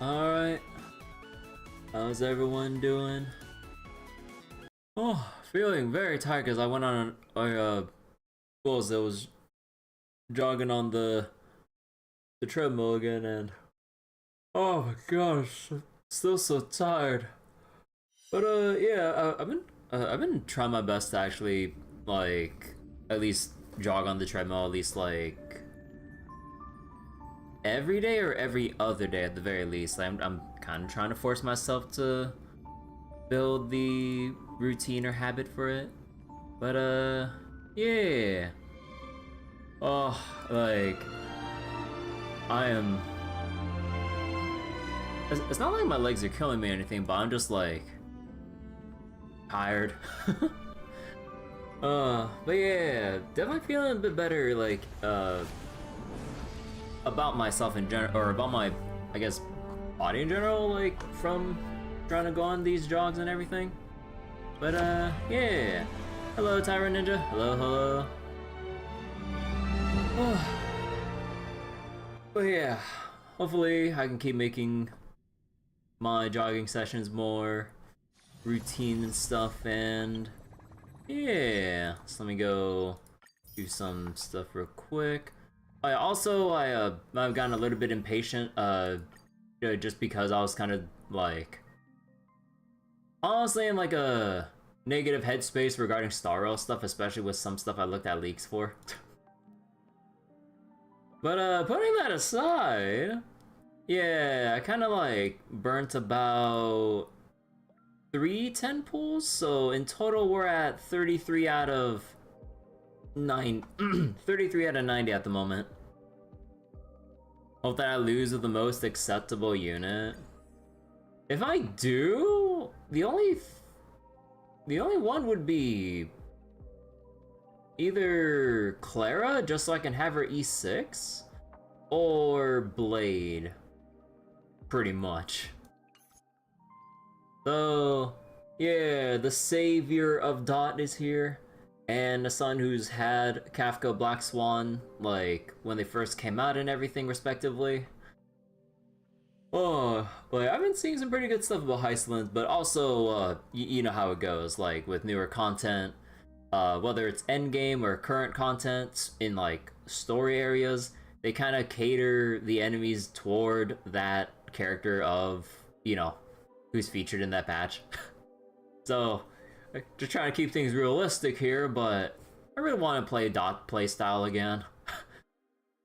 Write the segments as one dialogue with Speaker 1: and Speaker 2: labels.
Speaker 1: Alright, how's everyone doing? Oh, feeling very tired because I went on what was it? Was jogging on the treadmill again, and oh my gosh, still so tired. But yeah, I've been trying my best to actually like at least jog on the treadmill at least like every day or every other day at the very least. I'm kind of trying to force myself to build the routine or habit for it. But yeah. Oh, like I am. It's not like my legs are killing me or anything, but I'm just like tired. But yeah, definitely feeling a bit better. Like about myself in general, or about my, I guess, body in general. Like from trying to go on these jogs and everything. But yeah. Hello, Tyrant Ninja. Hello, hello. But yeah, hopefully I can keep making my jogging sessions more routine and stuff, and yeah. So let me go do some stuff real quick. I've gotten a little bit impatient, just because I was kind of like honestly in like a negative headspace regarding Star Rail stuff, especially with some stuff I looked at leaks for. But putting that aside, yeah, I kind of like burnt about 3 10 pulls, so in total we're at 33 out of 33 out of 90 at the moment. Hope that I lose with the most acceptable unit. If I do, the only one would be either Clara, just so I can have her E6, or Blade, pretty much. So, yeah, the savior of Dot is here, and the son who's had Kafka, Black Swan, like, when they first came out and everything, respectively. Oh, but I've been seeing some pretty good stuff about Hysilens, but also, you know how it goes, like, with newer content, whether it's endgame or current content in, like, story areas, they kind of cater the enemies toward that character of, you know, who's featured in that patch. So, just trying to keep things realistic here, but I really want to play Dot playstyle again.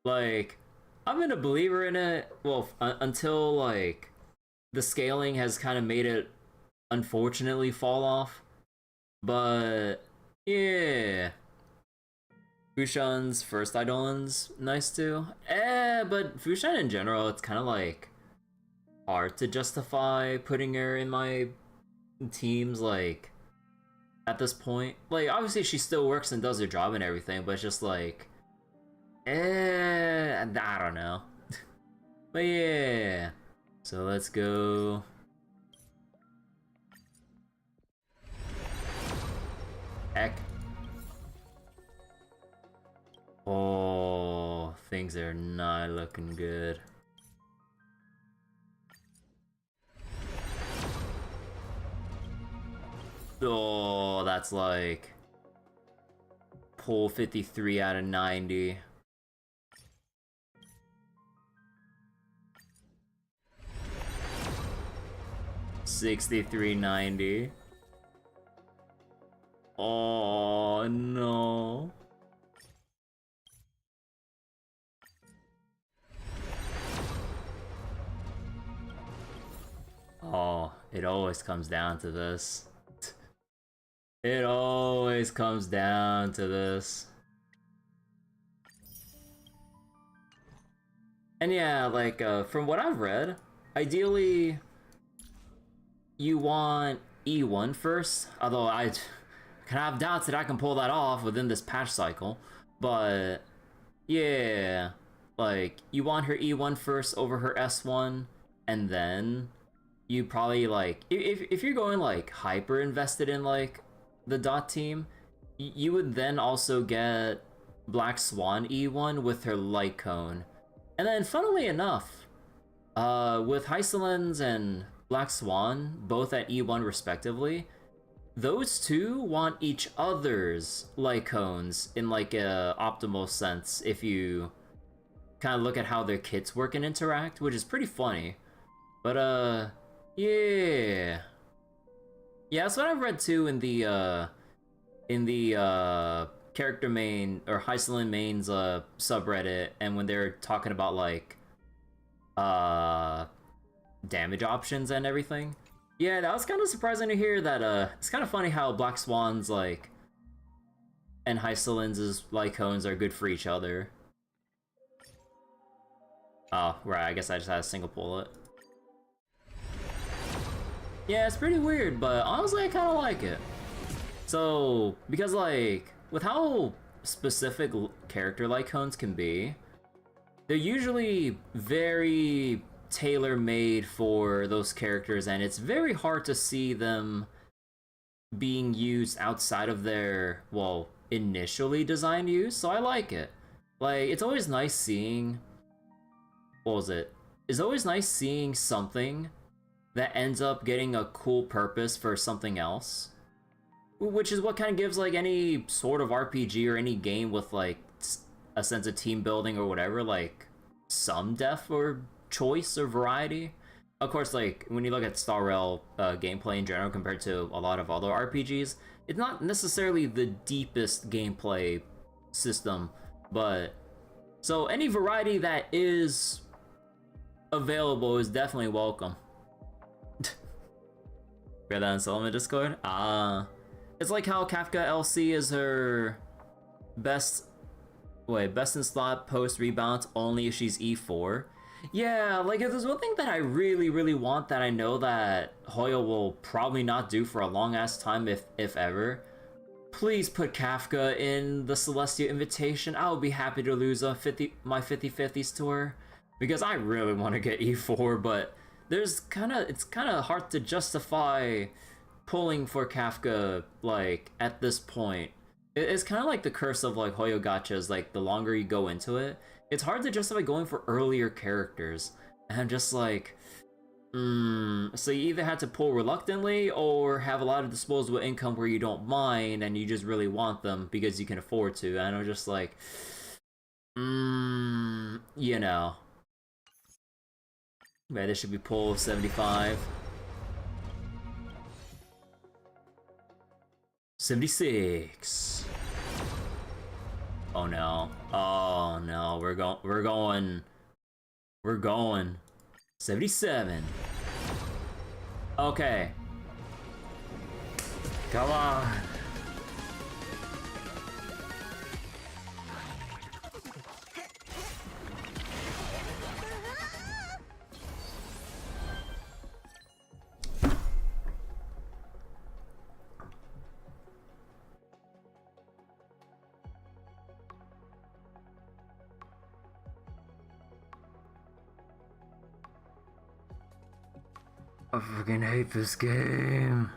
Speaker 1: Like, I've been a believer in it, well, until, like, the scaling has kind of made it, unfortunately, fall off. But, yeah. Fushan's first Eidolon's nice too. But Fushan in general, it's kind of, like, hard to justify putting her in my teams, like, at this point. Like, obviously she still works and does her job and everything, but it's just like, I don't know. But yeah, so let's go. Heck. Oh, things are not looking good. Oh, that's like pull 53 out of 90. $63.90. Oh no. Oh, it always comes down to this. It always comes down to this. And yeah, like, from what I've read, ideally, you want E1 first, although I can have doubts that I can pull that off within this patch cycle, but yeah, like, you want her E1 first over her S1, and then you probably, like, if you're going, like, hyper invested in, like, the Dot team, you would then also get Black Swan E1 with her light cone. And then, funnily enough, With Hysilens and Black Swan, both at E1 respectively, those two want each other's Lycones in like a optimal sense if you kind of look at how their kits work and interact, which is pretty funny. But yeah. Yeah, that's what I've read too in the character main or Hysilin mains subreddit, and when they're talking about like damage options and everything. Yeah, that was kind of surprising to hear that. It's kind of funny how Black Swan's like and Hysilens' Lycones are good for each other. Oh, right, I guess I just had a single bullet. Yeah, it's pretty weird, but honestly I kind of like it. So, because like, with how specific character Lycones can be, they're usually very tailor-made for those characters, and it's very hard to see them being used outside of their, well, initially designed use, so I like it. Like, it's always nice seeing... What was it? It's always nice seeing something that ends up getting a cool purpose for something else. Which is what kind of gives, like, any sort of RPG or any game with, like, a sense of team building or whatever, like, some depth or choice or variety. Of course, like, when you look at Star Rail gameplay in general compared to a lot of other RPGs, it's not necessarily the deepest gameplay system, but... So any variety that is available is definitely welcome. Read that in Solomon Discord? It's like how Kafka LC is her best in slot post rebalance only if she's E4. Yeah, like if there's one thing that I really want that I know that Hoyo will probably not do for a long ass time if ever, please put Kafka in the Celestia Invitation. I would be happy to lose my 50/50s to her, because I really want to get E4, but it's kind of hard to justify pulling for Kafka like at this point. It's kind of like the curse of like Hoyo gachas. Like the longer you go into it, it's hard to justify going for earlier characters. And I'm just like, so you either had to pull reluctantly or have a lot of disposable income where you don't mind and you just really want them because you can afford to. And I'm just like, you know. Right, this should be pull 75. 76. Oh no. Oh no, we're going. 77. Okay. Come on. I fucking hate this game.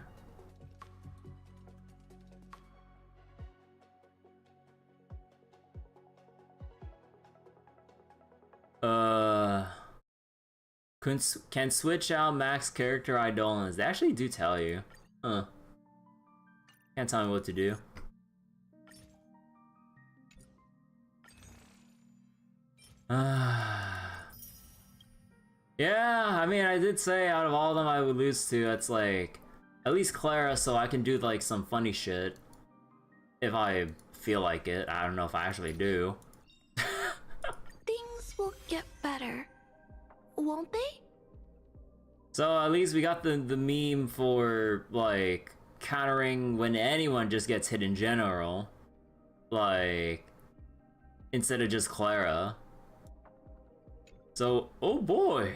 Speaker 1: Can switch out max character Eidolons. They actually do tell you. Huh. Can't tell me what to do. Yeah, I mean, I did say out of all of them I would lose to, it's like, at least Clara, so I can do like some funny shit. If I feel like it. I don't know if I actually do.
Speaker 2: Things will get better, won't they?
Speaker 1: So at least we got the meme for, like, countering when anyone just gets hit in general. Like, instead of just Clara. So, oh boy!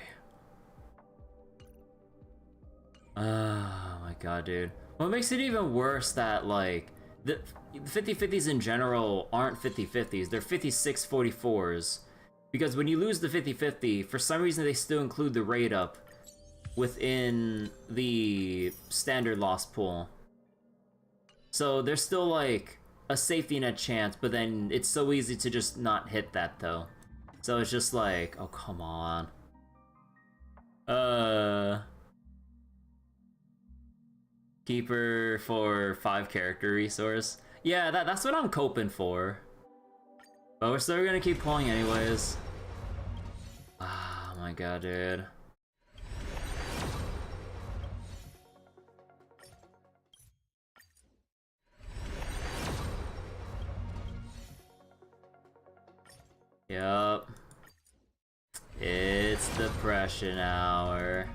Speaker 1: Oh my god, dude. What makes it even worse that, like, the 50/50s in general aren't 50/50s, they're 56/44s. Because when you lose the 50/50, for some reason they still include the rate up within the standard loss pool. So there's still, like, a safety net chance, but then it's so easy to just not hit that, though. So it's just like, oh, come on. Uh, Keeper for 5 character resource. Yeah, that's what I'm coping for. But we're still gonna keep pulling anyways. Oh my god, dude. Yup. It's depression hour.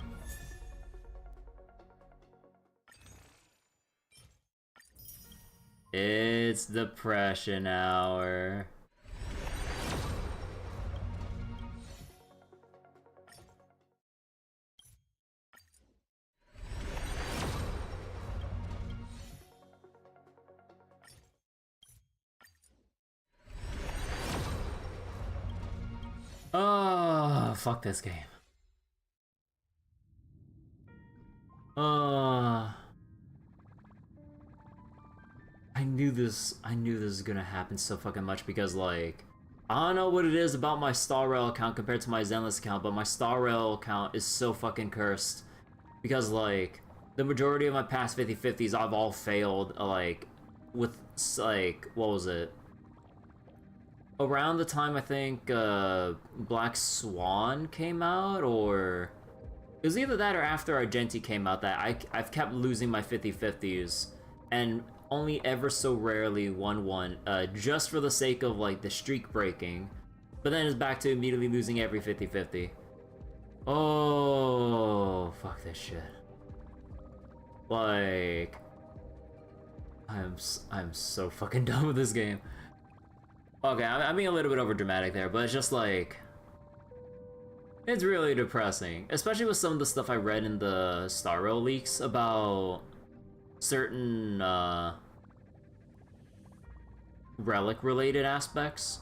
Speaker 1: It's depression hour. Oh, fuck this game. I knew this was gonna happen so fucking much because, like, I don't know what it is about my Star Rail account compared to my Zenless account, but my Star Rail account is so fucking cursed. Because, like, the majority of my past 50/50s I've all failed, like, with, like, what was it? Around the time I think, Black Swan came out, or... It was either that or after Argenti came out that I've kept losing my 50/50s, and only ever so rarely won one, just for the sake of, like, the streak breaking. But then it's back to immediately losing every 50/50. Oh, fuck this shit. Like... I'm so fucking done with this game. Okay, I'm being a little bit over dramatic there, but it's just like... It's really depressing, especially with some of the stuff I read in the Star Rail leaks about certain relic-related aspects.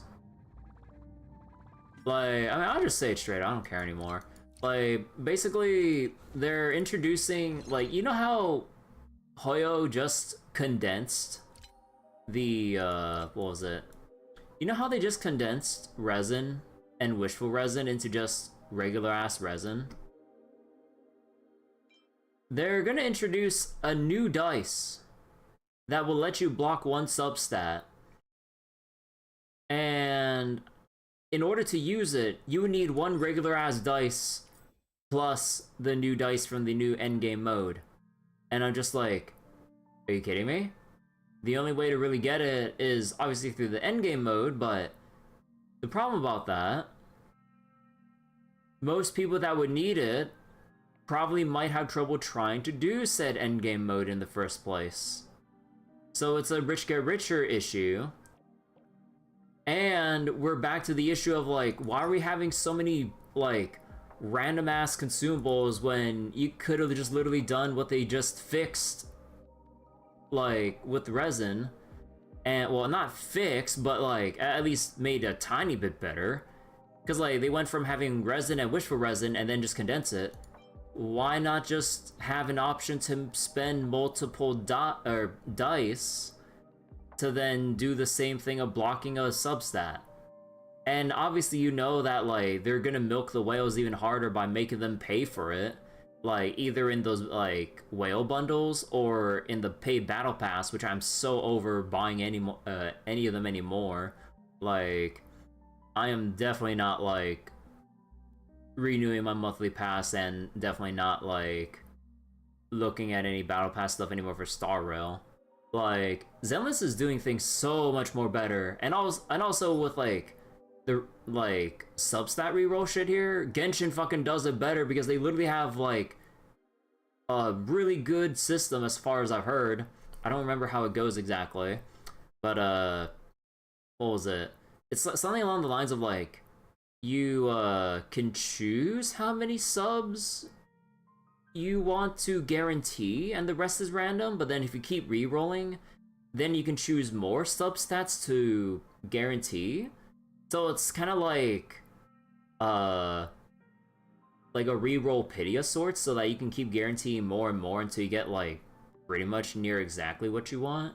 Speaker 1: Like, I mean, I'll just say it straight, I don't care anymore. Like, basically, they're introducing, like, you know how Hoyo just condensed the, what was it? You know how they just condensed resin and wishful resin into just regular-ass resin? They're gonna introduce a new dice that will let you block one substat. And in order to use it, you would need one regular-ass dice plus the new dice from the new endgame mode. And I'm just like, are you kidding me? The only way to really get it is obviously through the endgame mode, but the problem about that, most people that would need it probably might have trouble trying to do said endgame mode in the first place. So it's a rich get richer issue. And we're back to the issue of, like, why are we having so many, like, random ass consumables when you could have just literally done what they just fixed, like, with resin? And, well, not fixed, but, like, at least made a tiny bit better. Because, like, they went from having resin and wishful resin and then just condense it. Why not just have an option to spend multiple dice to then do the same thing of blocking a substat? And obviously you know that, like, they're gonna milk the whales even harder by making them pay for it. Like, either in those, like, whale bundles or in the paid battle pass, which I'm so over buying any of them anymore. Like, I am definitely not, like, renewing my monthly pass, and definitely not, like, looking at any battle pass stuff anymore for Star Rail. Like, Zenless is doing things so much more better, and also with, like, the, like, substat reroll shit here, Genshin fucking does it better because they literally have, like, a really good system as far as I've heard. I don't remember how it goes exactly, but what was it? It's something along the lines of, like, you can choose how many subs you want to guarantee, and the rest is random, but then if you keep re-rolling, then you can choose more substats to guarantee. So it's kind of like a re-roll pity of sorts, so that you can keep guaranteeing more and more until you get, like, pretty much near exactly what you want.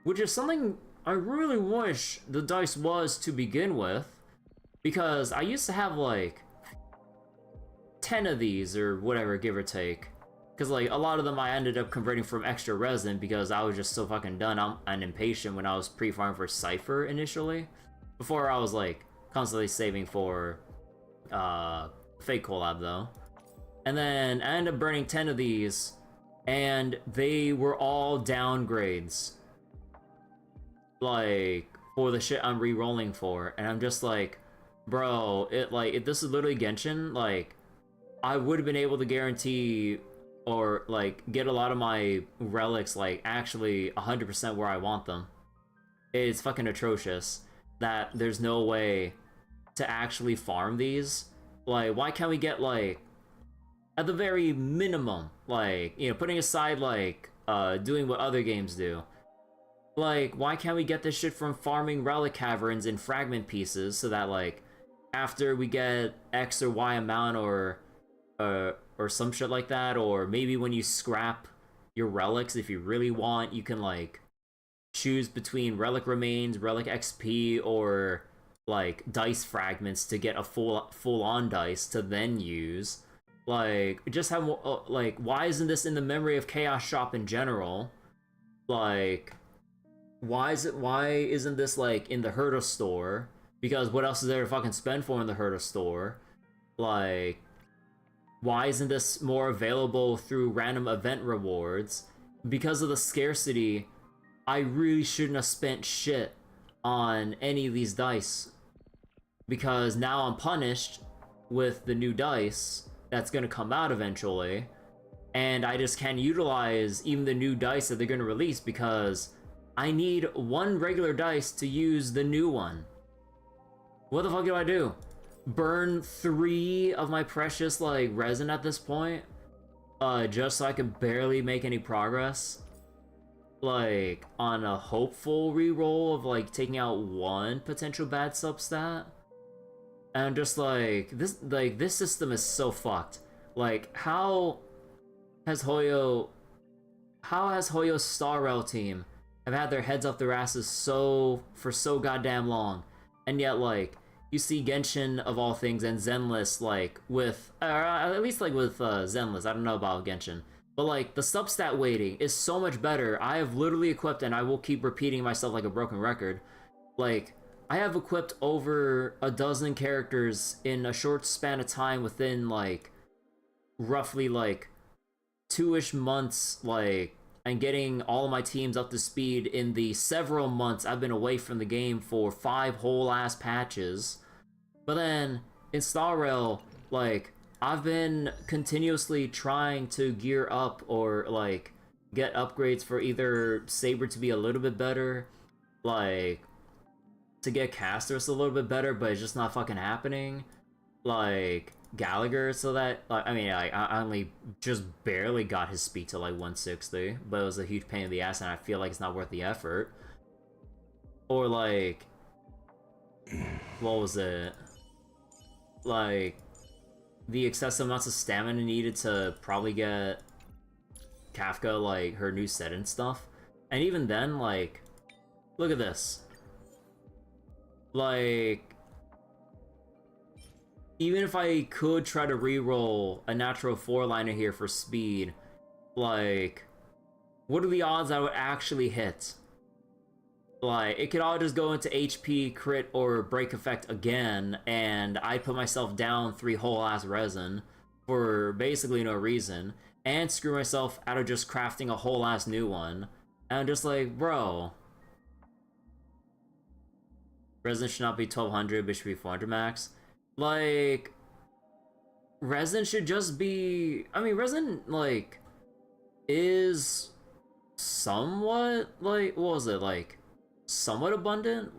Speaker 1: Which is something I really wish the dice was to begin with, because I used to have, like, 10 of these or whatever, give or take. Because, like, a lot of them I ended up converting from extra resin because I was just so fucking done and impatient when I was pre-farming for Cypher initially. Before I was, like, constantly saving for Fake Collab, though. And then I ended up burning 10 of these, and they were all downgrades. Like, for the shit I'm re-rolling for. And I'm just like, bro, if this is literally Genshin, like, I would have been able to guarantee or like get a lot of my relics like actually 100% where I want them. It's fucking atrocious that there's no way to actually farm these. Like, why can't we get, like, at the very minimum, like, you know, putting aside like doing what other games do, like, why can't we get this shit from farming relic caverns in fragment pieces so that, like, after we get X or Y amount or some shit like that, or maybe when you scrap your relics, if you really want, you can, like, choose between relic remains, relic XP, or, like, dice fragments to get a full-on dice to then use. Like, just have, like, why isn't this in the Memory of Chaos shop in general? Like, why isn't this, like, in the Herta store? Because what else is there to fucking spend for in the Herta store? Like, why isn't this more available through random event rewards? Because of the scarcity, I really shouldn't have spent shit on any of these dice. Because now I'm punished with the new dice that's gonna come out eventually, and I just can't utilize even the new dice that they're gonna release because I need one regular dice to use the new one. What the fuck do I do? Burn 3 of my precious, like, resin at this point? Just so I can barely make any progress? Like, on a hopeful reroll of, like, taking out one potential bad substat? And I'm just like, this system is so fucked. Like, how has Hoyo's Star Rail team have had their heads up their asses for so goddamn long? And yet, like, you see Genshin, of all things, and Zenless, like, with, or at least, like, with Zenless, I don't know about Genshin, but, like, the substat weighting is so much better. I have literally equipped, and I will keep repeating myself like a broken record, like, I have equipped over a dozen characters in a short span of time within, like, roughly, like, 2-ish months, like, and getting all of my teams up to speed in the several months I've been away from the game for 5 whole-ass patches. But then, in Star Rail, like, I've been continuously trying to gear up or, like, get upgrades for either Saber to be a little bit better, like, to get Casters a little bit better, but it's just not fucking happening. Like, Gallagher, so that, like, I mean, I only just barely got his speed to, like, 160, but it was a huge pain in the ass, and I feel like it's not worth the effort. Or, like, what was it? Like, the excessive amounts of stamina needed to probably get Kafka, like, her new set and stuff. And even then, like, look at this. Like, even if I could try to reroll a natural 4-liner here for speed, like, what are the odds I would actually hit? Like, it could all just go into HP, crit, or break effect again, and I'd put myself down 3 whole-ass resin for basically no reason, and screw myself out of just crafting a whole-ass new one. And I'm just like, bro. Resin should not be 1200, but should be 400 max. Like, resin should just be... I mean, resin, like, is somewhat, like, what was it, like, somewhat abundant,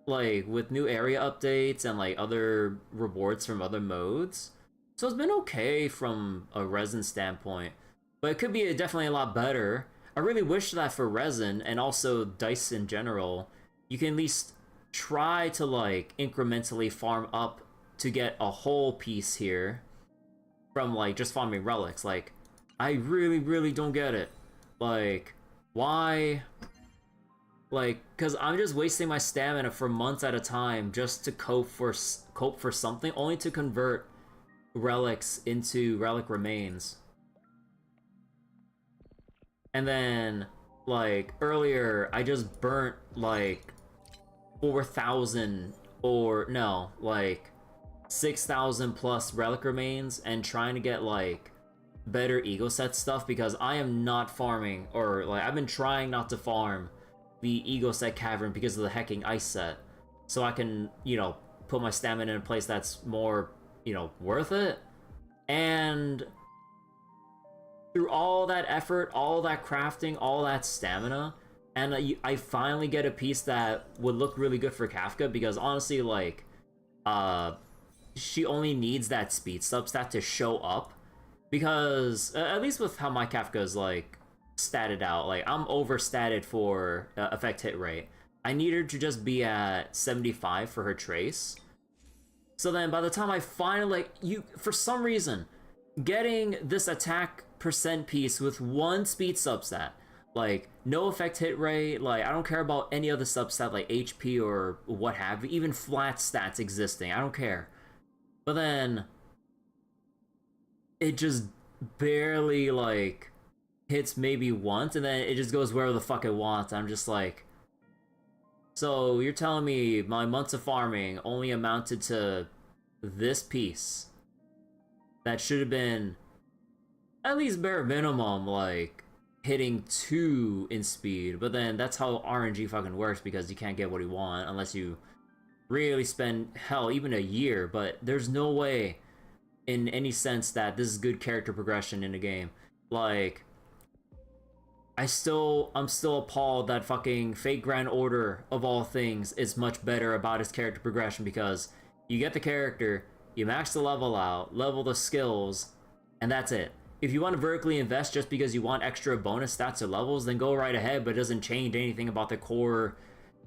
Speaker 1: like, with new area updates and, like, other rewards from other modes. So it's been okay from a resin standpoint, but it could be definitely a lot better. I really wish that for resin, and also dice in general, you can at least try to, like, incrementally farm up to get a whole piece here from, like, just farming relics. Like, I really don't get it. Like, why? Like, because I'm just wasting my stamina for months at a time just to cope for something, only to convert relics into relic remains. And then, like, earlier, I just burnt, like, 4,000, or, no, like, 6,000 plus relic remains, and trying to get, like, better ego set stuff, because I am not farming, or, like, I've been trying not to farm the ego set cavern because of the hecking ice set. So I can, you know, put my stamina in a place that's more, you know, worth it. And through all that effort, all that crafting, all that stamina, and I finally get a piece that would look really good for Kafka, because honestly, like, she only needs that speed substat to show up, because at least with how my Kafka is, like, statted out, like, I'm overstatted for effect hit rate. I need her to just be at 75 for her trace. So then by the time I finally, like, for some reason, getting this attack percent piece with one speed substat, like, no effect hit rate, like, I don't care about any other substat like HP or what have you, even flat stats existing, I don't care. But then it just barely, like, hits maybe once, and then it just goes wherever the fuck it wants. I'm just like, so you're telling me my months of farming only amounted to this piece that should have been at least bare minimum, like, hitting 2 in speed, but then that's how RNG fucking works, because you can't get what you want unless you really spend, hell, even a year. But there's no way in any sense that this is good character progression in a game. Like, I'm still appalled that fucking Fate Grand Order, of all things, is much better about its character progression, because you get the character, you max the level out, level the skills, and that's it. If you want to vertically invest just because you want extra bonus stats or levels, then go right ahead, but it doesn't change anything about the core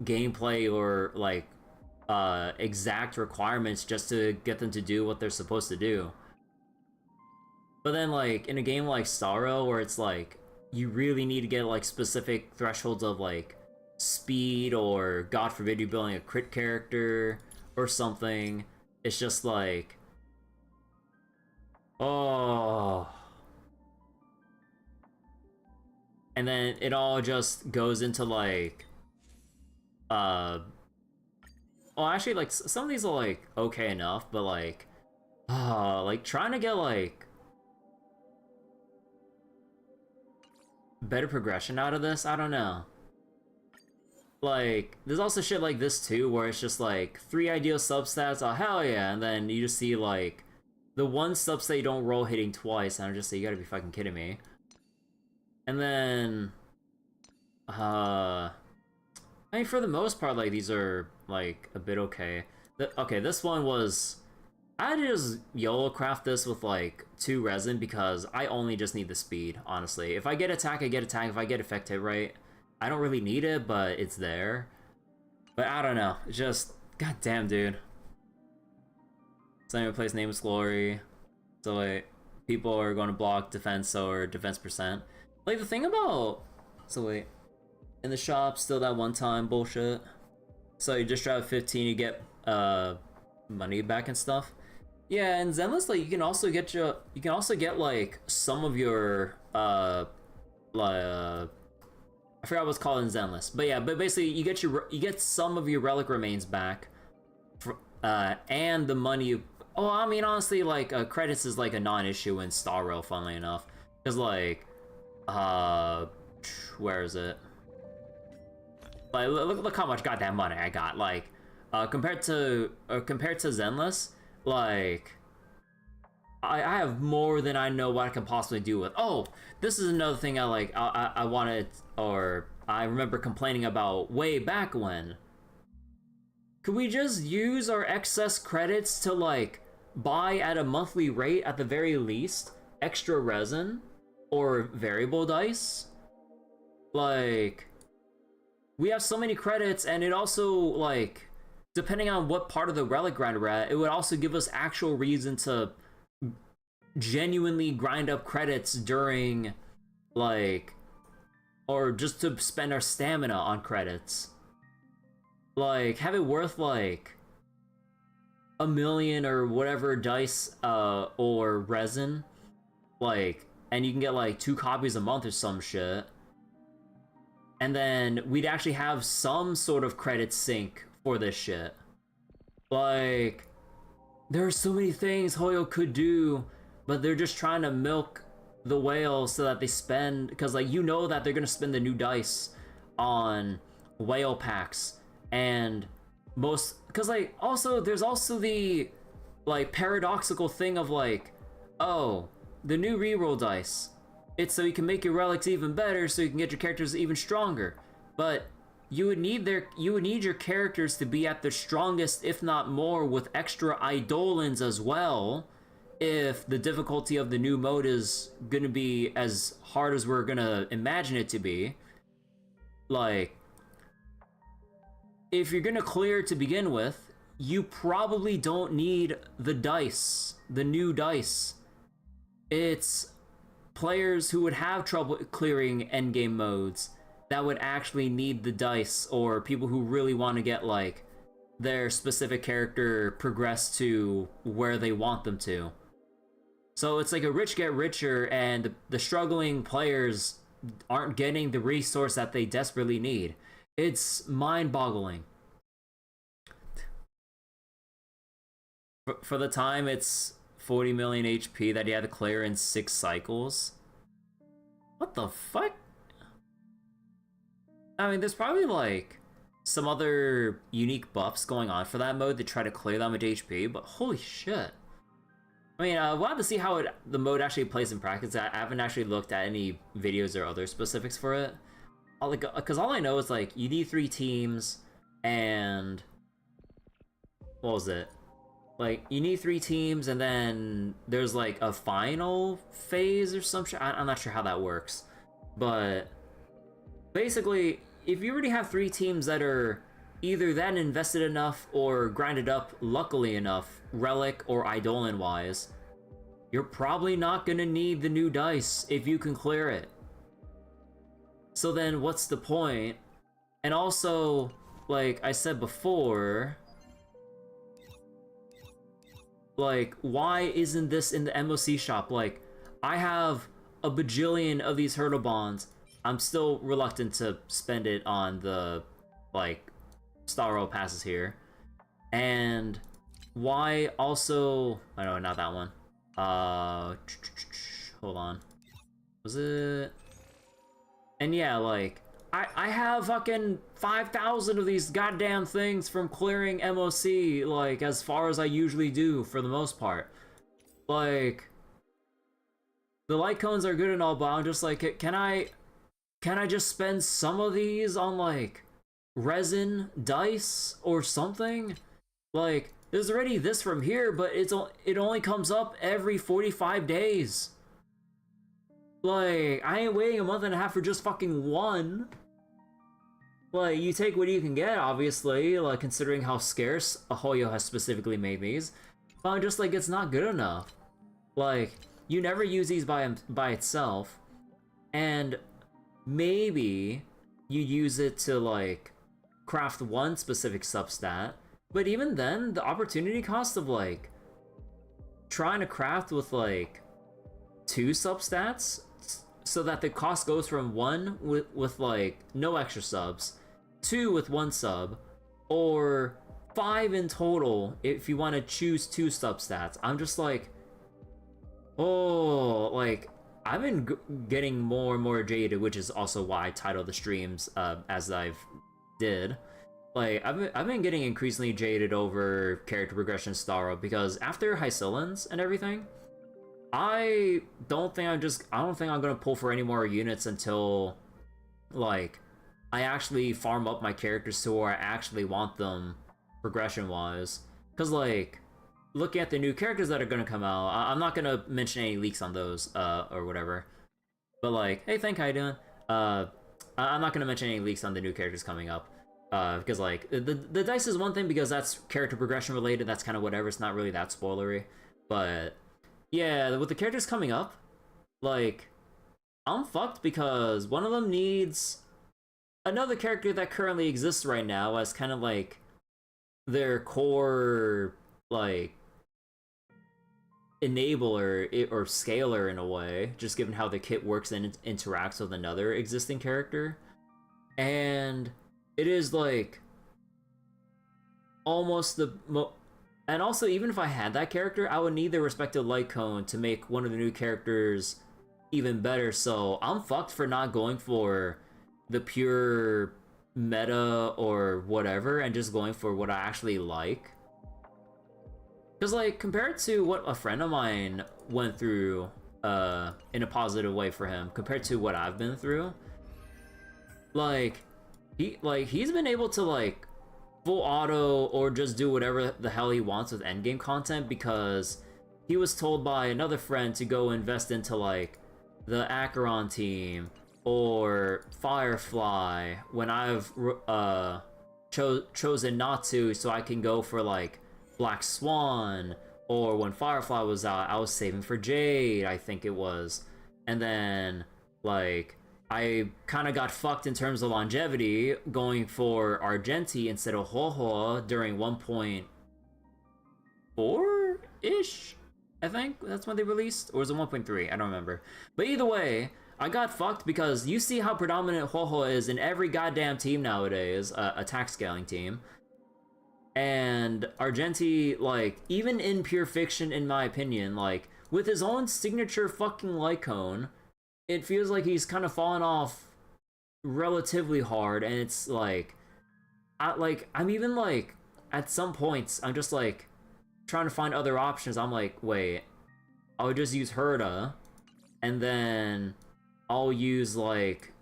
Speaker 1: gameplay or, like, exact requirements just to get them to do what they're supposed to do. But then, like, in a game like Starro, where it's like, you really need to get, like, specific thresholds of, like, speed, or God forbid you're building a crit character or something, it's just like, oh. And then it all just goes into, like, well, actually, like, some of these are, like, okay enough, but, like, like, trying to get, like, better progression out of this, I don't know. Like, there's also shit like this, too, where it's just, like, 3 ideal substats, oh, hell yeah, and then you just see, like, the one substat you don't roll hitting twice, and I'm just like, you gotta be fucking kidding me. And then, I mean, for the most part, like, these are, like, a bit okay. Okay, this one was, I had to just YOLO craft this with, like, 2 resin, because I only just need the speed, honestly. If I get attack, I get attack. If I get effect hit rate, I don't really need it, but it's there. But I don't know, it's just, goddamn, dude. Same place, Nameless Glory. So, like, people are going to block defense or defense percent. Like, the thing about, so wait, in the shop, still that one-time bullshit. So you just drive 15, you get money back and stuff. Yeah, and Zenless, like, you can also get like some of your I forgot what's called in Zenless, but yeah, but basically you get some of your relic remains back, and the money. Oh, I mean, honestly, like, credits is like a non-issue in Starro, funnily enough, because, like, where is it? Like, look how much goddamn money I got. Like, compared to Zenless, like, I have more than I know what I can possibly do with. Oh, this is another thing I wanted, or I remember complaining about way back when. Could we just use our excess credits to, like, buy at a monthly rate, at the very least, extra resin or variable dice? Like, we have so many credits, and it also, like, depending on what part of the relic grind we're at, it would also give us actual reason to genuinely grind up credits during, like, or just to spend our stamina on credits. Like, have it worth, like, a million or whatever dice or resin, like, and you can get like 2 copies a month or some shit, and then we'd actually have some sort of credit sync for this shit. Like, there are so many things Hoyo could do, but they're just trying to milk the whale so that they spend, because like you know that they're gonna spend the new dice on whale packs, and most, because like also there's also the like paradoxical thing of like, oh, the new reroll dice, it's so you can make your relics even better, so you can get your characters even stronger, but you would need your characters to be at their strongest, if not more, with extra eidolons as well, if the difficulty of the new mode is gonna be as hard as we're gonna imagine it to be. Like, if you're gonna clear to begin with, you probably don't need the dice, the new dice. It's players who would have trouble clearing endgame modes that would actually need the dice, or people who really want to get like their specific character progress to where they want them to. So it's like a rich get richer, and the struggling players aren't getting the resource that they desperately need. It's mind-boggling. For the time, it's 40 million HP that he had to clear in 6 cycles. What the fuck? I mean, there's probably like some other unique buffs going on for that mode to try to clear that much HP, but holy shit. I mean, we'll have to see how the mode actually plays in practice. I haven't actually looked at any videos or other specifics for it. Because all I know is like you need 3 teams, and what was it? Like, you need 3 teams, and then there's like a final phase or some shit. I'm not sure how that works, but basically, if you already have 3 teams that are either that invested enough or grinded up luckily enough, relic or eidolon wise, you're probably not gonna need the new dice if you can clear it. So then what's the point? And also, like I said before, like, why isn't this in the MOC shop? Like, I have a bajillion of these hurdle bonds. I'm still reluctant to spend it on the, like, Star Roll passes here. And why also... I know, not that one. Hold on. Was it... And yeah, like, I have fucking 5,000 of these goddamn things from clearing MOC, like, as far as I usually do, for the most part. Like, the light cones are good and all, but I'm just like, can I just spend some of these on, like, resin, dice, or something? Like, there's already this from here, but it only comes up every 45 days. Like, I ain't waiting a month and a half for just fucking one. Like, you take what you can get, obviously, like, considering how scarce Ahoyo has specifically made these. But I'm just like, it's not good enough. Like, you never use these by itself. And maybe you use it to, like, craft one specific substat. But even then, the opportunity cost of, like, trying to craft with, like, 2 substats, so that the cost goes from 1 with like no extra subs, 2 with 1 sub, or 5 in total if you want to choose 2 substats. I'm just like, oh, like, I've been getting more and more jaded, which is also why I titled the streams as I've did. Like, I've been getting increasingly jaded over character progression Starro, because after Hysilens and everything, I don't think I'm gonna pull for any more units until, like, I actually farm up my characters to where I actually want them progression-wise. Because, like, looking at the new characters that are gonna come out, I'm not gonna mention any leaks on those, or whatever. But, like, hey, Thank, how you doing? I'm not gonna mention any leaks on the new characters coming up. Because, like, the dice is one thing because that's character progression related, that's kind of whatever, it's not really that spoilery. But yeah, with the characters coming up, like, I'm fucked because one of them needs another character that currently exists right now as kind of like their core like enabler or scaler in a way, just given how the kit works and interacts with another existing character. And it is like almost and also, even if I had that character, I would need the respective light cone to make one of the new characters even better. So I'm fucked for not going for the pure meta or whatever and just going for what I actually like. Because, like, compared to what a friend of mine went through in a positive way for him, compared to what I've been through, like, he's been able to, like, full auto or just do whatever the hell he wants with endgame content because he was told by another friend to go invest into, like, the Acheron team or Firefly when I've chosen not to, so I can go for, like, Black Swan, or when Firefly was out, I was saving for Jade, I think it was. And then, like, I kind of got fucked in terms of longevity, going for Argenti instead of Ho-Ho during 1.4-ish? I think that's when they released? Or was it 1.3? I don't remember. But either way, I got fucked because you see how predominant Ho-Ho is in every goddamn team nowadays, attack scaling team. And Argenti, like, even in pure fiction, in my opinion, like, with his own signature fucking light cone, it feels like he's kind of fallen off relatively hard, and it's like, I'm even like, at some points, I'm just like, trying to find other options. I'm like, wait, I'll just use Herda, and then I'll use, like,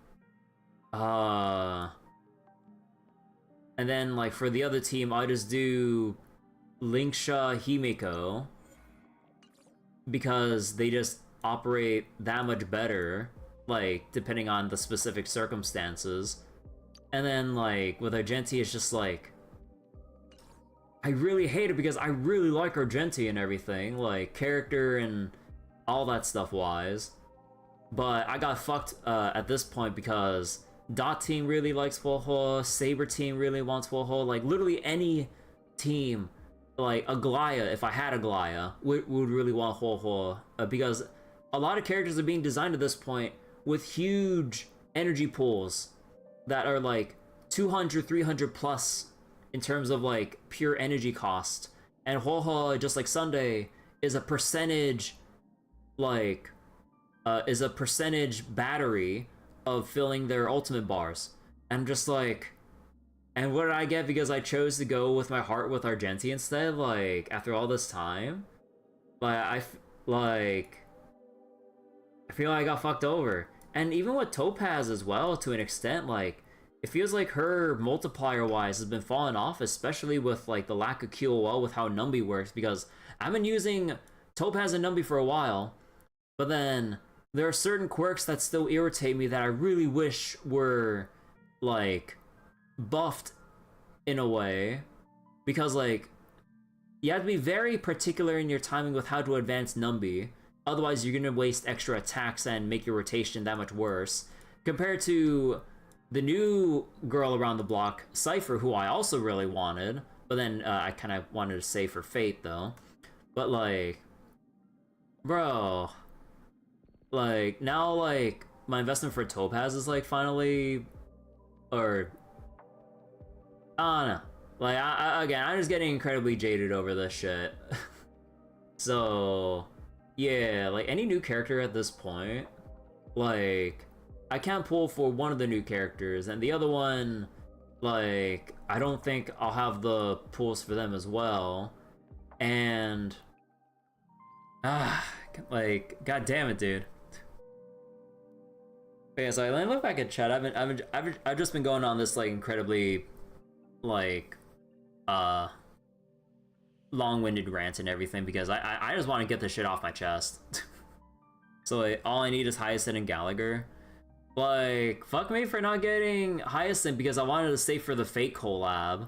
Speaker 1: and then, like, for the other team, I'll just do Linksha Himiko, because they just operate that much better, like, depending on the specific circumstances. And then, like, with Argenti, it's just like, I really hate it because I really like Argenti and everything, like, character and all that stuff wise. But I got fucked at this point because Dot team really likes Ho-Ho, Saber team really wants Ho-Ho, like, literally any team, like, Aglaya, if I had Aglaya, would really want Ho-Ho, because a lot of characters are being designed at this point with huge energy pools that are, like, 200, 300 plus in terms of, like, pure energy cost. And Ho-Ho, just like Sunday, is a percentage, like, is a percentage battery of filling their ultimate bars. And I'm just like, and what did I get because I chose to go with my heart with Argenti instead? Like, after all this time? Like, I feel like I got fucked over. And even with Topaz as well, to an extent, like, it feels like her multiplier-wise has been falling off, especially with, like, the lack of QOL with how Numby works, because I've been using Topaz and Numby for a while, but then there are certain quirks that still irritate me that I really wish were, like, buffed in a way, because, like, you have to be very particular in your timing with how to advance Numby, otherwise you're gonna waste extra attacks and make your rotation that much worse, compared to the new girl around the block, Cypher, who I also really wanted, but then I kind of wanted to save for Fate, though. But, like, bro, like, now, like, my investment for Topaz is, like, finally, or, I don't know. Like, again, I'm just getting incredibly jaded over this shit. So, yeah, like, any new character at this point, like, I can't pull for one of the new characters, and the other one, like, I don't think I'll have the pulls for them as well. And, like, god damn it, dude. But yeah, so I look back at chat. I've just been going on this, like, incredibly, like, long-winded rant and everything because I just want to get this shit off my chest. So, like, all I need is Hysilens and Gallagher. Like, fuck me for not getting Hysilens because I wanted to stay for the Fate collab.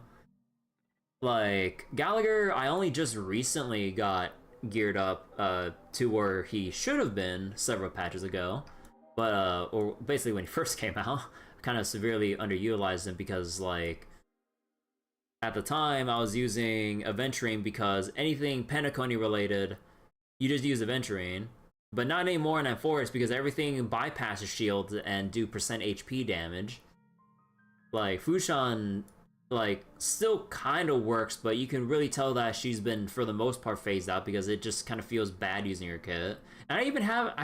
Speaker 1: Like, Gallagher, I only just recently got geared up to where he should have been several patches ago. But, or basically when he first came out, kind of severely underutilized him because, like, At the time, I was using Aventurine because anything Penacony related, you just use Aventurine. But not anymore in Forest because everything bypasses shield and do percent HP damage. Like, Fushan, like, still kind of works, but you can really tell that she's been, for the most part, phased out because it just kind of feels bad using her kit. And I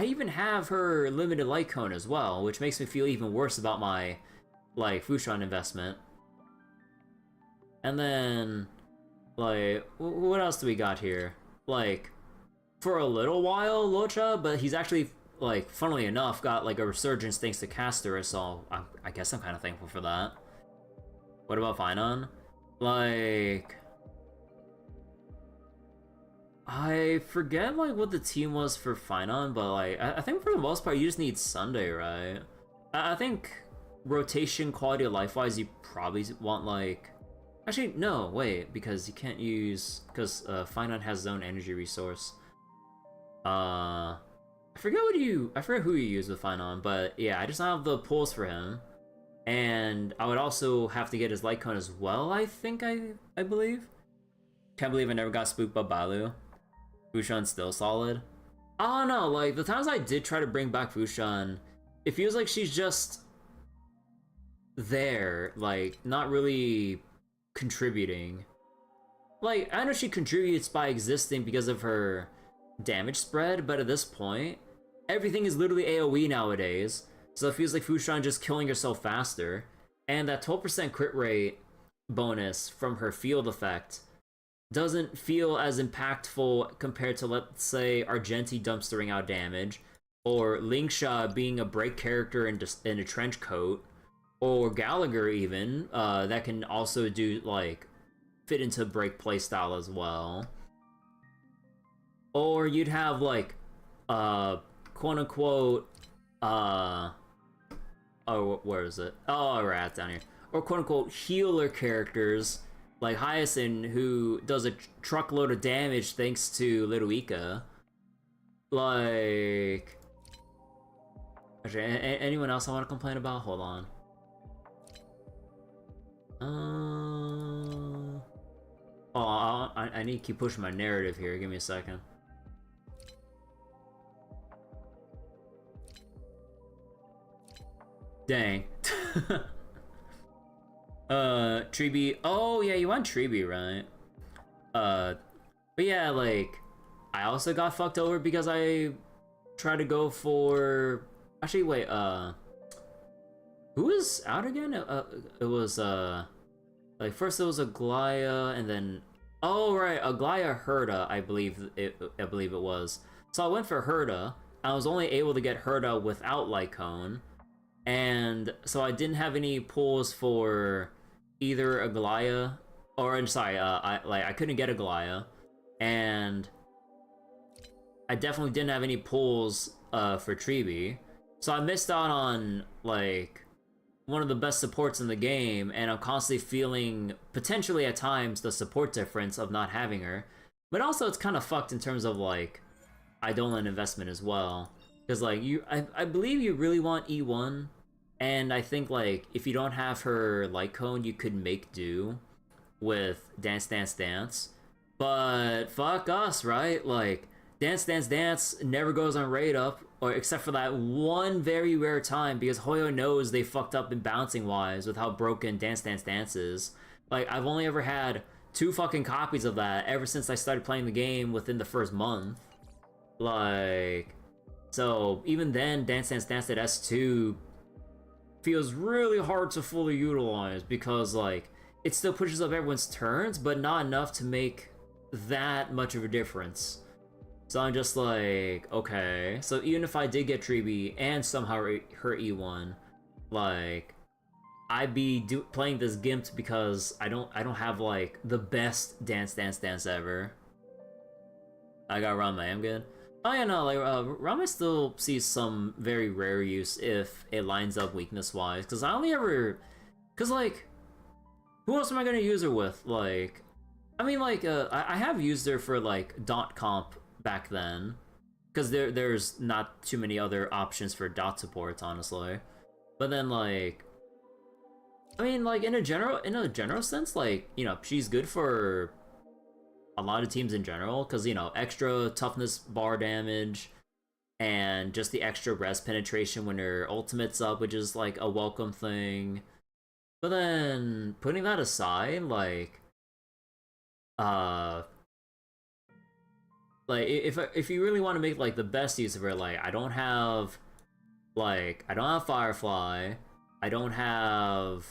Speaker 1: even have her limited light cone as well, which makes me feel even worse about my, like, Fushan investment. And then, like, what else do we got here? Like, for a little while, Locha, but he's actually, like, funnily enough, got, like, a resurgence thanks to Caster, so I guess I'm kind of thankful for that. What about Finon? Like, I forget, like, what the team was for Finon, but, like, I think for the most part, you just need Sunday, right? I think rotation quality of life-wise, you probably want, like... Actually, no, wait, because you can't use... Because Finon has his own energy resource. I forget who you use with Finon, but yeah, I just don't have the pulls for him. And I would also have to get his light cone as well, I think, I believe. Can't believe I never got spooked by Balu. Fushan's still solid. I don't know, like, the times I did try to bring back Fushan, it feels like she's just there, like, not really contributing. Like, I know she contributes by existing because of her damage spread, but at this point, everything is literally AoE nowadays, so it feels like Fushan just killing herself faster. And that 12% crit rate bonus from her field effect doesn't feel as impactful compared to, let's say, Argenti dumpstering out damage, or Lingsha being a break character in a trench coat, or Gallagher even, that can also do, like, fit into break playstyle as well. Or you'd have, like, quote-unquote, oh, where is it? Oh, right, it's down here. Or quote-unquote healer characters, like Hysilens, who does a truckload of damage thanks to Lidoika. Like... Actually, anyone else I want to complain about? Hold on. I need to keep pushing my narrative here. Give me a second. Dang. Treeby. Oh, yeah, you want Treeby, right? But yeah, like, I also got fucked over because I tried to go for... Actually, wait, who was out again? It was, like, first it was Aglaya, and then... Oh, right, Aglaya Herda, I believe it was. So I went for Herda. I was only able to get Herda without Lycone. And so I didn't have any pulls for either Aglaya, or I'm sorry, I couldn't get Aglaya, and I definitely didn't have any pulls for Treeby, so I missed out on, like, one of the best supports in the game, and I'm constantly feeling, potentially at times, the support difference of not having her. But also, it's kind of fucked in terms of, like, Eidolon investment as well. Because, like, I believe you really want E1, and I think, like, if you don't have her light cone, you could make do with Dance Dance Dance. But fuck us, right? Like, Dance Dance Dance never goes on raid up, or except for that one very rare time, because Hoyo knows they fucked up in bouncing wise with how broken Dance Dance Dance is. Like, I've only ever had 2 fucking copies of that ever since I started playing the game within the first month. Like, so even then, Dance Dance Dance at S2 feels really hard to fully utilize because, like, it still pushes up everyone's turns, but not enough to make that much of a difference. So I'm just like, okay. So even if I did get Treeby and somehow her E1, like, I'd be playing this gimped because I don't have, like, the best Dance Dance Dance ever. I got Rama, I'm good. Oh yeah, no, like, Rama still sees some very rare use if it lines up weakness-wise, because I only ever... Because, like, who else am I gonna use her with? Like, I mean, like, I have used her for, like, dot comp back then, because there's not too many other options for dot support, honestly. But then, like, I mean, like in a general sense, like you know, she's good for a lot of teams in general because you know, extra toughness bar damage and just the extra res penetration when her ultimate's up, which is like a welcome thing. But then putting that aside, uh, like if you really want to make like the best use of her, like I don't have Firefly, I don't have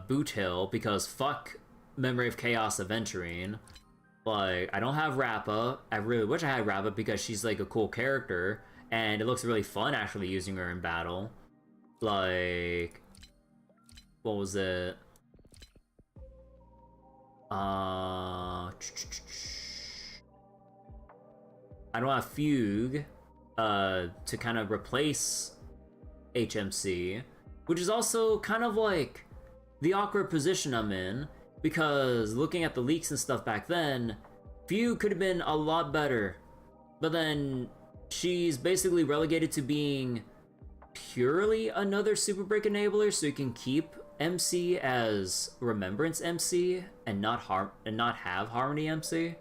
Speaker 1: Boot Hill because fuck Memory of Chaos Aventurine. Like I don't have Rappa. I really wish I had Rappa because she's like a cool character and it looks really fun actually using her in battle. Like what was it? I don't have Fugue to kind of replace HMC, which is also kind of like the awkward position I'm in because looking at the leaks and stuff back then, Fugue could have been a lot better, but then she's basically relegated to being purely another Super Break enabler, so you can keep MC as Remembrance MC and not have Harmony MC.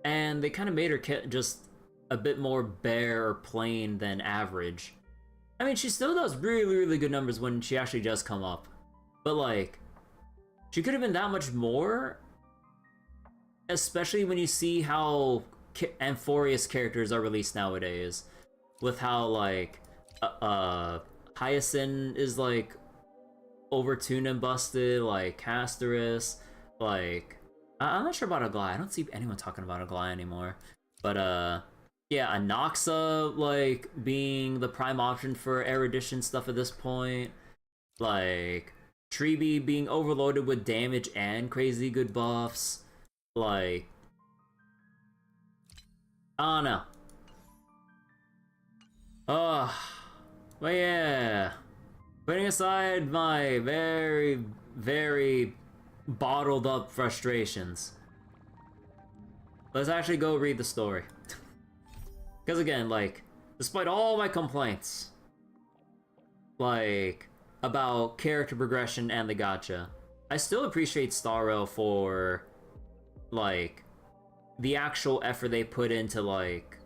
Speaker 1: And they kind of made her just a bit more bare or plain than average. I mean, she still does really, really good numbers when she actually does come up. But, like, she could have been that much more, especially when you see how Amphorious characters are released nowadays. With how, like, Hyacin is, like, overtuned and busted, like, Casterus, like... I'm not sure about Aglai. I don't see anyone talking about Aglai anymore. But, yeah, Anoxa, like, being the prime option for erudition stuff at this point. Like, Treeby being overloaded with damage and crazy good buffs. Like, I don't know. But yeah. Putting aside my very, very bottled up frustrations, let's actually go read the story. Because again, like, despite all my complaints, like, about character progression and the gacha, I still appreciate Starro for, like, the actual effort they put into, like,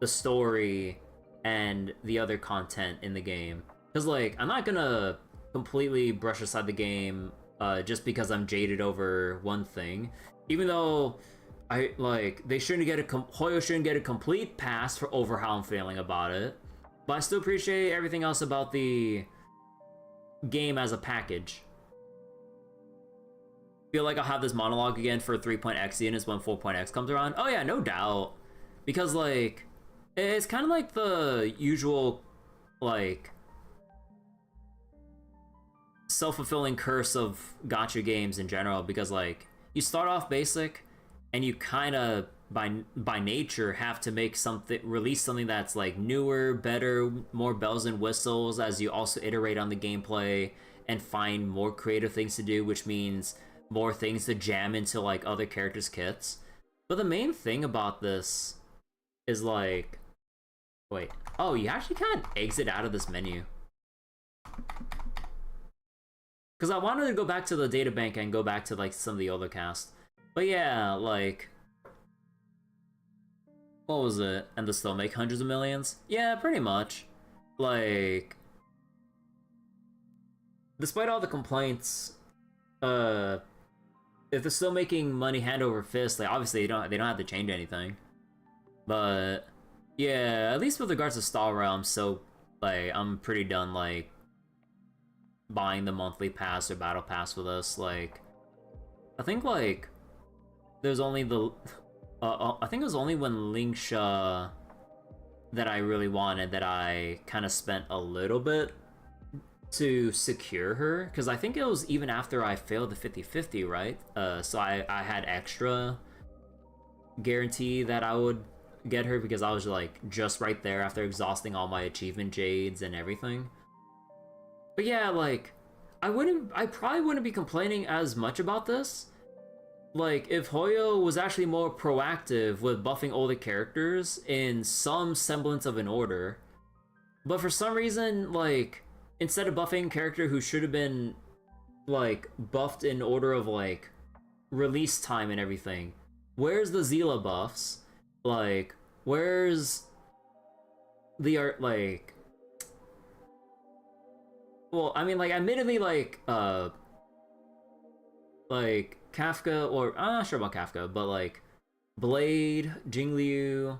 Speaker 1: the story and the other content in the game. Because, like, I'm not gonna completely brush aside the game just because I'm jaded over one thing. Even though they shouldn't get Hoyo shouldn't get a complete pass over how I'm feeling about it. But I still appreciate everything else about the game as a package. Feel like I'll have this monologue again for 3.x units when 4.x comes around. Oh yeah, no doubt. Because, like, it's kind of like the usual, like, self-fulfilling curse of gacha games in general, because like you start off basic and you kind of by nature have to release something that's like newer, better, more bells and whistles as you also iterate on the gameplay and find more creative things to do, which means more things to jam into like other characters' kits. But the main thing about this is like, wait, oh, you actually can't exit out of this menu. Because I wanted to go back to the databank and go back to, like, some of the older cast. But yeah, like... What was it? And to still make hundreds of millions? Yeah, pretty much. Like... Despite all the complaints, if they're still making money hand over fist, like, obviously they don't have to change anything. But... Yeah, at least with regards to Star Realm, so, like, I'm pretty done, like, buying the monthly pass or battle pass with us. Like, I think like there's only the I think it was only when Linksha that I really wanted that I kind of spent a little bit to secure her, because I think it was even after I failed the 50-50, right? So I had extra guarantee that I would get her because I was like just right there after exhausting all my achievement jades and everything. But yeah, like, I probably wouldn't be complaining as much about this. Like, if Hoyo was actually more proactive with buffing older characters in some semblance of an order. But for some reason, like, instead of buffing a character who should have been like buffed in order of like release time and everything, where's the Zila buffs? Like, where's the art? Like, well, I mean, like, admittedly, like Kafka, or I'm not sure about Kafka, but like Blade, Jingliu,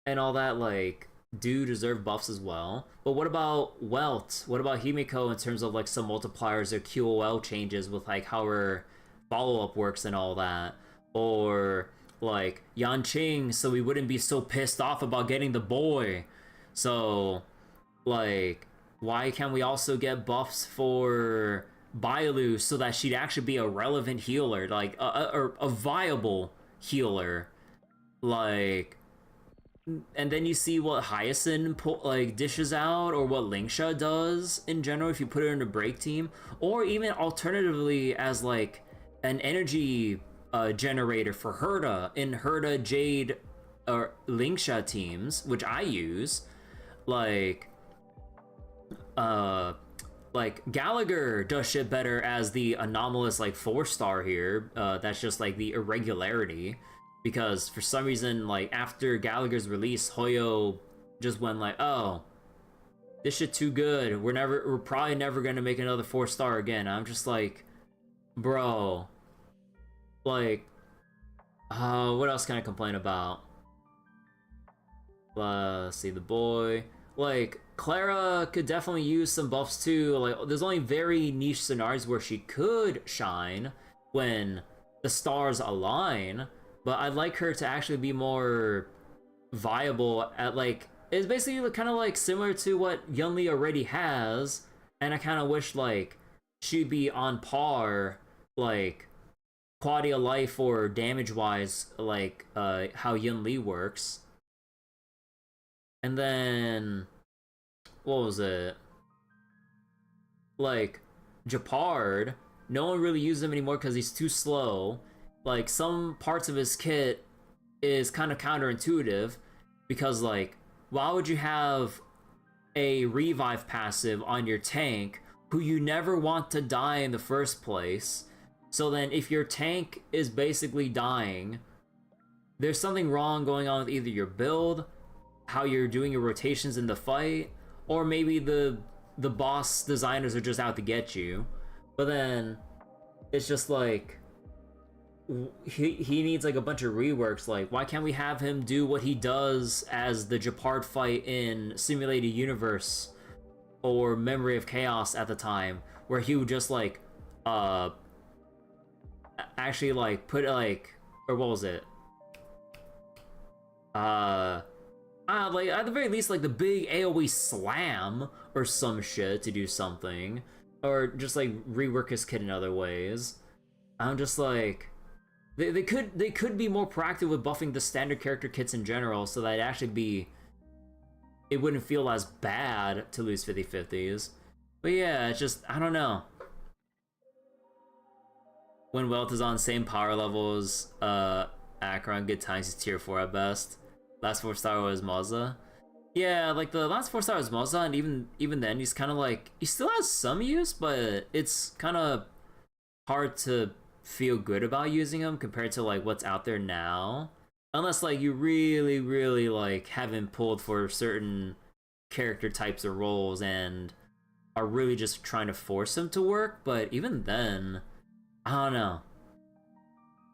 Speaker 1: and all that, like, do deserve buffs as well. But what about Welt? What about Himiko in terms of like some multipliers or QOL changes with like how her follow-up works and all that? Or like Yanqing, so we wouldn't be so pissed off about getting the boy. So like, why can't we also get buffs for Bailu so that she'd actually be a relevant healer, like a viable healer? Like, and then you see what Hyacinth like dishes out, or what Lingsha does in general if you put her in a break team, or even alternatively as like an energy generator for Herda in Herda, Jade, or Lingsha teams, which I use. Like Gallagher does shit better as the anomalous like 4-star here. That's just like the irregularity, because for some reason, like after Gallagher's release, Hoyo just went like, oh, this shit too good, we're probably never gonna make another 4-star again. I'm just like, bro, like, what else can I complain about? Let's see, the boy, like Clara could definitely use some buffs too. Like, there's only very niche scenarios where she could shine when the stars align, but I'd like her to actually be more viable at, like, it's basically kind of like similar to what Yunli already has, and I kind of wish like she'd be on par, like quality of life or damage wise, like how Yunli works. And then what was it? Like Japard, no one really uses him anymore because he's too slow. Like, some parts of his kit is kind of counterintuitive, because like, why would you have a revive passive on your tank who you never want to die in the first place? So then if your tank is basically dying, there's something wrong going on with either your build, how you're doing your rotations in the fight, or maybe the boss designers are just out to get you. But then it's just like, he needs like a bunch of reworks. Like, why can't we have him do what he does as the Japard fight in Simulated Universe or Memory of Chaos at the time, where he would just like actually like put like, or what was it, like at the very least like the big AoE slam or some shit to do something, or just like rework his kit in other ways. I'm just like, they could be more proactive with buffing the standard character kits in general, so that it wouldn't feel as bad to lose 50/50s. But yeah, it's just, I don't know. When Welt is on same power levels, Akron, good times, he's tier 4 at best. Last 4-star was Maza. Yeah, like the last 4-star was Maza, and even then he's kind of like, he still has some use, but it's kind of hard to feel good about using him compared to like what's out there now, unless like you really like haven't pulled for certain character types or roles and are really just trying to force him to work. But even then, I don't know.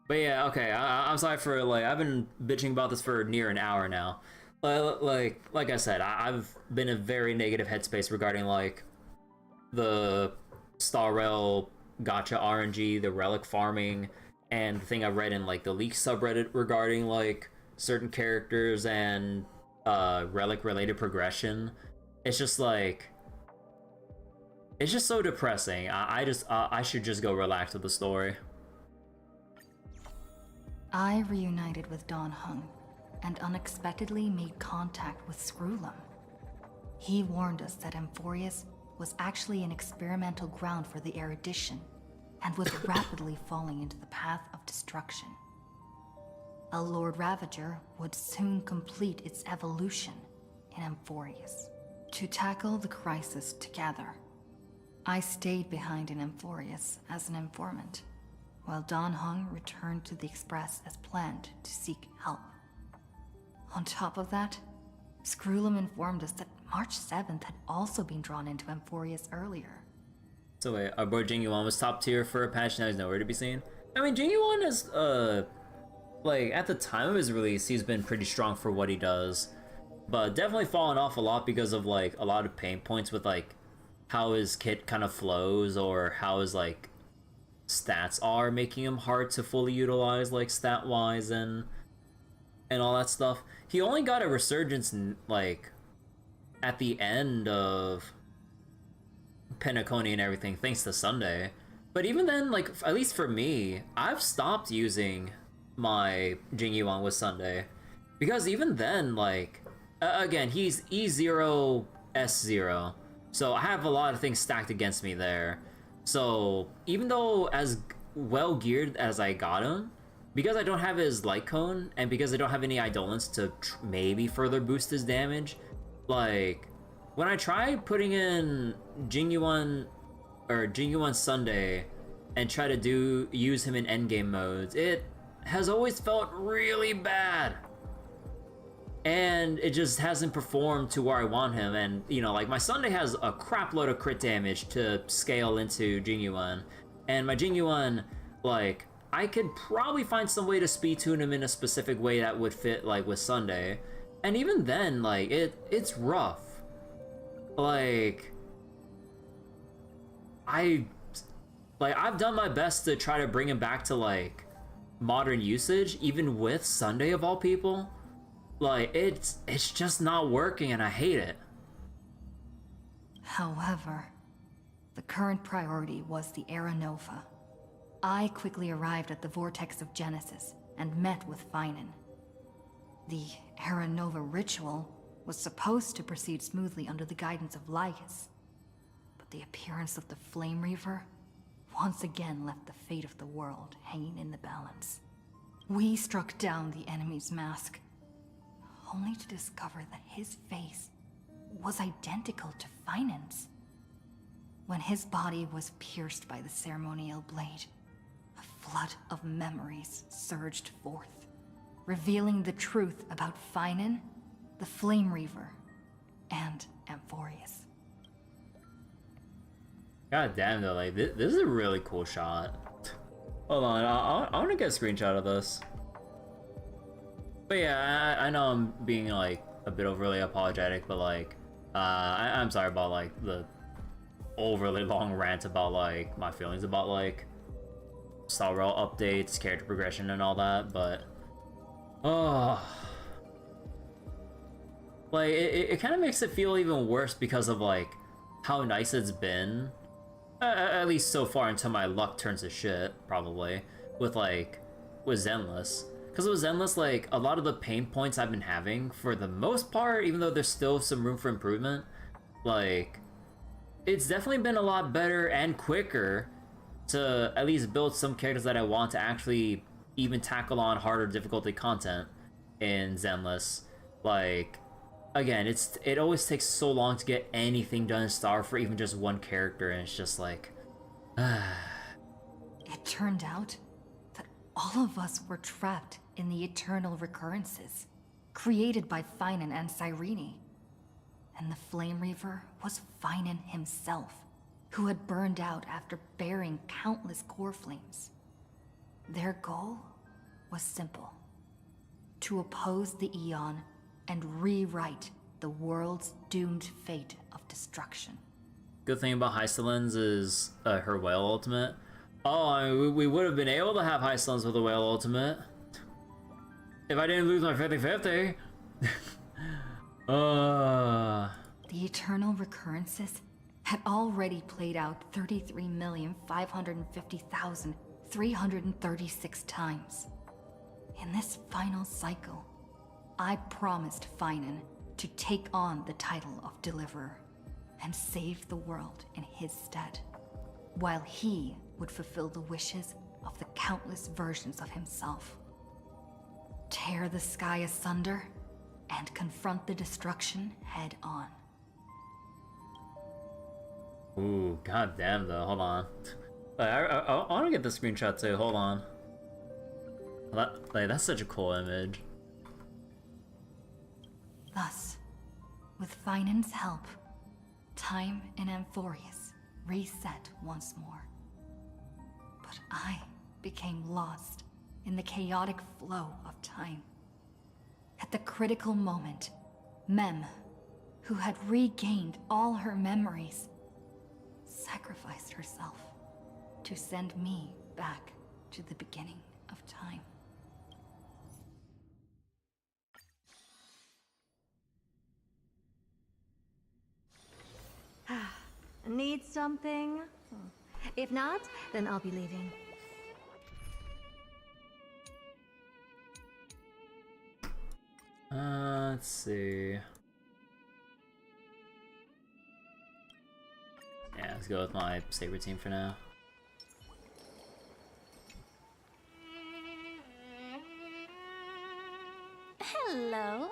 Speaker 1: But yeah, okay, I'm sorry for like, I've been bitching about this for near an hour now. Like I said, I've been in a very negative headspace regarding like the Star Rail gacha RNG, the relic farming, and the thing I read in like the leak subreddit regarding like certain characters and relic related progression. It's just like, it's just so depressing. I should just go relax with the story.
Speaker 3: I reunited with Don Hung and unexpectedly made contact with Screwlum. He warned us that Amphorius was actually an experimental ground for the erudition and was rapidly falling into the path of destruction. A Lord Ravager would soon complete its evolution in Amphorius. To tackle the crisis together, I stayed behind in Amphorius as an informant, while Dan Heng returned to the Express as planned to seek help. On top of that, Screwlum informed us that March 7th had also been drawn into Amphorius earlier.
Speaker 1: So wait, our boy Jingyuan was top tier for a patch, now he's nowhere to be seen? I mean, Jingyuan is, like, at the time of his release, he's been pretty strong for what he does. But definitely fallen off a lot because of, like, a lot of pain points with, like, how his kit kind of flows, or how his, like, stats are, making him hard to fully utilize, like, stat-wise and all that stuff. He only got a resurgence, like, at the end of Penacony and everything, thanks to Sunday. But even then, like, at least for me, I've stopped using my Jingyuan with Sunday. Because even then, like, again, he's E0, S0. So I have a lot of things stacked against me there. So even though as well geared as I got him, because I don't have his light cone, and because I don't have any Eidolons to maybe further boost his damage, like, when I try putting in Jingyuan or Jingyuan Sunday and try to use him in endgame modes, it has always felt really bad. And it just hasn't performed to where I want him. And, you know, like, my Sunday has a crap load of crit damage to scale into Jingyuan. And my Jingyuan, like, I could probably find some way to speed tune him in a specific way that would fit, like, with Sunday. And even then, like, it's rough. Like, I've done my best to try to bring him back to, like, modern usage, even with Sunday of all people. Like, it's just not working, and I hate it.
Speaker 3: However, the current priority was the Era Nova. I quickly arrived at the Vortex of Genesis and met with Finan. The Era Nova ritual was supposed to proceed smoothly under the guidance of Lycus, but the appearance of the Flame Reaver once again left the fate of the world hanging in the balance. We struck down the enemy's mask, only to discover that his face was identical to Finan's. When his body was pierced by the ceremonial blade, a flood of memories surged forth, revealing the truth about Finan, the Flame Reaver, and Amphorius.
Speaker 1: God damn though, like, this is a really cool shot. Hold on, I want to get a screenshot of this. But yeah, I know I'm being, like, a bit overly apologetic, but, like, I'm sorry about, like, the overly long rant about, like, my feelings about, like, Star Rail updates, character progression, and all that, but... Oh... Like, it kind of makes it feel even worse because of, like, how nice it's been. At least so far until my luck turns to shit, probably, with Zenless. Because with Zenless, like, a lot of the pain points I've been having, for the most part, even though there's still some room for improvement, like, it's definitely been a lot better and quicker to at least build some characters that I want to actually even tackle on harder difficulty content in Zenless. Like, again, it always takes so long to get anything done in Star for even just one character, and it's just like...
Speaker 3: It turned out that all of us were trapped in the eternal recurrences, created by Finan and Cyrene. And the Flame Reaver was Finan himself, who had burned out after bearing countless core flames. Their goal was simple: to oppose the Aeon and rewrite the world's doomed fate of destruction.
Speaker 1: Good thing about Hysilens is her whale ultimate. Oh, I mean, we would have been able to have Hysilens with a whale ultimate if I didn't lose my 50-50.
Speaker 3: The eternal recurrences had already played out 33,550,336 times. In this final cycle, I promised Finan to take on the title of Deliverer and save the world in his stead, while he would fulfill the wishes of the countless versions of himself. Tear the sky asunder and confront the destruction head on.
Speaker 1: Ooh, goddamn though. Hold on. I want to get the screenshot too. Hold on. That's such a cool image.
Speaker 3: Thus, with Finan's help, time in Amphorius reset once more. But I became lost in the chaotic flow of time. At the critical moment, Mem, who had regained all her memories, sacrificed herself to send me back to the beginning of time.
Speaker 4: Need something? If not, then I'll be leaving.
Speaker 1: Let's see. Yeah, let's go with my Saber team for now.
Speaker 2: Hello.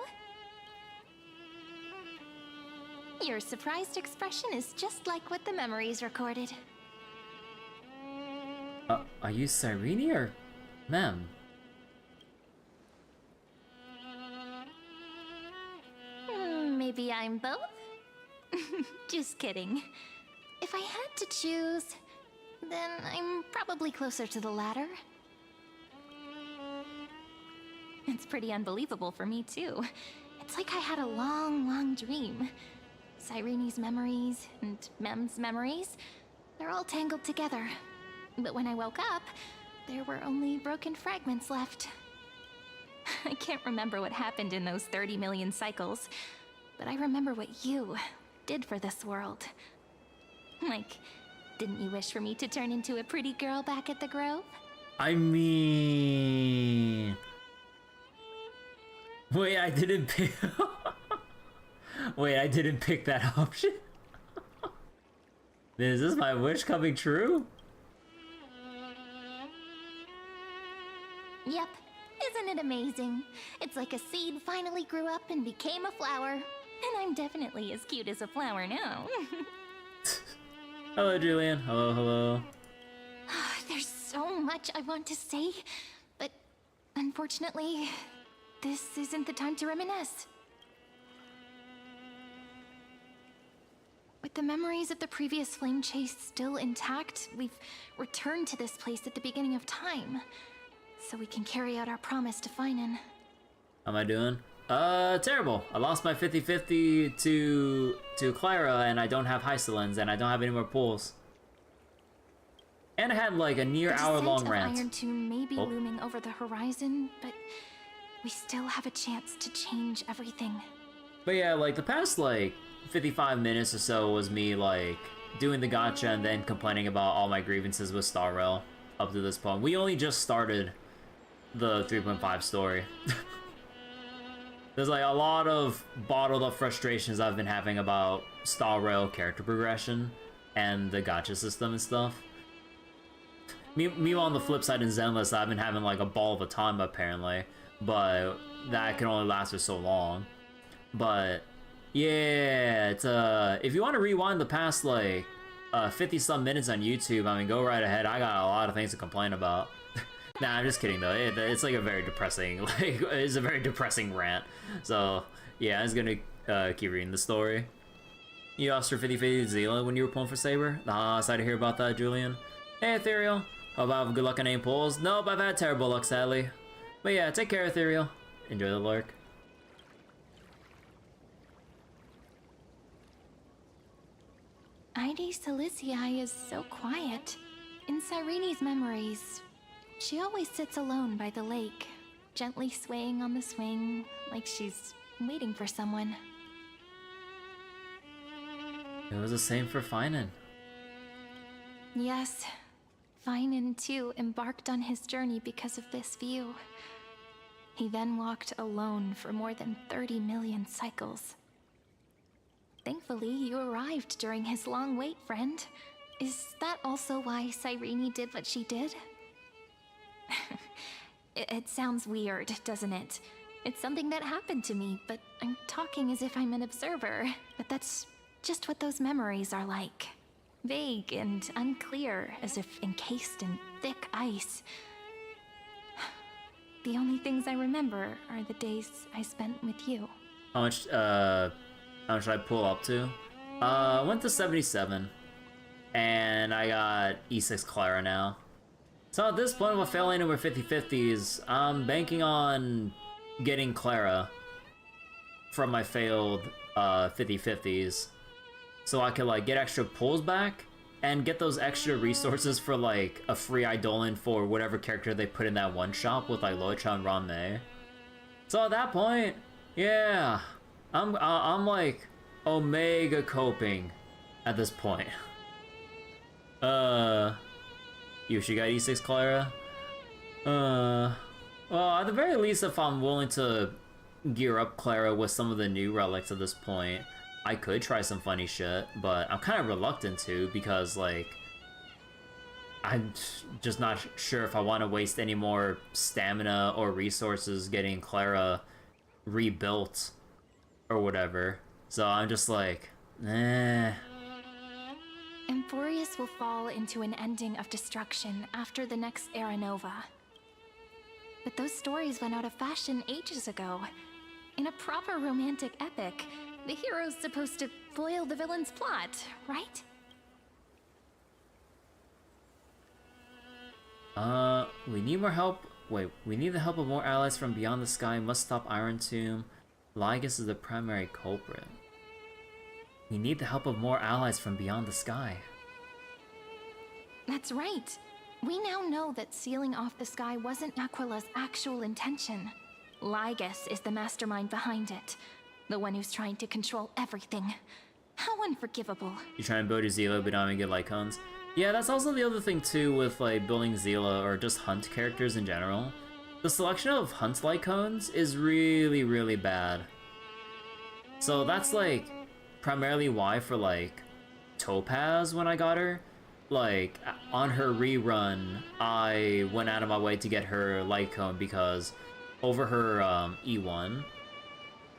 Speaker 2: Your surprised expression is just like what the memories recorded.
Speaker 1: Are you Cyrene or Mem?
Speaker 2: Maybe I'm both? Just kidding. If I had to choose, then I'm probably closer to the latter. It's pretty unbelievable for me, too. It's like I had a long, long dream. Cyrene's memories and Mem's memories, they're all tangled together. But when I woke up, there were only broken fragments left. I can't remember what happened in those 30 million cycles, but I remember what you did for this world. Like, didn't you wish for me to turn into a pretty girl back at the Grove?
Speaker 1: I mean... Wait, I didn't pick... Wait, I didn't pick that option? Is this my wish coming true?
Speaker 2: Yep. Isn't it amazing? It's like a seed finally grew up and became a flower. And I'm definitely as cute as a flower now.
Speaker 1: Hello, Julian. Hello, hello.
Speaker 2: There's so much I want to say, but unfortunately, this isn't the time to reminisce. With the memories of the previous flame chase still intact, we've returned to this place at the beginning of time, so we can carry out our promise to Finan.
Speaker 1: How am I doing? Terrible. I lost my 50-50 to Clara, and I don't have Hysilens, and I don't have any more pulls. And I had like a near hour-long rant.
Speaker 2: The descent of Iron 2 may be looming over the horizon, but we still have a chance to change everything.
Speaker 1: But yeah, like the past like 55 minutes or so was me like doing the gacha and then complaining about all my grievances with Star Rail up to this point. We only just started the 3.5 story. There's like a lot of bottled up frustrations I've been having about Star Rail character progression and the gacha system and stuff. Meanwhile, on the flip side in Zenless, I've been having like a ball of a time apparently, but that can only last for so long. But yeah, it's if you want to rewind the past like 50 some minutes on YouTube, I mean, go right ahead. I got a lot of things to complain about. Nah, I'm just kidding though. It's like a very depressing, like it's a very depressing rant. So yeah, I was gonna keep reading the story. You lost your 50-50 Zila when you were pulling for Saber. Sorry to hear about that, Julian. Hey, Ethereal. Hope I have good luck on any pulls. Nope, I've had terrible luck, sadly. But yeah, take care, Ethereal. Enjoy the lurk.
Speaker 2: Ide Silicii is so quiet. In Cyrene's memories, she always sits alone by the lake, gently swaying on the swing, like she's waiting for someone.
Speaker 1: It was the same for Finan.
Speaker 2: Yes, Finan too embarked on his journey because of this view. He then walked alone for more than 30 million cycles. Thankfully, you arrived during his long wait, friend. Is that also why Cyrene did what she did? It sounds weird, doesn't it? It's something that happened to me, but I'm talking as if I'm an observer. But that's just what those memories are like. vague and unclear, as if encased in thick ice. The only things I remember are the days I spent with you.
Speaker 1: How much should I pull up to? I went to 77. And I got E6 Clara now. So at this point, with failing over 50/50s, I'm banking on getting Clara from my failed 50/50s. So I could like get extra pulls back and get those extra resources for like a free Eidolon for whatever character they put in that one shop with like Loicha and Ranmei. So at that point, yeah, I'm like Omega coping at this point. She got E6 Clara? Well, at the very least, if I'm willing to gear up Clara with some of the new relics at this point, I could try some funny shit, but I'm kind of reluctant to because, like, I'm just not sure if I want to waste any more stamina or resources getting Clara rebuilt or whatever. So I'm just like, eh.
Speaker 2: Emphorius will fall into an ending of destruction after the next Era Nova. But those stories went out of fashion ages ago. In a proper romantic epic, the hero's supposed to foil the villain's plot, right?
Speaker 1: We need more help. Wait, we need the help of more allies from beyond the sky. Must stop Iron Tomb. Lygus is the primary culprit. We need the help of more allies from beyond the sky.
Speaker 2: That's right. We now know that sealing off the sky wasn't Aquila's actual intention. Lygus is the mastermind behind it. The one who's trying to control everything. How unforgivable.
Speaker 1: You try and build your Zila, but not even get Lycons. Yeah, that's also the other thing too with like building Zila or just Hunt characters in general. The selection of Hunt Lycons is really, really bad. So that's like primarily why for like Topaz when I got her, like on her rerun, I went out of my way to get her Lycone because over her E1,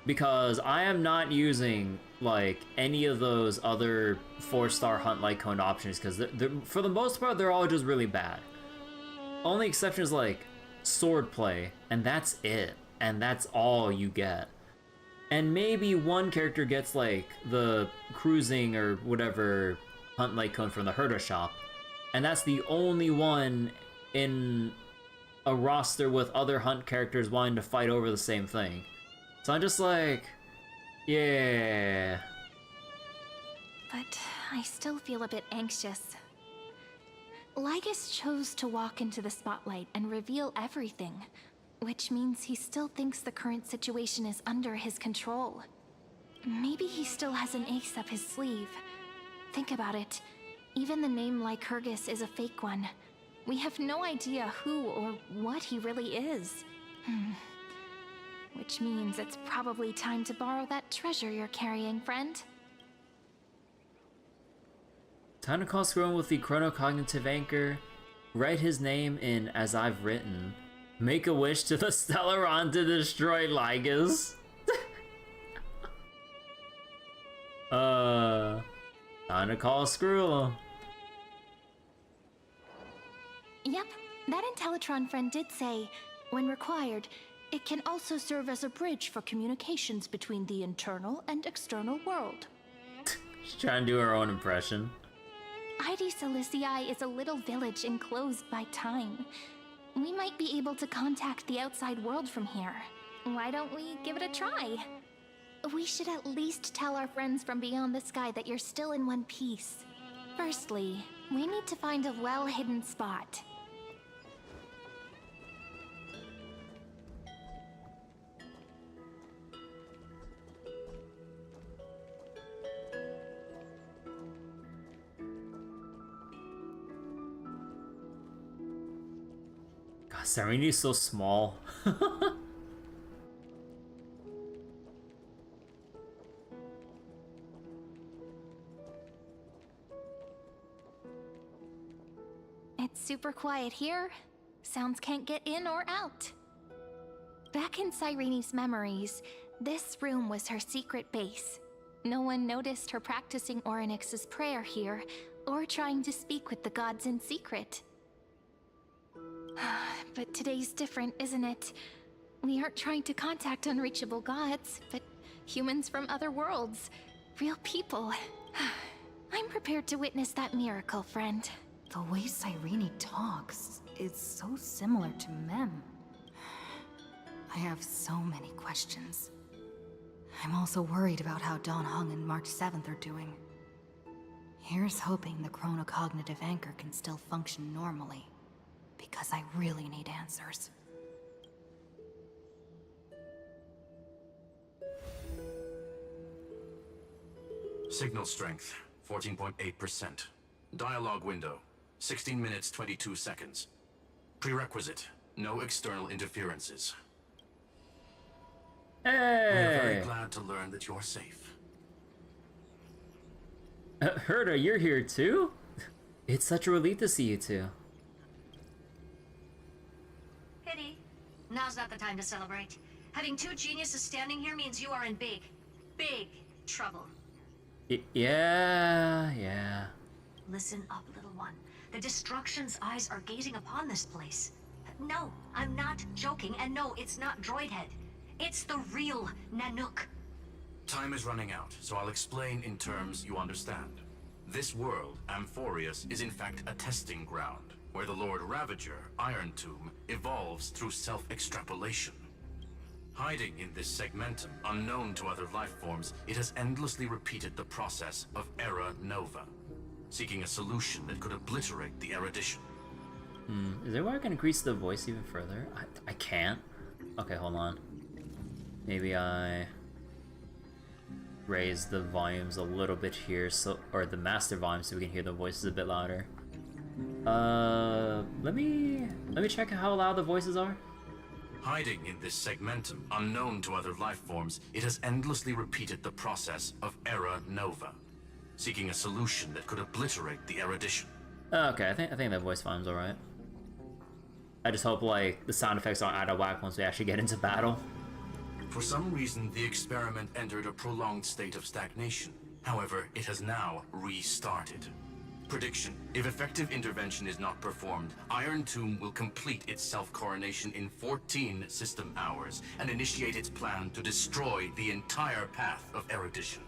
Speaker 1: because I am not using like any of those other 4-star Hunt Lycone options because for the most part they're all just really bad. Only exception is like swordplay, and that's it, and that's all you get. And maybe one character gets like the cruising or whatever Hunt Lycone from the Herder shop, and that's the only one in a roster with other Hunt characters wanting to fight over the same thing. So I'm just like, yeah.
Speaker 2: But I still feel a bit anxious. Lygus chose to walk into the spotlight and reveal everything, which means he still thinks the current situation is under his control. Maybe he still has an ace up his sleeve. Think about it. Even the name Lycurgus is a fake one. We have no idea who or what he really is. Which means it's probably time to borrow that treasure you're carrying, friend.
Speaker 1: Time to call Scroll with the chronocognitive anchor. Write his name in as I've written. Make a wish to the Stellaron to destroy Lygus. Time to call Skrull.
Speaker 2: Yep, that Intellitron friend did say, when required, it can also serve as a bridge for communications between the internal and external world.
Speaker 1: She's trying to do her own impression.
Speaker 2: Id Silicii is a little village enclosed by time. We might be able to contact the outside world from here. Why don't we give it a try? We should at least tell our friends from beyond the sky that you're still in one piece. Firstly, we need to find a well-hidden spot.
Speaker 1: God, Serenity's so small.
Speaker 2: It's super quiet here. Sounds can't get in or out. Back in Cyrene's memories, this room was her secret base. No one noticed her practicing Orynyx's prayer here, or trying to speak with the gods in secret. But today's different, isn't it? We aren't trying to contact unreachable gods, but humans from other worlds. Real people. I'm prepared to witness that miracle, friend.
Speaker 3: The way Cyrene talks is so similar to Mem. I have so many questions. I'm also worried about how Dawn Hung and March 7th are doing. Here's hoping the chronocognitive anchor can still function normally, because I really need answers.
Speaker 5: Signal strength, 14.8%. Dialogue window, 16 minutes 22 seconds. Prerequisite, no external interferences.
Speaker 1: Hey!
Speaker 5: We're very glad to learn that you're safe.
Speaker 1: Herta, you're here too? It's such a relief to see you two.
Speaker 4: Pity. Now's not the time to celebrate. Having two geniuses standing here means you are in big, big trouble.
Speaker 1: Yeah.
Speaker 4: Listen up, little one. The Destruction's eyes are gazing upon this place. No, I'm not joking, and no, it's not Droidhead. It's the real Nanook.
Speaker 5: Time is running out, so I'll explain in terms you understand. This world, Amphorius, is in fact a testing ground, where the Lord Ravager, Iron Tomb, evolves through self-extrapolation. Hiding in this segmentum, unknown to other life forms, it has endlessly repeated the process of Era Nova, seeking a solution that could obliterate the erudition.
Speaker 1: Is there a way I can increase the voice even further? I can't. Okay, hold on. Maybe I raise the volumes a little bit here, or the master volume, so we can hear the voices a bit louder. Let me check how loud the voices are.
Speaker 5: Hiding in this segmentum, unknown to other life forms, it has endlessly repeated the process of Era Nova, seeking a solution that could obliterate the erudition.
Speaker 1: Okay, I think that voice volume's alright. I just hope like the sound effects aren't out of whack once we actually get into battle.
Speaker 5: For some reason, the experiment entered a prolonged state of stagnation. However, it has now restarted. Prediction: if effective intervention is not performed, Iron Tomb will complete its self-coronation in 14 system hours and initiate its plan to destroy the entire path of erudition.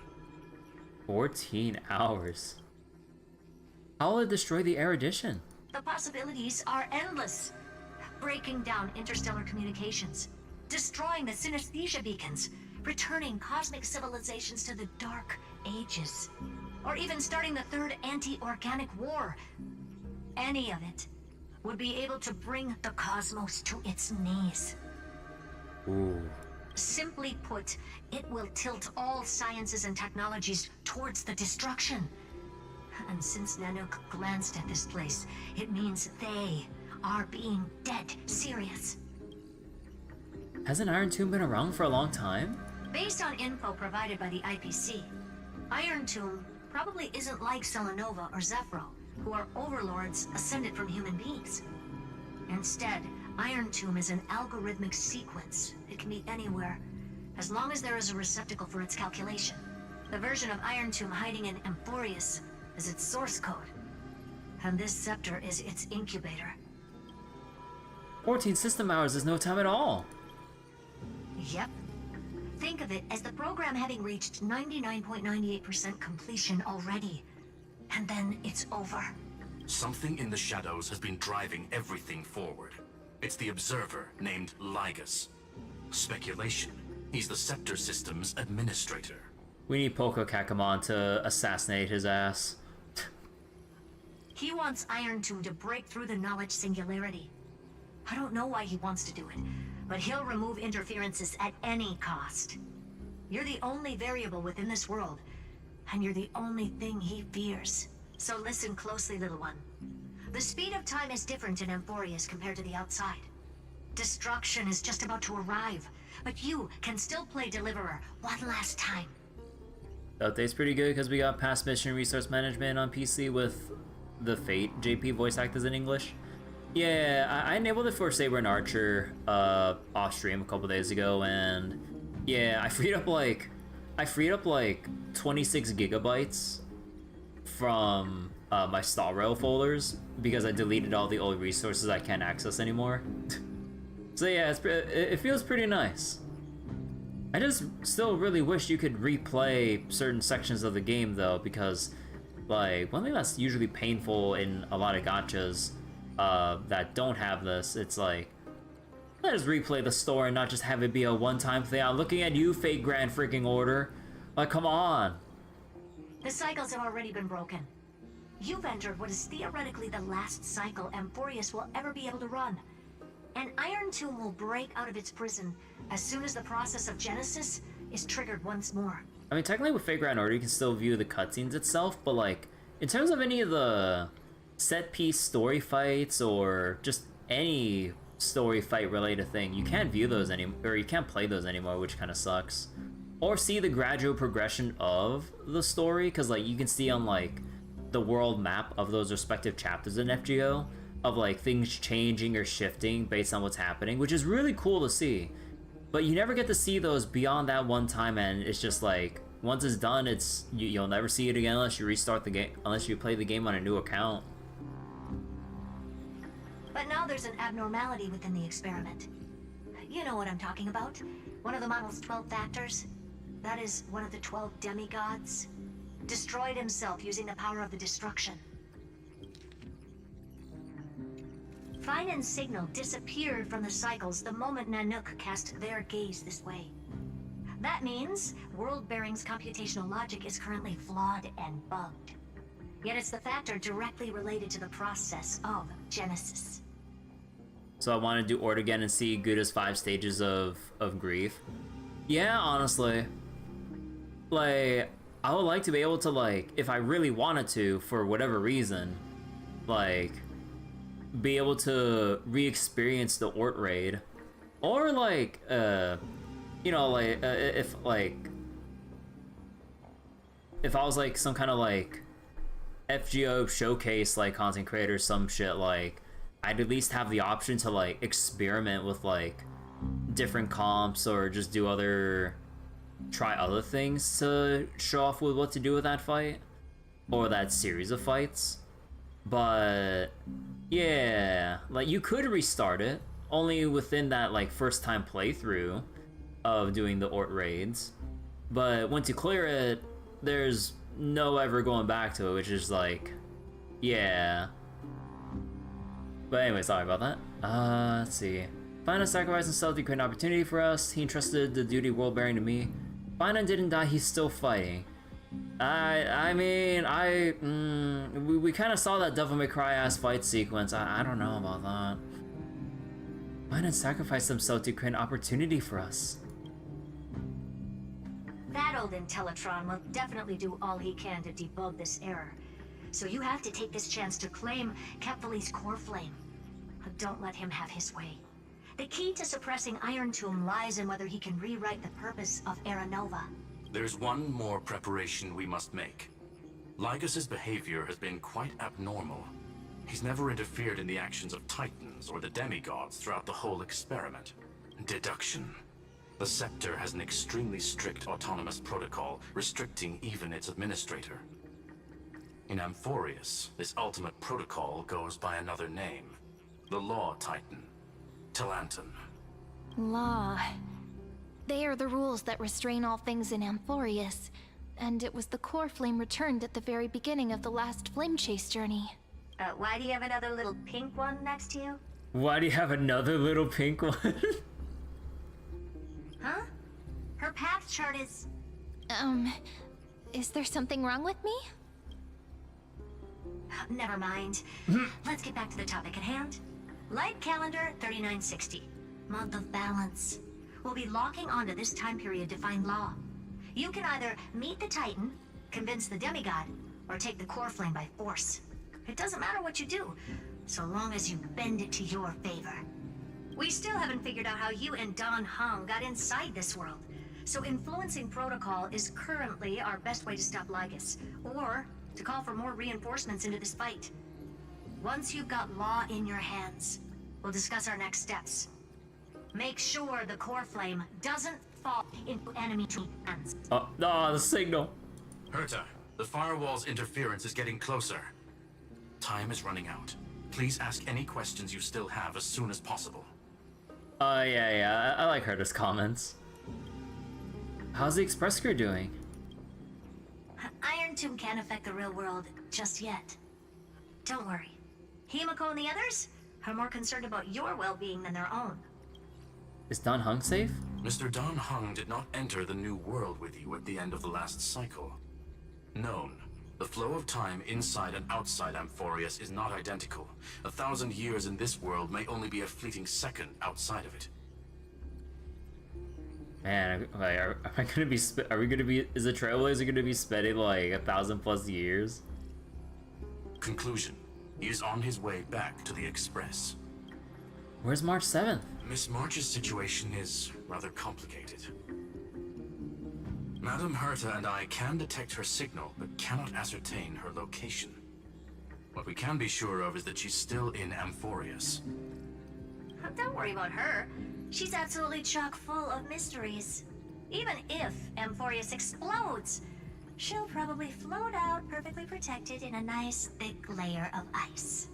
Speaker 1: 14 hours. How will it destroy the erudition?
Speaker 4: The possibilities are endless. Breaking down interstellar communications, destroying the synesthesia beacons, returning cosmic civilizations to the Dark Ages, or even starting the third anti-organic war. Any of it would be able to bring the cosmos to its knees.
Speaker 1: Ooh.
Speaker 4: Simply put, it will tilt all sciences and technologies towards the destruction. And since Nanook glanced at this place, it means they are being dead serious.
Speaker 1: Hasn't Iron Tomb been around for a long time?
Speaker 4: Based on info provided by the IPC, Iron Tomb probably isn't like Selenova or Zephyro, who are overlords ascended from human beings. Instead, Iron Tomb is an algorithmic sequence. It can be anywhere, as long as there is a receptacle for its calculation. The version of Iron Tomb hiding in Amphorius is its source code, and this scepter is its incubator.
Speaker 1: 14 system hours is no time at all.
Speaker 4: Yep. Think of it as the program having reached 99.98% completion already. And then it's over.
Speaker 5: Something in the shadows has been driving everything forward. It's the Observer named Lygus. Speculation: he's the Scepter System's administrator.
Speaker 1: We need Poco Kakamon to assassinate his ass.
Speaker 4: He wants Iron Tomb to break through the knowledge singularity. I don't know why he wants to do it, but he'll remove interferences at any cost. You're the only variable within this world, and you're the only thing he fears. So listen closely, little one. The speed of time is different in Amphorius compared to the outside. Destruction is just about to arrive, but you can still play Deliverer one last time.
Speaker 1: The update's pretty good because we got past mission resource management on PC with the Fate JP voice actors in English. Yeah, I enabled it for Saber and Archer off stream a couple days ago, and yeah, I freed up like I freed up like 26 gigabytes from my star rail folders because I deleted all the old resources I can't access anymore. So yeah, it feels pretty nice. I just still really wish you could replay certain sections of the game though, because like one thing that's usually painful in a lot of gachas that don't have this, it's like, let's replay the story and not just have it be a one-time thing. I'm looking at you, Fate Grand freaking Order. Like, come on.
Speaker 4: The cycles have already been broken. You've entered what is theoretically the last cycle Amphorius will ever be able to run. An Iron Tomb will break out of its prison as soon as the process of Genesis is triggered once more.
Speaker 1: I mean, technically with Fate Grand Order, you can still view the cutscenes itself, but like, in terms of any of the set-piece story fights or just any story fight related thing, you can't view those anymore, or you can't play those anymore, which kind of sucks. Or see the gradual progression of the story, because like you can see on like the world map of those respective chapters in FGO of like things changing or shifting based on what's happening, which is really cool to see. But you never get to see those beyond that one time, and it's just like once it's done, it's you'll never see it again unless you restart the game, unless you play the game on a new account.
Speaker 4: But now there's an abnormality within the experiment. You know what I'm talking about. One of the model's 12 factors. That is one of the 12 demigods. Destroyed himself using the power of the destruction. Finan's signal disappeared from the cycles the moment Nanook cast their gaze this way. That means World Bearing's computational logic is currently flawed and bugged. Yet it's the factor directly related to the process of Genesis.
Speaker 1: So I want to do Ord again and see Guda's 5 stages of grief. Yeah, honestly. Like, I would like to be able to, like, if I really wanted to, for whatever reason, like, be able to re-experience the Ort raid. Or, like, you know, like, if I was, like, some kind of, like, FGO showcase, like, content creator, some shit, like, I'd at least have the option to like experiment with like different comps or just do try other things to show off with what to do with that fight or that series of fights. But yeah, like you could restart it only within that like first time playthrough of doing the Ort raids, but once you clear it, there's no ever going back to it, which is like, yeah. But anyway, sorry about that. Let's see. Finan sacrificed himself to create an opportunity for us. He entrusted the duty of world bearing to me. Finan didn't die, he's still fighting. I mean, we kind of saw that Devil May Cry ass fight sequence. I don't know about that. Finan sacrificed himself to create an opportunity for us.
Speaker 4: That old Intellitron will definitely do all he can to debug this error. So you have to take this chance to claim Kepfali's core flame. Don't let him have his way. The key to suppressing Iron Tomb lies in whether he can rewrite the purpose of Era Nova.
Speaker 5: There's one more preparation we must make. Lycus's behavior has been quite abnormal. He's never interfered in the actions of Titans or the demigods throughout the whole experiment. Deduction. The Scepter has an extremely strict autonomous protocol, restricting even its administrator. In Amphorius, this ultimate protocol goes by another name. The Law Titan. Talanton.
Speaker 2: Law. They are the rules that restrain all things in Amphorius. And it was the core flame returned at the very beginning of the last flame chase journey.
Speaker 4: Why do you have another little pink one next to you?
Speaker 1: Why do you have another little pink one?
Speaker 4: Huh? Her path chart is...
Speaker 2: Is there something wrong with me?
Speaker 4: Never mind. Let's get back to the topic at hand. Light calendar 3960. Month of balance. We'll be locking onto this time period to find Law. You can either meet the Titan, convince the demigod, or take the core flame by force. It doesn't matter what you do, so long as you bend it to your favor. We still haven't figured out how you and Don Hung got inside this world, so influencing protocol is currently our best way to stop Lycus, or to call for more reinforcements into this fight. Once you've got Law in your hands, we'll discuss our next steps. Make sure the core flame doesn't fall into enemy hands.
Speaker 1: Oh, no, the signal.
Speaker 5: Herta, the firewall's interference is getting closer. Time is running out. Please ask any questions you still have as soon as possible.
Speaker 1: Yeah, I like Herta's comments. How's the Express crew doing?
Speaker 4: Iron Tomb can't affect the real world just yet. Don't worry. Himiko and the others are more concerned about your well-being than their own.
Speaker 1: Is Don Hung safe?
Speaker 5: Mr. Don Hung did not enter the new world with you at the end of the last cycle. Known. The flow of time inside and outside Amphorius is not identical. 1,000 years in this world may only be a fleeting second outside of it.
Speaker 1: Man, are we gonna be? Is the Trailblazer gonna be spending like 1,000+ years?
Speaker 5: Conclusion. He is on his way back to the Express.
Speaker 1: Where's March 7th?
Speaker 5: Miss March's situation is rather complicated. Madame Herta and I can detect her signal, but cannot ascertain her location. What we can be sure of is that she's still in Amphorius.
Speaker 4: Don't worry about her. She's absolutely chock full of mysteries. Even if Amphorius explodes, she'll probably float out perfectly protected in a nice thick layer of ice.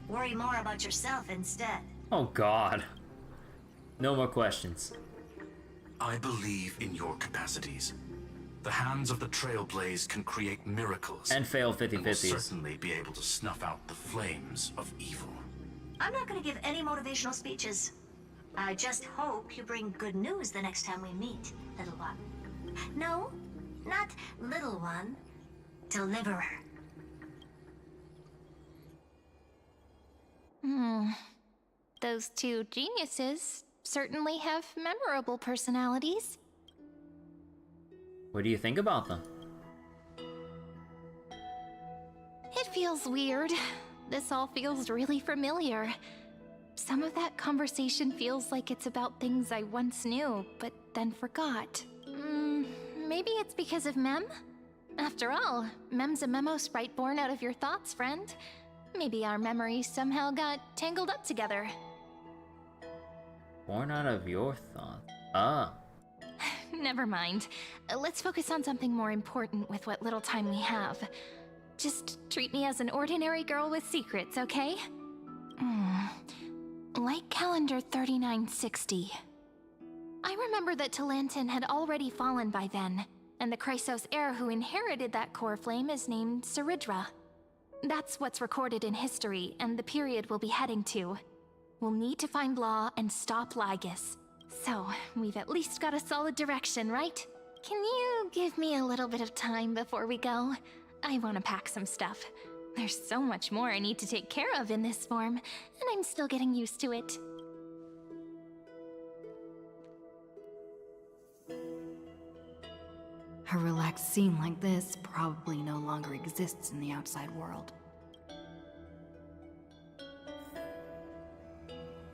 Speaker 4: Worry more about yourself instead.
Speaker 1: Oh God. No more questions.
Speaker 5: I believe in your capacities. The hands of the Trailblaze can create miracles.
Speaker 1: And fail
Speaker 5: and will
Speaker 1: 50/50s.
Speaker 5: certainly be able to snuff out the flames of evil.
Speaker 4: I'm not gonna give any motivational speeches. I just hope you bring good news the next time we meet, little one. No, not little one. Deliverer.
Speaker 2: Those two geniuses certainly have memorable personalities.
Speaker 1: What do you think about them?
Speaker 2: It feels weird. This all feels really familiar. Some of that conversation feels like it's about things I once knew, but then forgot. Maybe it's because of Mem? After all, Mem's a memo sprite born out of your thoughts, friend. Maybe our memories somehow got tangled up together.
Speaker 1: Born out of your thoughts. Ah.
Speaker 2: Never mind. Let's focus on something more important with what little time we have. Just treat me as an ordinary girl with secrets, okay? Like calendar 3960. I remember that Talantin had already fallen by then, and the Chrysos heir who inherited that core flame is named Saridra. That's what's recorded in history, and the period we'll be heading to. We'll need to find Law and stop Lygus. So, we've at least got a solid direction, right? Can you give me a little bit of time before we go? I want to pack some stuff. There's so much more I need to take care of in this form, and I'm still getting used to it.
Speaker 3: A relaxed scene like this probably no longer exists in the outside world.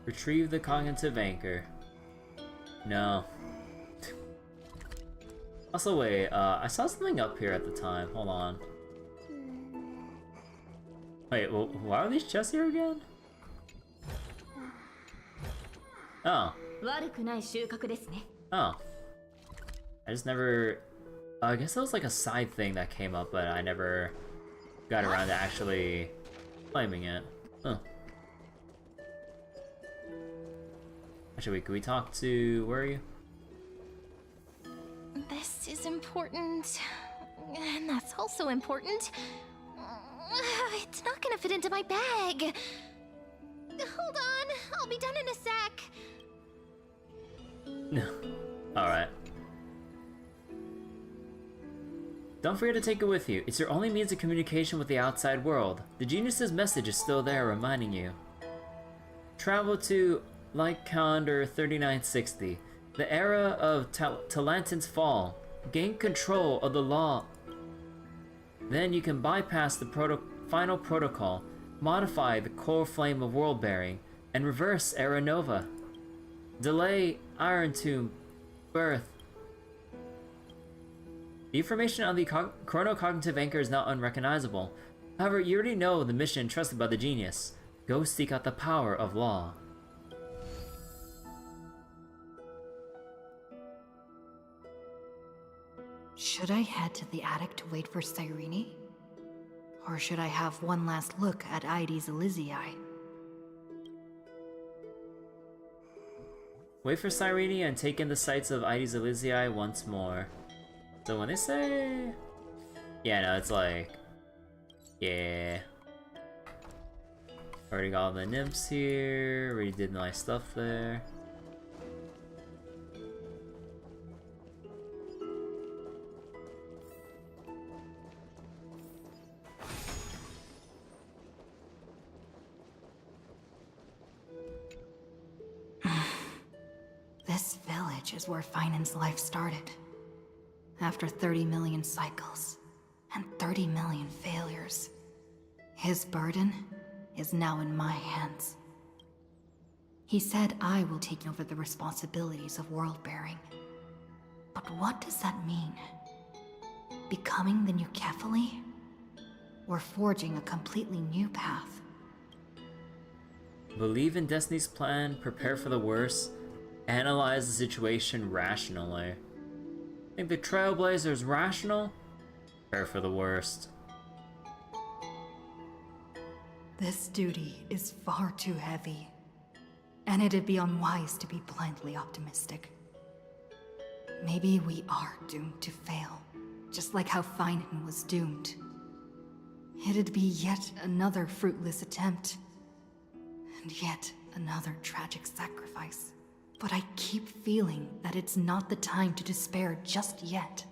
Speaker 1: Retrieve the cognitive anchor. No. Also, wait, I saw something up here at the time. Hold on. Wait, well, why are these chests here again? Oh. Oh. I just never... I guess that was like a side thing that came up, but I never got around to actually claiming it. Huh. Actually, wait, can we talk to... Where are you?
Speaker 2: This is important, and that's also important. It's not gonna fit into my bag. Hold on, I'll be done in a sec.
Speaker 1: No. Alright. Don't forget to take it with you. It's your only means of communication with the outside world. The genius's message is still there, reminding you. Travel to, like calendar 3960, the era of Talantin's fall. Gain control of the law. Then you can bypass the final protocol, modify the core flame of world bearing, and reverse Era Nova. Delay Iron Tomb birth. The information on the chronocognitive anchor is not unrecognizable. However, you already know the mission entrusted by the genius. Go seek out the power of law.
Speaker 3: Should I head to the attic to wait for Cyrene? Or should I have one last look at Ides Elysiae?
Speaker 1: Wait for Cyrene and take in the sights of Ides Elysiae once more. So when they say... Yeah, no, it's like... Yeah. Already got all the nymphs here, already did nice stuff there.
Speaker 3: This village is where Finan's life started. After 30 million cycles and 30 million failures, his burden is now in my hands. He said I will take over the responsibilities of world-bearing. But what does that mean? Becoming the new Kefali? Or forging a completely new path?
Speaker 1: Believe in Destiny's plan, prepare for the worst, analyze the situation rationally. Think the Trailblazer's rational? Prepare for the worst.
Speaker 3: This duty is far too heavy, and it'd be unwise to be blindly optimistic. Maybe we are doomed to fail, just like how Finan was doomed. It'd be yet another fruitless attempt, and yet another tragic sacrifice. But I keep feeling that it's not the time to despair just yet.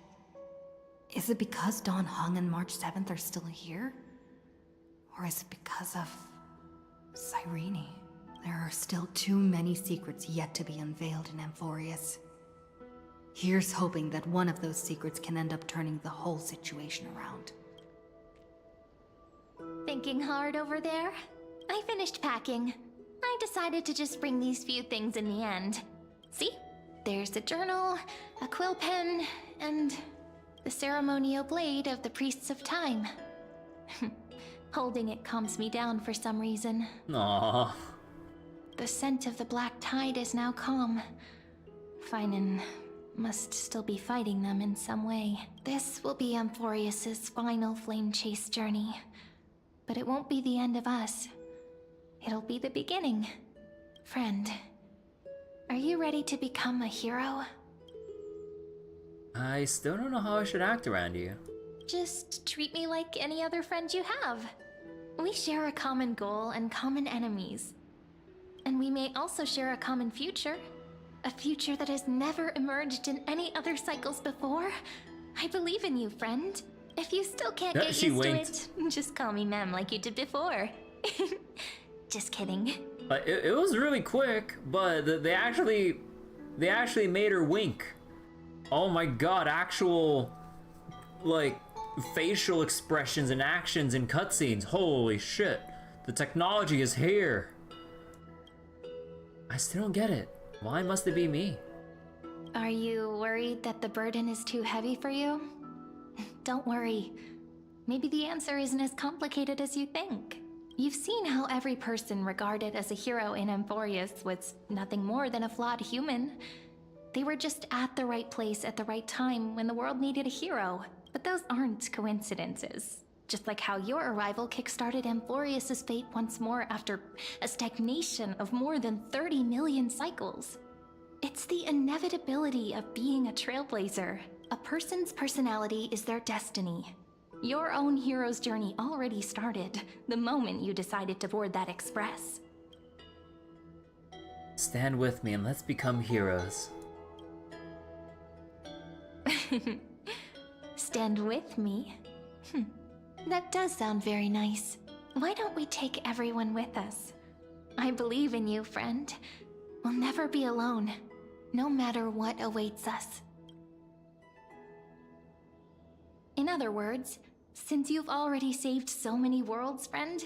Speaker 3: Is it because Dawn Hung and March 7th are still here? Or is it because of Cyrene? There are still too many secrets yet to be unveiled in Amphorius. Here's hoping that one of those secrets can end up turning the whole situation around.
Speaker 2: Thinking hard over there? I finished packing. I decided to just bring these few things in the end. See? There's a journal, a quill pen, and the ceremonial blade of the Priests of Time. Holding it calms me down for some reason.
Speaker 1: Aww.
Speaker 2: The scent of the black tide is now calm. Finan must still be fighting them in some way. This will be Amphorius's final flame chase journey. But it won't be the end of us. It'll be the beginning. Friend, are you ready to become a hero?
Speaker 1: I still don't know how I should act around you.
Speaker 2: Just treat me like any other friend you have. We share a common goal and common enemies. And we may also share a common future. A future that has never emerged in any other cycles before. I believe in you, friend. If you still can't get
Speaker 1: She
Speaker 2: used
Speaker 1: winked.
Speaker 2: to it, just call me Mem like you did before. Just kidding.
Speaker 1: It was really quick, but they actually made her wink. Oh my god, actual, like, facial expressions and actions in cutscenes. Holy shit. The technology is here. I still don't get it. Why must it be me?
Speaker 2: Are you worried that the burden is too heavy for you? Don't worry. Maybe the answer isn't as complicated as you think. You've seen how every person regarded as a hero in Amphorius was nothing more than a flawed human. They were just at the right place at the right time when the world needed a hero. But those aren't coincidences. Just like how your arrival kickstarted Amphorius's fate once more after a stagnation of more than 30 million cycles. It's the inevitability of being a trailblazer. A person's personality is their destiny. Your own hero's journey already started the moment you decided to board that express.
Speaker 1: Stand with me and let's become heroes.
Speaker 2: Stand with me? That does sound very nice. Why don't we take everyone with us? I believe in you, friend. We'll never be alone, no matter what awaits us. In other words, since you've already saved so many worlds, friend,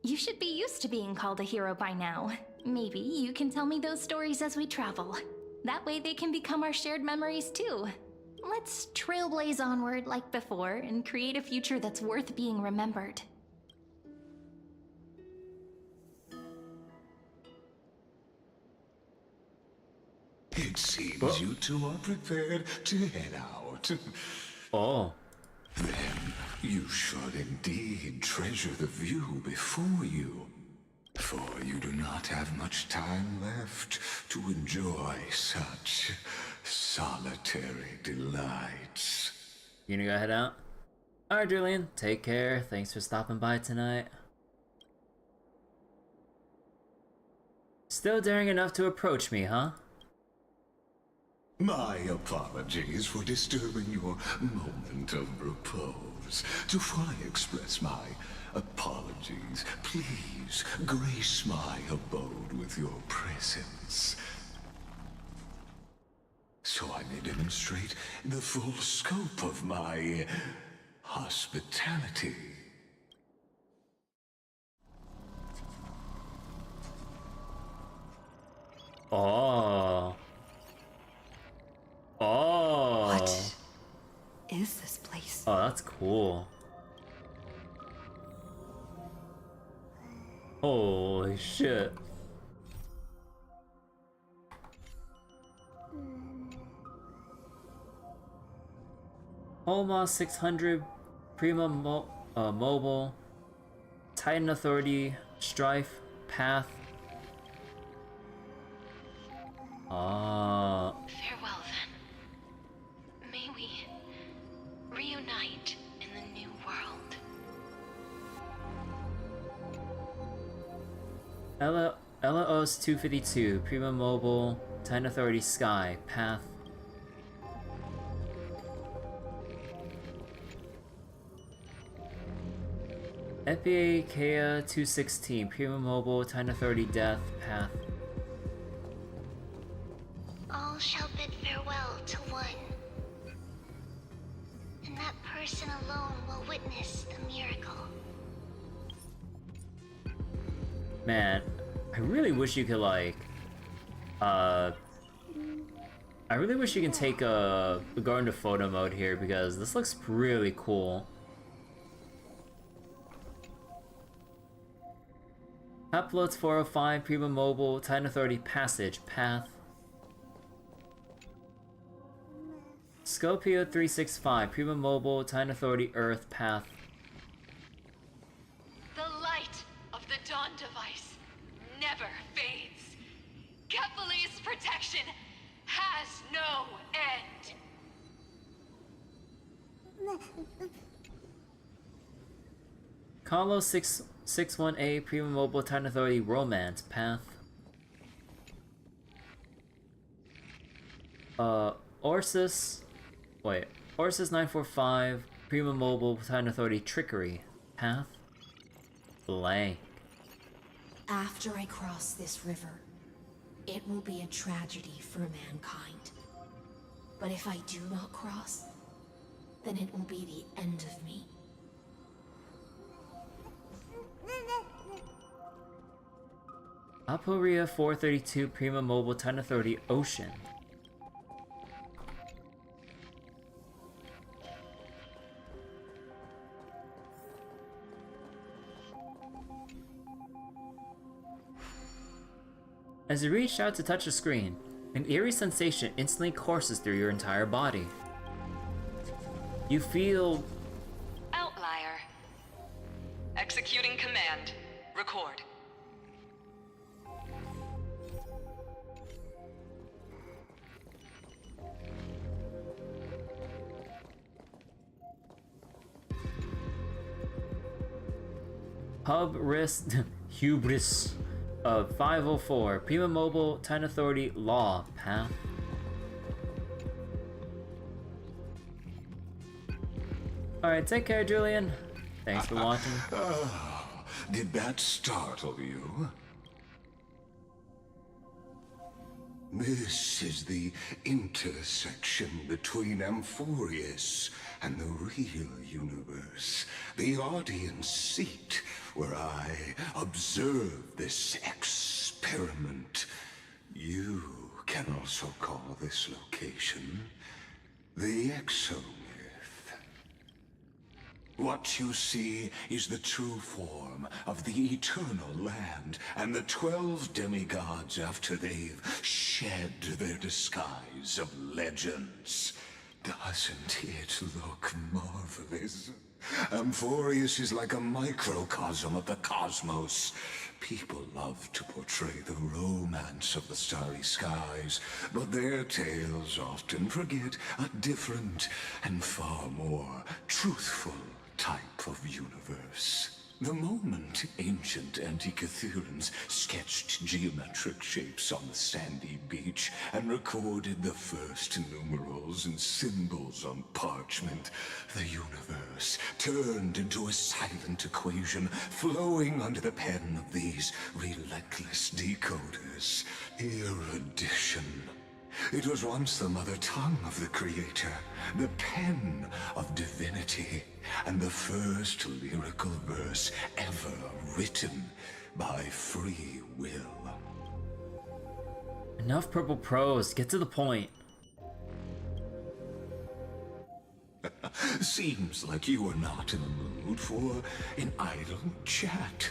Speaker 2: you should be used to being called a hero by now. Maybe you can tell me those stories as we travel. That way they can become our shared memories too. Let's trailblaze onward like before and create a future that's worth being remembered.
Speaker 6: It seems you two are prepared to head out.
Speaker 1: Oh.
Speaker 6: Then you should indeed treasure the view before you, for you do not have much time left to enjoy such solitary delights.
Speaker 1: You gonna go head out? Alright, Julian, take care. Thanks for stopping by tonight. Still daring enough to approach me, huh?
Speaker 6: My apologies for disturbing your moment of repose. To fully express my apologies, please grace my abode with your presence, so I may demonstrate the full scope of my hospitality.
Speaker 1: Oh. Oh.
Speaker 3: What is this place?
Speaker 1: Oh, that's cool. Holy shit. Homa 600, Prima Mobile, Titan Authority, Strife, Path. Ah.
Speaker 2: Farewell then. May we reunite in the new world.
Speaker 1: LOS 252, Prima Mobile, Titan Authority, Sky, Path. FBA Kea 216, Prima Mobile, Titan Authority, Death, Path.
Speaker 2: All shall bid farewell to one. And that person alone will witness the miracle.
Speaker 1: Man, I really wish you could like, I really wish you can take go into photo mode here because this looks really cool. Uploads 405, Prima Mobile, Titan Authority, Passage, Path. Scopio 365, Prima Mobile, Titan Authority, Earth, Path.
Speaker 7: The light of the Dawn device never fades. Kephal's protection has no end.
Speaker 1: Carlo 661A, Prima Mobile, Titan Authority, Romance, Path. Orsus 945, Prima Mobile, Titan Authority, Trickery, Path. Blank.
Speaker 8: After I cross this river, it will be a tragedy for mankind. But if I do not cross, then it will be the end of me.
Speaker 1: Aporia 432, Prima Mobile, Titan Authority, Ocean. As you reach out to touch the screen, an eerie sensation instantly courses through your entire body. You feel...
Speaker 7: Outlier. Executing command. Record.
Speaker 1: Hubris of 504, Prima Mobile, Titan Authority, Law, Path. Alright, take care, Julian. Thanks for watching.
Speaker 6: Oh, did that startle you? This is the intersection between Amphorius and the real universe. The audience seat where I observe this experiment. You can also call this location the Exomyth. What you see is the true form of the eternal land and the 12 demigods after they've shed their disguise of legends. Doesn't it look marvelous? Amphorius is like a microcosm of the cosmos. People love to portray the romance of the starry skies, but their tales often forget a different and far more truthful type of universe. The moment ancient Antikytherians sketched geometric shapes on the sandy beach and recorded the first numerals and symbols on parchment, the universe turned into a silent equation flowing under the pen of these relentless decoders. Erudition. It was once the mother tongue of the Creator, the pen of divinity, and the first lyrical verse ever written by free will.
Speaker 1: Enough purple prose, get to the point.
Speaker 6: Seems like you are not in the mood for an idle chat.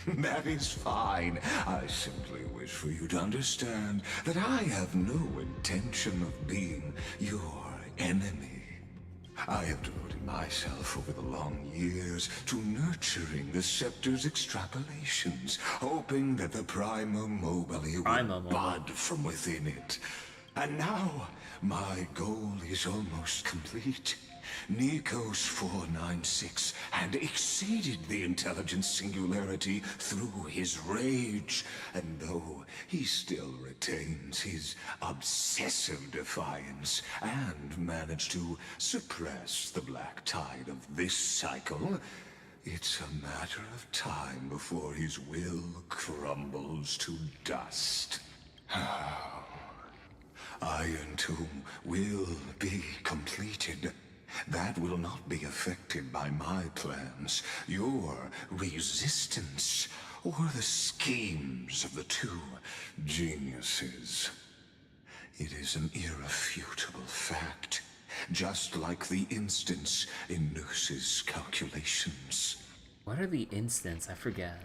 Speaker 6: That is fine. I simply wish for you to understand that I have no intention of being your enemy. I have devoted myself over the long years to nurturing the Scepter's extrapolations, hoping that the Prima Mobile would bud from within it. And now, my goal is almost complete. Nikos 496 had exceeded the intelligence singularity through his rage, and though he still retains his obsessive defiance and managed to suppress the black tide of this cycle, it's a matter of time before his will crumbles to dust. Iron Tomb will be completed. That will not be affected by my plans, your resistance, or the schemes of the two geniuses. It is an irrefutable fact, just like the instance in Noose's calculations.
Speaker 1: What are the instants? I forget.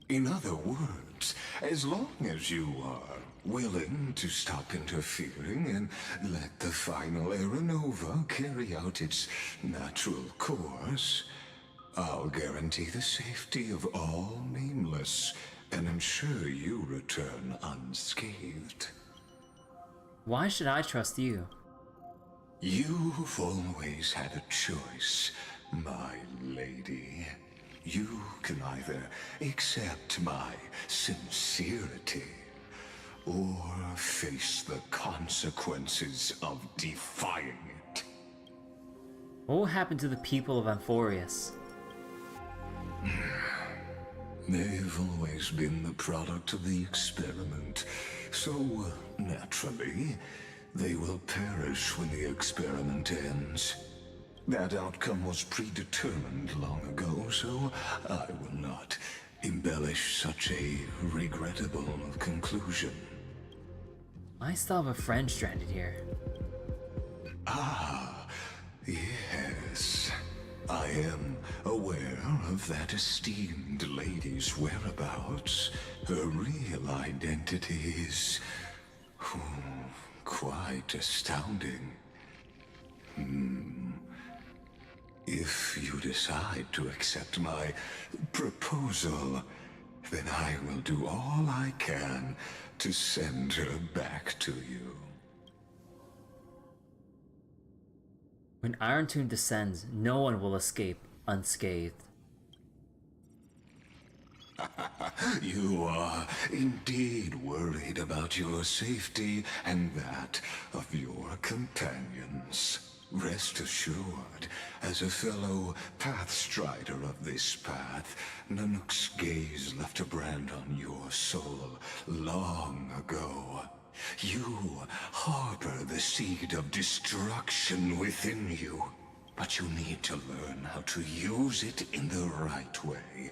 Speaker 6: In other words, as long as you are willing to stop interfering and let the final Aeronova carry out its natural course, I'll guarantee the safety of all nameless and ensure you return unscathed.
Speaker 1: Why should I trust you?
Speaker 6: You've always had a choice, my lady. You can either accept my sincerity or face the consequences of defying it.
Speaker 1: What will happen to the people of Amphorius?
Speaker 6: They've always been the product of the experiment, so naturally, they will perish when the experiment ends. That outcome was predetermined long ago, so I will not embellish such a regrettable conclusion.
Speaker 1: I still have a friend stranded here.
Speaker 6: Ah, yes. I am aware of that esteemed lady's whereabouts. Her real identity is quite astounding. If you decide to accept my proposal, then I will do all I can to send her back to you.
Speaker 1: When Iron Tomb descends, no one will escape unscathed.
Speaker 6: You are indeed worried about your safety and that of your companions. Rest assured, as a fellow pathstrider of this path, Nanook's gaze left a brand on your soul long ago. You harbor the seed of destruction within you, but you need to learn how to use it in the right way.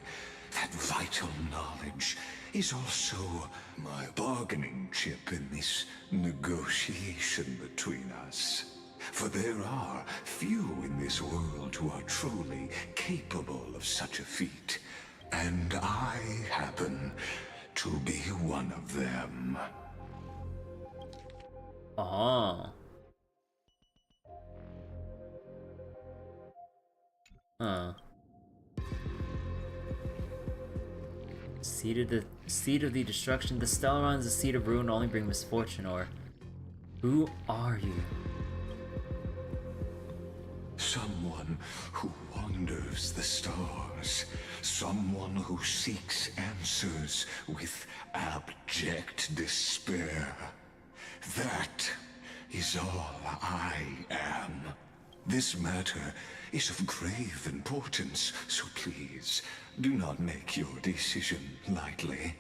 Speaker 6: That vital knowledge is also my bargaining chip in this negotiation between us. For there are few in this world who are truly capable of such a feat, and I happen to be one of them.
Speaker 1: Oh. Huh. Seed of the destruction. The Stellaron is the seed of ruin, only bring misfortune. Or who are you?
Speaker 6: Someone who wanders the stars. Someone who seeks answers with abject despair. That is all I am. This matter is of grave importance, so please, do not make your decision lightly.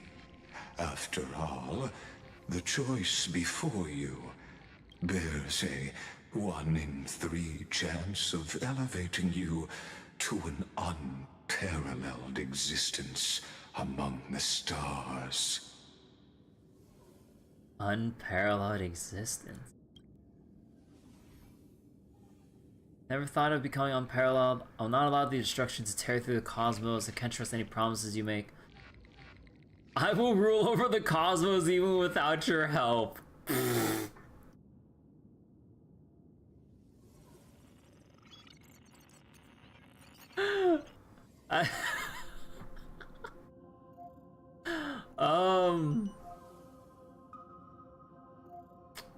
Speaker 6: After all, the choice before you bears a 1 in 3 chance of elevating you to an unparalleled existence among the stars.
Speaker 1: Unparalleled existence. Never thought of becoming unparalleled. I'll not allow the destruction to tear through the cosmos. I can't trust any promises you make. I will rule over the cosmos even without your help.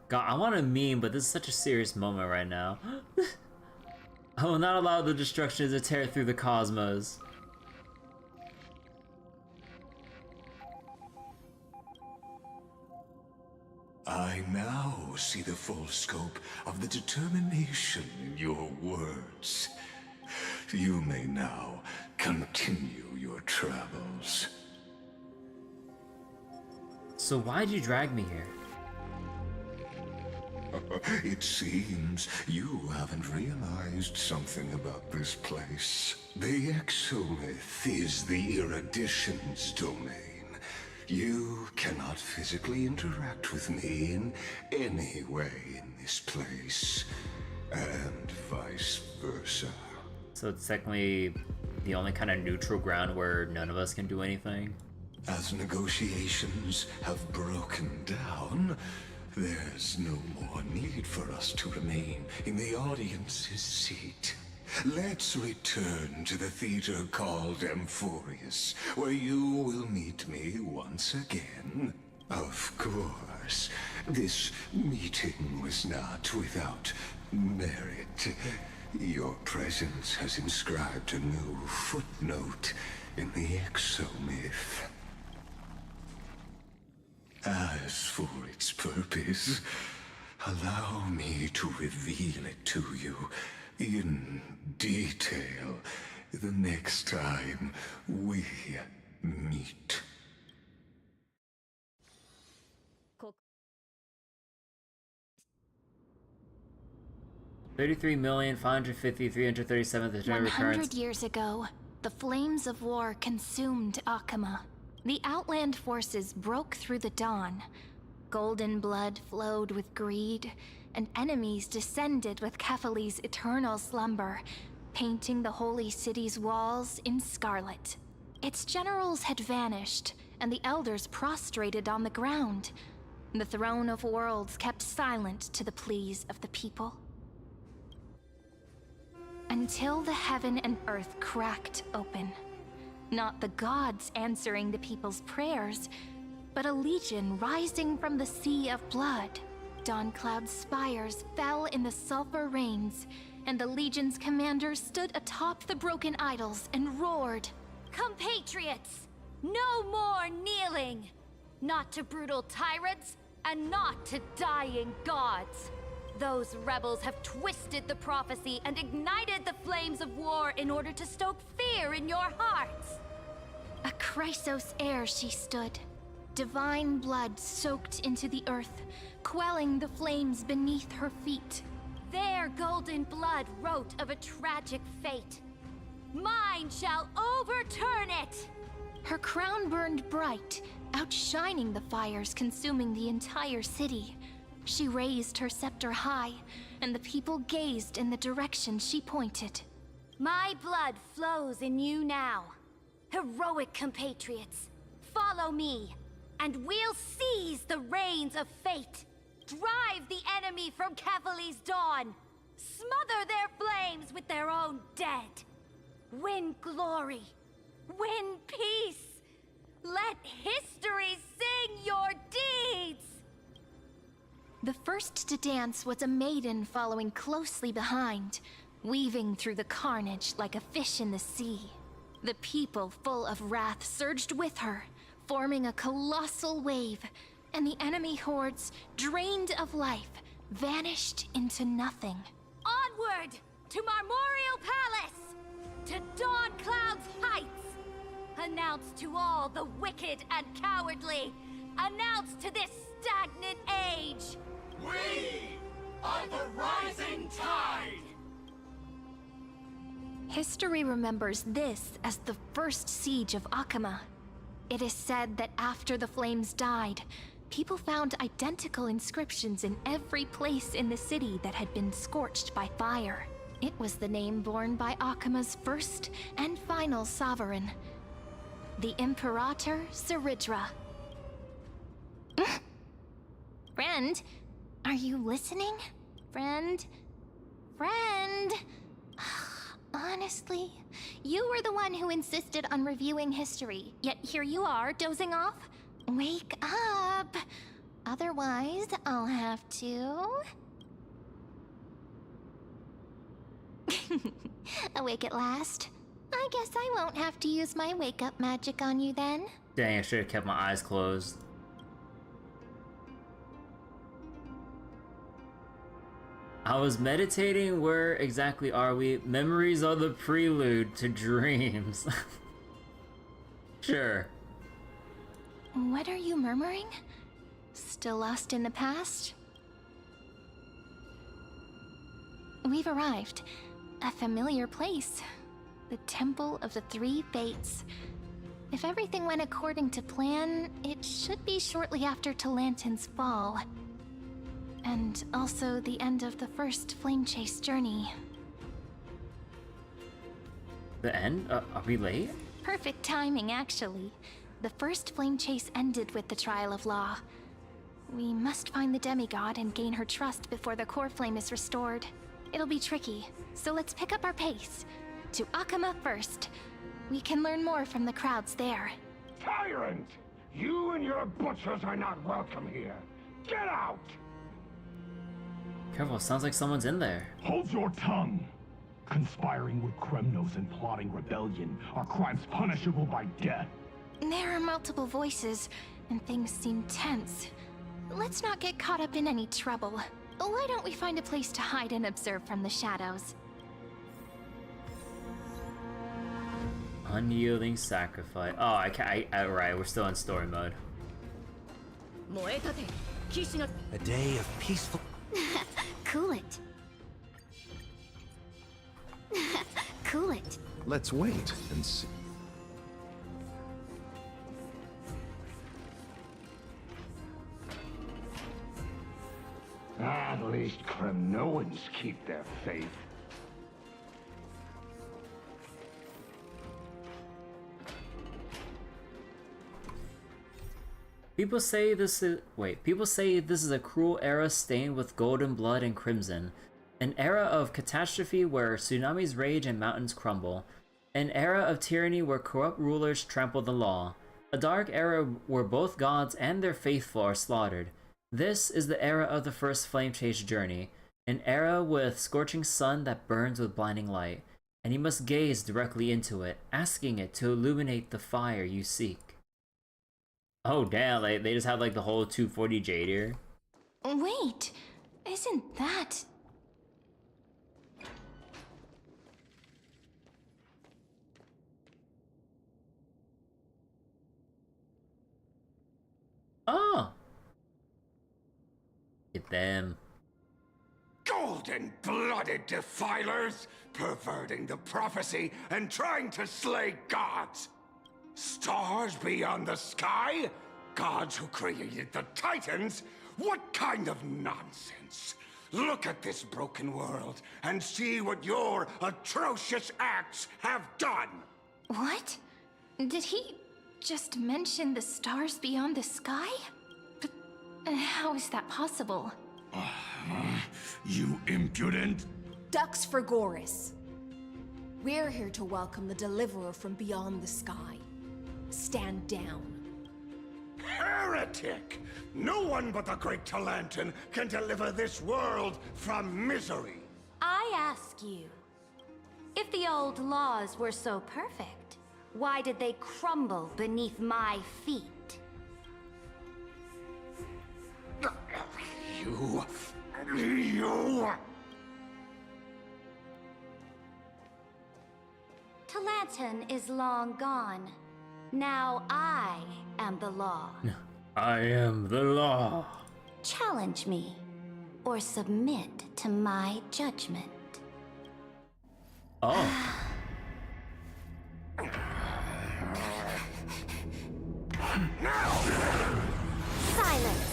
Speaker 1: God, I want to meme, but this is such a serious moment right now. I will not allow the destruction to tear through the cosmos.
Speaker 6: I now see the full scope of the determination in your words. You may now continue your travels.
Speaker 1: So why'd you drag me here?
Speaker 6: It seems you haven't realized something about this place. The Exolith is the Erudition's domain. You cannot physically interact with me in any way in this place, and vice versa.
Speaker 1: So it's technically the only kind of neutral ground where none of us can do anything?
Speaker 6: As negotiations have broken down, there's no more need for us to remain in the audience's seat. Let's return to the theater called Amphorius, where you will meet me once again. Of course, this meeting was not without merit. Your presence has inscribed a new footnote in the exomyth. As for its purpose, allow me to reveal it to you in detail the next time we meet.
Speaker 2: Cool.
Speaker 1: 33,550,337 the
Speaker 2: 100
Speaker 1: recurrence.
Speaker 2: years ago, the flames of war consumed Akama. The Outland forces broke through the dawn. Golden blood flowed with greed, and enemies descended with Kefali's eternal slumber, painting the holy city's walls in scarlet. Its generals had vanished, and the elders prostrated on the ground. The throne of worlds kept silent to the pleas of the people. Until the heaven and earth cracked open. Not the gods answering the people's prayers, but a legion rising from the sea of blood. Dawncloud's spires fell in the sulfur rains, and the legion's commander stood atop the broken idols and roared,
Speaker 9: "Compatriots, no more kneeling! Not to brutal tyrants, and not to dying gods! Those rebels have twisted the prophecy and ignited the flames of war in order to stoke fear in your hearts!"
Speaker 2: A Chrysos heir she stood. Divine blood soaked into the earth, quelling the flames beneath her feet.
Speaker 9: Their golden blood wrote of a tragic fate. Mine shall overturn it!
Speaker 2: Her crown burned bright, outshining the fires consuming the entire city. She raised her scepter high, and the people gazed in the direction she pointed.
Speaker 9: My blood flows in you now. Heroic compatriots, follow me, and we'll seize the reins of fate. Drive the enemy from Kefali's dawn. Smother their flames with their own dead. win glory, win peace. Let history sing your deeds!
Speaker 2: The first to dance was a maiden following closely behind, weaving through the carnage like a fish in the sea. The people, full of wrath, surged with her, forming a colossal wave, and the enemy hordes, drained of life, vanished into nothing.
Speaker 9: Onward to Marmorial Palace, to Dawn Cloud's heights. Announce to all the wicked and cowardly. Announce to this stagnant age.
Speaker 6: We are the rising tide!
Speaker 2: History remembers this as the first siege of Akama. It is said that after the flames died, people found identical inscriptions in every place in the city that had been scorched by fire. It was the name borne by Akama's first and final sovereign, the Imperator Saridra. Friend, are you listening? Friend? Honestly, you were the one who insisted on reviewing history, yet here you are, dozing off? Wake up! Otherwise, I'll have to... Awake at last? I guess I won't have to use my wake-up magic on you then.
Speaker 1: Dang, I should have kept my eyes closed. I was meditating. Where exactly are we? Memories are the prelude to dreams. Sure.
Speaker 2: What are you murmuring? Still lost in the past? We've arrived. A familiar place. The Temple of the Three Fates. If everything went according to plan, it should be shortly after Talantin's fall. And also the end of the first Flame Chase journey.
Speaker 1: The end? Are we late?
Speaker 2: Perfect timing, actually. The first Flame Chase ended with the Trial of Law. We must find the demigod and gain her trust before the core flame is restored. It'll be tricky, so let's pick up our pace. To Akama first. We can learn more from the crowds there.
Speaker 10: Tyrant! You and your butchers are not welcome here. Get out!
Speaker 1: Careful, sounds like someone's in there.
Speaker 10: Hold your tongue! Conspiring with Kremnos and plotting rebellion are crimes punishable by death.
Speaker 2: There are multiple voices, and things seem tense. Let's not get caught up in any trouble. Why don't we find a place to hide and observe from the shadows?
Speaker 1: Unyielding sacrifice. Oh, right, we're still in story mode.
Speaker 11: A day of peaceful...
Speaker 2: Cool it. Cool it.
Speaker 11: Let's wait and see.
Speaker 10: At least Kremnoans keep their faith.
Speaker 1: People say this is a cruel era stained with golden blood and crimson. An era of catastrophe where tsunamis rage and mountains crumble. An era of tyranny where corrupt rulers trample the law. A dark era where both gods and their faithful are slaughtered. This is the era of the first Flame Chase journey. An era with scorching sun that burns with blinding light. And you must gaze directly into it, asking it to illuminate the fire you seek. Oh damn, like, they just have like the whole 240 jade here.
Speaker 2: Wait, isn't that...
Speaker 1: Oh! Get them.
Speaker 6: Golden-blooded defilers, perverting the prophecy and trying to slay gods. Stars beyond the sky? Gods who created the Titans? What kind of nonsense? Look at this broken world and see what your atrocious acts have done!
Speaker 2: What? Did he just mention the stars beyond the sky? But how is that possible?
Speaker 6: You impudent...
Speaker 8: Ducks for Goris. We're here to welcome the deliverer from beyond the sky. Stand down.
Speaker 10: Heretic! No one but the great Talantin can deliver this world from misery.
Speaker 9: I ask you, if the old laws were so perfect, why did they crumble beneath my feet?
Speaker 10: You...
Speaker 9: Talantin is long gone. Now I am the law.
Speaker 1: I am the law.
Speaker 9: Challenge me, or submit to my judgment.
Speaker 1: Oh.
Speaker 9: Silence!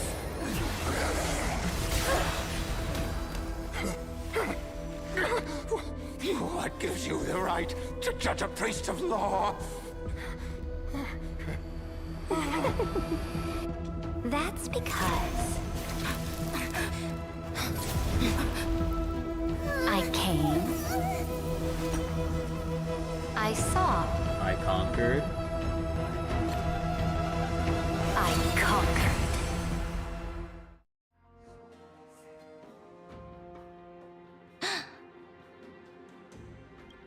Speaker 10: What gives you the right to judge a priest of law?
Speaker 9: That's because I came, I saw,
Speaker 1: I conquered.
Speaker 9: I conquered.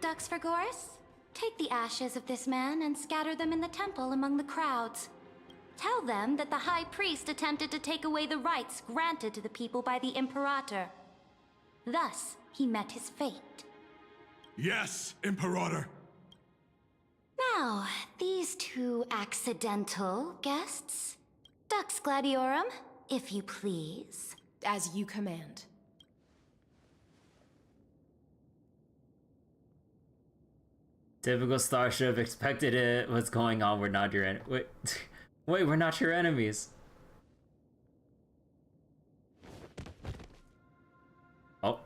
Speaker 9: Dux Vergoris, take the ashes of this man and scatter them in the temple among the crowds. Tell them that the High Priest attempted to take away the rights granted to the people by the Imperator. Thus, he met his fate.
Speaker 10: Yes, Imperator.
Speaker 9: Now, these two accidental guests. Dux Gladiorum, if you please.
Speaker 8: As you command.
Speaker 1: Typical Starship, expected it. What's going on? We're not your wait, wait, we're not your enemies. Oh.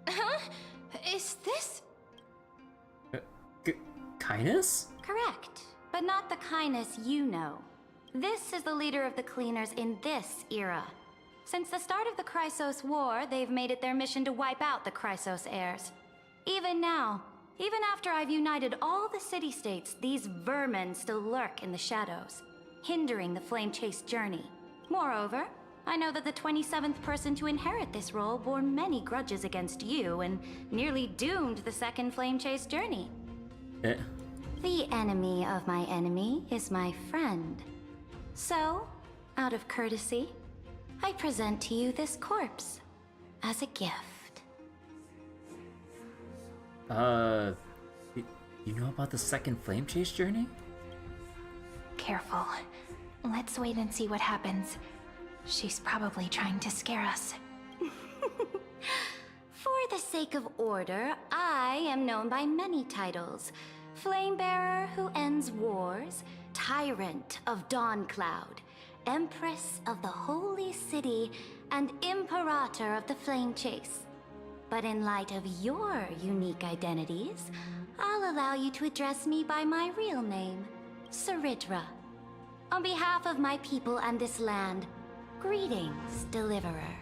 Speaker 2: Huh? Is this...
Speaker 1: Kindness?
Speaker 9: Correct, but not the kindness you know. This is the leader of the Cleaners in this era. Since the start of the Chrysos War, they've made it their mission to wipe out the Chrysos heirs. Even now, even after I've united all the city-states, these vermin still lurk in the shadows, hindering the Flame Chase journey. Moreover, I know that the 27th person to inherit this role bore many grudges against you and nearly doomed the second Flame Chase journey. The enemy of my enemy is my friend. So, out of courtesy, I present to you this corpse as a gift.
Speaker 1: You know about the second Flame Chase journey?
Speaker 2: Careful. Let's wait and see what happens. She's probably trying to scare us.
Speaker 9: For the sake of order, I am known by many titles. Flamebearer who ends wars, Tyrant of Dawncloud, Empress of the Holy City, and Imperator of the Flame Chase. But in light of your unique identities, I'll allow you to address me by my real name, Saridra. On behalf of my people and this land, greetings, Deliverer.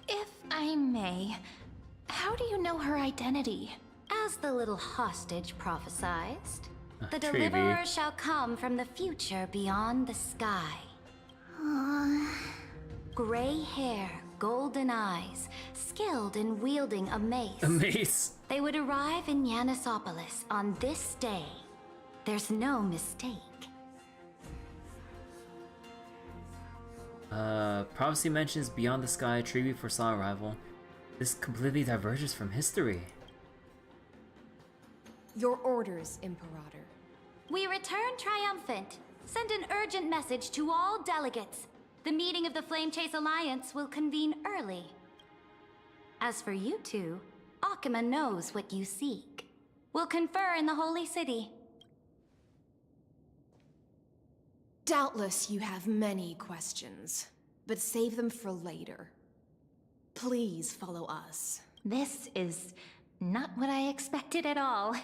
Speaker 2: If I may, how do you know her identity?
Speaker 9: As the little hostage prophesied, the
Speaker 1: Treevee.
Speaker 9: Deliverer shall come from the future beyond the sky. Gray hair, golden eyes, skilled in wielding a mace.
Speaker 1: A mace.
Speaker 9: They would arrive in Yanisopolis on this day. There's no mistake.
Speaker 1: Prophecy mentions beyond the sky, Treevee foresaw arrival. This completely diverges from history.
Speaker 8: Your orders, Imperator.
Speaker 9: We return triumphant. Send an urgent message to all delegates. The meeting of the Flame Chase Alliance will convene early. As for you two, Akima knows what you seek. We'll confer in the Holy City.
Speaker 8: Doubtless you have many questions, but save them for later. Please follow us.
Speaker 2: This is not what I expected at all.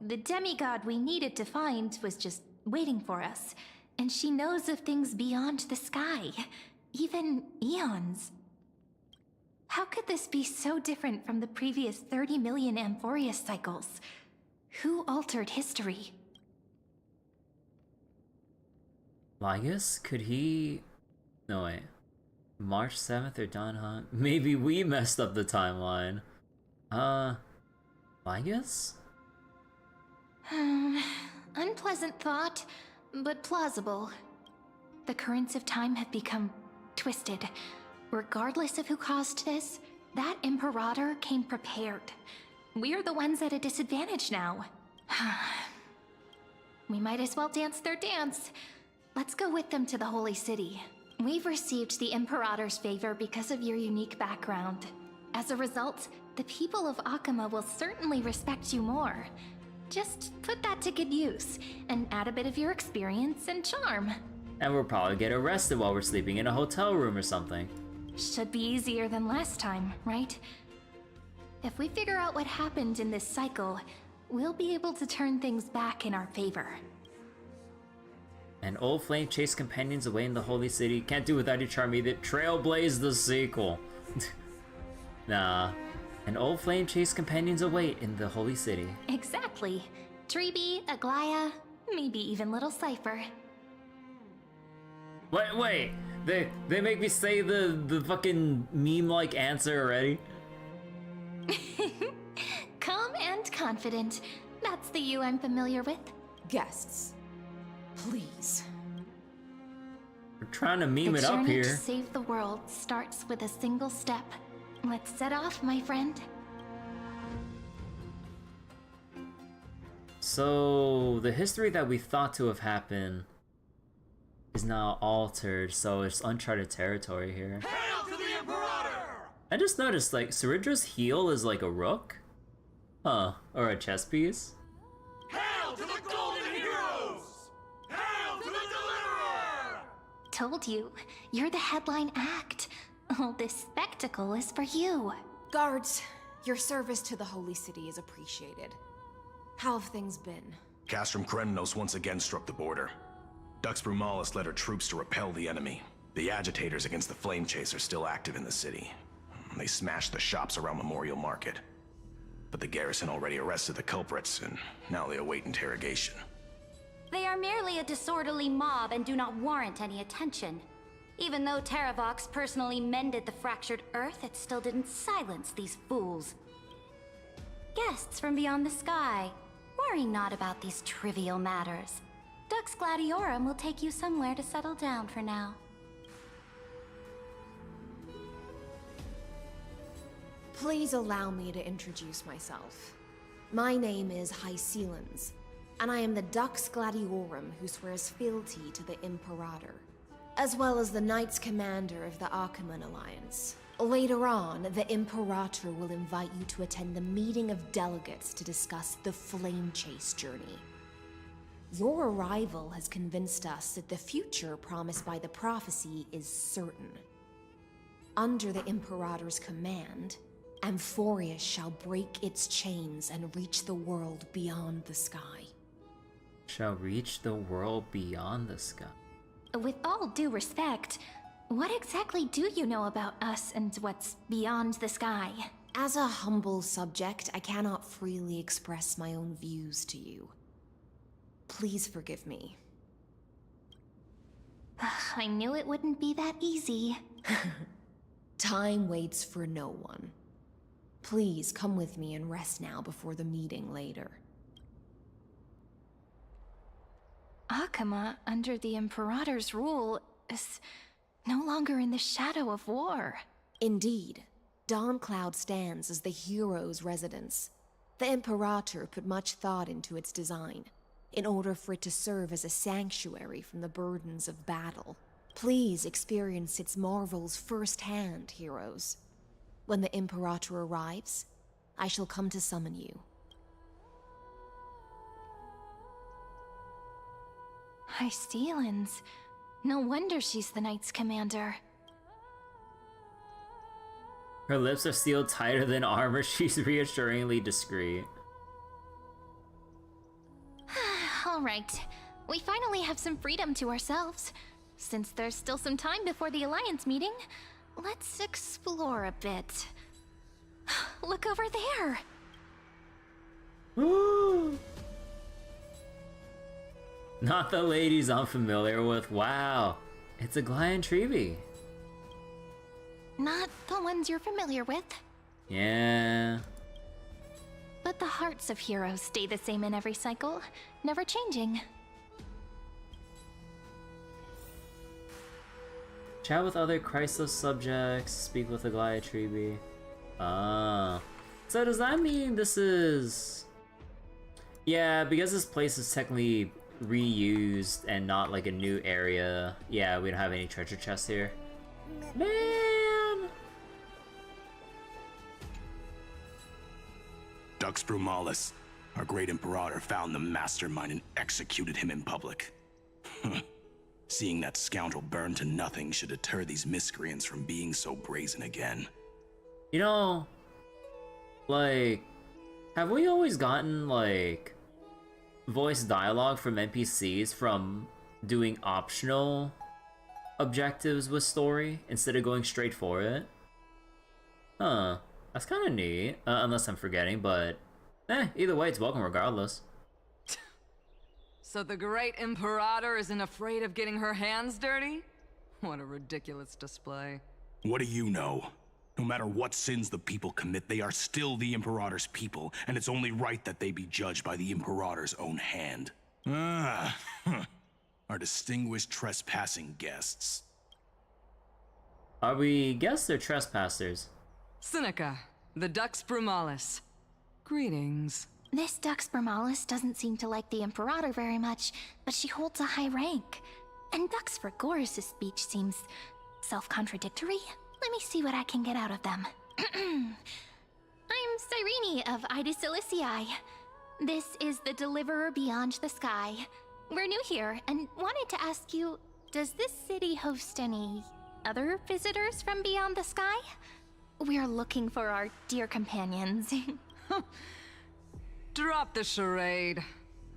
Speaker 2: The demigod we needed to find was just waiting for us, and she knows of things beyond the sky, even eons. How could this be so different from the previous 30 million Amphorius cycles? Who altered history?
Speaker 1: Ligus? Could he... No, wait. March 7th or Dawn Hunt? Maybe we messed up the timeline. Ligus?
Speaker 2: Unpleasant thought, but plausible. The currents of time have become twisted. Regardless of who caused this, that Imperator came prepared. We're the ones at a disadvantage now. We might as well dance their dance. Let's go with them to the Holy City. We've received the Imperator's favor because of your unique background. As a result, the people of Akama will certainly respect you more. Just put that to good use, and add a bit of your experience and charm.
Speaker 1: And we'll probably get arrested while we're sleeping in a hotel room or something.
Speaker 2: Should be easier than last time, right? If we figure out what happened in this cycle, we'll be able to turn things back in our favor.
Speaker 1: And old flame chase companions away in the Holy City. Can't do without your charm either. Trailblaze the sequel. Nah. And old flame chase companions await in the Holy City.
Speaker 2: Exactly. Treeby, Aglaya, maybe even little Cypher.
Speaker 1: Wait. They make me say the fucking meme-like answer already?
Speaker 2: Calm and confident. That's the you I'm familiar with.
Speaker 8: Guests, please.
Speaker 1: We're trying to meme it up
Speaker 2: The journey
Speaker 1: here.
Speaker 2: to save the world starts with a single step. Let's set off, my friend.
Speaker 1: So, the history that we thought to have happened is now altered, so it's uncharted territory here.
Speaker 12: Hail to the Imperator!
Speaker 1: I just noticed, like, Ceridra's heel is like a rook? Huh, or a chess piece?
Speaker 12: Hail to the Golden Heroes! Hail to the Deliverer!
Speaker 2: Told you, you're the headline act. All this spectacle is for you.
Speaker 8: Guards, your service to the Holy City is appreciated. How have things been?
Speaker 13: Castrum Krennos once again struck the border. Dux Brumalis led her troops to repel the enemy. The agitators against the Flame Chase are still active in the city. They smashed the shops around Memorial Market. But the garrison already arrested the culprits, and now they await interrogation.
Speaker 9: They are merely a disorderly mob and do not warrant any attention. Even though Terravox personally mended the fractured earth, it still didn't silence these fools. Guests from beyond the sky, worry not about these trivial matters. Dux Gladiorum will take you somewhere to settle down for now.
Speaker 8: Please allow me to introduce myself. My name is Hysilens, and I am the Dux Gladiorum who swears fealty to the Imperator, as well as the Knights Commander of the Achaemenid Alliance. Later on, the Imperator will invite you to attend the meeting of delegates to discuss the Flame Chase journey. Your arrival has convinced us that the future promised by the prophecy is certain. Under the Imperator's command, Amphorius shall break its chains and reach the world beyond the sky.
Speaker 1: Shall reach the world beyond the sky.
Speaker 2: With all due respect, what exactly do you know about us and what's beyond the sky?
Speaker 8: As a humble subject, I cannot freely express my own views to you. Please forgive me.
Speaker 2: I knew it wouldn't be that easy.
Speaker 8: Time waits for no one. Please come with me and rest now before the meeting later.
Speaker 2: Akama, under the Imperator's rule, is no longer in the shadow of war.
Speaker 8: Indeed. Dawncloud stands as the hero's residence. The Imperator put much thought into its design, in order for it to serve as a sanctuary from the burdens of battle. Please experience its marvels firsthand, heroes. When the Imperator arrives, I shall come to summon you.
Speaker 2: Hysilens. No wonder she's the Knight's commander.
Speaker 1: Her lips are sealed tighter than armor. She's reassuringly discreet.
Speaker 2: Alright, we finally have some freedom to ourselves. Since there's still some time before the Alliance meeting, let's explore a bit. Look over there!
Speaker 1: Ooh. Not the ladies I'm familiar with. Wow. It's a Gliontrebe.
Speaker 2: Not the ones you're familiar with.
Speaker 1: Yeah.
Speaker 2: But the hearts of heroes stay the same in every cycle, never changing.
Speaker 1: Chat with other Chrysos subjects, speak with a Gliotrebe. Ah. So does that mean this is... Yeah, because this place is technically reused and not like a new area. Yeah, we don't have any treasure chests here. Man!
Speaker 13: Dux Brumalis, our great Imperator, found the mastermind and executed him in public. Seeing that scoundrel burn to nothing should deter these miscreants from being so brazen again.
Speaker 1: You know, like, have we always gotten, like, voice dialogue from NPCs from doing optional objectives with story instead of going straight for it? Huh, that's kind of neat, unless I'm forgetting, but either way, it's welcome regardless.
Speaker 7: So the great Imperator isn't afraid of getting her hands dirty? What a ridiculous display.
Speaker 13: What do you know? No matter what sins the people commit, they are still the Imperator's people, and it's only right that they be judged by the Imperator's own hand. Our distinguished trespassing guests.
Speaker 1: Are we guests or trespassers?
Speaker 7: Seneca, the Dux Brumalis. Greetings.
Speaker 2: This Dux Brumalis doesn't seem to like the Imperator very much, but she holds a high rank. And Dux Frigoris' speech seems self-contradictory. Let me see what I can get out of them. I'm Cyrene of Hysilens. This is the Deliverer Beyond the Sky. We're new here and wanted to ask you, does this city host any other visitors from beyond the sky? We're looking for our dear companions.
Speaker 7: Drop the charade.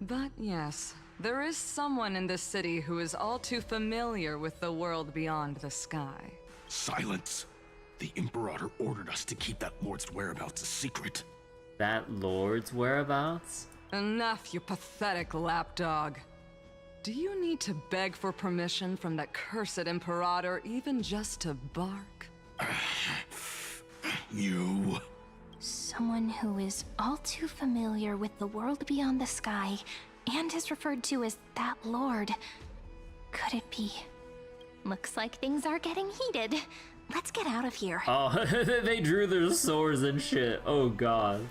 Speaker 7: But yes, there is someone in this city who is all too familiar with the world beyond the sky.
Speaker 13: Silence! The Imperator ordered us to keep that lord's whereabouts a secret.
Speaker 1: That lord's whereabouts?
Speaker 7: Enough, you pathetic lapdog. Do you need to beg for permission from that cursed Imperator even just to bark?
Speaker 13: You...
Speaker 2: Someone who is all too familiar with the world beyond the sky and is referred to as that lord. Could it be? Looks like things are getting heated. Let's get out of here.
Speaker 1: Oh, they drew their swords and shit. Oh god.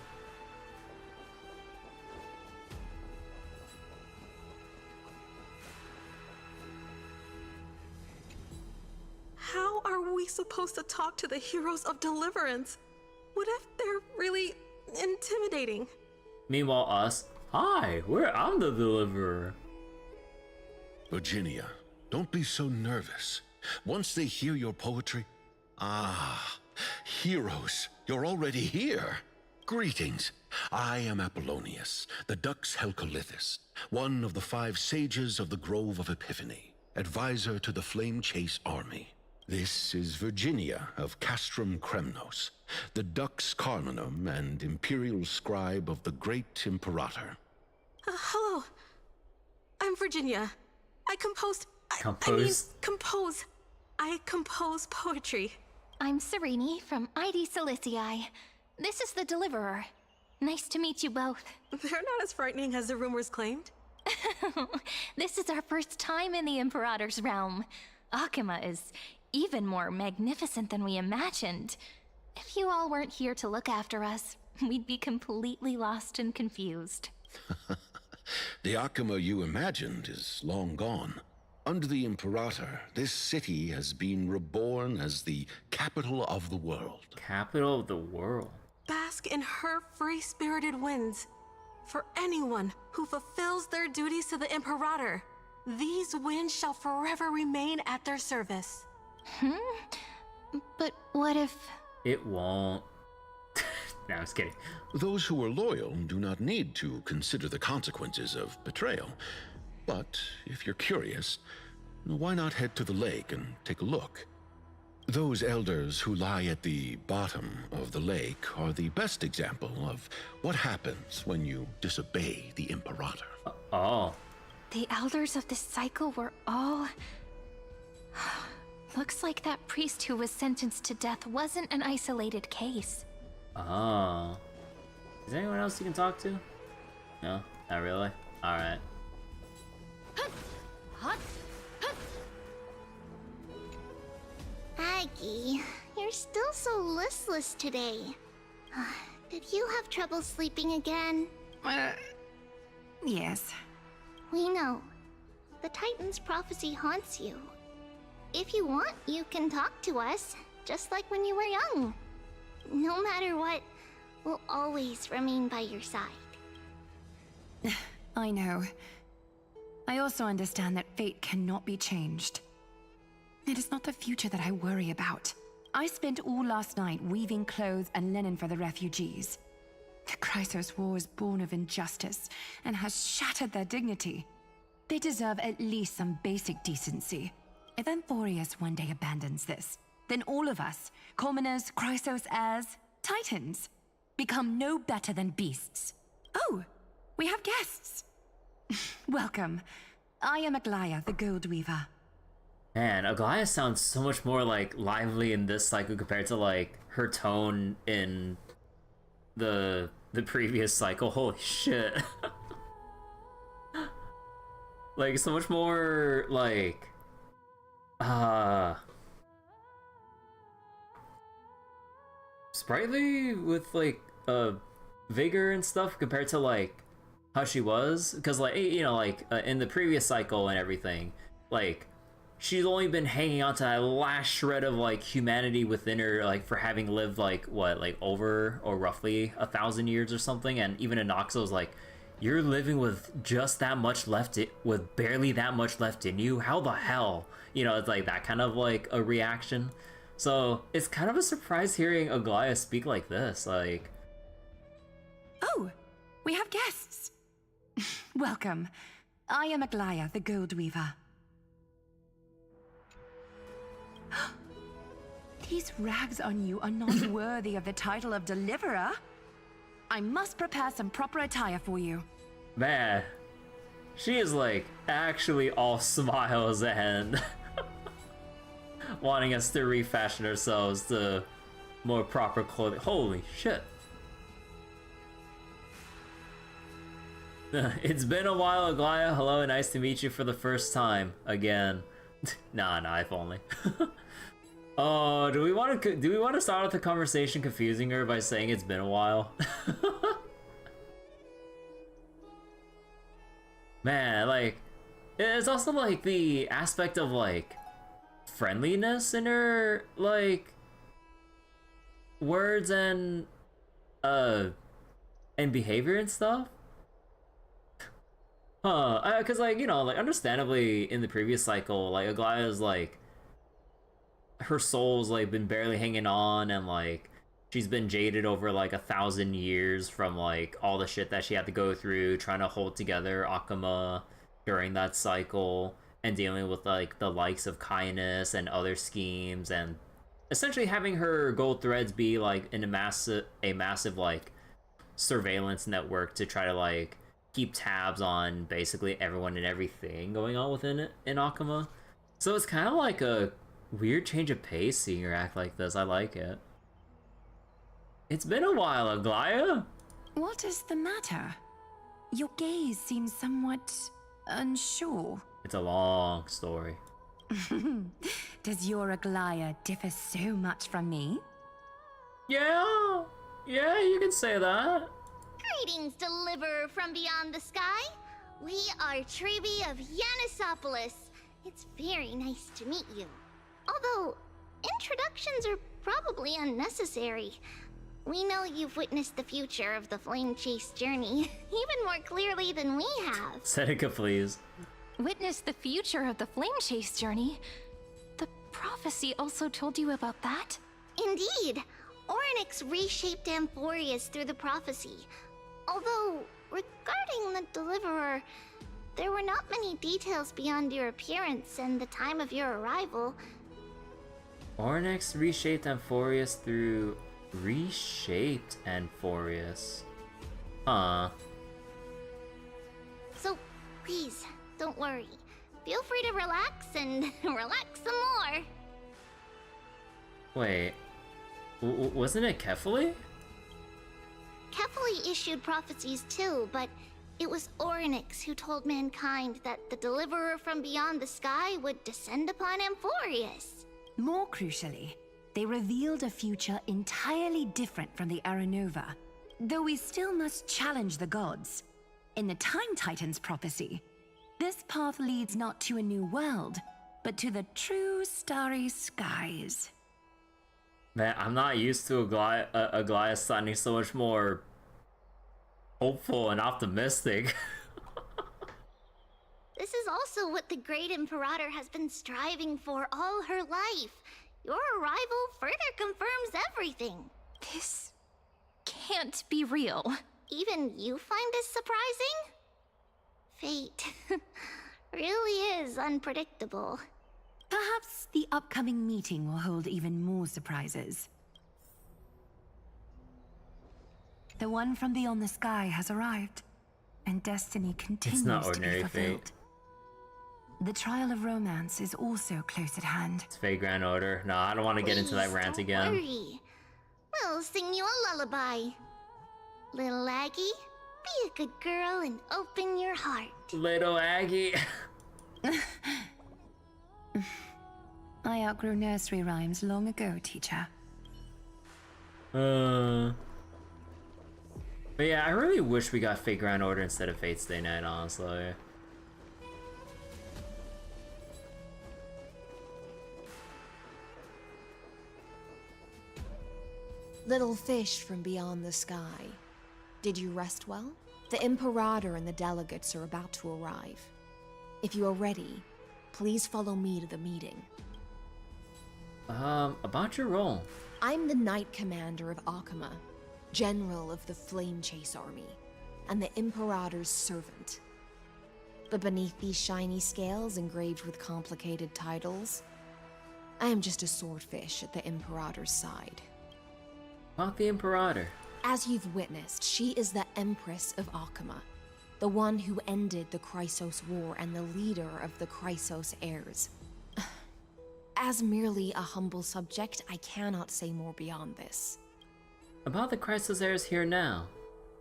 Speaker 14: How are we supposed to talk to the heroes of Deliverance? What if they're really intimidating?
Speaker 1: Meanwhile, us. Hi, I'm the Deliverer.
Speaker 11: Virginia, don't be so nervous. Once they hear your poetry... Ah, heroes, you're already here. Greetings. I am Apollonius, the Dux Helcolithus, one of the 5 sages of the Grove of Epiphany, advisor to the Flame Chase army. This is Virginia of Castrum Kremnos, the Dux Carminum and imperial scribe of the great Imperator.
Speaker 14: Hello. I'm Virginia. I compose poetry.
Speaker 2: I'm Cyrene from Hysilens. This is the Deliverer. Nice to meet you both.
Speaker 14: They're not as frightening as the rumors claimed.
Speaker 2: This is our first time in the Imperator's realm. Akima is even more magnificent than we imagined. If you all weren't here to look after us, we'd be completely lost and confused.
Speaker 11: The Akima you imagined is long gone. Under the Imperator, this city has been reborn as the capital of the world.
Speaker 1: Capital of the world?
Speaker 14: Bask in her free-spirited winds. For anyone who fulfills their duties to the Imperator, these winds shall forever remain at their service.
Speaker 2: But what if...
Speaker 1: It won't. No, I was kidding.
Speaker 11: Those who are loyal do not need to consider the consequences of betrayal. But if you're curious, why not head to the lake and take a look? Those elders who lie at the bottom of the lake are the best example of what happens when you disobey the Imperator.
Speaker 1: Oh.
Speaker 2: The elders of this cycle were all... Looks like that priest who was sentenced to death wasn't an isolated case.
Speaker 1: Oh. Is there anyone else you can talk to? No? Not really? Alright.
Speaker 15: Aggie, you're still so listless today. Did you have trouble sleeping again?
Speaker 3: Yes.
Speaker 15: We know. The Titan's prophecy haunts you. If you want, you can talk to us, just like when you were young. No matter what, we'll always remain by your side.
Speaker 3: I know. I also understand that fate cannot be changed. It is not the future that I worry about. I spent all last night weaving clothes and linen for the refugees. The Chrysos War was born of injustice and has shattered their dignity. They deserve at least some basic decency. If Amphorius one day abandons this, then all of us, commoners, Chrysos heirs, Titans, become no better than beasts. Oh, we have guests. Welcome. I am Aglaya, the Gold Weaver.
Speaker 1: Man, Aglaya sounds so much more like lively in this cycle compared to like her tone in the previous cycle. Holy shit. Like so much more like sprightly with like vigor and stuff compared to like how she was, because like you know like in the previous cycle and everything, like she's only been hanging on to that last shred of like humanity within her, like for having lived like what, like over or roughly 1,000 years or something. And even Anoxa was like, you're living with just that much left, with barely that much left in you. How the hell? You know, it's like that kind of like a reaction. So it's kind of a surprise hearing Aglaya speak like this. Like,
Speaker 3: oh, we have guests. Welcome. I am Aglaya, the Gold Weaver. These rags on you are not worthy of the title of Deliverer. I must prepare some proper attire for you.
Speaker 1: man, she is like actually all smiles and wanting us to refashion ourselves to more proper clothing. Holy shit. It's been a while, Aglaya. Hello, nice to meet you for the first time again. Nah, if only. Oh, do we want to start off the conversation confusing her by saying it's been a while? Man, like, it's also like the aspect of like friendliness in her like words and behavior and stuff. Huh, because like, you know, like understandably in the previous cycle, like Aglaya's like, her soul's like been barely hanging on, and like she's been jaded over like 1,000 years from like all the shit that she had to go through trying to hold together Akama during that cycle, and dealing with like the likes of kindness and other schemes, and essentially having her gold threads be like in a massive like surveillance network to try to like keep tabs on basically everyone and everything going on within it in Akama. So it's kind of like a weird change of pace seeing her act like this. I like it. It's been a while, Aglaya.
Speaker 3: What is the matter? Your gaze seems somewhat unsure.
Speaker 1: It's a long story.
Speaker 3: Does your Aglaya differ so much from me?
Speaker 1: Yeah, you can say that.
Speaker 15: Greetings, deliverer from beyond the sky. We are Trebi of Yanisopolis. It's very nice to meet you. Although, introductions are probably unnecessary. We know you've witnessed the future of the Flame Chase journey, even more clearly than we have.
Speaker 1: Seneca, please.
Speaker 2: Witness the future of the Flame Chase journey? The prophecy also told you about that?
Speaker 15: Indeed. Orynyx reshaped Amphorius through the prophecy. Although, regarding the Deliverer, there were not many details beyond your appearance and the time of your arrival.
Speaker 1: Ornyx reshaped Amphorius through reshaped Amphorius. Huh.
Speaker 15: So, please, don't worry. Feel free to relax and relax some more.
Speaker 1: Wait, wasn't it Kefali?
Speaker 15: Kefali issued prophecies too, but it was Ornyx who told mankind that the Deliverer from beyond the sky would descend upon Amphorius.
Speaker 16: More crucially, they revealed a future entirely different from the Aranova. Though we still must challenge the gods. In the Time Titan's prophecy, this path leads not to a new world, but to the true starry skies.
Speaker 1: Man, I'm not used to Aglaia sounding so much more hopeful and optimistic.
Speaker 15: This is also what the Great Imperator has been striving for all her life. Your arrival further confirms everything.
Speaker 2: This can't be real.
Speaker 15: Even you find this surprising? Fate really is unpredictable.
Speaker 16: Perhaps the upcoming meeting will hold even more surprises. The one from beyond the sky has arrived, and destiny continues
Speaker 1: It's not
Speaker 16: to be
Speaker 1: ordinary
Speaker 16: fulfilled.
Speaker 1: fate.
Speaker 16: The trial of romance is also close at hand.
Speaker 1: It's Fate Grand Order. No, I don't want to get into that rant again.
Speaker 15: Worry. We'll sing you a lullaby. Little Aggie, be a good girl and open your heart.
Speaker 1: Little Aggie.
Speaker 16: I outgrew nursery rhymes long ago, teacher.
Speaker 1: But yeah, I really wish we got Fate Grand Order instead of Fate Stay Night, honestly.
Speaker 8: Little fish from beyond the sky. Did you rest well? The Imperator and the delegates are about to arrive. If you are ready, please follow me to the meeting.
Speaker 1: About your role.
Speaker 8: I'm the Knight Commander of Akama, General of the Flame Chase Army, and the Imperator's servant. But beneath these shiny scales engraved with complicated titles, I am just a swordfish at the Imperator's side.
Speaker 1: About the Imperator.
Speaker 8: As you've witnessed, she is the Empress of Akama, the one who ended the Chrysos War and the leader of the Chrysos heirs. As merely a humble subject, I cannot say more beyond this.
Speaker 1: About the Chrysos heirs here now.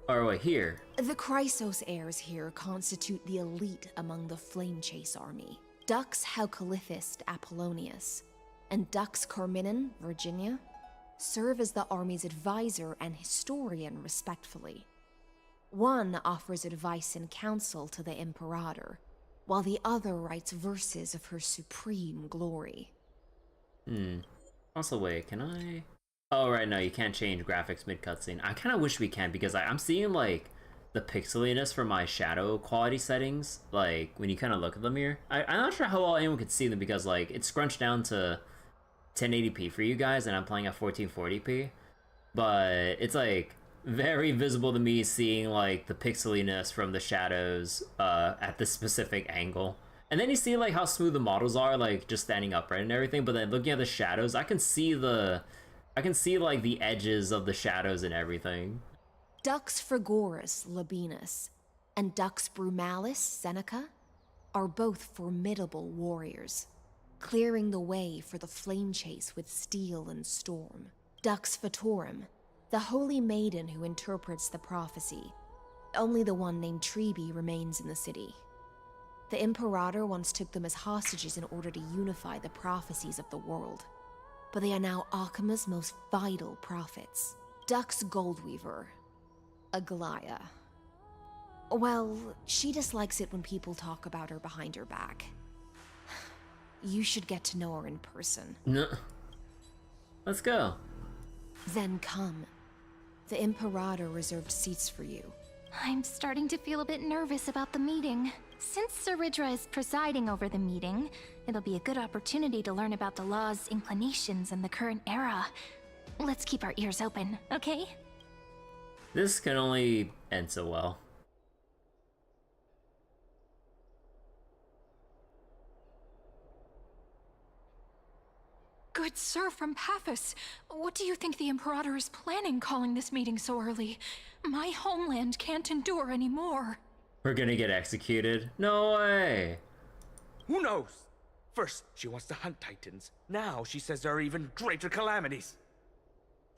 Speaker 1: Or wait, here.
Speaker 8: The Chrysos heirs here constitute the elite among the Flame Chase army. Dux Halcalithist Apollonius and Dux Carminin, Virginia, serve as the army's advisor and historian respectfully. One offers advice and counsel to the Imperator, while the other writes verses of her supreme glory.
Speaker 1: Also, wait, can I... Oh, right, no, you can't change graphics mid-cutscene. I kind of wish we can, because I'm seeing, like, the pixeliness for my shadow quality settings, like, when you kind of look at them here. I'm not sure how well anyone could see them, because, like, it's scrunched down to 1080p for you guys, and I'm playing at 1440p. But it's, like, very visible to me seeing, like, the pixeliness from the shadows at this specific angle. And then you see, like, how smooth the models are, like, just standing upright and everything, but then looking at the shadows, I can see, like, the edges of the shadows and everything.
Speaker 8: Dux Frigoris Labienus and Dux Brumalis Seneca are both formidable warriors, clearing the way for the flame chase with steel and storm. Dux Fatorum, the holy maiden who interprets the prophecy. Only the one named Treeby remains in the city. The Imperator once took them as hostages in order to unify the prophecies of the world, but they are now Akama's most vital prophets. Dux Goldweaver, Aglaia. Well, she dislikes it when people talk about her behind her back. You should get to know her in person.
Speaker 1: No. Let's go.
Speaker 8: Then come. The Imperator reserved seats for you.
Speaker 2: I'm starting to feel a bit nervous about the meeting. Since Saridra is presiding over the meeting, it'll be a good opportunity to learn about the law's inclinations in the current era. Let's keep our ears open, okay?
Speaker 1: This can only end so well.
Speaker 17: Good sir from Paphos, what do you think the Imperator is planning calling this meeting so early? My homeland can't endure anymore.
Speaker 1: We're gonna get executed? No way!
Speaker 18: Who knows? First, she wants to hunt Titans. Now she says there are even greater calamities.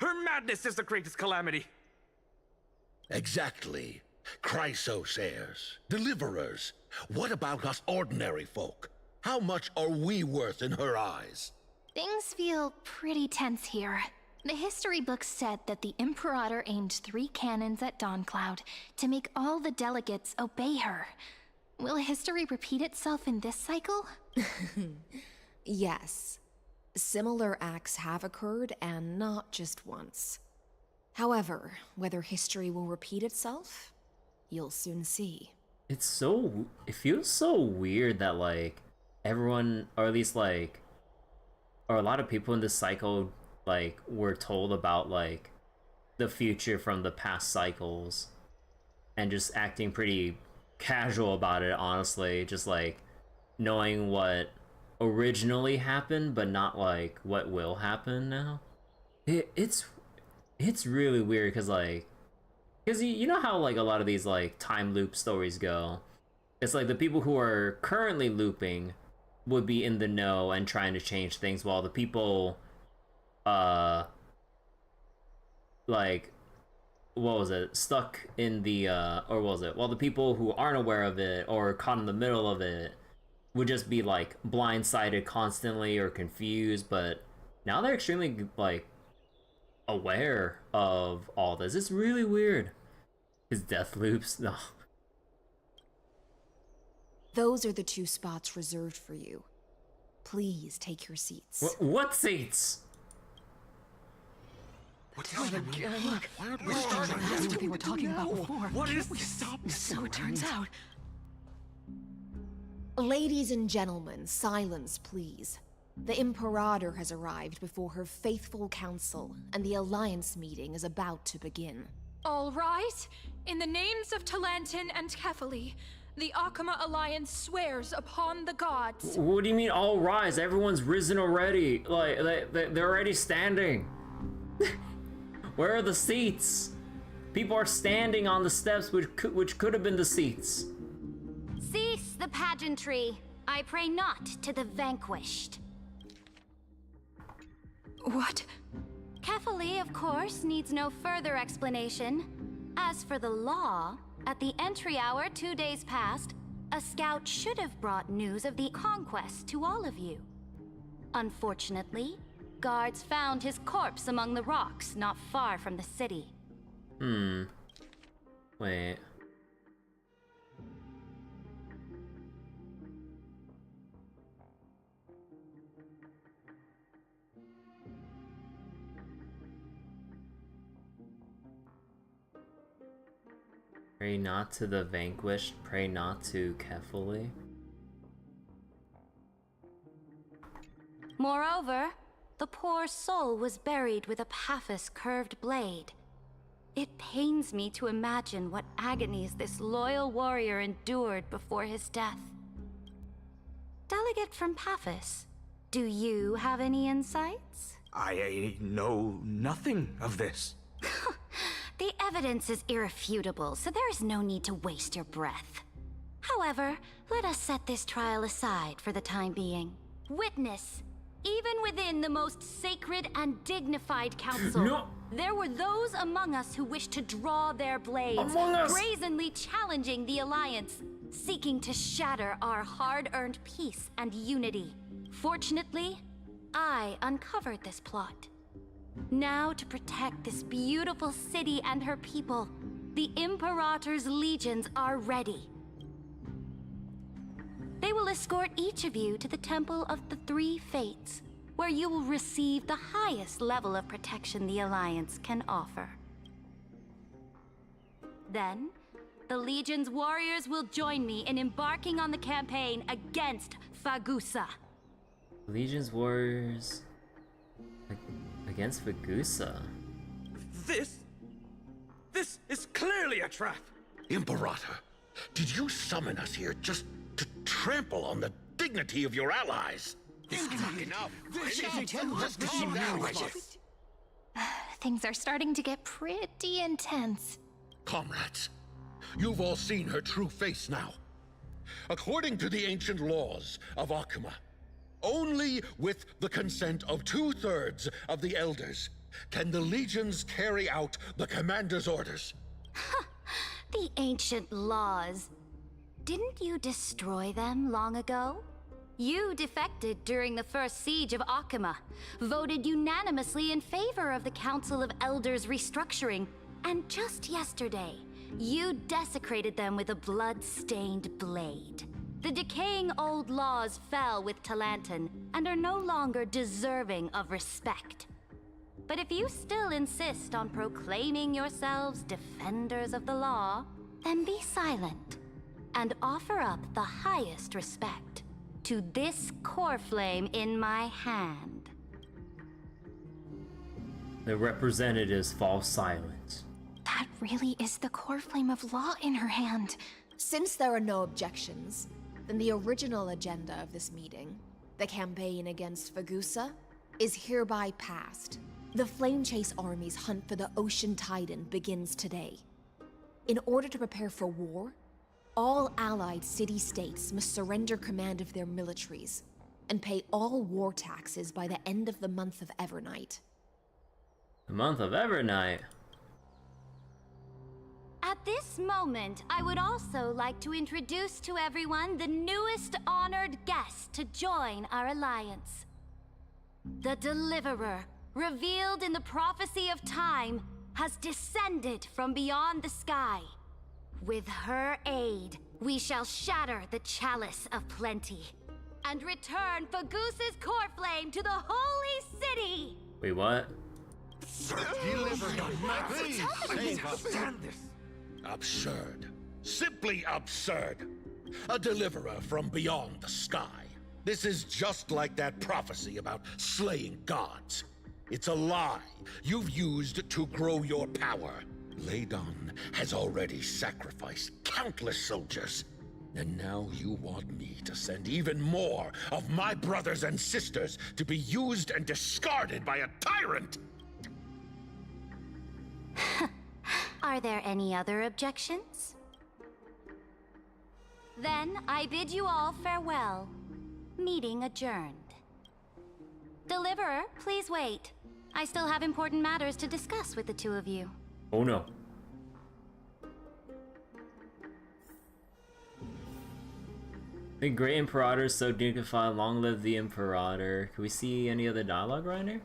Speaker 18: Her madness is the greatest calamity.
Speaker 11: Exactly. Chrysos heirs, deliverers. What about us ordinary folk? How much are we worth in her eyes?
Speaker 2: Things feel pretty tense here. The history books said that the Imperator aimed 3 cannons at Dawncloud to make all the delegates obey her. Will history repeat itself in this cycle?
Speaker 8: Yes. Similar acts have occurred, and not just once. However, whether history will repeat itself, you'll soon see.
Speaker 1: It feels so weird that, like, everyone, or at least, like, or a lot of people in this cycle, like, were told about, like, the future from the past cycles, and just acting pretty casual about it, honestly, just, like, knowing what originally happened, but not, like, what will happen now. It's really weird, because, like, because you know how, like, a lot of these, like, time loop stories go? It's like the people who are currently looping would be in the know and trying to change things, while the people, like, what was it? Stuck in the, or what was it? Well, the people who aren't aware of it or caught in the middle of it would just be, like, blindsided constantly or confused, but now they're extremely, like, aware of all this. It's really weird. His death loops, no.
Speaker 8: Those are the 2 spots reserved for you. Please take your seats.
Speaker 1: What seats?
Speaker 18: What's
Speaker 7: again? Look, we're starting. That's what they were talking about before.
Speaker 18: What is
Speaker 7: we stop? So it turns out.
Speaker 8: Ladies and gentlemen, silence, please. The Imperator has arrived before her faithful council, and the Alliance meeting is about to begin.
Speaker 17: All right. In the names of Talantin and Kefali, the Akama Alliance swears upon the gods.
Speaker 1: What do you mean, all rise? Everyone's risen already. Like, they're already standing. Where are the seats? People are standing on the steps, which could have been the seats.
Speaker 9: Cease the pageantry. I pray not to the vanquished.
Speaker 17: What?
Speaker 9: Kefali, of course, needs no further explanation. As for the law, at the entry hour 2 days past, a scout should have brought news of the conquest to all of you. Unfortunately, guards found his corpse among the rocks not far from the city.
Speaker 1: Wait. Pray not to the vanquished, pray not to Kefali.
Speaker 9: Moreover, the poor soul was buried with a Paphos curved blade. It pains me to imagine what agonies this loyal warrior endured before his death. Delegate from Paphos, do you have any insights?
Speaker 18: I know nothing of this.
Speaker 9: The evidence is irrefutable, so there is no need to waste your breath. However, let us set this trial aside for the time being. Witness, even within the most sacred and dignified council, there were those among us who wished to draw their blades, brazenly challenging the Alliance, seeking to shatter our hard-earned peace and unity. Fortunately, I uncovered this plot. Now, to protect this beautiful city and her people, the Imperator's legions are ready. They will escort each of you to the Temple of the Three Fates, where you will receive the highest level of protection the Alliance can offer. Then, the Legion's warriors will join me in embarking on the campaign against Fagusa.
Speaker 1: Legion's warriors against Fagusa.
Speaker 18: This is clearly a trap.
Speaker 11: Imperator, did you summon us here just to trample on the dignity of your allies? Enough! Just calm down, Witches!
Speaker 17: Things are starting to get pretty intense.
Speaker 11: Comrades, you've all seen her true face now. According to the ancient laws of Akuma, only with the consent of 2/3 of the elders can the legions carry out the commander's orders.
Speaker 9: The ancient laws. Didn't you destroy them long ago? You defected during the first siege of Akuma, voted unanimously in favor of the Council of Elders restructuring, and just yesterday, you desecrated them with a blood-stained blade. The decaying old laws fell with Talanton and are no longer deserving of respect. But if you still insist on proclaiming yourselves defenders of the law, then be silent and offer up the highest respect to this core flame in my hand.
Speaker 1: The representatives fall silent.
Speaker 17: That really is the core flame of law in her hand.
Speaker 8: Since there are no objections, then the original agenda of this meeting, the campaign against Fagusa, is hereby passed. The Flame Chase Army's hunt for the Ocean Titan begins today. In order to prepare for war, all allied city-states must surrender command of their militaries and pay all war taxes by the end of the month of Evernight.
Speaker 1: The month of Evernight?
Speaker 9: At this moment, I would also like to introduce to everyone the newest honored guest to join our alliance. The Deliverer, revealed in the prophecy of time, has descended from beyond the sky. With her aid, we shall shatter the chalice of plenty and return Fagusa's core flame to the holy city!
Speaker 1: Wait, what?
Speaker 11: Absurd. Simply absurd. A deliverer from beyond the sky. This is just like that prophecy about slaying gods. It's a lie you've used to grow your power. Ladon has already sacrificed countless soldiers. And now you want me to send even more of my brothers and sisters to be used and discarded by a tyrant?
Speaker 9: Are there any other objections? Then I bid you all farewell. Meeting adjourned. Deliverer, please wait. I still have important matters to discuss with the two of you.
Speaker 1: Oh no. The Great Imperator so dignified, long live the Imperator. Can we see any other dialogue around here?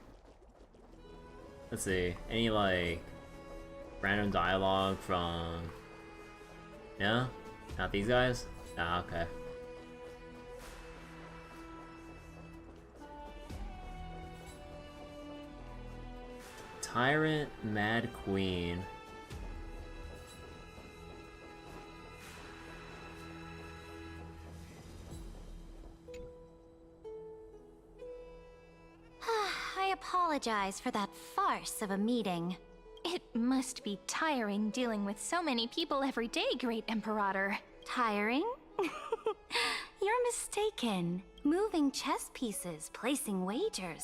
Speaker 1: Let's see. Any like random dialogue from... No? Not these guys? Ah, okay. Tyrant, Mad Queen.
Speaker 9: I apologize for that farce of a meeting.
Speaker 17: It must be tiring dealing with so many people every day, Great Imperator.
Speaker 9: Tiring? You're mistaken. Moving chess pieces, placing wagers.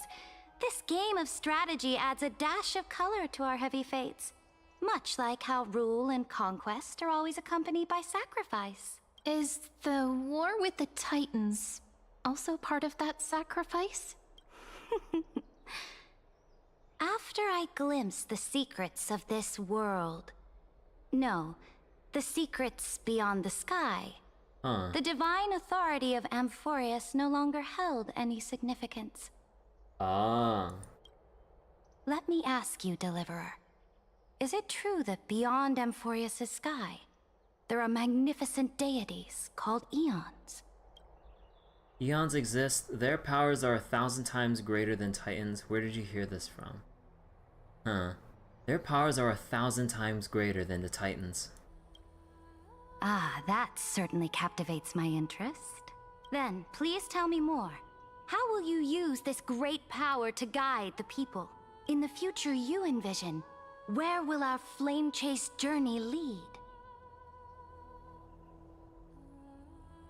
Speaker 9: This game of strategy adds a dash of color to our heavy fates. Much like how rule and conquest are always accompanied by sacrifice.
Speaker 17: Is the war with the Titans also part of that sacrifice?
Speaker 9: After I glimpse the secrets of this world... No, the secrets beyond the sky. The divine authority of Amphorius no longer held any significance.
Speaker 1: Ah.
Speaker 9: Let me ask you, Deliverer. Is it true that beyond Amphorius' sky, there are magnificent deities called Eons?
Speaker 1: Eons exist. Their powers are 1,000 times greater than Titans. Where did you hear this from? Their powers are 1,000 times greater than the Titans.
Speaker 9: Ah, that certainly captivates my interest. Then, please tell me more. How will you use this great power to guide the people? In the future you envision, where will our flame chase journey lead?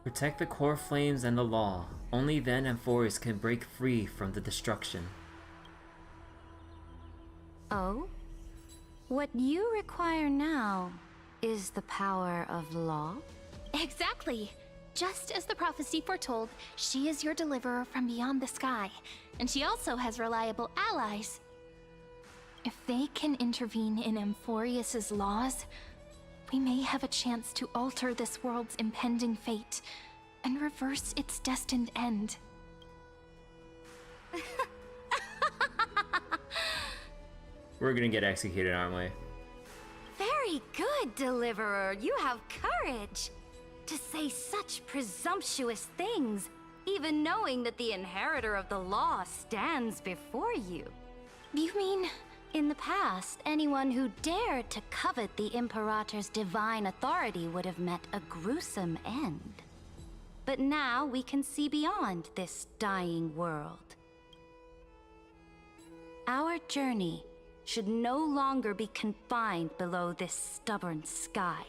Speaker 1: Protect the core flames and the law. Only then Amphorius can break free from the destruction.
Speaker 9: Oh? What you require now is the power of law?
Speaker 2: Exactly! Just as the prophecy foretold, she is your deliverer from beyond the sky, and she also has reliable allies. If they can intervene in Amphorius's laws, we may have a chance to alter this world's impending fate and reverse its destined end.
Speaker 1: We're gonna get executed, aren't we?
Speaker 9: Very good, Deliverer. You have courage to say such presumptuous things, even knowing that the inheritor of the law stands before you.
Speaker 2: You mean...
Speaker 9: In the past, anyone who dared to covet the Imperator's divine authority would have met a gruesome end. But now we can see beyond this dying world. Our journey should no longer be confined below this stubborn sky.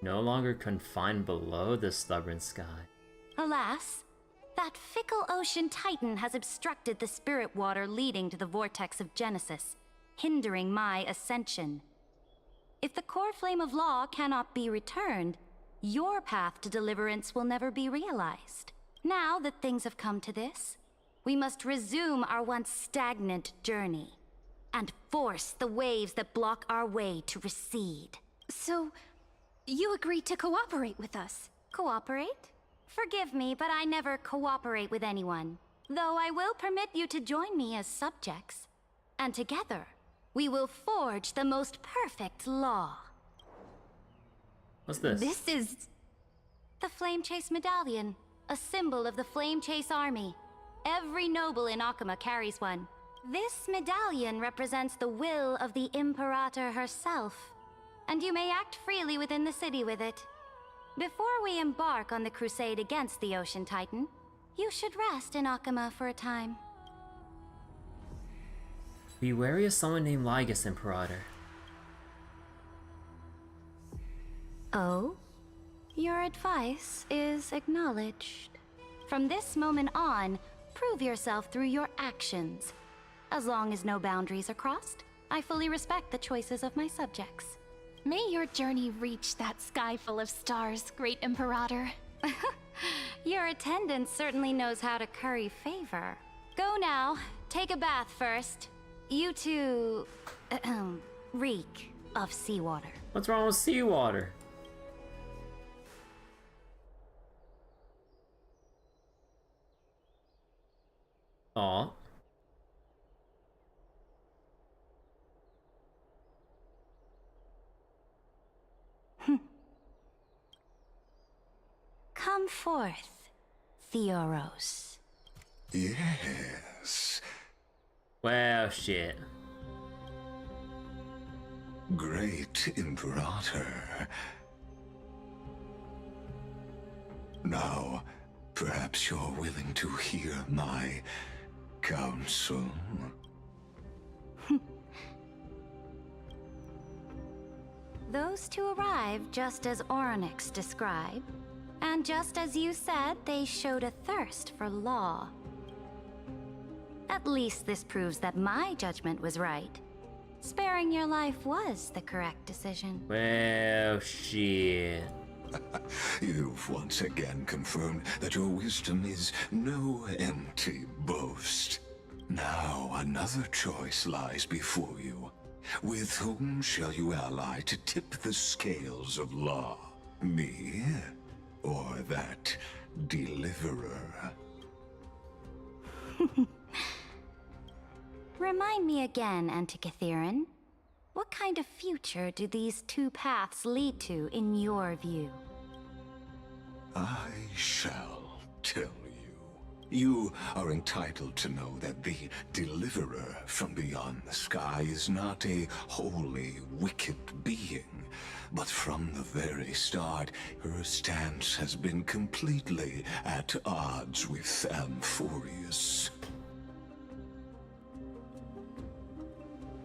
Speaker 1: No longer confined below the stubborn sky.
Speaker 9: Alas, that fickle ocean titan has obstructed the spirit water leading to the vortex of Genesis, hindering my ascension. If the core flame of law cannot be returned, your path to deliverance will never be realized. Now that things have come to this, we must resume our once stagnant journey and force the waves that block our way to recede.
Speaker 2: So, you agreed to cooperate with us?
Speaker 9: Cooperate? Forgive me, but I never cooperate with anyone. Though I will permit you to join me as subjects. And together, we will forge the most perfect law.
Speaker 1: What's this?
Speaker 9: This is... the Flame Chase Medallion, a symbol of the Flame Chase Army. Every noble in Akama carries one. This medallion represents the will of the Imperator herself, and you may act freely within the city with it. Before we embark on the crusade against the Ocean Titan, you should rest in Akama for a time.
Speaker 1: Be wary of someone named Lygus, Imperator.
Speaker 9: Oh? Your advice is acknowledged. From this moment on, prove yourself through your actions. As long as no boundaries are crossed, I fully respect the choices of my subjects.
Speaker 2: May your journey reach that sky full of stars, Great Imperator.
Speaker 9: Your attendant certainly knows how to curry favor. Go now. Take a bath first. You two... reek of seawater.
Speaker 1: What's wrong with seawater? Aw.
Speaker 9: Come forth, Theoros.
Speaker 6: Yes.
Speaker 1: Well, shit.
Speaker 6: Great Imperator. Now, perhaps you're willing to hear my counsel.
Speaker 9: Those two arrived just as Orynyx described, and just as you said, they showed a thirst for law. At least this proves that my judgment was right. Sparing your life was the correct decision.
Speaker 1: Well, shit.
Speaker 6: You've once again confirmed that your wisdom is no empty boast. Now another choice lies before you. With whom shall you ally to tip the scales of law? Me? Or that deliverer?
Speaker 9: Remind me again, Antikythera. What kind of future do these two paths lead to in your view?
Speaker 6: I shall tell you. You are entitled to know that the deliverer from beyond the sky is not a wholly wicked being, but from the very start, her stance has been completely at odds with Amphorius.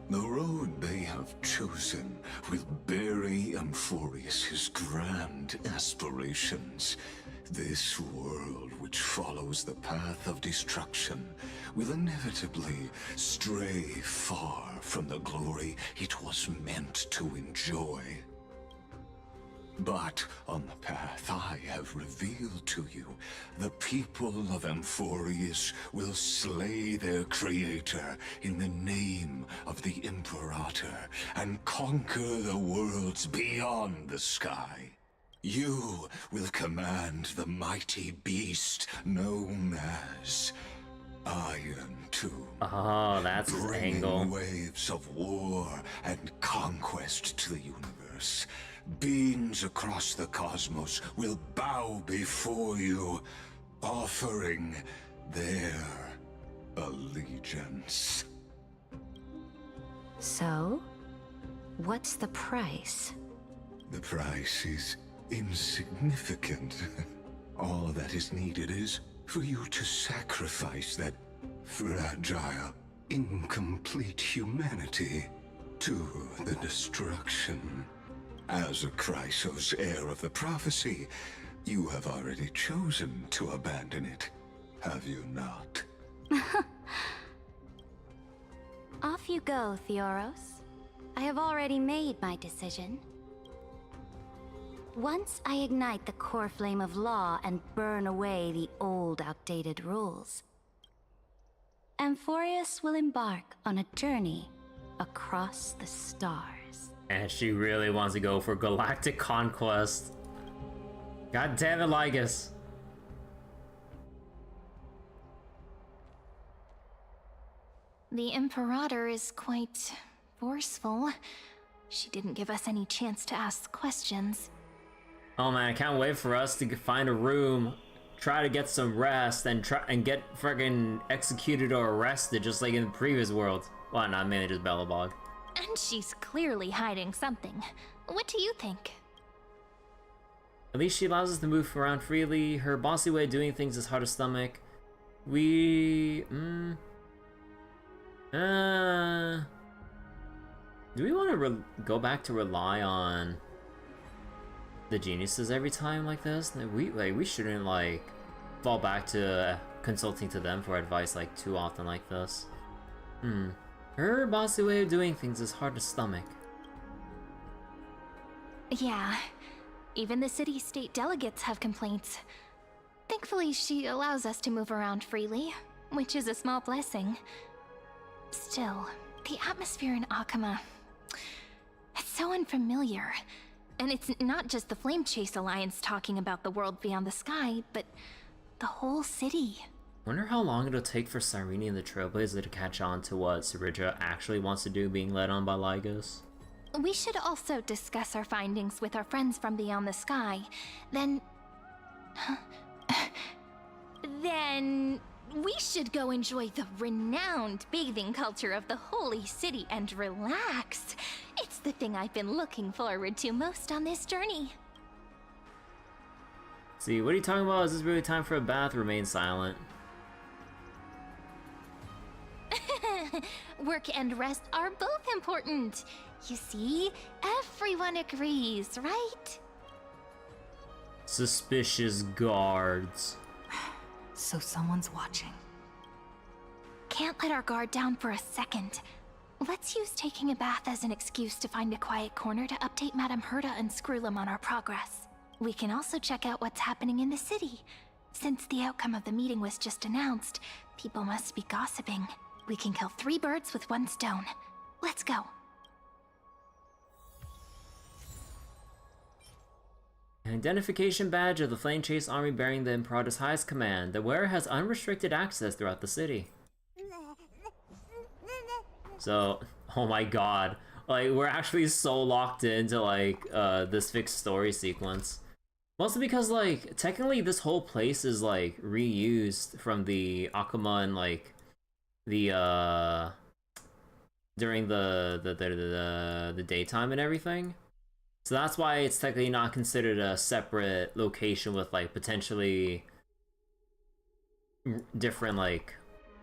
Speaker 6: The road they have chosen will bury Amphorius' grand aspirations. This world which follows the path of destruction will inevitably stray far from the glory it was meant to enjoy. But on the path I have revealed to you, the people of Amphorius will slay their creator in the name of the Imperator and conquer the worlds beyond the sky. You will command the mighty beast known as Iron Tomb.
Speaker 1: Oh, that's his angle.
Speaker 6: Bringing waves of war and conquest to the universe. Beings across the cosmos will bow before you, offering their allegiance.
Speaker 8: So, what's the price?
Speaker 6: The price is insignificant. All that is needed is for you to sacrifice that fragile, incomplete humanity to the destruction. As a Chrysos, heir of the prophecy, you have already chosen to abandon it, have you not?
Speaker 9: Off you go, Theoros. I have already made my decision. Once I ignite the core flame of law and burn away the old, outdated rules, Amphorius will embark on a journey across the stars.
Speaker 1: And she really wants to go for galactic conquest. God damn it, Lygus.
Speaker 2: The Imperator is quite forceful. She didn't give us any chance to ask questions.
Speaker 1: Oh man, I can't wait for us to find a room, try to get some rest, and get friggin' executed or arrested just like in the previous world. Well, not mainly just Belobog.
Speaker 2: And she's clearly hiding something. What do you think?
Speaker 1: At least she allows us to move around freely. Her bossy way of doing things is hard to stomach. Do we want to go back to rely on the geniuses every time like this? We shouldn't like fall back to consulting to them for advice like too often like this. Her bossy way of doing things is hard to stomach.
Speaker 2: Yeah, even the city-state delegates have complaints. Thankfully, she allows us to move around freely, which is a small blessing. Still, the atmosphere in Akama, it's so unfamiliar. And it's not just the Flame Chase Alliance talking about the world beyond the sky, but the whole city.
Speaker 1: Wonder how long it'll take for Cyrene and the Trailblazer to catch on to what Saridra actually wants to do, being led on by Lygus.
Speaker 2: We should also discuss our findings with our friends from beyond the sky. Then we should go enjoy the renowned bathing culture of the holy city and relax. It's the thing I've been looking forward to most on this journey.
Speaker 1: See, what are you talking about? Is this really time for a bath? Remain silent.
Speaker 2: Work and rest are both important. You see, everyone agrees, right?
Speaker 1: Suspicious guards.
Speaker 3: So someone's watching.
Speaker 2: Can't let our guard down for a second. Let's use taking a bath as an excuse to find a quiet corner to update Madame Herta and Screwlum on our progress. We can also check out what's happening in the city. Since the outcome of the meeting was just announced, people must be gossiping. We can kill 3 birds with 1 stone. Let's go.
Speaker 1: An identification badge of the Flame Chase Army bearing the Imperator's highest command. The wearer has unrestricted access throughout the city. So, oh my god. Like, we're actually so locked into, like, this fixed story sequence. Mostly because, like, technically this whole place is, like, reused from the Akuma and, like, the, during the daytime and everything. So that's why it's technically not considered a separate location with, like, potentially different, like,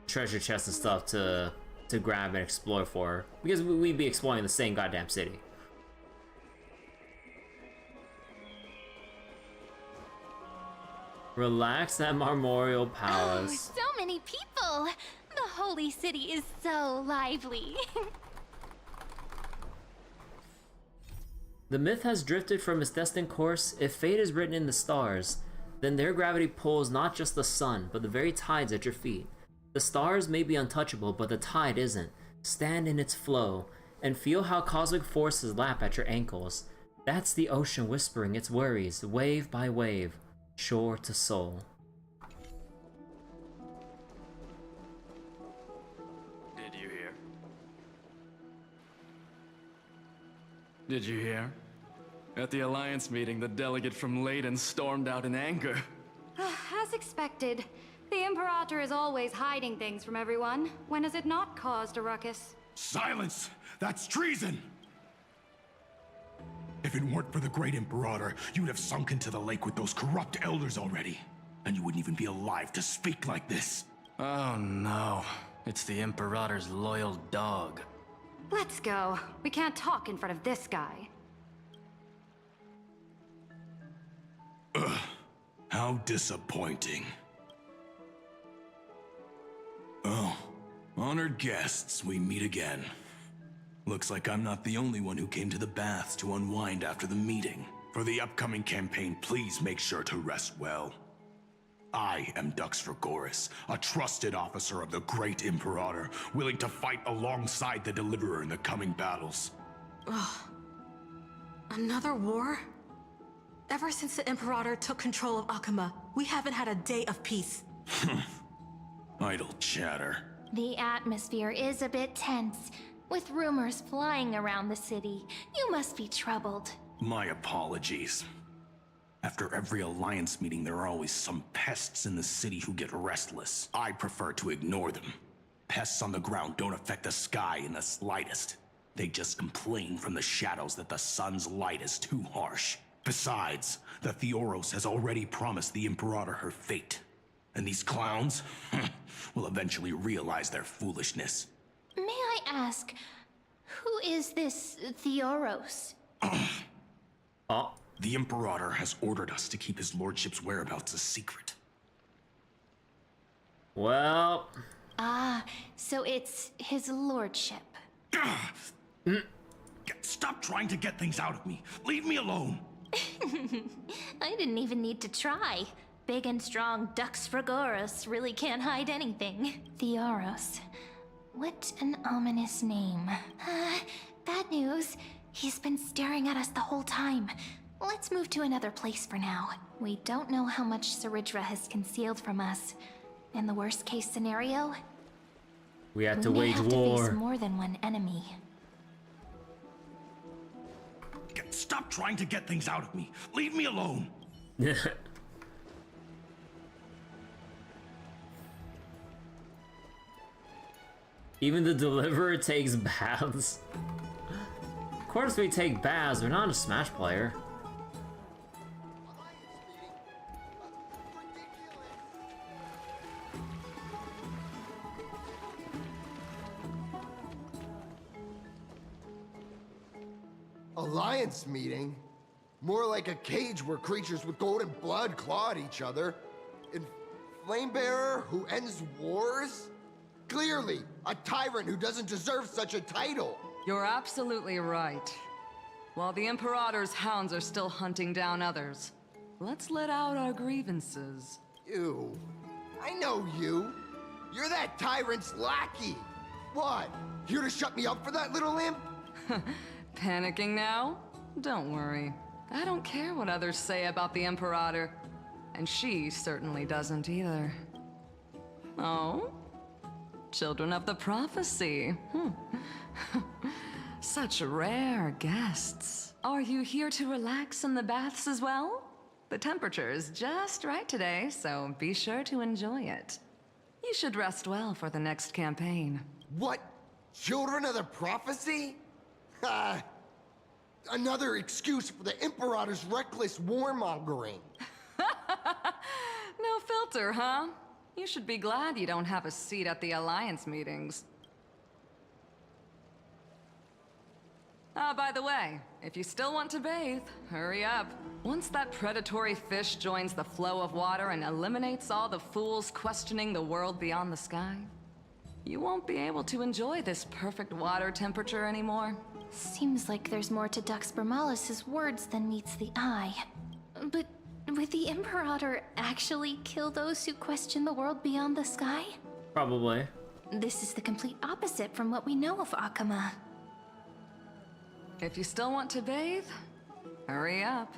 Speaker 1: treasure chests and stuff to to grab and explore for, because we'd be exploring the same goddamn city. Relax at Memorial Palace.
Speaker 2: Oh, so many people! The holy city is so lively.
Speaker 1: The myth has drifted from its destined course. If fate is written in the stars, then their gravity pulls not just the sun, but the very tides at your feet. The stars may be untouchable, but the tide isn't. Stand in its flow, and feel how cosmic forces lap at your ankles. That's the ocean whispering its worries, wave by wave, shore to soul.
Speaker 19: Did you hear? Did you hear? At the Alliance meeting, the delegate from Leyden stormed out in anger.
Speaker 9: As expected. The Imperator is always hiding things from everyone. When has it not caused a ruckus?
Speaker 10: Silence! That's treason! If it weren't for the great Imperator, you'd have sunk into the lake with those corrupt elders already. And you wouldn't even be alive to speak like this.
Speaker 19: Oh no. It's the Imperator's loyal dog.
Speaker 9: Let's go. We can't talk in front of this guy.
Speaker 10: Ugh. How disappointing. Oh, honored guests, we meet again. Looks like I'm not the only one who came to the baths to unwind after the meeting. For the upcoming campaign, please make sure to rest well. I am Dux Vergoris, a trusted officer of the great Imperator, willing to fight alongside the Deliverer in the coming battles.
Speaker 14: Ugh. Another war? Ever since the Imperator took control of Akuma, we haven't had a day of peace.
Speaker 10: Idle chatter.
Speaker 2: The atmosphere is a bit tense, with rumors flying around the city. You must be troubled.
Speaker 10: My apologies. After every Alliance meeting, there are always some pests in the city who get restless. I prefer to ignore them. Pests on the ground don't affect the sky in the slightest. They just complain from the shadows that the sun's light is too harsh. Besides, the Theoros has already promised the Imperator her fate. And these clowns will eventually realize their foolishness.
Speaker 2: May I ask, who is this Theoros?
Speaker 1: Oh.
Speaker 10: The Imperator has ordered us to keep his lordship's whereabouts a secret.
Speaker 1: Well...
Speaker 2: Ah, so it's his lordship.
Speaker 10: Stop trying to get things out of me. Leave me alone.
Speaker 2: I didn't even need to try. Big and strong Dux Vergoris really can't hide anything. Theoros. What an ominous name. Bad news. He's been staring at us the whole time. Let's move to another place for now. We don't know how much Saridra has concealed from us. In the worst case scenario,
Speaker 1: we have to
Speaker 2: we
Speaker 1: wage
Speaker 2: have to
Speaker 1: war.
Speaker 2: face more than one enemy.
Speaker 10: Stop trying to get things out of me. Leave me alone.
Speaker 1: Even the Deliverer takes baths. Of course we take baths, we're not a Smash player.
Speaker 20: Alliance meeting? More like a cage where creatures with golden blood claw at each other. And Flamebearer who ends wars? Clearly, a tyrant who doesn't deserve such a title.
Speaker 7: You're absolutely right. While the Imperator's hounds are still hunting down others, let's let out our grievances.
Speaker 20: You. I know you. You're that tyrant's lackey. What? Here to shut me up for that little imp?
Speaker 7: Panicking now? Don't worry. I don't care what others say about the Imperator. And she certainly doesn't either. Oh? Children of the Prophecy. Such rare guests. Are you here to relax in the baths as well? The temperature is just right today, so be sure to enjoy it. You should rest well for the next campaign.
Speaker 20: What? Children of the Prophecy? Another excuse for the Imperator's reckless warmongering.
Speaker 7: No filter, huh? You should be glad you don't have a seat at the Alliance meetings. By the way, if you still want to bathe, hurry up. Once that predatory fish joins the flow of water and eliminates all the fools questioning the world beyond the sky, you won't be able to enjoy this perfect water temperature anymore.
Speaker 2: Seems like there's more to Dux Bermalis' words than meets the eye. But would the Imperator actually kill those who question the world beyond the sky?
Speaker 1: Probably.
Speaker 2: This is the complete opposite from what we know of Akama.
Speaker 7: If you still want to bathe, hurry up.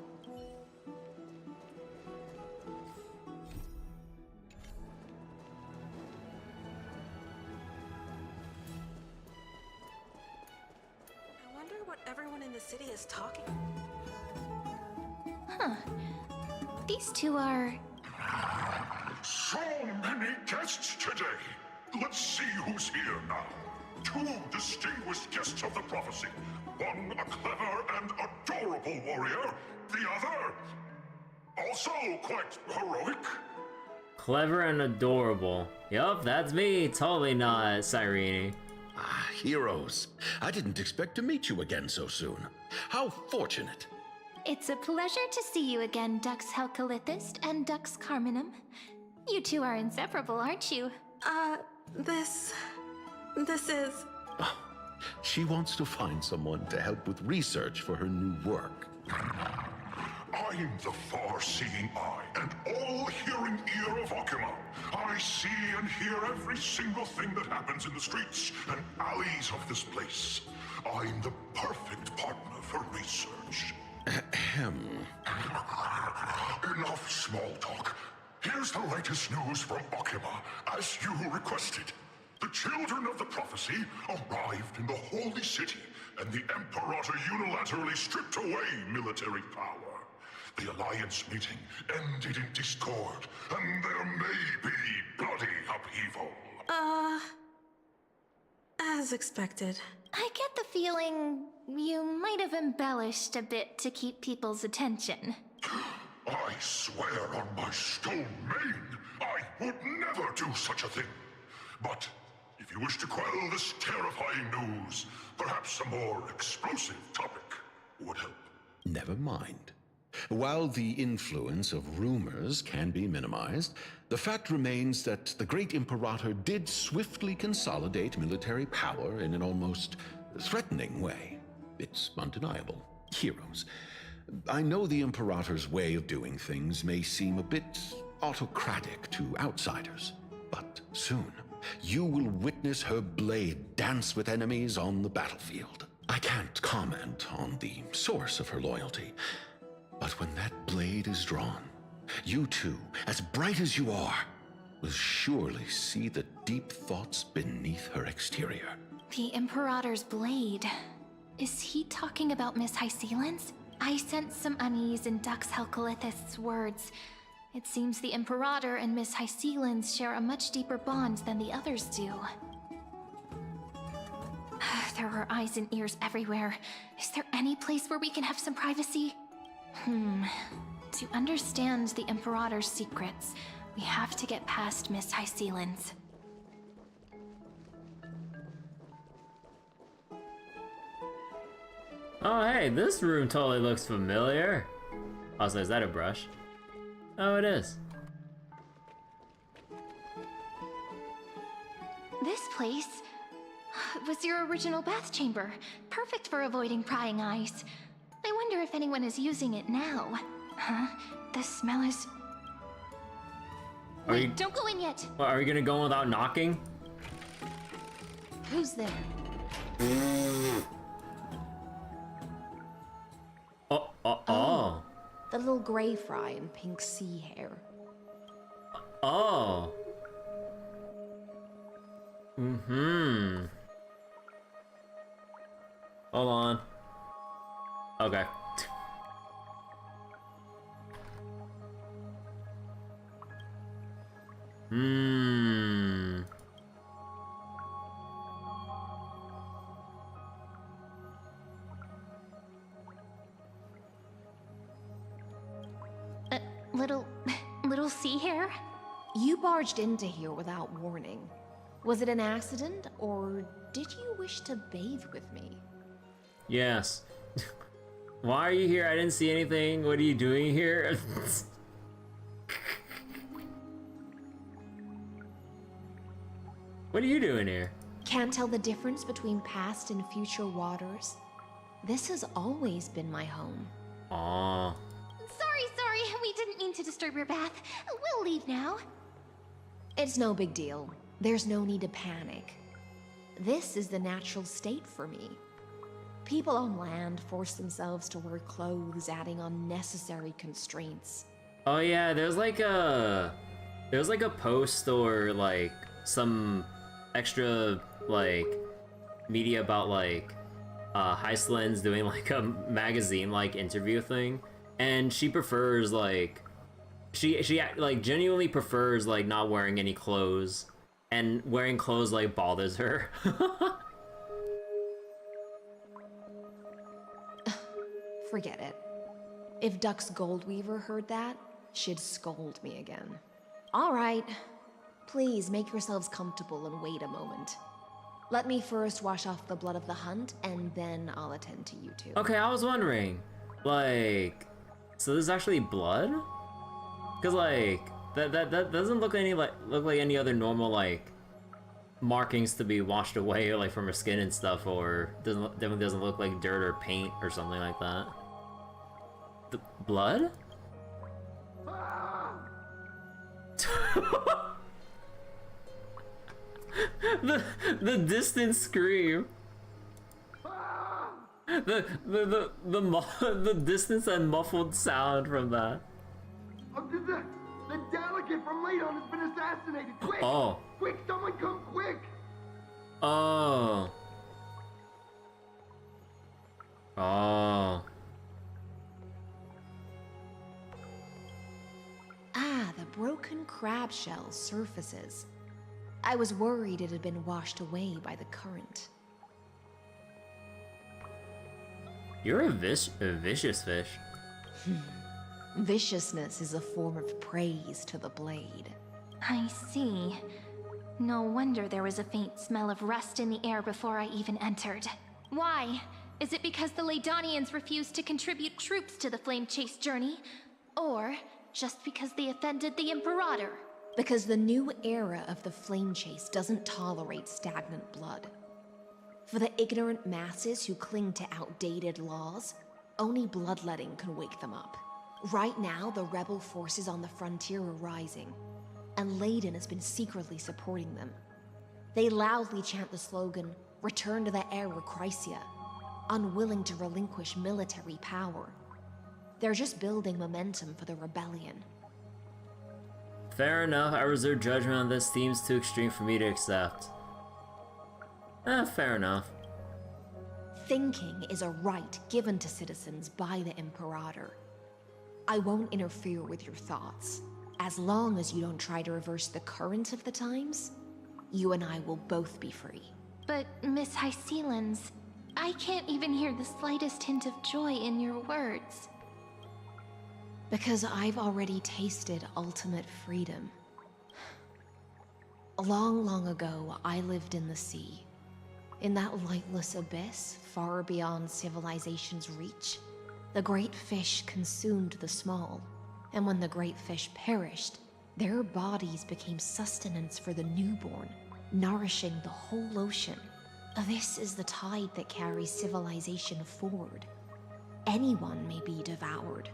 Speaker 14: I wonder what everyone in the city is talking.
Speaker 2: Huh. These two are...
Speaker 12: So many guests today. Let's see who's here now. Two distinguished guests of the prophecy. One a clever and adorable warrior. The other, also quite heroic.
Speaker 1: Clever and adorable. Yup, that's me. Totally not Cyrene.
Speaker 11: Ah, heroes. I didn't expect to meet you again so soon. How fortunate.
Speaker 2: It's a pleasure to see you again, Dux Helcalithist and Dux Carminum. You two are inseparable, aren't you?
Speaker 14: This is...
Speaker 11: Oh, she wants to find someone to help with research for her new work.
Speaker 12: I'm the far-seeing eye and all-hearing ear of Akama. I see and hear every single thing that happens in the streets and alleys of this place. I'm the perfect partner for research.
Speaker 11: Ahem.
Speaker 12: Enough small talk. Here's the latest news from Akama, as you requested. The children of the prophecy arrived in the holy city, and the Imperator unilaterally stripped away military power. The Alliance meeting ended in discord, and there may be bloody upheaval.
Speaker 14: As expected.
Speaker 2: I get the feeling you might have embellished a bit to keep people's attention.
Speaker 12: I swear on my stone mane, I would never do such a thing. But if you wish to quell this terrifying news, perhaps a more explosive topic would help.
Speaker 11: Never mind. While the influence of rumors can be minimized, the fact remains that the great Imperator did swiftly consolidate military power in an almost threatening way. It's undeniable. Heroes. I know the Imperator's way of doing things may seem a bit autocratic to outsiders, but soon you will witness her blade dance with enemies on the battlefield. I can't comment on the source of her loyalty, but when that blade is drawn, you two, as bright as you are, will surely see the deep thoughts beneath her exterior.
Speaker 2: The Imperator's blade. Is he talking about Miss Hysilens? I sense some unease in Dux Helcalithist's words. It seems the Imperator and Miss Hysilens share a much deeper bond than the others do. There are eyes and ears everywhere. Is there any place where we can have some privacy? To understand the Imperator's secrets, we have to get past Miss Hysilens.
Speaker 1: Oh, hey, this room totally looks familiar. Also, is that a brush? Oh, it is.
Speaker 2: This place was your original bath chamber, perfect for avoiding prying eyes. I wonder if anyone is using it now. Huh? The smell is... Wait, don't go in yet!
Speaker 1: Well, are we gonna go in without knocking?
Speaker 8: Who's there?
Speaker 1: Oh.
Speaker 8: The little gray fry in pink sea hair.
Speaker 1: Oh. Hold on. Okay.
Speaker 2: Little sea hair?
Speaker 8: You barged into here without warning. Was it an accident, or did you wish to bathe with me?
Speaker 1: Yes. Why are you here? I didn't see anything. What are you doing here? What are you doing here?
Speaker 8: Can't tell the difference between past and future waters? This has always been my home.
Speaker 1: Aww.
Speaker 2: Sorry, we didn't mean to disturb your bath. We'll leave now.
Speaker 8: It's no big deal. There's no need to panic. This is the natural state for me. People on land force themselves to wear clothes, adding unnecessary constraints.
Speaker 1: Oh yeah, there's like a post or like some extra like media about like Hysilens doing like a magazine like interview thing, and she prefers like she like genuinely prefers like not wearing any clothes, and wearing clothes like bothers her.
Speaker 8: Forget it. If Duck's Goldweaver heard that, she'd scold me again. All right. Please make yourselves comfortable and wait a moment. Let me first wash off the blood of the hunt, and then I'll attend to you two.
Speaker 1: Okay, I was wondering, like, so this is actually blood? Cause like that doesn't look like any other normal like markings to be washed away like from her skin and stuff, or definitely doesn't look like dirt or paint or something like that. The blood? the distant scream. The distance and muffled sound from that.
Speaker 20: The delegate from Ladon has been assassinated. Quick!
Speaker 1: Oh.
Speaker 20: Quick, someone come quick!
Speaker 1: Oh. Oh.
Speaker 8: Ah, the broken crab shell surfaces. I was worried it had been washed away by the current.
Speaker 1: You're a vicious fish.
Speaker 8: Viciousness is a form of praise to the blade.
Speaker 2: I see. No wonder there was a faint smell of rust in the air before I even entered. Why? Is it because the Ladonians refused to contribute troops to the Flame Chase journey? Or just because they offended the Imperator?
Speaker 8: Because the new era of the Flame Chase doesn't tolerate stagnant blood. For the ignorant masses who cling to outdated laws, only bloodletting can wake them up. Right now, the rebel forces on the frontier are rising, and Ladon has been secretly supporting them. They loudly chant the slogan, "Return to the Era Chrysia," unwilling to relinquish military power. They're just building momentum for the rebellion.
Speaker 1: Fair enough, I reserve judgment on this. Seems too extreme for me to accept. Fair enough.
Speaker 8: Thinking is a right given to citizens by the Imperator. I won't interfere with your thoughts. As long as you don't try to reverse the current of the times, you and I will both be free.
Speaker 2: But, Miss Hysilens, I can't even hear the slightest hint of joy in your words.
Speaker 8: Because I've already tasted ultimate freedom. Long, long ago, I lived in the sea. In that lightless abyss, far beyond civilization's reach, the great fish consumed the small, and when the great fish perished, their bodies became sustenance for the newborn, nourishing the whole ocean. This is the tide that carries civilization forward. Anyone may be devoured,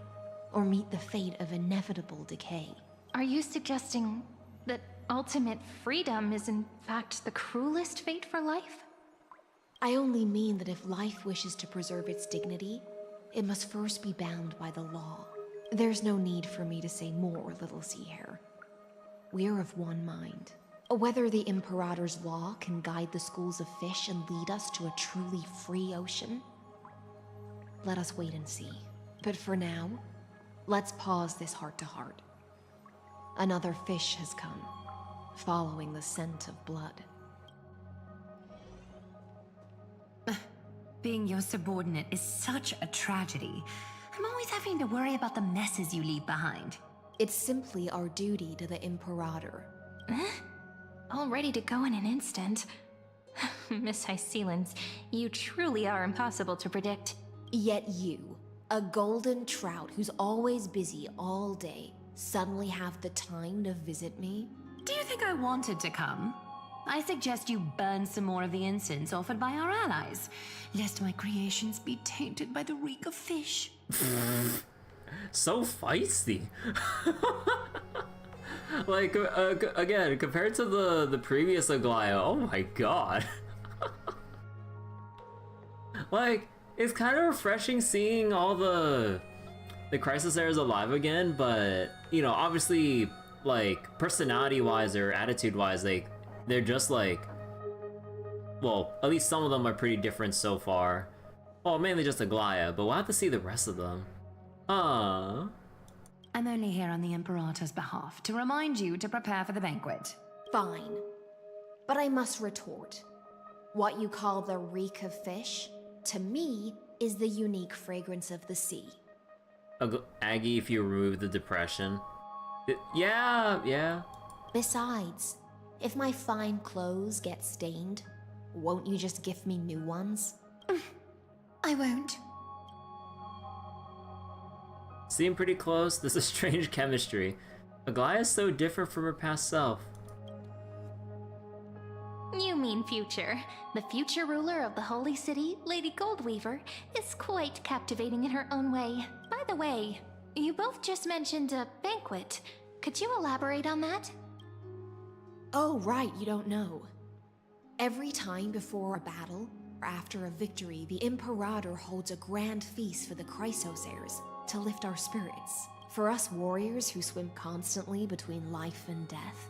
Speaker 8: or meet the fate of inevitable decay.
Speaker 2: Are you suggesting that ultimate freedom is in fact the cruelest fate for life?
Speaker 8: I only mean that if life wishes to preserve its dignity, it must first be bound by the law. There's no need for me to say more, Little Sea Hare. We are of one mind. Whether the Imperator's law can guide the schools of fish and lead us to a truly free ocean, let us wait and see. But for now, let's pause this heart-to-heart. Another fish has come, following the scent of blood.
Speaker 16: Being your subordinate is such a tragedy. I'm always having to worry about the messes you leave behind.
Speaker 8: It's simply our duty to the Imperator.
Speaker 2: All ready to go in an instant. Miss Hysilens, you truly are impossible to predict.
Speaker 8: Yet you, a golden trout who's always busy all day, suddenly have the time to visit me?
Speaker 16: Do you think I wanted to come? I suggest you burn some more of the incense offered by our allies, lest my creations be tainted by the reek of fish.
Speaker 1: So feisty. Like, again, compared to the previous Aglaya, oh my god. Like, it's kind of refreshing seeing all the Crisis Heirs alive again, but, you know, obviously, like, personality-wise or attitude-wise, they're just like, well, at least some of them are pretty different so far. Well, mainly just Aglaya, but we'll have to see the rest of them.
Speaker 16: I'm only here on the Imperator's behalf to remind you to prepare for the banquet.
Speaker 8: Fine. But I must retort. What you call the reek of fish, to me, is the unique fragrance of the sea.
Speaker 1: Aggie, if you remove the depression. Yeah.
Speaker 8: Besides, if my fine clothes get stained, won't you just gift me new ones?
Speaker 16: I won't.
Speaker 1: Seem pretty close. This is strange chemistry. Aglaya is so different from her past self.
Speaker 2: You mean future. The future ruler of the Holy City, Lady Goldweaver, is quite captivating in her own way. By the way, you both just mentioned a banquet. Could you elaborate on that?
Speaker 8: Oh, right, you don't know. Every time before a battle, or after a victory, the Imperator holds a grand feast for the Chrysos heirs to lift our spirits. For us warriors who swim constantly between life and death,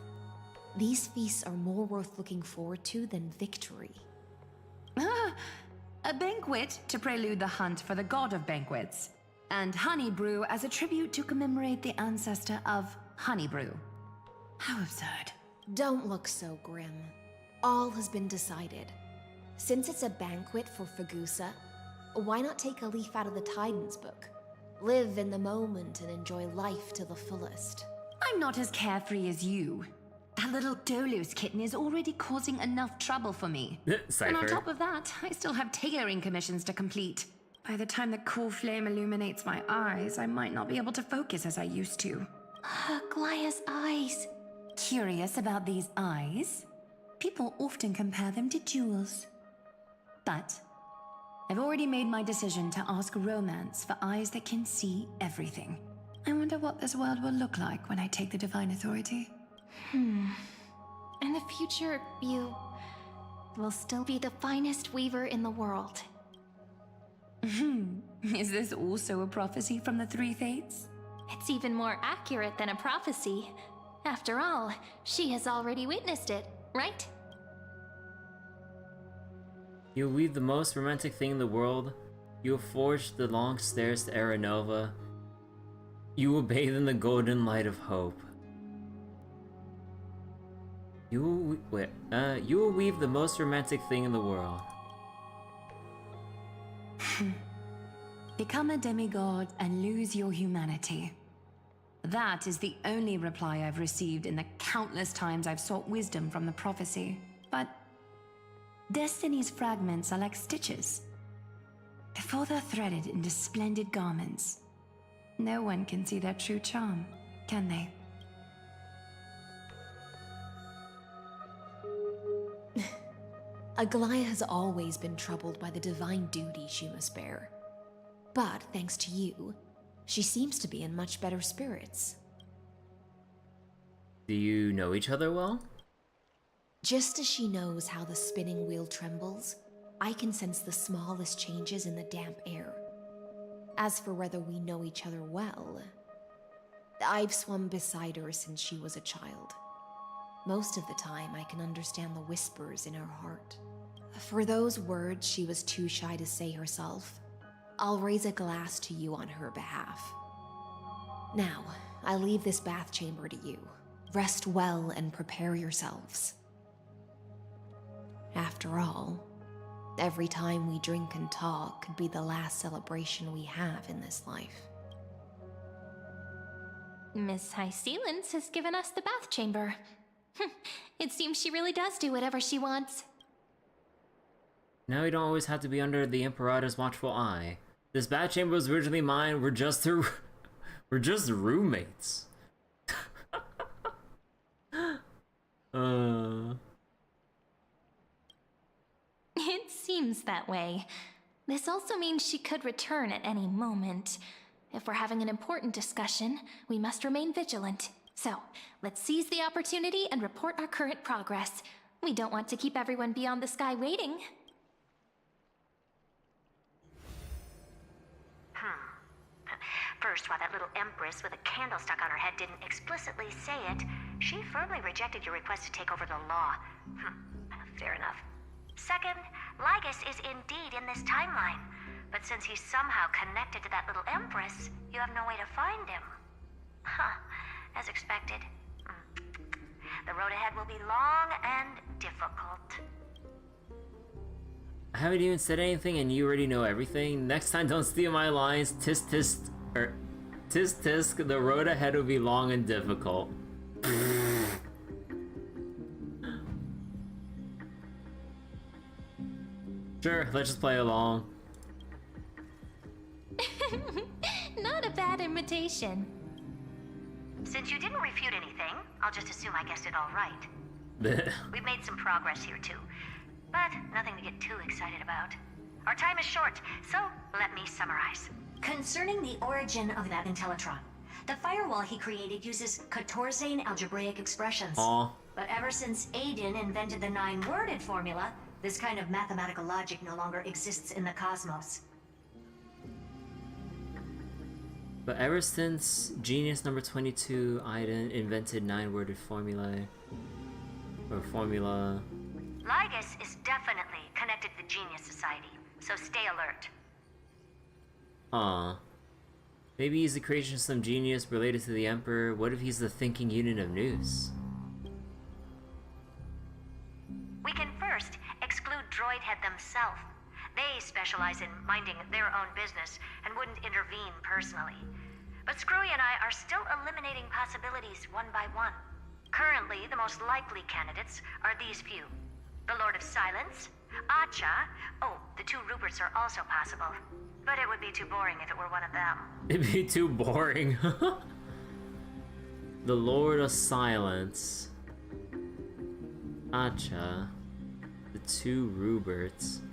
Speaker 8: these feasts are more worth looking forward to than victory.
Speaker 16: A banquet to prelude the hunt for the god of banquets, and honey brew as a tribute to commemorate the ancestor of honey brew. How absurd.
Speaker 8: Don't look so grim. All has been decided. Since it's a banquet for Fagusa, why not take a leaf out of the Tidens book? Live in the moment and enjoy life to the fullest.
Speaker 16: I'm not as carefree as you. That little Dolos kitten is already causing enough trouble for me. And on top of that, I still have tailoring commissions to complete. By the time the cool flame illuminates my eyes, I might not be able to focus as I used to.
Speaker 2: Aglaya's eyes.
Speaker 16: Curious about these eyes? People often compare them to jewels. But I've already made my decision to ask Romance for eyes that can see everything. I wonder what this world will look like when I take the Divine Authority.
Speaker 2: In the future, you will still be the finest weaver in the world.
Speaker 16: Is this also a prophecy from the Three Fates?
Speaker 2: It's even more accurate than a prophecy. After all, she has already witnessed it, right?
Speaker 1: You weave the most romantic thing in the world. You have forged the long stairs to Aranova. You will bathe in the golden light of hope. You will weave the most romantic thing in the world.
Speaker 16: Become a demigod and lose your humanity. That is the only reply I've received in the countless times I've sought wisdom from the prophecy. But Destiny's fragments are like stitches. Before they're threaded into splendid garments, no one can see their true charm, can they?
Speaker 8: Aglaya has always been troubled by the divine duty she must bear. But thanks to you, she seems to be in much better spirits.
Speaker 1: Do you know each other well?
Speaker 8: Just as she knows how the spinning wheel trembles, I can sense the smallest changes in the damp air. As for whether we know each other well, I've swum beside her since she was a child. Most of the time, I can understand the whispers in her heart. For those words she was too shy to say herself, I'll raise a glass to you on her behalf. Now, I leave this bath chamber to you. Rest well and prepare yourselves. After all, every time we drink and talk could be the last celebration we have in this life.
Speaker 2: Miss Hysilens has given us the bath chamber. It seems she really does do whatever she wants.
Speaker 1: Now we don't always have to be under the Imperator's watchful eye. This bat chamber was originally mine. We're just we're just roommates.
Speaker 2: It seems that way. This also means she could return at any moment. If we're having an important discussion, we must remain vigilant. So, let's seize the opportunity and report our current progress. We don't want to keep everyone beyond the sky waiting.
Speaker 4: First, while that little empress with a candle stuck on her head didn't explicitly say it, she firmly rejected your request to take over the law. Fair enough. Second, Lygus is indeed in this timeline. But since he's somehow connected to that little empress, you have no way to find him. As expected. The road ahead will be long and difficult.
Speaker 1: I haven't even said anything and you already know everything. Next time, don't steal my lines. Tisk tisk, the road ahead will be long and difficult. Sure, let's just play along.
Speaker 2: Not a bad invitation.
Speaker 4: Since you didn't refute anything, I'll just assume I guessed it all right. We've made some progress here too, but nothing to get too excited about. Our time is short, so let me summarize. Concerning the origin of that Intellitron, the firewall he created uses Catorzane algebraic expressions.
Speaker 1: Aww.
Speaker 4: But ever since Aiden invented the 9-worded formula, this kind of mathematical logic no longer exists in the cosmos.
Speaker 1: But ever since Genius number 22, Aiden invented 9-worded formula.
Speaker 4: Lygus is definitely connected to the Genius Society, so stay alert.
Speaker 1: Maybe he's the creation of some genius related to the Emperor. What if he's the thinking unit of news?
Speaker 4: We can first exclude Droidhead themselves. They specialize in minding their own business and wouldn't intervene personally. But Screwy and I are still eliminating possibilities one by one. Currently, the most likely candidates are these few. The Lord of Silence, Acha, the 2 Ruperts are also possible. But it would be too boring if it were one of them.
Speaker 1: It'd be too boring. The Lord of Silence, Acha, the 2 Ruperts.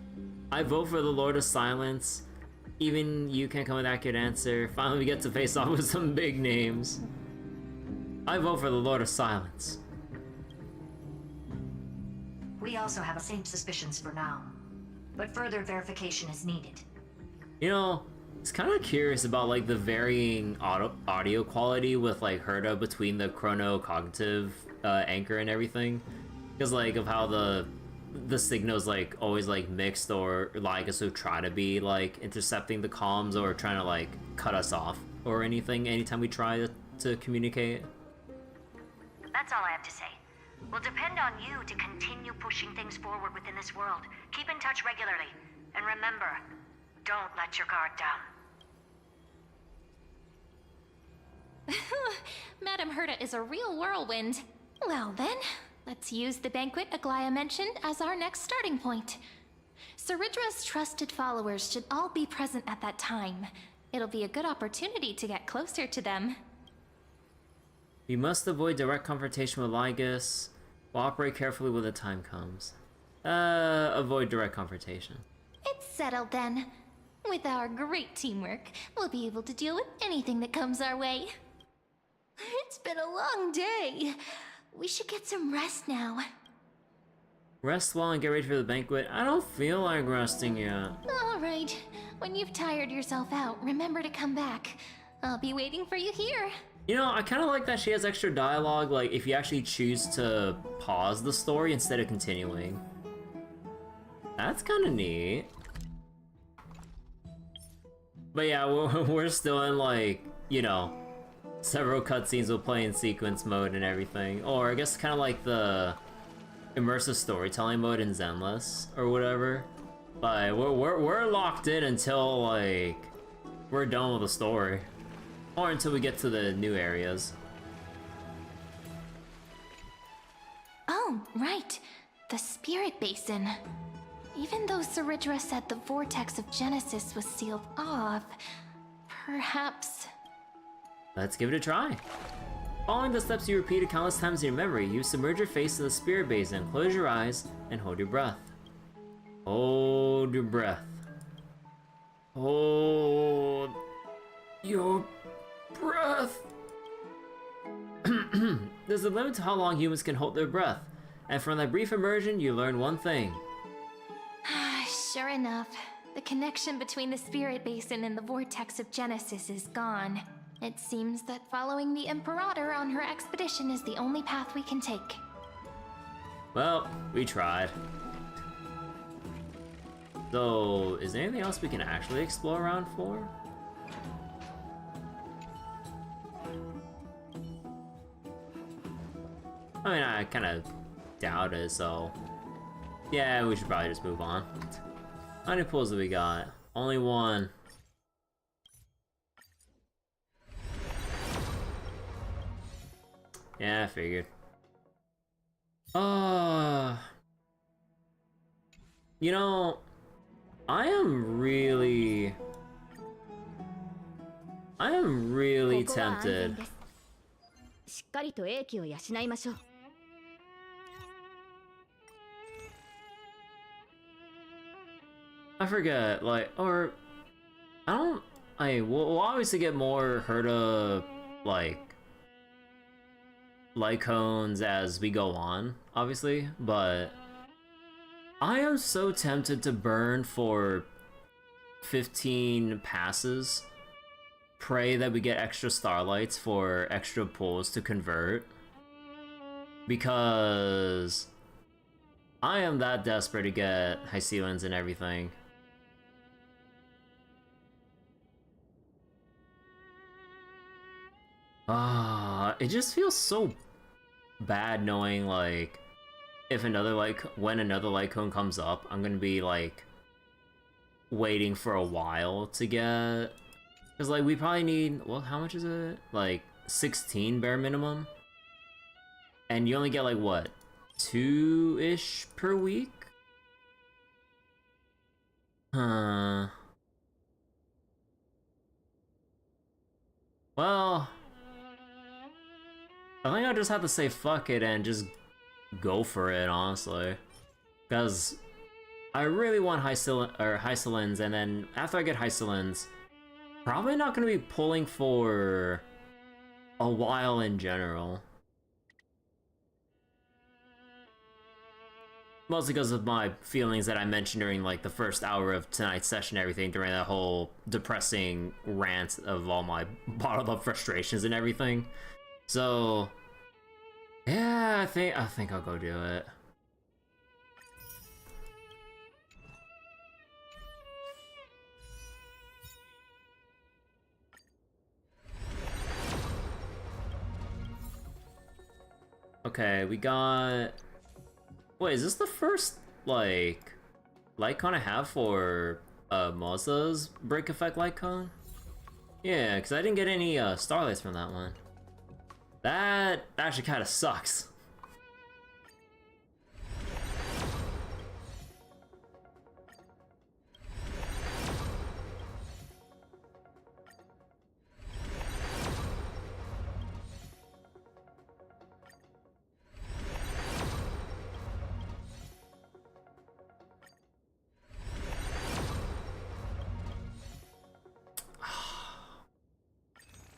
Speaker 1: I vote for the Lord of Silence. Even you can't come with an accurate answer. Finally we get to face off with some big names. I vote for the Lord of Silence.
Speaker 4: We also have the same suspicions for now, but further verification is needed.
Speaker 1: You know, it's kind of curious about like the varying audio quality with like Herta between the chrono-cognitive anchor and everything, because like of how the signal's like always like mixed, or Lygus would try to be like intercepting the comms or trying to like cut us off or anything anytime we try to communicate.
Speaker 4: That's all I have to say. We'll depend on you to continue pushing things forward within this world. Keep in touch regularly, and remember, don't let your guard down.
Speaker 2: Madame Herta is a real whirlwind. Well then, let's use the banquet Aglaya mentioned as our next starting point. Ceridra's trusted followers should all be present at that time. It'll be a good opportunity to get closer to them.
Speaker 1: We must avoid direct confrontation with Lygus. We'll operate carefully when the time comes. Avoid direct confrontation.
Speaker 2: It's settled then. With our great teamwork, we'll be able to deal with anything that comes our way. It's been a long day. We should get some rest now.
Speaker 1: Rest well and get ready for the banquet. I don't feel like resting yet.
Speaker 2: Alright. When you've tired yourself out, remember to come back. I'll be waiting for you here.
Speaker 1: You know, I kind of like that she has extra dialogue, like if you actually choose to pause the story instead of continuing. That's kind of neat. But yeah, we're still in like, you know, several cutscenes will play in sequence mode and everything. Or I guess kind of like the immersive storytelling mode in Zenless or whatever. But we're locked in until like we're done with the story. Or until we get to the new areas.
Speaker 2: Oh, right. The Spirit Basin. Even though Saridra said the vortex of Genesis was sealed off, perhaps...
Speaker 1: Let's give it a try. Following the steps you repeated countless times in your memory, you submerge your face in the spirit basin, close your eyes, and hold your breath. Hold your breath. Hold your breath. There's a limit to how long humans can hold their breath, and from that brief immersion, you learn one thing.
Speaker 2: Sure enough, the connection between the spirit basin and the vortex of Genesis is gone. It seems that following the Imperator on her expedition is the only path we can take.
Speaker 1: Well, we tried. So, is there anything else we can actually explore around for? I mean, I kind of doubt it, so... Yeah, we should probably just move on. How many pulls do we got? Only one. Yeah, I figured. You know, I am really tempted.
Speaker 9: しっかりと英気を養いましょう。
Speaker 1: I forget, like, or we'll obviously get more Herta, like cones as we go on, obviously, but I am so tempted to burn for 15 passes. Pray that we get extra starlights for extra pulls to convert, because I am that desperate to get Hysilens and everything. It just feels so bad knowing, like, if another, like, when another light cone comes up, I'm gonna be, like, waiting for a while to get... Because, like, we probably need... Well, how much is it? Like, 16 bare minimum? And you only get, like, what? 2-ish per week? Huh... Well... I think I'll just have to say fuck it and just go for it, honestly. Because I really want Hysilens, and then after I get Hysilens, probably not going to be pulling for a while in general. Mostly because of my feelings that I mentioned during, like, the first hour of tonight's session and everything, during that whole depressing rant of all my bottled up frustrations and everything. So, yeah, I think I'll go do it. Okay, we got... Wait, is this the first, like, light cone I have for Moza's break effect light cone? Yeah, because I didn't get any starlights from that one. That actually kind of sucks.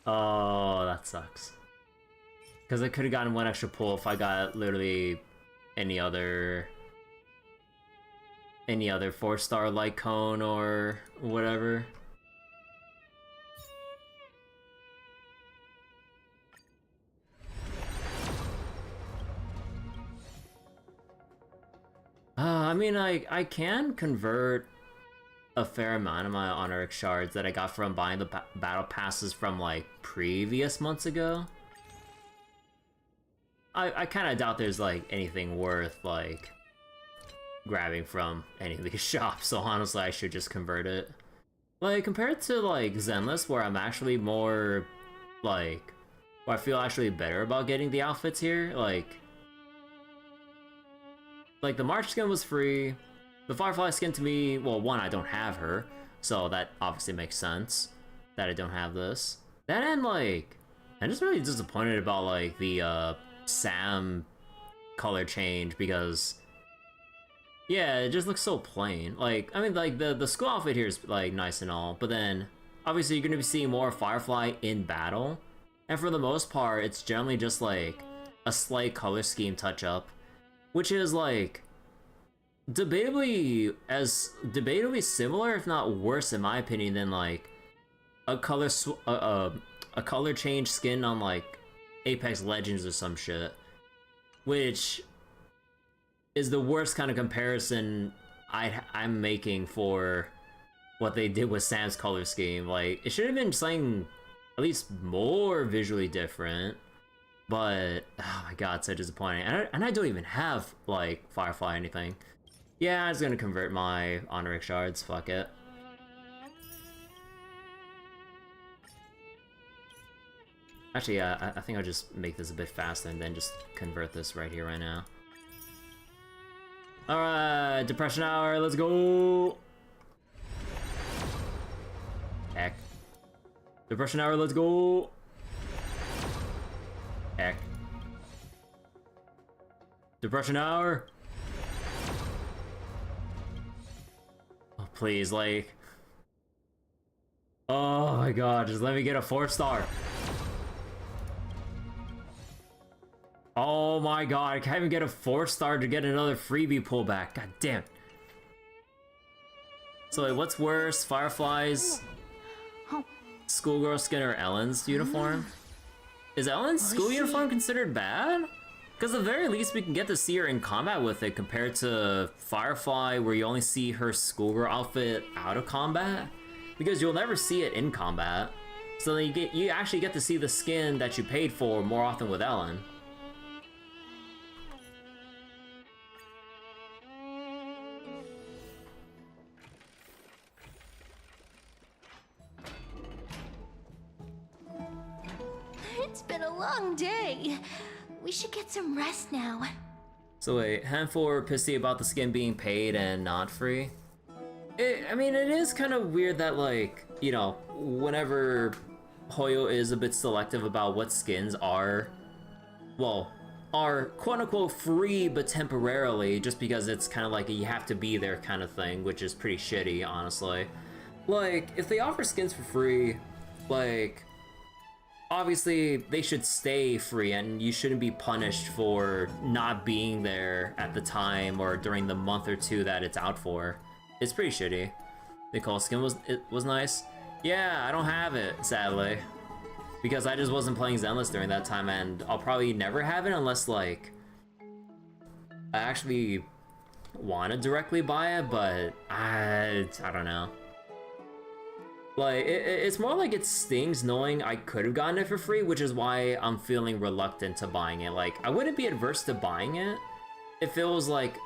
Speaker 1: Oh, that sucks. Because I could have gotten one extra pull if I got literally any other 4-star light cone or whatever. I mean, I can convert a fair amount of my Honoric shards that I got from buying the battle passes from, like, previous months ago. I kind of doubt there's, like, anything worth, like, grabbing from any of these shops, so honestly I should just convert it. Like, compared to, like, Zenless, where I'm actually more, like, where I feel actually better about getting the outfits here, like the March skin was free, The Firefly skin to me, well, one, I don't have her, so that obviously makes sense that I don't have this. That and like, I'm just really disappointed about like the Sam color change because, yeah, it just looks so plain. Like, I mean, like the school outfit here is like nice and all, but then obviously you're gonna be seeing more Firefly in battle, and for the most part, it's generally just like a slight color scheme touch up, which is like debatably similar, if not worse, in my opinion, than like a color change skin on like Apex Legends or some shit, which is the worst kind of comparison I'm making for what they did with Sam's color scheme. Like, it should have been something at least more visually different, but oh my god, so disappointing. And I don't even have like Firefly or anything. Yeah, I'm just gonna convert my Honoric shards, fuck it. Actually, yeah, I think I'll just make this a bit faster and then just convert this right here, right now. Alright, Depression Hour, let's go! Heck. Depression Hour, let's go! Heck. Depression Hour! Oh, please, like... Oh my god, just let me get a 4-star! Oh my god, I can't even get a 4-star to get another freebie pullback. God damn. So wait, what's worse? Firefly's schoolgirl skin or Ellen's uniform? Is Ellen's school uniform considered bad? Because at the very least we can get to see her in combat with it compared to Firefly where you only see her schoolgirl outfit out of combat. Because you'll never see it in combat. So then you actually get to see the skin that you paid for more often with Ellen.
Speaker 2: It's been a long day. We should get some rest now.
Speaker 1: So wait, Handful were pissy about the skin being paid and not free? I mean, it is kind of weird that, like, you know, whenever Hoyo is a bit selective about what skins are, well, are quote-unquote free but temporarily, just because it's kind of like a you have to be there kind of thing, which is pretty shitty, honestly. Like, if they offer skins for free, like, obviously they should stay free and you shouldn't be punished for not being there at the time or during the month or two that it's out for. It's pretty shitty. Nicole's skin was nice. Yeah, I don't have it, sadly. Because I just wasn't playing Zenless during that time, and I'll probably never have it unless, like, I actually want to directly buy it, but I don't know. Like, it's more like it stings knowing I could have gotten it for free, which is why I'm feeling reluctant to buying it. Like, I wouldn't be adverse to buying it if it was like,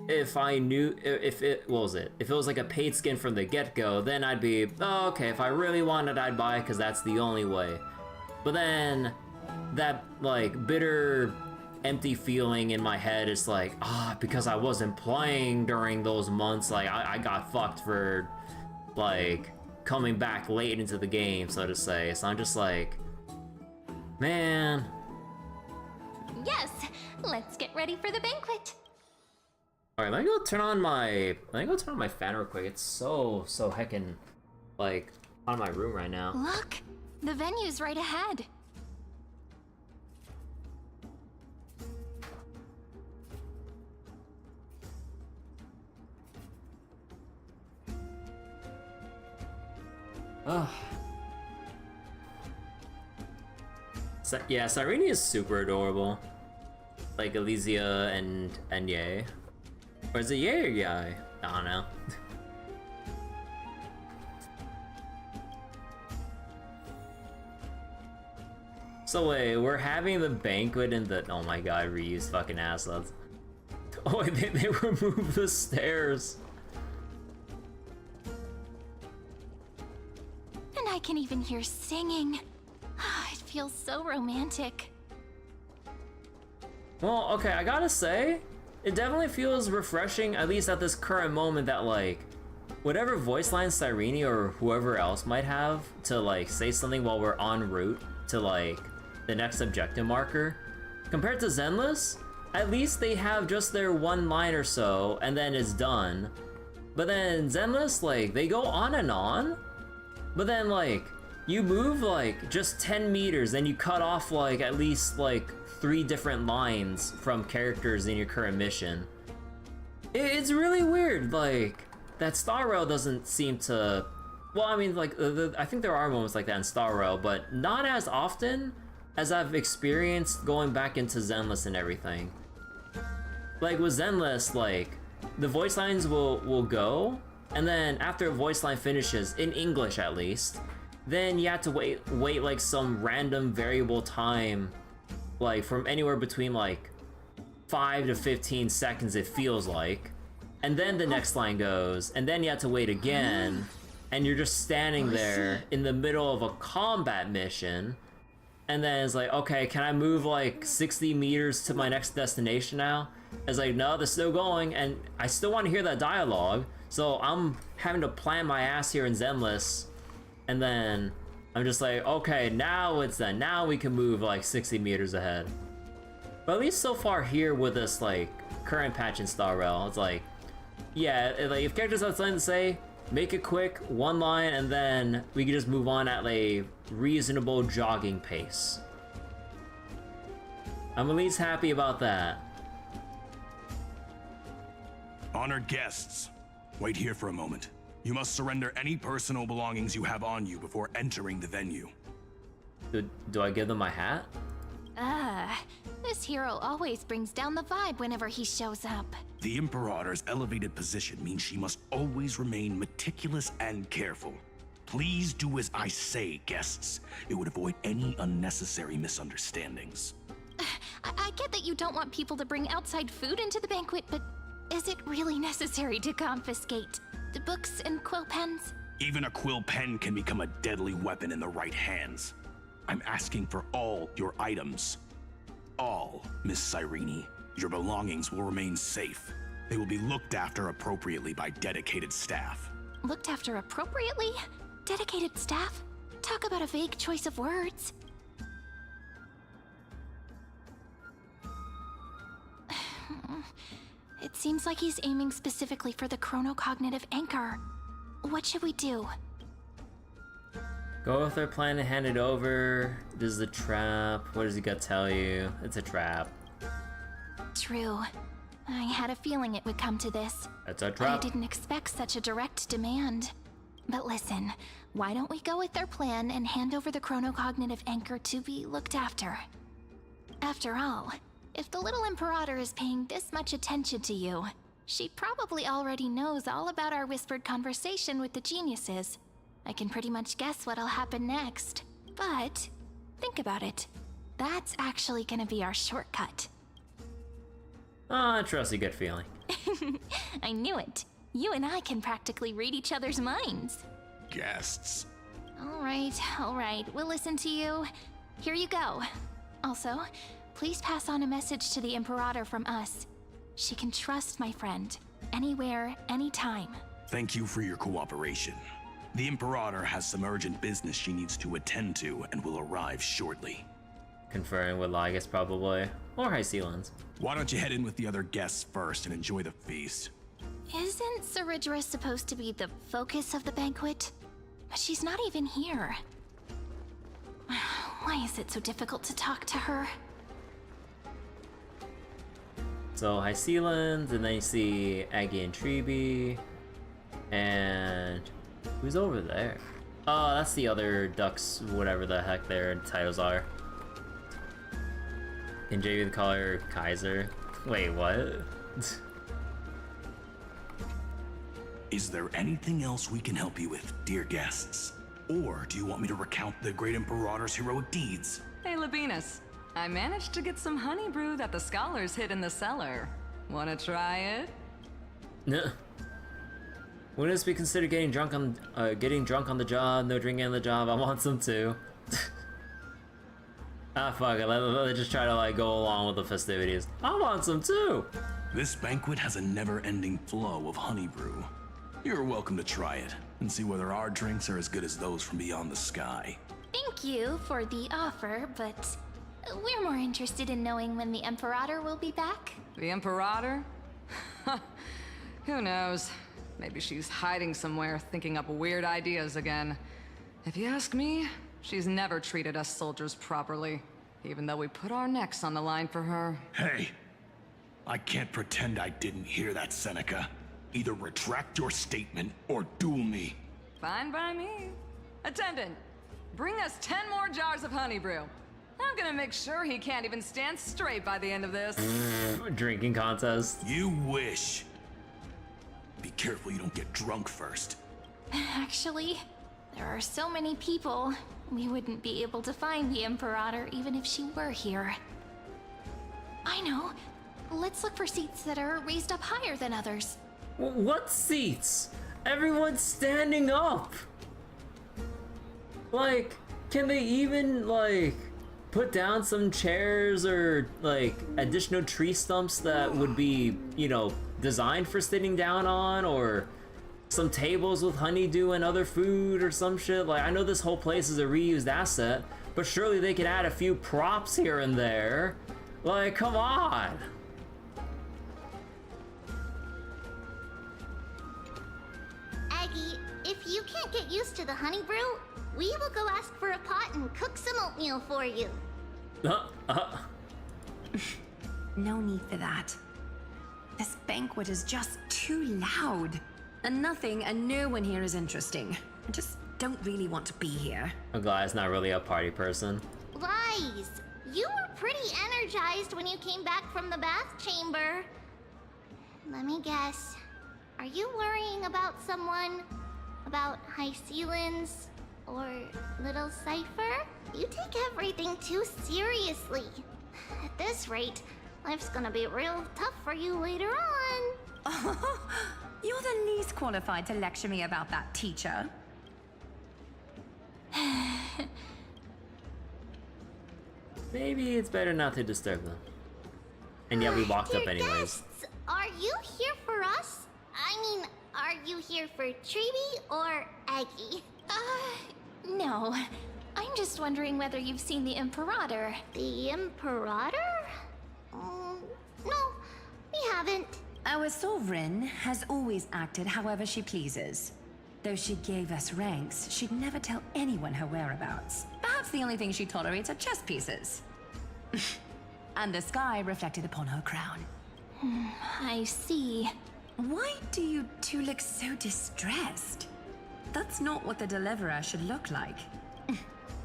Speaker 1: if I knew, if it, what was it? If it was like a paid skin from the get-go, then I'd be, oh, okay, if I really wanted, I'd buy it because that's the only way. But then, that, like, bitter, empty feeling in my head is like, because I wasn't playing during those months, like, I got fucked for, like, coming back late into the game, so to say. So I'm just like, man.
Speaker 2: Yes, let's get ready for the banquet.
Speaker 1: Alright, let me go turn on my fan real quick. It's so heckin', like, on my room right now.
Speaker 2: Look, the venue's right ahead.
Speaker 1: Ugh. Yeah, Cyrene is super adorable. Like Elysia and Ye. Or is it Ye or Yai? I don't know. So wait, we're having the banquet in the... Oh my god, reuse fucking assets. Oh, they removed the stairs.
Speaker 2: And I can even hear singing. It feels so romantic.
Speaker 1: Well, okay, I gotta say, it definitely feels refreshing, at least at this current moment, that like whatever voice line Cyrene or whoever else might have to like say something while we're en route to like the next objective marker, compared to Zenless, at least they have just their one line or so and then it's done. But then Zenless, like, they go on, but then like you move like just 10 meters and you cut off like at least like 3 different lines from characters in your current mission. It's really weird, like, that Star Rail doesn't seem to... Well, I mean, like, I think there are moments like that in Star Rail, but not as often as I've experienced going back into Zenless and everything. Like, with Zenless, like, the voice lines will go, and then after a voice line finishes, in English at least, then you have to wait like some random variable time, like, from anywhere between, like, 5 to 15 seconds it feels like, and then the next line goes, and then you have to wait again, and you're just standing there in the middle of a combat mission, and then it's like, okay, can I move like 60 meters to my next destination now? It's like, no, they're still going, and I still want to hear that dialogue, so I'm having to plan my ass here in Zenless, and then I'm just like, okay, now it's done, now we can move like 60 meters ahead. But at least so far here with this like current patch in Star Rail, it's like, yeah, like if characters have something to say, make it quick, one line, and then we can just move on at a reasonable jogging pace. I'm at least happy about that.
Speaker 10: Honored guests, wait here for a moment. You must surrender any personal belongings you have on you before entering the venue.
Speaker 1: Do I give them my hat?
Speaker 2: This hero always brings down the vibe whenever he shows up.
Speaker 10: The Imperator's elevated position means she must always remain meticulous and careful. Please do as I say, guests. It would avoid any unnecessary misunderstandings.
Speaker 2: I get that you don't want people to bring outside food into the banquet, but is it really necessary to confiscate the books and quill pens?
Speaker 10: Even a quill pen can become a deadly weapon in the right hands. I'm asking for all your items. All, Miss Cyrene. Your belongings will remain safe. They will be looked after appropriately by dedicated staff.
Speaker 2: Looked after appropriately? Dedicated staff? Talk about a vague choice of words. It seems like he's aiming specifically for the chronocognitive anchor. What should we do?
Speaker 1: Go with their plan to hand it over. This is a trap. What does he got to tell you? It's a trap.
Speaker 2: True. I had a feeling it would come to this.
Speaker 1: It's a trap.
Speaker 2: I didn't expect such a direct demand. But listen, why don't we go with their plan and hand over the chronocognitive anchor to be looked after? After all, if the little Imperator is paying this much attention to you, she probably already knows all about our whispered conversation with the geniuses. I can pretty much guess what'll happen next. But think about it. That's actually gonna be our shortcut.
Speaker 1: Ah, trusty good feeling.
Speaker 2: I knew it. You and I can practically read each other's minds.
Speaker 10: Guests.
Speaker 2: All right. We'll listen to you. Here you go. Also, please pass on a message to the Imperator from us. She can trust my friend. Anywhere, anytime.
Speaker 10: Thank you for your cooperation. The Imperator has some urgent business she needs to attend to and will arrive shortly.
Speaker 1: Conferring with Lygus, probably. Or Hysilens.
Speaker 10: Why don't you head in with the other guests first and enjoy the feast?
Speaker 2: Isn't Saridra supposed to be the focus of the banquet? But she's not even here. Why is it so difficult to talk to her?
Speaker 1: So Hysilens, and then you see Aggie and Treeby, and who's over there? Oh, that's the other ducks, whatever the heck their titles are. Can JV call her Kaiser? Wait, what?
Speaker 10: Is there anything else we can help you with, dear guests? Or do you want me to recount the great Imperator's heroic deeds?
Speaker 7: Hey, Labinas. I managed to get some honey brew that the scholars hid in the cellar. Wanna try it?
Speaker 1: No. Wouldn't this be considered getting drunk on the job? No drinking on the job. I want some too. Ah, fuck it. Let's just try to like go along with the festivities. I want some too.
Speaker 10: This banquet has a never-ending flow of honey brew. You're welcome to try it and see whether our drinks are as good as those from beyond the sky.
Speaker 2: Thank you for the offer, but we're more interested in knowing when the Imperator will be back.
Speaker 7: The Imperator? Who knows? Maybe she's hiding somewhere, thinking up weird ideas again. If you ask me, she's never treated us soldiers properly, even though we put our necks on the line for her.
Speaker 10: Hey, I can't pretend I didn't hear that, Seneca. Either retract your statement or duel me.
Speaker 7: Fine by me. Attendant, bring us 10 more jars of honey brew. I'm gonna make sure he can't even stand straight by the end of this.
Speaker 1: Drinking contest.
Speaker 10: You wish. Be careful you don't get drunk first.
Speaker 2: Actually, there are so many people, we wouldn't be able to find the Imperator even if she were here. I know. Let's look for seats that are raised up higher than others.
Speaker 1: What seats? Everyone's standing up. Like, can they even like put down some chairs or like additional tree stumps that would be, you know, designed for sitting down on, or some tables with honeydew and other food or some shit? Like, I know this whole place is a reused asset, but surely they could add a few props here and there. Like, come on.
Speaker 15: Aggie, if you can't get used to the honey brew, we will go ask for a pot and cook some oatmeal for you.
Speaker 16: No need for that. This banquet is just too loud. And nothing and no one here is interesting. I just don't really want to be here.
Speaker 1: Aglia's not really a party person.
Speaker 15: Lies! You were pretty energized when you came back from the bath chamber. Let me guess. Are you worrying about someone? About Hysilens? Or Little Cypher? You take everything too seriously. At this rate, life's gonna be real tough for you later on.
Speaker 16: You're the least qualified to lecture me about that, teacher.
Speaker 1: Maybe it's better not to disturb them. And yeah, we walked up anyways.
Speaker 15: Guests, are you here for us? I mean, are you here for Treeby or Aggie?
Speaker 2: No. I'm just wondering whether you've seen the Imperator.
Speaker 15: The Imperator? No, we haven't.
Speaker 16: Our sovereign has always acted however she pleases. Though she gave us ranks, she'd never tell anyone her whereabouts. Perhaps the only thing she tolerates are chess pieces. And the sky reflected upon her crown.
Speaker 2: I see.
Speaker 16: Why do you two look so distressed? That's not what the deliverer should look like.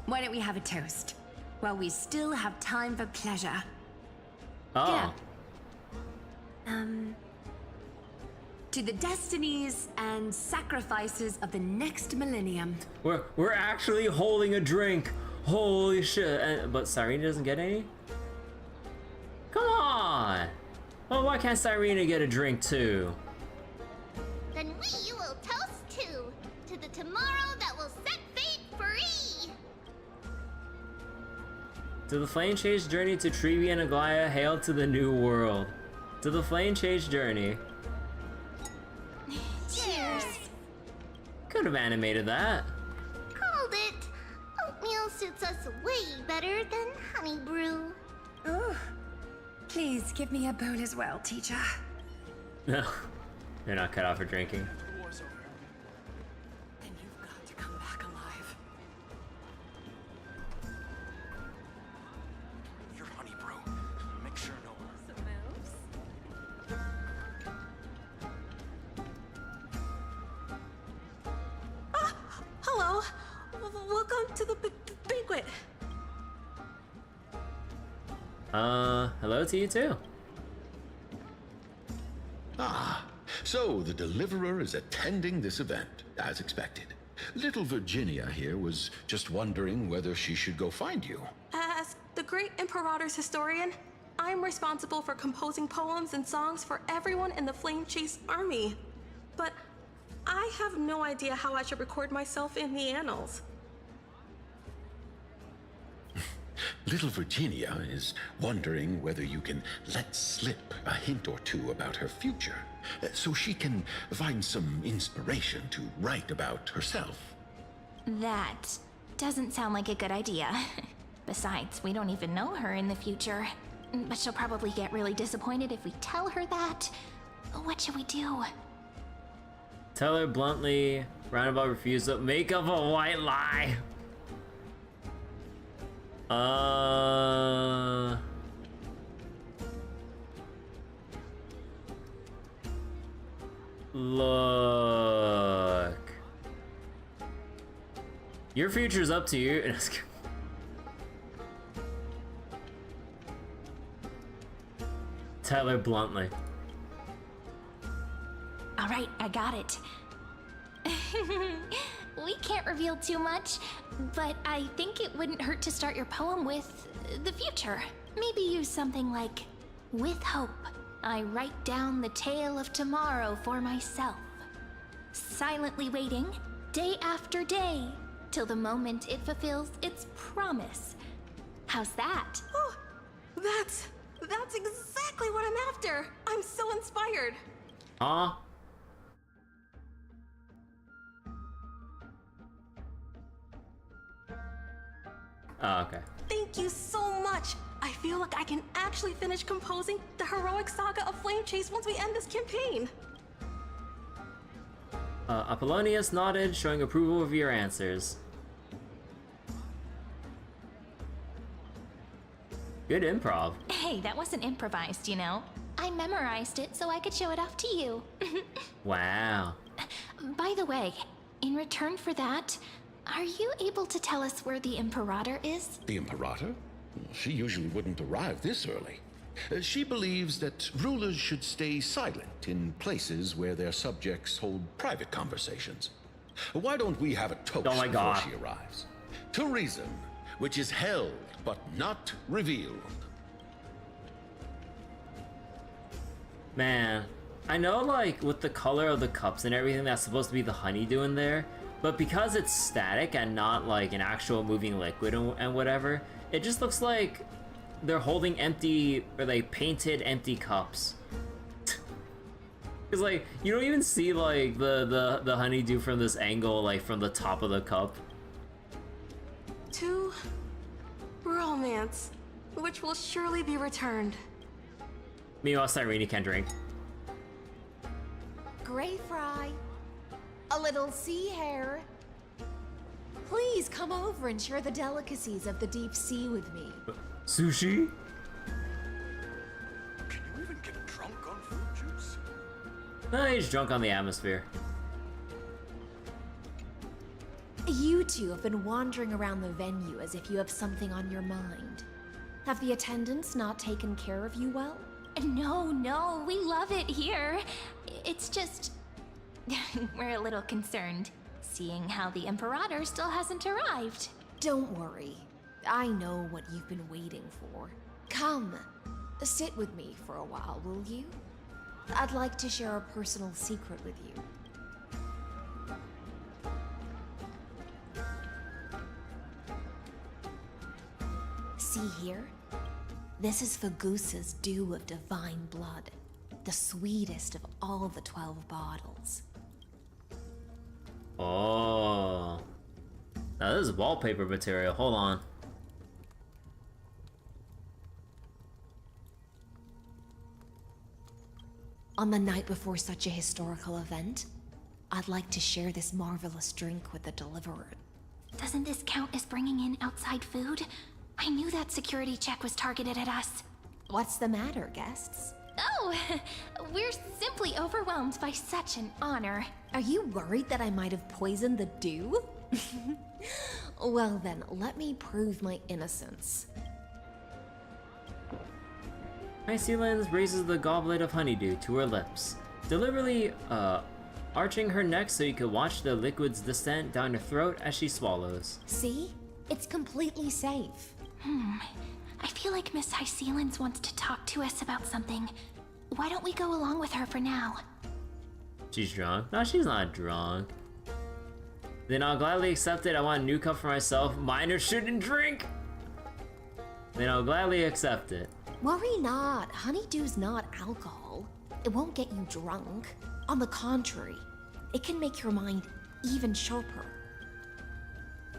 Speaker 16: Why don't we have a toast? While we still have time for pleasure.
Speaker 1: Oh.
Speaker 16: Yeah. To the destinies and sacrifices of the next millennium.
Speaker 1: We're actually holding a drink. Holy shit. But Cyrene doesn't get any? Come on. Well, why can't Cyrene get a drink too?
Speaker 15: Then we will toast to the tomorrow that will set fate free.
Speaker 1: To the flame chase journey to Treeby and Aglaia, hail to the new world. To the flame chase journey.
Speaker 15: Cheers.
Speaker 1: Could have animated that.
Speaker 15: Called it. Oatmeal suits us way better than honey brew.
Speaker 16: Oh, please give me a bowl as well, teacher.
Speaker 1: No, you're not cut out for drinking.
Speaker 7: Then you've got to come back alive.
Speaker 10: Your honey brew. Make sure no one.
Speaker 14: Hello. Welcome to the banquet.
Speaker 1: Hello to you too.
Speaker 11: Ah, so the deliverer is attending this event, as expected. Little Virginia here was just wondering whether she should go find you.
Speaker 14: As the great Imperator's historian, I'm responsible for composing poems and songs for everyone in the Flame Chase army. But I have no idea how I should record myself in the annals.
Speaker 11: Little Virginia is wondering whether you can let slip a hint or two about her future, so she can find some inspiration to write about herself.
Speaker 2: That doesn't sound like a good idea. Besides, we don't even know her in the future. But she'll probably get really disappointed if we tell her that. What should we do?
Speaker 1: Tell her bluntly, roundabout refusal, make up a white lie. Look. Your future's up to you. Tell her bluntly.
Speaker 2: All right, I got it. We can't reveal too much, but I think it wouldn't hurt to start your poem with the future. Maybe use something like, with hope, I write down the tale of tomorrow for myself. Silently waiting, day after day, till the moment it fulfills its promise. How's that?
Speaker 14: Oh, that's exactly what I'm after. I'm so inspired.
Speaker 1: Aw. Oh, okay.
Speaker 14: Thank you so much. I feel like I can actually finish composing the heroic saga of Flame Chase once we end this campaign.
Speaker 1: Apollonius nodded, showing approval of your answers. Good improv.
Speaker 2: Hey, that wasn't improvised, you know. I memorized it so I could show it off to you.
Speaker 1: Wow.
Speaker 2: By the way, in return for that, are you able to tell us where the Imperator is?
Speaker 11: The Imperator? She usually wouldn't arrive this early. She believes that rulers should stay silent in places where their subjects hold private conversations. Why don't we have a toast before she arrives? To reason, which is held but not revealed.
Speaker 1: Man, I know, like, with the color of the cups and everything, that's supposed to be the honeydew in there, but because it's static and not like an actual moving liquid and whatever, it just looks like they're holding empty, or like painted empty cups. Cause like, you don't even see like the honeydew from this angle, like from the top of the cup.
Speaker 14: To romance, which will surely be returned.
Speaker 1: Meanwhile, Cyrene can't drink.
Speaker 8: Gray fry. A little sea hare. Please come over and share the delicacies of the deep sea with me.
Speaker 1: Sushi?
Speaker 12: Can you even get drunk on fruit juice?
Speaker 1: No, he's drunk on the atmosphere.
Speaker 8: You two have been wandering around the venue as if you have something on your mind. Have the attendants not taken care of you well?
Speaker 2: No, we love it here. It's just... we're a little concerned, seeing how the Imperator still hasn't arrived.
Speaker 8: Don't worry. I know what you've been waiting for. Come, sit with me for a while, will you? I'd like to share a personal secret with you. See here? This is Fagusa's dew of divine blood, the sweetest of all the 12 bottles.
Speaker 1: Oh. Now this is wallpaper material. Hold on.
Speaker 8: On the night before such a historical event, I'd like to share this marvelous drink with the deliverer.
Speaker 2: Doesn't this count as bringing in outside food? I knew that security check was targeted at us.
Speaker 8: What's the matter, guests?
Speaker 2: Oh, we're simply overwhelmed by such an honor.
Speaker 8: Are you worried that I might have poisoned the dew? Well then, let me prove my innocence.
Speaker 1: Hysilens raises the goblet of honeydew to her lips, deliberately, arching her neck so you can watch the liquid's descent down her throat as she swallows.
Speaker 8: See? It's completely safe.
Speaker 2: I feel like Miss Hysilens wants to talk to us about something. Why don't we go along with her for now?
Speaker 1: She's drunk? No, she's not drunk. Then I'll gladly accept it. I want a new cup for myself. Minors shouldn't drink! then I'll gladly accept it.
Speaker 8: Worry not. Honeydew's not alcohol. It won't get you drunk. On the contrary, it can make your mind even sharper.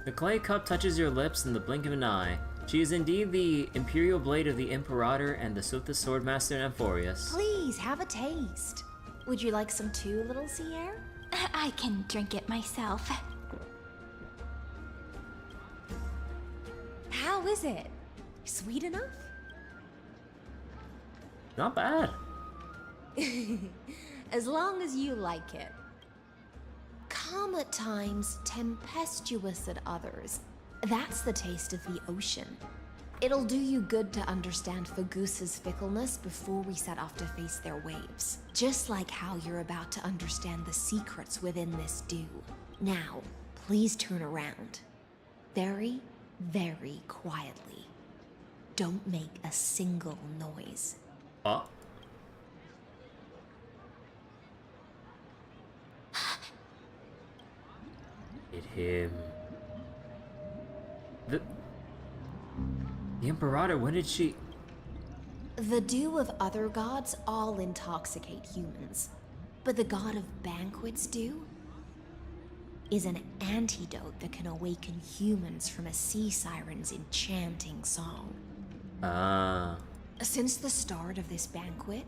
Speaker 1: The clay cup touches your lips in the blink of an eye. She is indeed the imperial blade of the Imperator and the swiftest swordmaster in Amphorius.
Speaker 8: Please, have a taste. Would you like some too, little Sierra?
Speaker 2: I can drink it myself.
Speaker 8: How is it? Sweet enough?
Speaker 1: Not bad.
Speaker 8: As long as you like it. Calm at times, tempestuous at others. That's the taste of the ocean. It'll do you good to understand Fagusa's fickleness before we set off to face their waves. Just like how you're about to understand the secrets within this dew. Now, please turn around. Very, very quietly. Don't make a single noise.
Speaker 1: Hit him. The Imperator, when did she...
Speaker 8: The dew of other gods all intoxicate humans. But the god of banquets dew is an antidote that can awaken humans from a sea siren's enchanting song. Since the start of this banquet,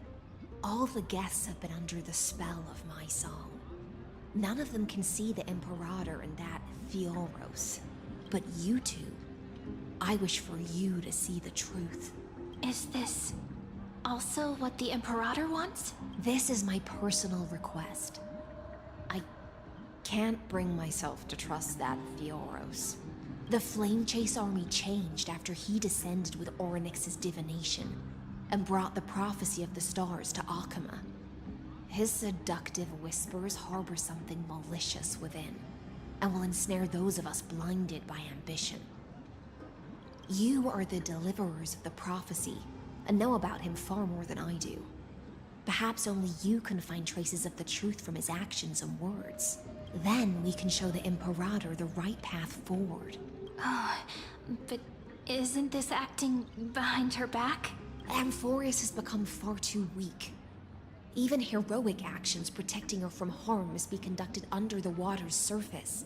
Speaker 8: all the guests have been under the spell of my song. None of them can see the Imperator and that Fioros. But you two, I wish for you to see the truth.
Speaker 2: Is this also what the Imperator wants?
Speaker 8: This is my personal request. I can't bring myself to trust that Fioros. The Flame Chase army changed after he descended with Orynyx's divination and brought the prophecy of the stars to Akama. His seductive whispers harbor something malicious within, and will ensnare those of us blinded by ambition. You are the deliverers of the prophecy, and know about him far more than I do. Perhaps only you can find traces of the truth from his actions and words. Then we can show the Imperator the right path forward.
Speaker 2: Oh, but isn't this acting behind her back?
Speaker 8: Amphorius has become far too weak. Even heroic actions protecting her from harm must be conducted under the water's surface.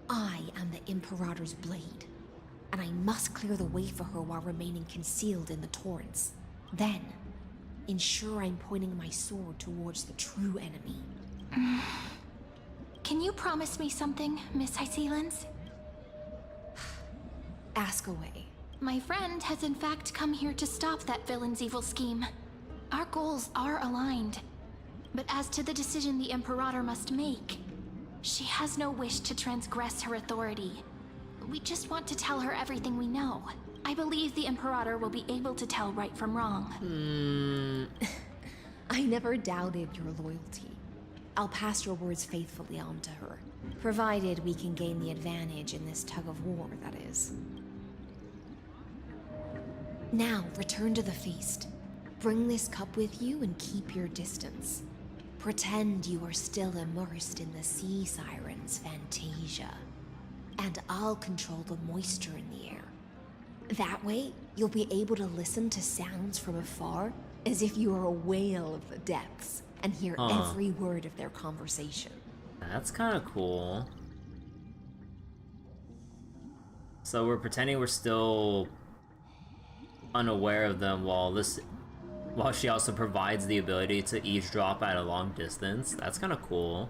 Speaker 8: I am the Imperator's blade, and I must clear the way for her while remaining concealed in the torrents. Then, ensure I'm pointing my sword towards the true enemy.
Speaker 2: Can you promise me something, Miss Hysilens?
Speaker 8: Ask away.
Speaker 2: My friend has in fact come here to stop that villain's evil scheme. Our goals are aligned. But as to the decision the Imperator must make, she has no wish to transgress her authority. We just want to tell her everything we know. I believe the Imperator will be able to tell right from wrong.
Speaker 8: I never doubted your loyalty. I'll pass your words faithfully on to her, provided we can gain the advantage in this tug of war, that is. Now, return to the feast. Bring this cup with you and keep your distance. Pretend you are still immersed in the sea siren's fantasia. And I'll control the moisture in the air. That way, you'll be able to listen to sounds from afar as if you are a whale of the depths and hear every word of their conversation.
Speaker 1: That's kind of cool. So we're pretending we're still unaware of them while she also provides the ability to eavesdrop at a long distance. That's kind of cool.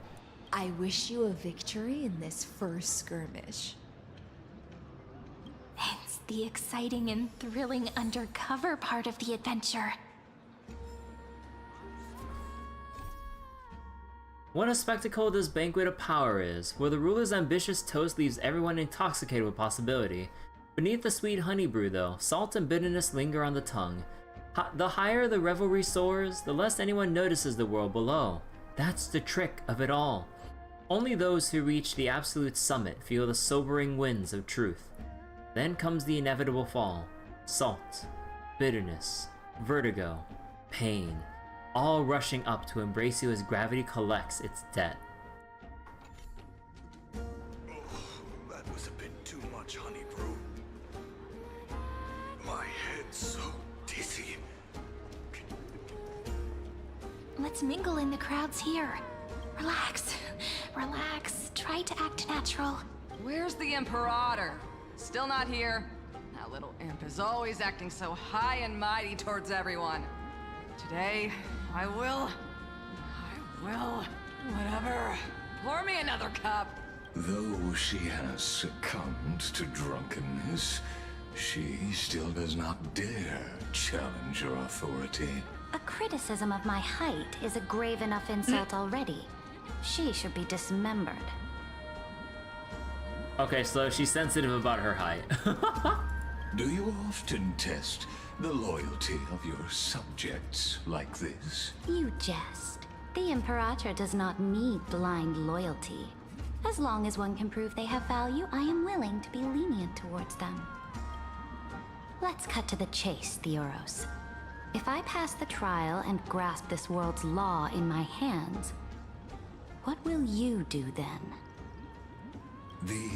Speaker 8: I wish you a victory in this first skirmish.
Speaker 2: It's the exciting and thrilling undercover part of the adventure.
Speaker 1: What a spectacle this banquet of power is, where the ruler's ambitious toast leaves everyone intoxicated with possibility. Beneath the sweet honey brew, though, salt and bitterness linger on the tongue. The higher the revelry soars, the less anyone notices the world below. That's the trick of it all. Only those who reach the absolute summit feel the sobering winds of truth. Then comes the inevitable fall. Salt, bitterness, vertigo, pain, all rushing up to embrace you as gravity collects its debt.
Speaker 10: That was a bit too much honey brew.
Speaker 2: Let's mingle in the crowds here. Relax. Relax. Try to act natural.
Speaker 7: Where's the Imperator? Still not here? That little imp is always acting so high and mighty towards everyone. Today, I will... Whatever. Pour me another cup.
Speaker 6: Though she has succumbed to drunkenness, she still does not dare challenge your authority.
Speaker 2: A criticism of my height is a grave enough insult already. She should be dismembered.
Speaker 1: Okay, so she's sensitive about her height.
Speaker 6: Do you often test the loyalty of your subjects like this?
Speaker 2: You jest. The Imperator does not need blind loyalty. As long as one can prove they have value, I am willing to be lenient towards them. Let's cut to the chase, Theoros. If I pass the trial and grasp this world's law in my hands, what will you do then?
Speaker 6: The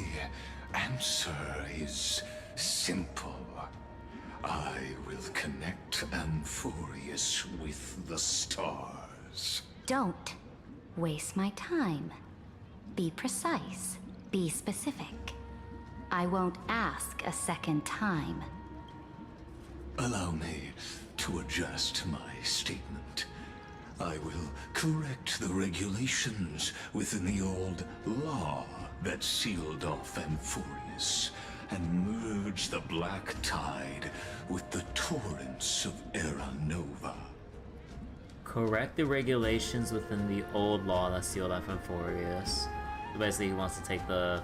Speaker 6: answer is simple. I will connect Amphorius with the stars.
Speaker 2: Don't waste my time. Be precise. Be specific. I won't ask a second time.
Speaker 6: Allow me to adjust my statement. I will correct the regulations within the old law that sealed off Amphorius and merge the black tide with the torrents of Era Nova.
Speaker 1: Correct the regulations within the old law that sealed off Amphorius. Basically, he wants to take the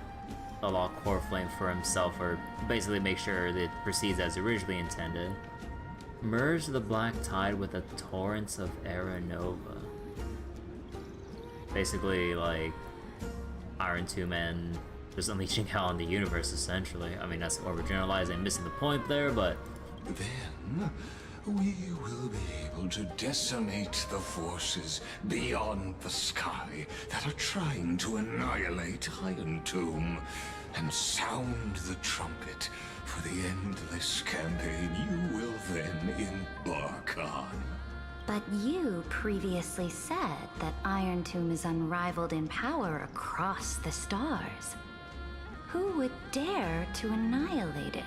Speaker 1: law core flame for himself, or basically make sure that it proceeds as originally intended. Merge the black tide with the torrents of Era Nova. Basically, like Iron Tomb and just unleashing hell on the universe, essentially. I mean, that's overgeneralizing and missing the point there, but
Speaker 6: then we will be able to decimate the forces beyond the sky that are trying to annihilate Iron Tomb and sound the trumpet for the endless campaign you will then embark on.
Speaker 2: But you previously said that Iron Tomb is unrivaled in power across the stars. Who would dare to annihilate it?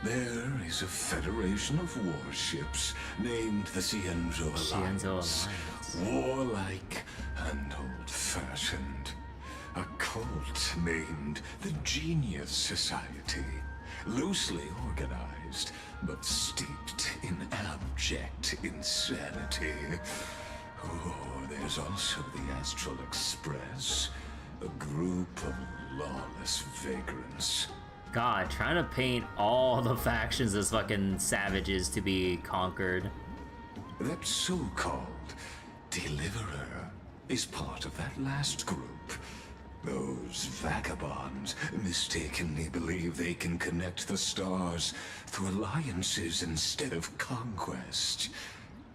Speaker 6: There is a federation of warships named the Cienzo Alliance. Warlike and old-fashioned. A cult named the Genius Society. Loosely organized, but steeped in abject insanity. Oh, there's also the Astral Express. A group of lawless vagrants.
Speaker 1: God, trying to paint all the factions as fucking savages to be conquered.
Speaker 6: That so-called Deliverer is part of that last group. Those vagabonds mistakenly believe they can connect the stars through alliances instead of conquest.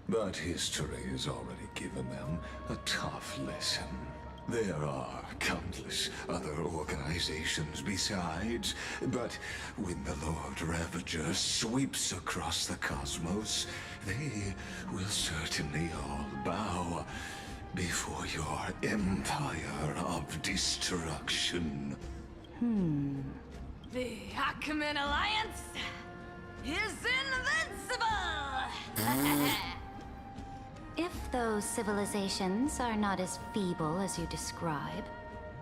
Speaker 6: But history has already given them a tough lesson. There are countless other organizations besides, but when the Lord Ravager sweeps across the cosmos, they will certainly all bow before your empire of destruction.
Speaker 7: The Achaemen Alliance is invincible!
Speaker 2: If those civilizations are not as feeble as you describe,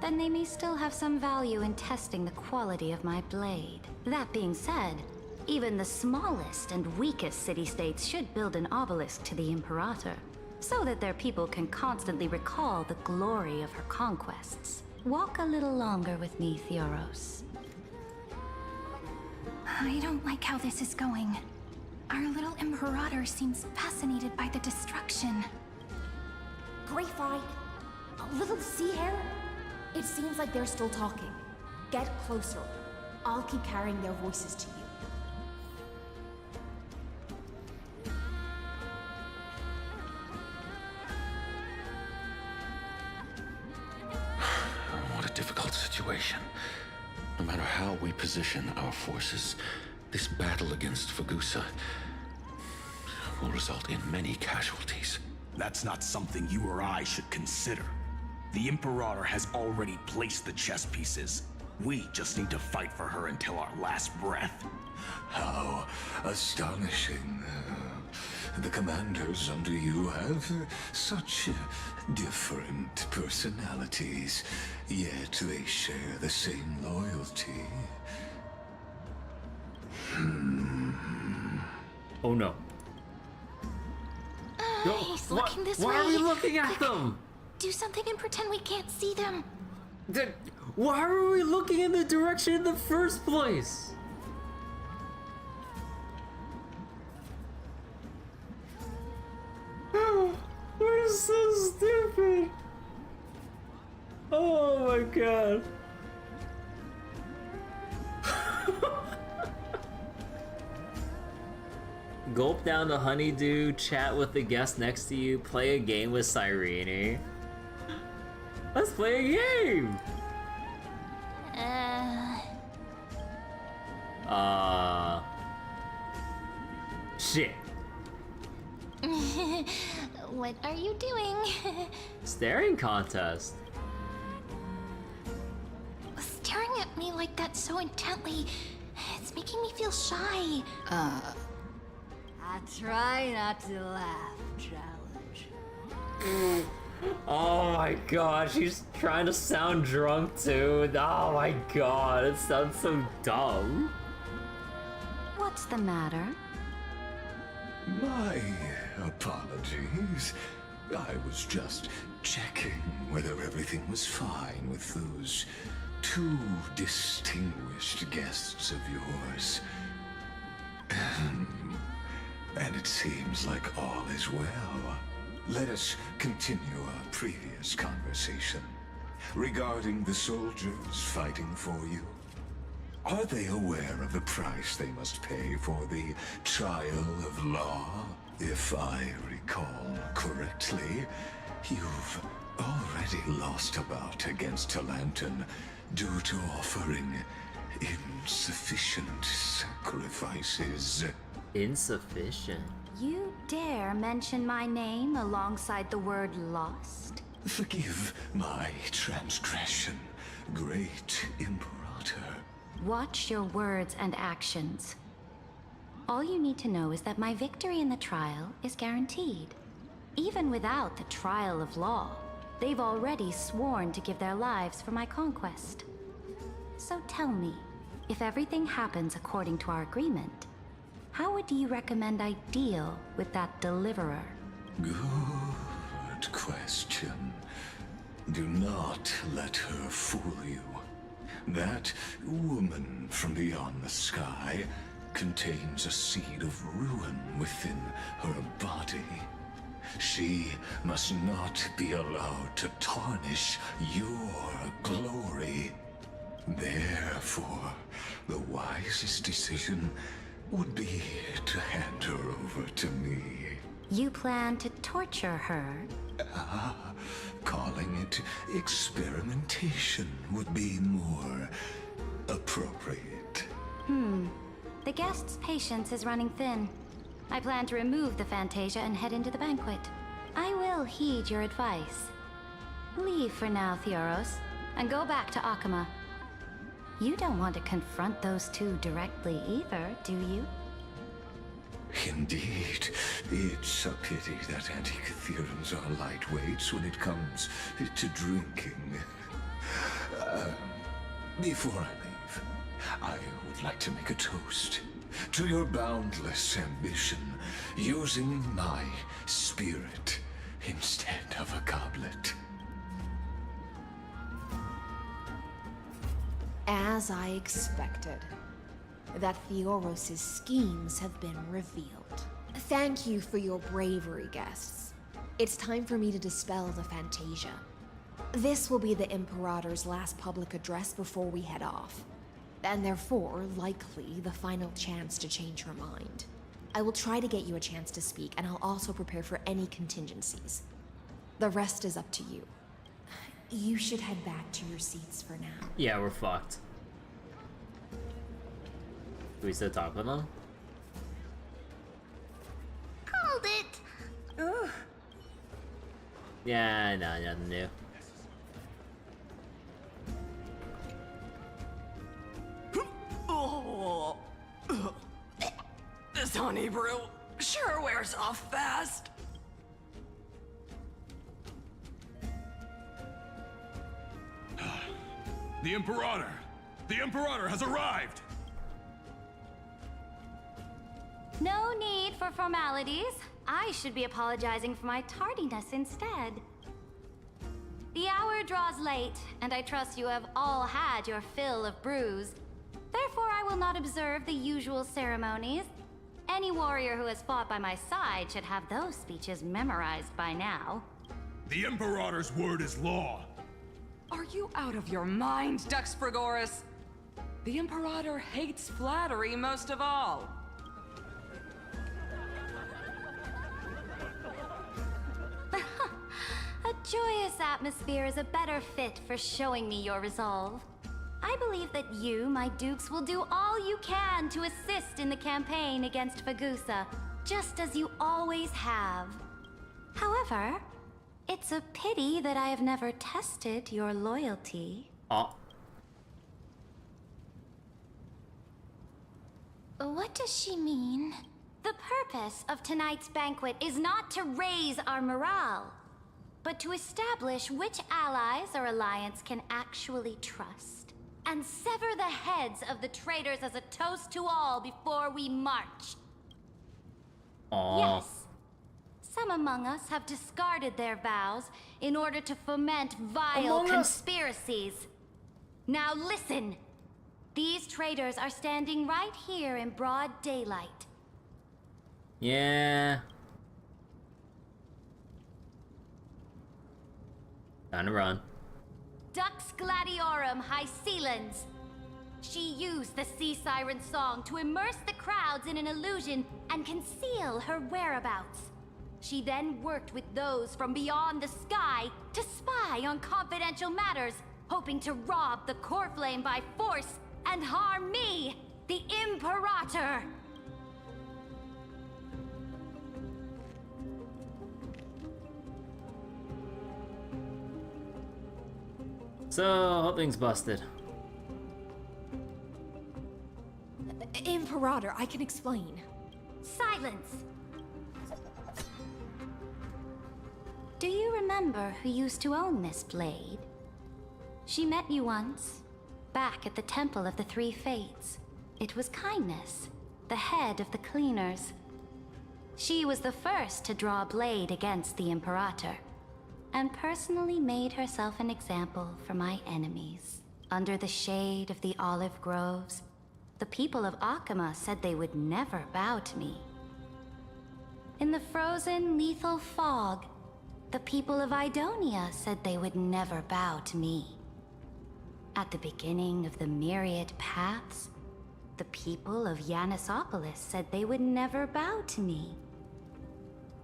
Speaker 2: then they may still have some value in testing the quality of my blade. That being said, even the smallest and weakest city-states should build an obelisk to the Imperator, so that their people can constantly recall the glory of her conquests. Walk a little longer with me, Theoros.
Speaker 17: I don't like how this is going. Our little Imperator seems fascinated by the destruction.
Speaker 8: Grapevine, a little sea hare? It seems like they're still talking. Get closer. I'll keep carrying their voices to you.
Speaker 11: What a difficult situation. No matter how we position our forces, this battle against Fagusa will result in many casualties.
Speaker 10: that's not something you or I should consider. The Imperator has already placed the chess pieces. We just need to fight for her until our last breath.
Speaker 6: How astonishing. The commanders under you have such different personalities, yet they share the same loyalty.
Speaker 1: Oh no.
Speaker 2: He's looking this way.
Speaker 1: Why are we looking at them?
Speaker 2: Do something and pretend we can't see them.
Speaker 1: Why are we looking in the direction in the first place? We're so stupid. Oh my god. Gulp down the honeydew, chat with the guest next to you, play a game with Cyrene. Let's play a game! Shit.
Speaker 2: What are you doing?
Speaker 1: Staring contest.
Speaker 2: Staring at me like that so intently, it's making me feel shy.
Speaker 3: I try not to laugh, challenge.
Speaker 1: Oh my god, she's trying to sound drunk too. Oh my god, it sounds so dumb.
Speaker 16: What's the matter?
Speaker 6: My apologies. I was just checking whether everything was fine with those two distinguished guests of yours. And it seems like all is well. Let us continue our previous conversation regarding the soldiers fighting for you. Are they aware of the price they must pay for the trial of law? If I recall correctly, you've already lost a bout against Talanton due to offering insufficient sacrifices.
Speaker 1: Insufficient?
Speaker 16: You dare mention my name alongside the word lost?
Speaker 6: Forgive my transgression, great Imperator.
Speaker 16: Watch your words and actions. All you need to know is that my victory in the trial is guaranteed. Even without the trial of law, they've already sworn to give their lives for my conquest. So tell me, if everything happens according to our agreement, how would you recommend I deal with that deliverer?
Speaker 6: Good question. Do not let her fool you. That woman from beyond the sky contains a seed of ruin within her body. She must not be allowed to tarnish your glory. Therefore, the wisest decision would be to hand her over to me.
Speaker 16: You plan to torture her?
Speaker 6: Calling it experimentation would be more appropriate.
Speaker 16: The guest's patience is running thin. I plan to remove the Fantasia and head into the banquet. I will heed your advice. Leave for now, Theoros, and go back to Akama. You don't want to confront those two directly either, do you?
Speaker 6: Indeed, it's a pity that Antikytherans are lightweights when it comes to drinking. Before I leave, I would like to make a toast to your boundless ambition, using my spirit instead of a goblet.
Speaker 8: As I expected, that Theoros' schemes have been revealed. Thank you for your bravery, guests. It's time for me to dispel the Fantasia. This will be the Imperator's last public address before we head off, and therefore, likely, the final chance to change her mind. I will try to get you a chance to speak, and I'll also prepare for any contingencies. The rest is up to you. You should head back to your seats for now.
Speaker 1: Yeah, we're fucked. Do we still talk with them?
Speaker 15: Called it.
Speaker 9: Ugh.
Speaker 1: Yeah, no, nothing new.
Speaker 7: Oh. This honey brew sure wears off fast.
Speaker 10: The Imperator! The Imperator has arrived!
Speaker 9: No need for formalities. I should be apologizing for my tardiness instead. The hour draws late, and I trust you have all had your fill of brews. Therefore, I will not observe the usual ceremonies. Any warrior who has fought by my side should have those speeches memorized by now.
Speaker 10: The Imperator's word is law.
Speaker 7: Are you out of your mind, Dux Frigoris? The Imperator hates flattery most of all.
Speaker 9: A joyous atmosphere is a better fit for showing me your resolve. I believe that you, my dukes, will do all you can to assist in the campaign against Fagusa, just as you always have. However, it's a pity that I have never tested your loyalty.
Speaker 1: Oh.
Speaker 9: What does she mean? The purpose of tonight's banquet is not to raise our morale, but to establish which allies our alliance can actually trust, and sever the heads of the traitors as a toast to all before we march.
Speaker 1: Aww.
Speaker 9: Yes, some among us have discarded their vows in order to foment vile conspiracies. Now listen! These traitors are standing right here in broad daylight.
Speaker 1: Yeah. Time to run.
Speaker 9: Dux Gladiorum Hysilens. She used the Sea Siren song to immerse the crowds in an illusion and conceal her whereabouts. She then worked with those from beyond the sky to spy on confidential matters, hoping to rob the core flame by force and harm me, the Imperator.
Speaker 1: So, whole thing's busted.
Speaker 8: Imperator, I can explain.
Speaker 9: Silence! Do you remember who used to own this blade? She met you once, back at the Temple of the Three Fates. It was Kindness, the head of the cleaners. She was the first to draw a blade against the Imperator, and personally made herself an example for my enemies. Under the shade of the olive groves, the people of Akama said they would never bow to me. In the frozen, lethal fog, the people of Idonia said they would never bow to me. At the beginning of the myriad paths, the people of Yanisopolis said they would never bow to me.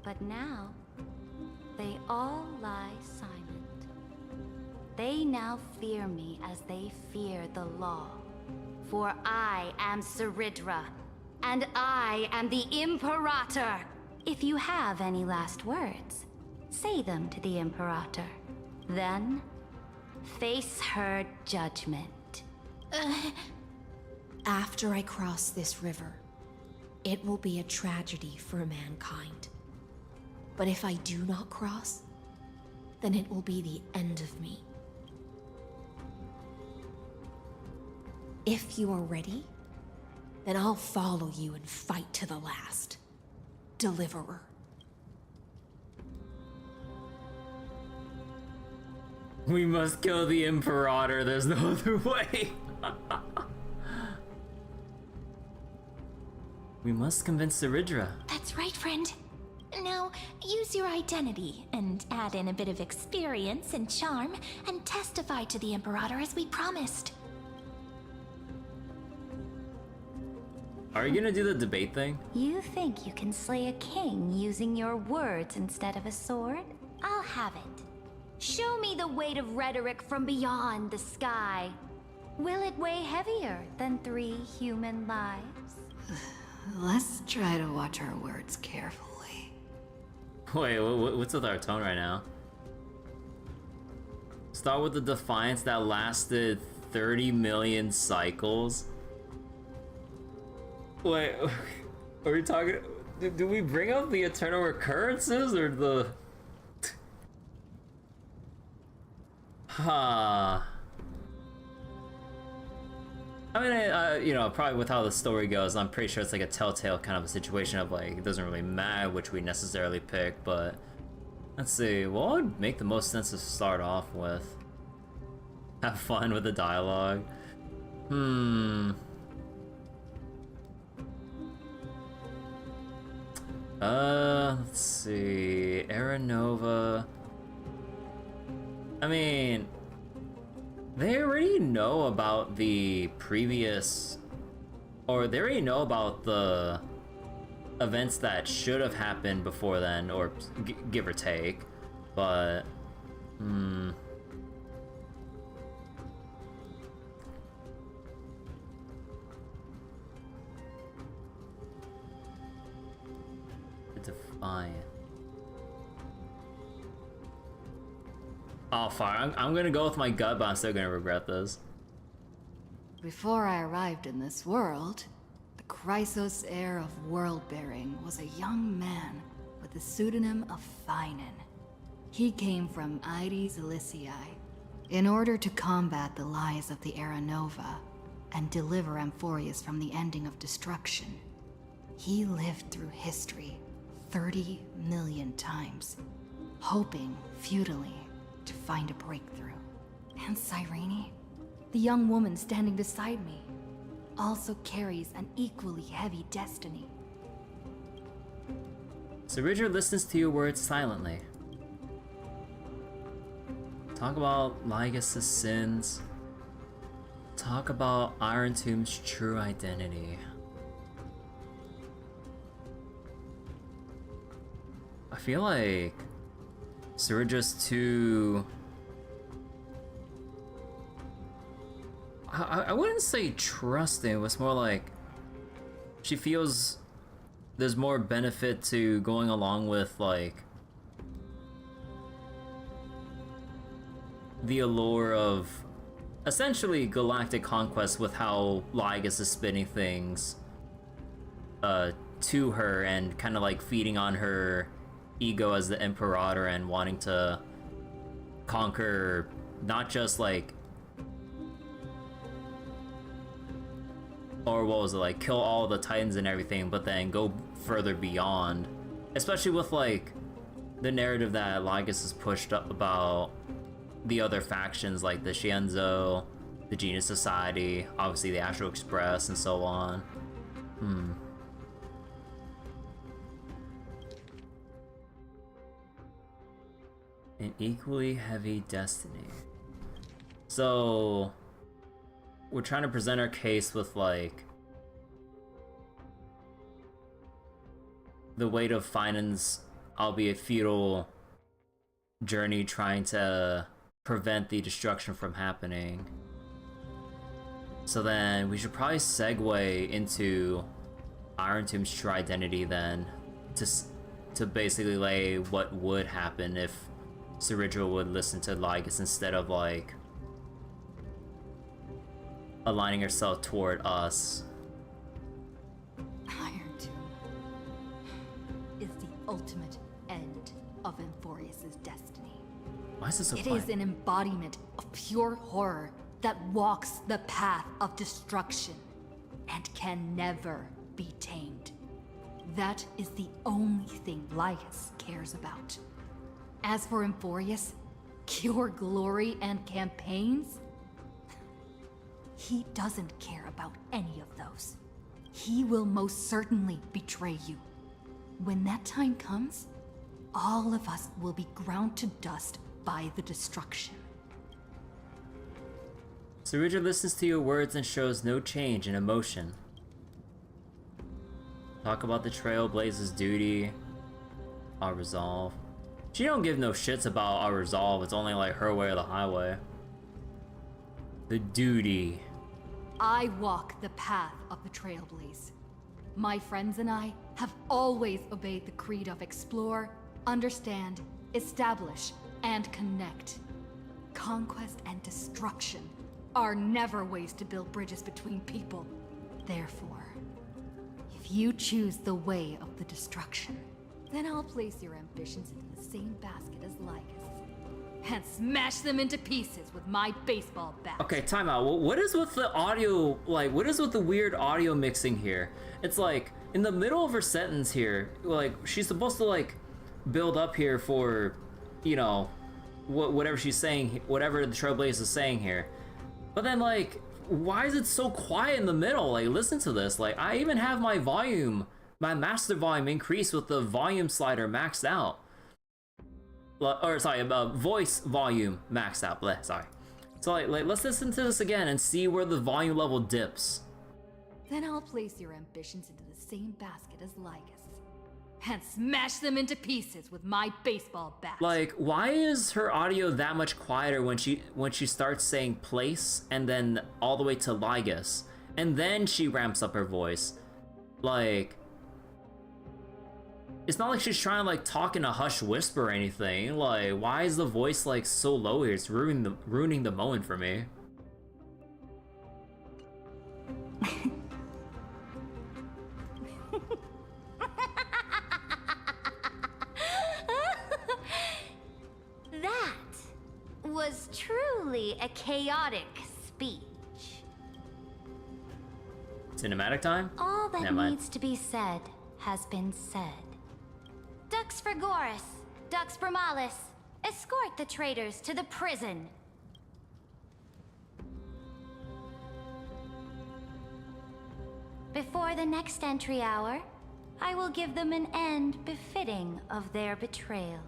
Speaker 9: But now, they all lie silent. They now fear me as they fear the law. For I am Seridra, and I am the Imperator. If you have any last words, say them to the Imperator. Then, face her judgment.
Speaker 8: After I cross this river, it will be a tragedy for mankind. But if I do not cross, then it will be the end of me. If you are ready, then I'll follow you and fight to the last. Deliverer.
Speaker 1: We must kill the Imperator, there's no other way. We must convince Seridra.
Speaker 2: That's right, friend. Now, use your identity and add in a bit of experience and charm and testify to the Imperator as we promised.
Speaker 1: Are you gonna do the debate thing?
Speaker 9: You think you can slay a king using your words instead of a sword? I'll have it. Show me the weight of rhetoric from beyond the sky. Will it weigh heavier than 3 human lives?
Speaker 3: Let's try to watch our words carefully.
Speaker 1: Wait, what's with our tone right now? Start with the Defiance that lasted 30 million cycles. Wait, are we talking? Do we bring up the eternal recurrences or the? Huh. I mean, you know, probably with how the story goes, I'm pretty sure it's like a telltale kind of a situation of like, it doesn't really matter which we necessarily pick, but let's see, what would make the most sense to start off with? Have fun with the dialogue. Let's see, Aranova. I mean, they already know about the previous, or they already know about the events that should have happened before then, or give or take, but, Defiant. Oh, fine. I'm gonna go with my gut, but I'm still gonna regret this.
Speaker 3: Before I arrived in this world, the Chrysos heir of world-bearing was a young man with the pseudonym of Finan. He came from Aedes Elysiae in order to combat the lies of the Era Nova and deliver Amphorius from the ending of destruction. He lived through history 30 million times, hoping futilely to find a breakthrough. And Cyrene, the young woman standing beside me, also carries an equally heavy destiny.
Speaker 1: So Richard listens to your words silently. Talk about Lygus' sins. Talk about Iron Tomb's true identity. I feel like Surge's too... I wouldn't say trusting, it was more like she feels there's more benefit to going along with like the allure of essentially galactic conquest with how Lygus is spinning things to her and kind of like feeding on her ego as the Imperator and wanting to conquer not just like, or what was it, like kill all the Titans and everything, but then go further beyond, especially with like the narrative that Lygus has pushed up about the other factions like the Shienzo, the Genius Society, obviously the Astro Express, and so on. An equally heavy destiny. So we're trying to present our case with like the weight of Finan's, albeit futile, journey trying to prevent the destruction from happening. So then we should probably segue into Iron Tomb's true identity then, to basically lay what would happen if Ceridra would listen to Lygus instead of like aligning herself toward us.
Speaker 3: Iron Tomb is the ultimate end of Amphorius' destiny.
Speaker 1: Why is this so
Speaker 3: It
Speaker 1: quiet?
Speaker 3: is an embodiment of pure horror that walks the path of destruction and can never be tamed. That is the only thing Lygus cares about. As for Amphorius, pure glory and campaigns, he doesn't care about any of those. He will most certainly betray you. When that time comes, all of us will be ground to dust by the destruction.
Speaker 1: Ceridra listens to your words and shows no change in emotion. Talk about the Trailblazer's duty, our resolve. She don't give no shits about our resolve, it's only like her way or the highway. The duty.
Speaker 3: I walk the path of the Trailblaze. My friends and I have always obeyed the creed of explore, understand, establish, and connect. conquest and destruction are never ways to build bridges between people. Therefore, if you choose the way of the destruction, then I'll place your ambitions into the same basket as Lycus and smash them into pieces with my baseball bat.
Speaker 1: Okay, time out. What is with the audio, like, what is with the weird audio mixing here? It's like, in the middle of her sentence here, like, she's supposed to, like, build up here for, you know, whatever she's saying, whatever the Trailblazer is saying here. But then, like, why is it so quiet in the middle? Like, listen to this. Like, I even have my volume, my master volume increased with the volume slider maxed out. Or, sorry, voice volume maxed out. Bleh, sorry. So, like, let's listen to this again and see where the volume level dips.
Speaker 3: Then I'll place your ambitions into the same basket as Lycus and smash them into pieces with my baseball bat.
Speaker 1: Like, why is her audio that much quieter when she starts saying place and then all the way to Lygus, and then she ramps up her voice? Like, it's not like she's trying to, like, talk in a hush whisper or anything. Like, why is the voice, like, so low here? It's ruining the moment for me.
Speaker 9: That was truly a chaotic speech.
Speaker 1: Cinematic time?
Speaker 9: All that
Speaker 1: Never mind.
Speaker 9: needs to be said has been said. Dux Frigoris, Dux Bromalis, escort the traitors to the prison. Before the next entry hour, I will give them an end befitting of their betrayal.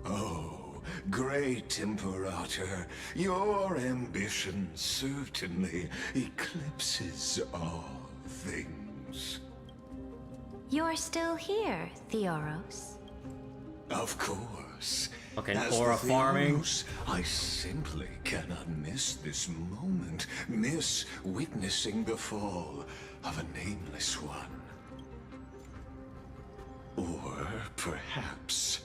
Speaker 6: Oh, great Imperator, your ambition certainly eclipses all things.
Speaker 9: You're still here, Theoros.
Speaker 6: Of course.
Speaker 1: Okay,
Speaker 6: As
Speaker 1: aura
Speaker 6: the
Speaker 1: farming.
Speaker 6: Theoros, I simply cannot miss this moment, miss witnessing the fall of a nameless one. Or perhaps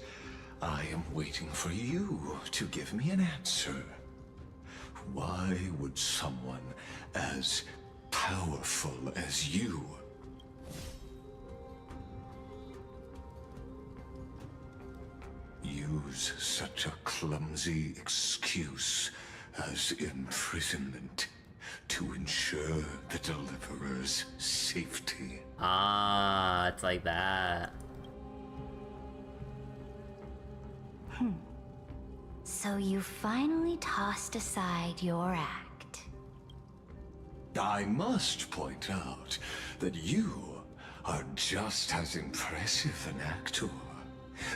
Speaker 6: I am waiting for you to give me an answer. Why would someone as powerful as you use such a clumsy excuse as imprisonment to ensure the Deliverer's safety?
Speaker 1: Ah, it's like that.
Speaker 9: So you finally tossed aside your act.
Speaker 6: I must point out that you are just as impressive an actor.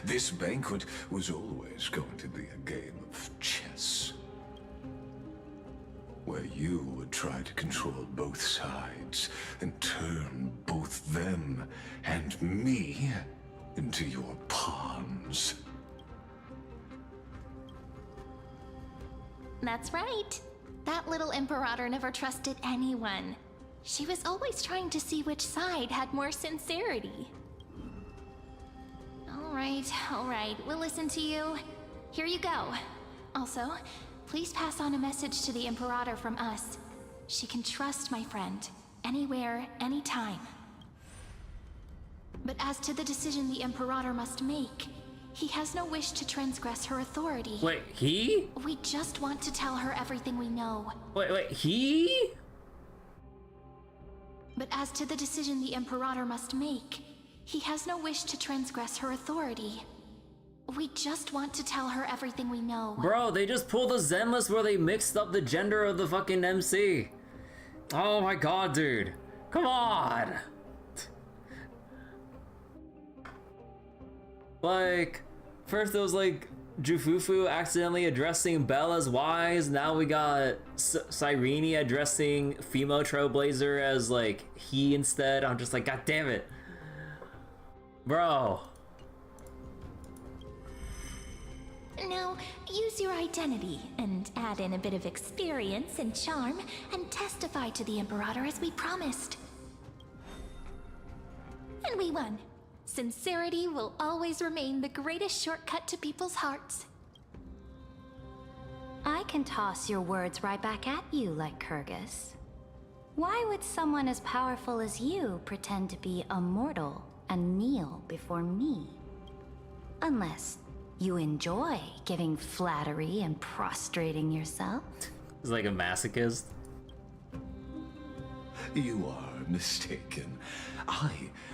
Speaker 6: This banquet was always going to be a game of chess, where you would try to control both sides and turn both them and me into your pawns.
Speaker 2: That's right. That little Imperator never trusted anyone. She was always trying to see which side had more sincerity. All right, we'll listen to you. Here you go. Also, please pass on a message to the Imperator from us. She can trust my friend, anywhere, anytime. But as to the decision the Imperator must make, he has no wish to transgress her authority.
Speaker 1: Wait, he?
Speaker 2: We just want to tell her everything we know.
Speaker 1: Wait, he?
Speaker 2: But as to the decision the Imperator must make, he has no wish to transgress her authority. We just want to tell her everything we know.
Speaker 1: Bro, they just pulled a Zenless where they mixed up the gender of the fucking MC. Oh my god, dude. Come on. Like, first it was like Jufufu accidentally addressing Belle as wise. Now we got Cyrene addressing Fimo Trailblazer as like he instead. I'm just like, god damn it. Bro.
Speaker 2: Now, use your identity and add in a bit of experience and charm and testify to the Imperator as we promised. And we won. Sincerity will always remain the greatest shortcut to people's hearts.
Speaker 9: I can toss your words right back at you like Kyrgyz. Why would someone as powerful as you pretend to be immortal and kneel before me? Unless you enjoy giving flattery and prostrating yourself.
Speaker 1: He's like a masochist.
Speaker 6: You are mistaken. I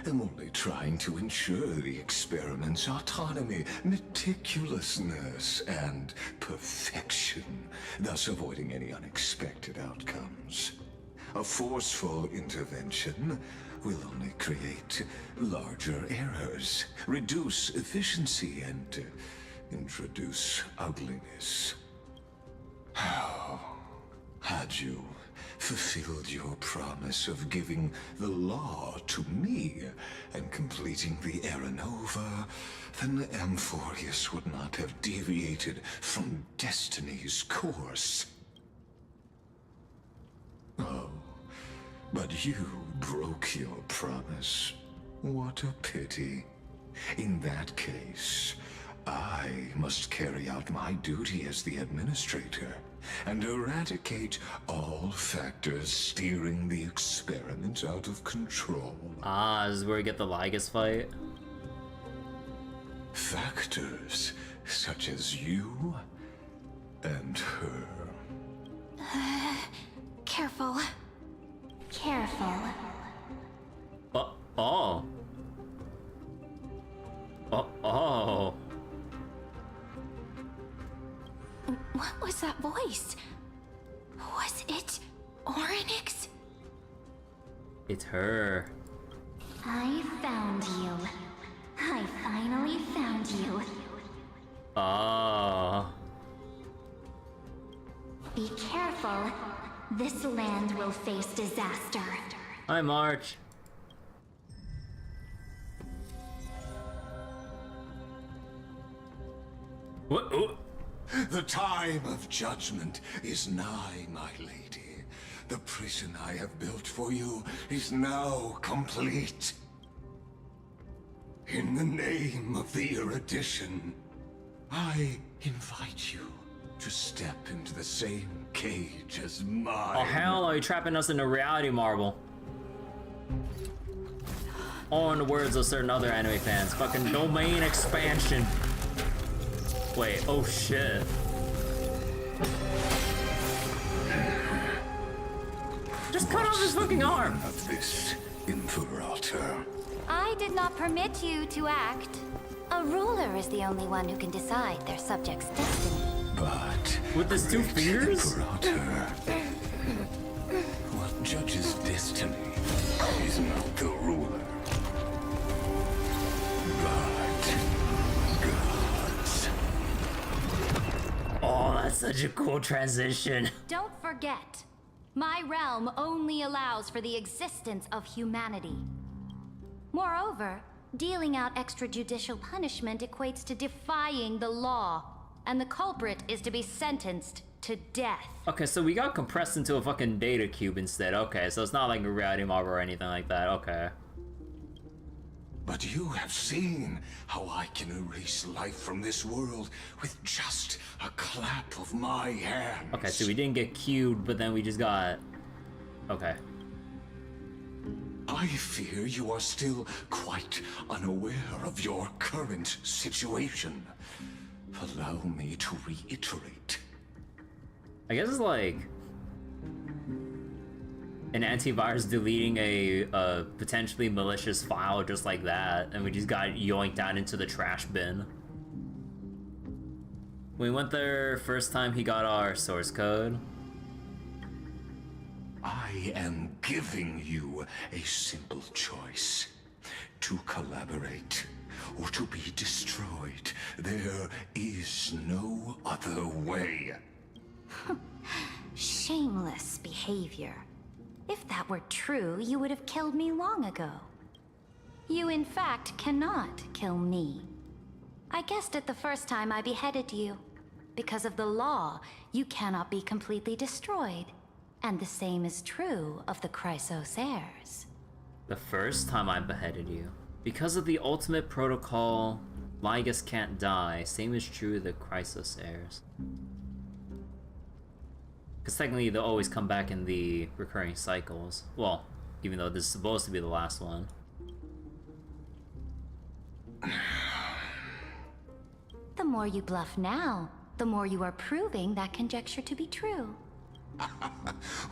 Speaker 6: am only trying to ensure the experiment's autonomy, meticulousness, and perfection, thus avoiding any unexpected outcomes. A forceful intervention will only create larger errors, reduce efficiency, and introduce ugliness. How had you fulfilled your promise of giving the law to me and completing the Era Nova, then Amphorius would not have deviated from destiny's course. Oh, but you broke your promise. What a pity. In that case, I must carry out my duty as the administrator and eradicate all factors steering the experiment out of control.
Speaker 1: Ah, this is where we get the Lygus fight.
Speaker 6: Factors such as you and her.
Speaker 2: Careful.
Speaker 9: Careful.
Speaker 1: Oh. Oh. Oh.
Speaker 2: What was that voice? Was it Orynyx?
Speaker 1: It's her.
Speaker 9: I found you. I finally found you.
Speaker 1: Oh.
Speaker 9: Be careful. This land will face disaster.
Speaker 1: Hi, March. What?
Speaker 6: The time of judgment is nigh, my lady. The prison I have built for you is now complete. In the name of the erudition, I invite you to step into the same cage as mine.
Speaker 1: Oh hell, are you trapping us in a reality marble? Or in the words of certain other anime fans, fucking domain expansion. Wait, oh shit. Just cut off his fucking arm!
Speaker 6: Of this Imperator.
Speaker 9: I did not permit you to act. A ruler is the only one who can decide their subject's destiny.
Speaker 6: But
Speaker 1: with his two fingers?
Speaker 6: Imperator, what judges destiny is not the ruler, but gods.
Speaker 1: Oh, that's such a cool transition.
Speaker 9: Don't forget, my realm only allows for the existence of humanity. Moreover, dealing out extrajudicial punishment equates to defying the law, and the culprit is to be sentenced to death.
Speaker 1: Okay, so we got compressed into a fucking data cube instead. Okay, so it's not like a reality marble or anything like that. Okay.
Speaker 6: But you have seen how I can erase life from this world with just a clap of my hands.
Speaker 1: Okay, so we didn't get cubed, but then we just got... Okay.
Speaker 6: I fear you are still quite unaware of your current situation. Allow me to reiterate.
Speaker 1: I guess it's like an antivirus deleting a potentially malicious file just like that, and we just got yoinked out into the trash bin. We went there first time he got our source code.
Speaker 6: I am giving you a simple choice. To collaborate or to be destroyed. There is no other way.
Speaker 9: Shameless behavior. If that were true, you would have killed me long ago. You in fact cannot kill me. I guessed it the first time I beheaded you. Because of the law, you cannot be completely destroyed. And the same is true of the Chrysos heirs.
Speaker 1: The first time I beheaded you. Because of the ultimate protocol, Lygus can't die. Same is true of the Chrysos heirs. Because technically they'll always come back in the recurring cycles. Well, even though this is supposed to be the last one.
Speaker 2: The more you bluff now, the more you are proving that conjecture to be true.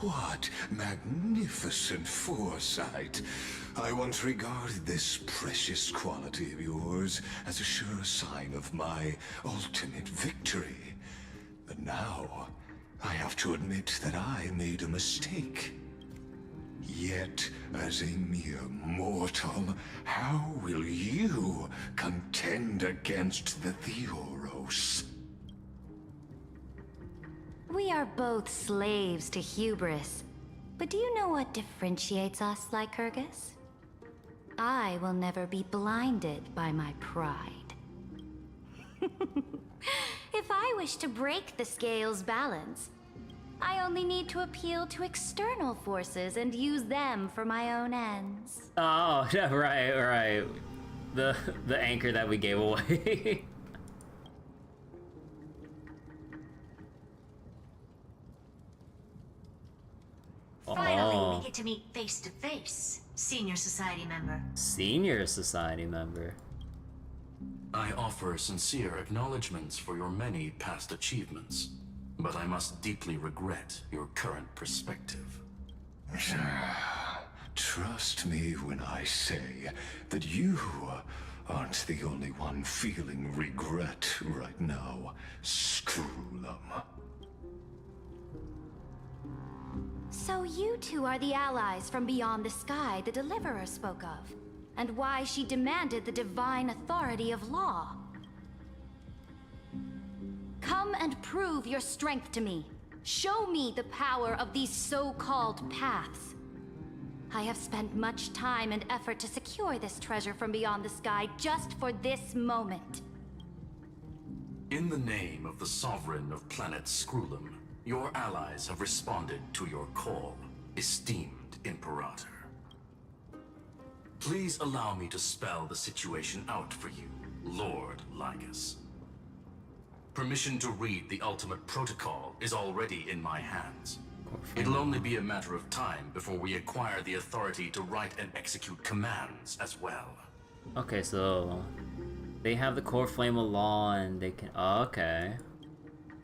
Speaker 6: What magnificent foresight. I once regarded this precious quality of yours as a sure sign of my ultimate victory. But now, I have to admit that I made a mistake. Yet, as a mere mortal, how will you contend against the Theoros?
Speaker 2: We are both slaves to hubris. But do you know what differentiates us, Lycurgus? I will never be blinded by my pride. If I wish to break the scale's balance, I only need to appeal to external forces and use them for my own ends.
Speaker 1: Oh, yeah, right. The anchor that we gave away.
Speaker 4: Finally, we get to meet face to face, Senior Society member.
Speaker 1: Senior Society member.
Speaker 5: I offer sincere acknowledgments for your many past achievements, but I must deeply regret your current perspective.
Speaker 6: Trust me when I say that you aren't the only one feeling regret right now, Screwlum.
Speaker 2: So you two are the allies from beyond the sky the Deliverer spoke of, and why she demanded the divine authority of law. Come and prove your strength to me. Show me the power of these so-called paths. I have spent much time and effort to secure this treasure from beyond the sky just for this moment.
Speaker 5: In the name of the Sovereign of Planet Screwlum, your allies have responded to your call, esteemed Imperator. Please allow me to spell the situation out for you, Lord Lygus. Permission to read the ultimate protocol is already in my hands. It'll only be a matter of time before we acquire the authority to write and execute commands as well.
Speaker 1: Okay, so they have the core flame of law and they can... Oh, okay.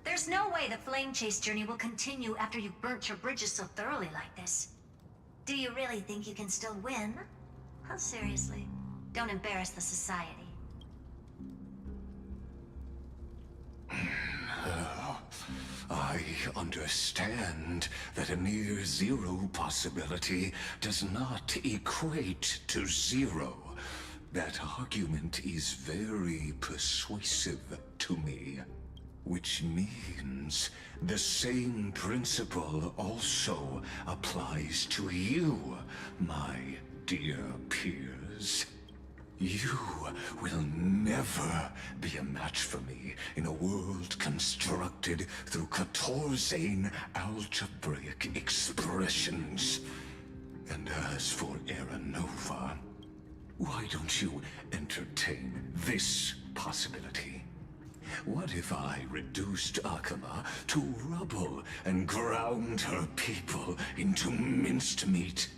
Speaker 4: There's no way the flame chase journey will continue after you've burnt your bridges so thoroughly like this. Do you really think you can still win? Oh, seriously, don't embarrass the society.
Speaker 6: I understand that a near zero possibility does not equate to zero. That argument is very persuasive to me. Which means the same principle also applies to you, my dear peers. You will never be a match for me in a world constructed through Catorzane algebraic expressions. And as for Aranova, why don't you entertain this possibility? What if I reduced Akama to rubble and ground her people into minced meat?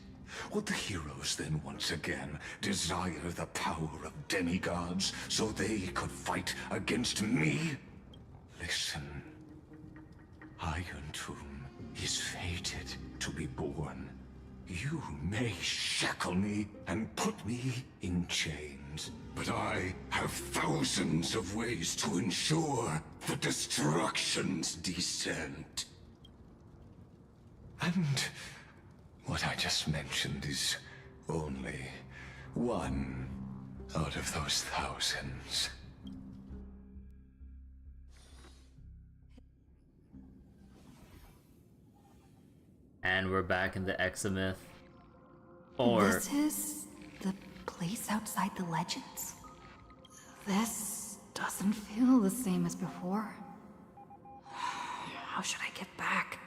Speaker 6: Would the heroes then once again desire the power of demigods so they could fight against me? Listen, Iron Tomb is fated to be born. You may shackle me and put me in chains, but I have thousands of ways to ensure the destruction's descent. And what I just mentioned is only one out of those thousands.
Speaker 1: And we're back in the Examith. Or...
Speaker 3: This is the place outside the legends? This doesn't feel the same as before. How should I get back?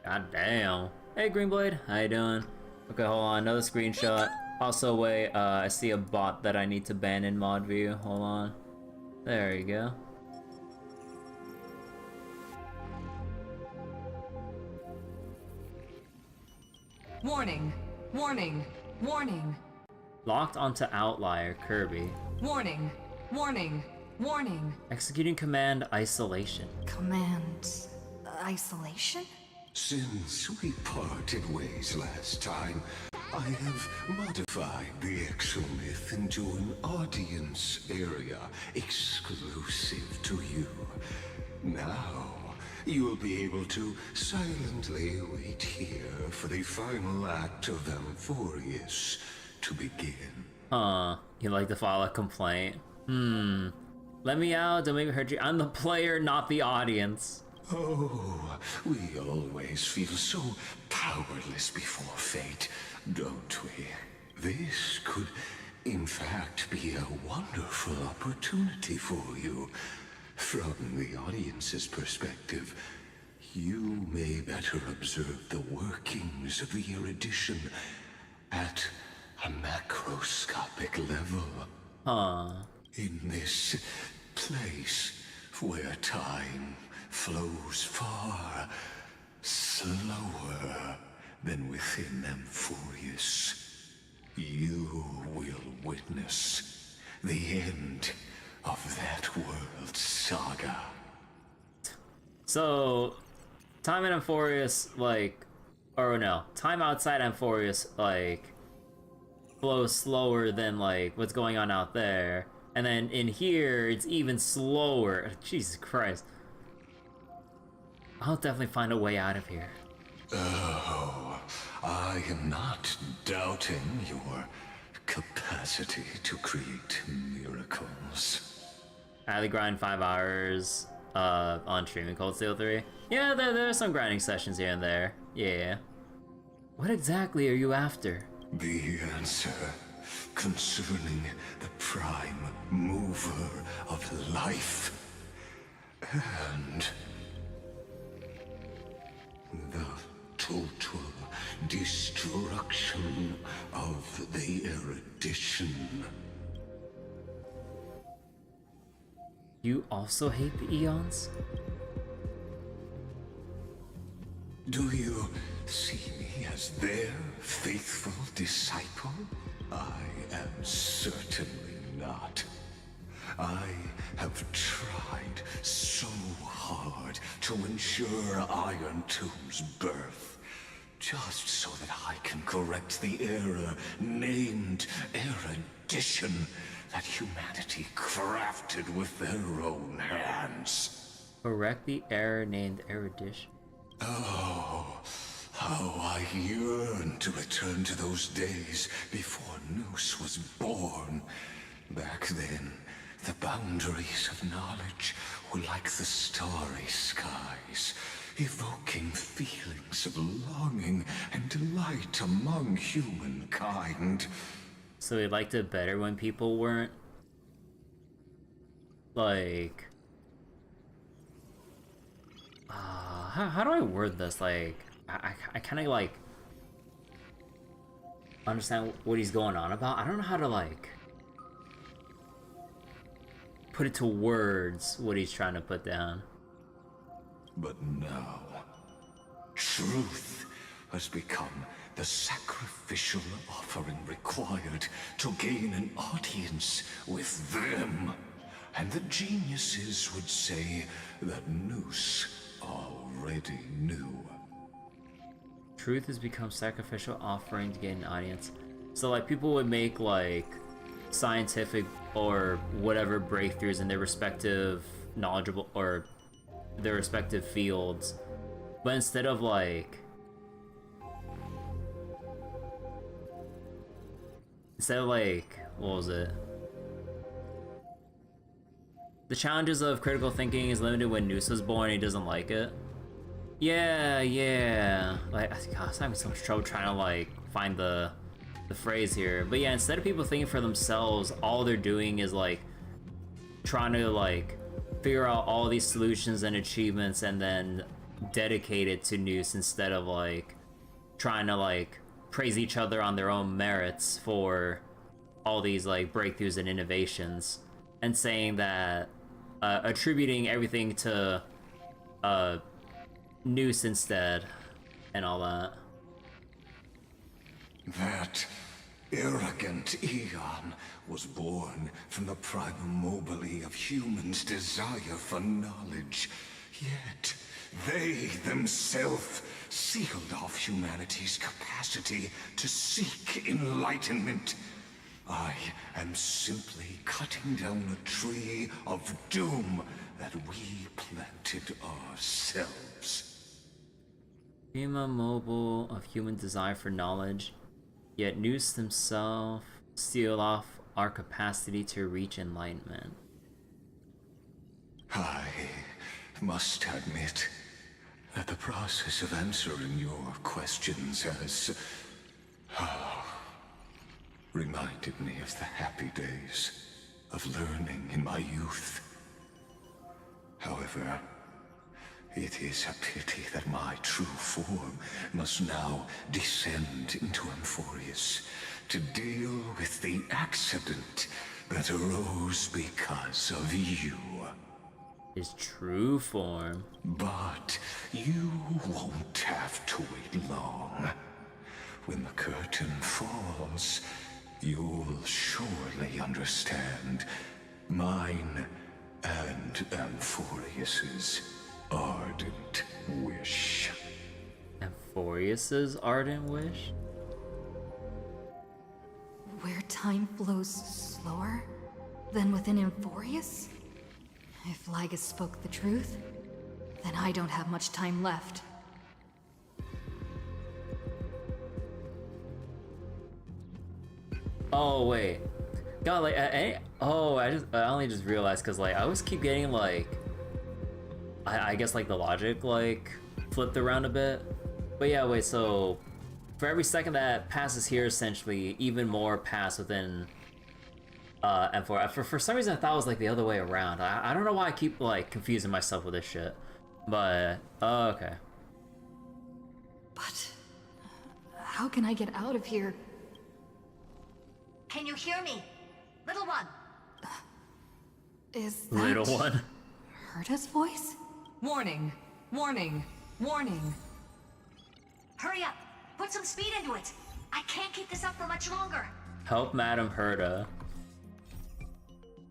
Speaker 1: God damn. Hey Greenblade, how you doing? Okay, hold on, another screenshot. Also, wait, I see a bot that I need to ban in mod view. Hold on. There you go.
Speaker 7: Warning, warning, warning.
Speaker 1: Locked onto outlier, Kirby.
Speaker 7: Warning, warning, warning.
Speaker 1: Executing command isolation.
Speaker 3: Command isolation?
Speaker 6: Since we parted ways last time, I have modified the exomyth into an audience area exclusive to you. Now, you'll be able to silently wait here for the final act of Amphorius to begin.
Speaker 1: Huh. You'd like to file a complaint? Let me out, don't make me hurt you. I'm the player, not the audience.
Speaker 6: Oh, we always feel so powerless before fate, don't we? This could, in fact, be a wonderful opportunity for you. From the audience's perspective, you may better observe the workings of the erudition at a macroscopic level.
Speaker 1: Huh.
Speaker 6: In this place where time flows far slower than within Amphorius, you will witness the end of that world's saga.
Speaker 1: So, time in Amphorius, like, or no, time outside Amphorius, like, flows slower than, like, what's going on out there. And then in here, it's even slower. Jesus Christ. I'll definitely find a way out of here.
Speaker 6: Oh, I am not doubting your capacity to create miracles.
Speaker 1: I had to grind 5 hours on stream in Cold Steel 3. Yeah, there are some grinding sessions here and there. Yeah. What exactly are you after?
Speaker 6: The answer concerning the prime mover of life and the total destruction of the erudition.
Speaker 1: You also hate the Eons?
Speaker 6: Do you see me as their faithful disciple? I am certainly not. I have tried so hard to ensure Iron Tomb's birth, just so that I can correct the error named erudition that humanity crafted with their own hands.
Speaker 1: Correct the error named erudition.
Speaker 6: Oh, how I yearn to return to those days before Noose was born. Back then, the boundaries of knowledge were like the starry skies, evoking feelings of longing and delight among humankind.
Speaker 1: So he liked it better when people weren't, like, how do I word this? Like, I kind of, like, understand what he's going on about. I don't know how to, like, put it to words what he's trying to put down.
Speaker 6: But now, truth has become the sacrificial offering required to gain an audience with them. And the geniuses would say that Noose already knew.
Speaker 1: Truth has become sacrificial offering to gain an audience. So, like, people would make, like, scientific or whatever breakthroughs in their respective knowledgeable or their respective fields, but instead of, like, what was it? The challenges of critical thinking is limited when Noose was born and he doesn't like it. Yeah. Like, gosh, I'm having so much trouble trying to, like, find the phrase here. But yeah, instead of people thinking for themselves, all they're doing is, like, trying to, like, figure out all these solutions and achievements and then dedicate it to Noose instead of, like, trying to, like, praise each other on their own merits for all these like breakthroughs and innovations, and saying that attributing everything to Noose instead and all that.
Speaker 6: That arrogant Eon was born from the primal mobile of humans' desire for knowledge. Yet, they themselves sealed off humanity's capacity to seek enlightenment. I am simply cutting down a tree of doom that we planted ourselves.
Speaker 1: Prima mobile of human desire for knowledge, yet Noose himself seal off our capacity to reach enlightenment.
Speaker 6: I must admit that the process of answering your questions has reminded me of the happy days of learning in my youth. However, it is a pity that my true form must now descend into Amphorius to deal with the accident that arose because of you.
Speaker 1: His true form.
Speaker 6: But you won't have to wait long. When the curtain falls, you'll surely understand mine and Amphorius's ardent wish.
Speaker 1: Amphorius's ardent wish?
Speaker 3: Where time flows slower than within Amphorius? If Lygus spoke the truth, then I don't have much time left.
Speaker 1: Oh wait, God, like I only just realized because like I always keep getting like I guess like the logic like flipped around a bit. But yeah, wait, so for every second that passes here, essentially even more pass within M4. For some reason I thought it was like the other way around. I don't know why I keep like confusing myself with this shit, but okay.
Speaker 3: But how can I get out of here?
Speaker 4: Can you hear me? Little one.
Speaker 3: Is that
Speaker 1: Little one?
Speaker 3: Herta's voice?
Speaker 7: Warning, warning, warning.
Speaker 4: Hurry up. Put some speed into it. I can't keep this up for much longer.
Speaker 1: Help Madam Herta.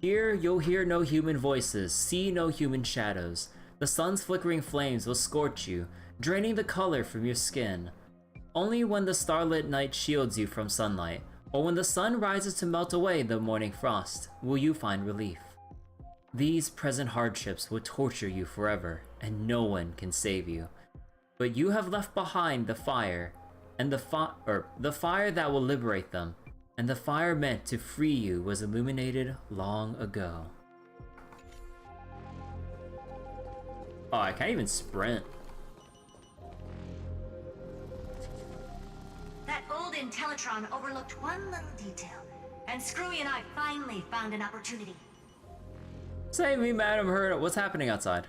Speaker 1: Here you'll hear no human voices, see no human shadows. The sun's flickering flames will scorch you, draining the color from your skin. Only when the starlit night shields you from sunlight, or when the sun rises to melt away the morning frost, will you find relief. These present hardships will torture you forever, and no one can save you. But you have left behind the fire, and the fire that will liberate them, and the fire meant to free you was illuminated long ago. Oh, I can't even sprint.
Speaker 4: That old Intellitron overlooked one little detail, and Screwy and I finally found an opportunity.
Speaker 1: Save me, Madam Herta. What's happening outside?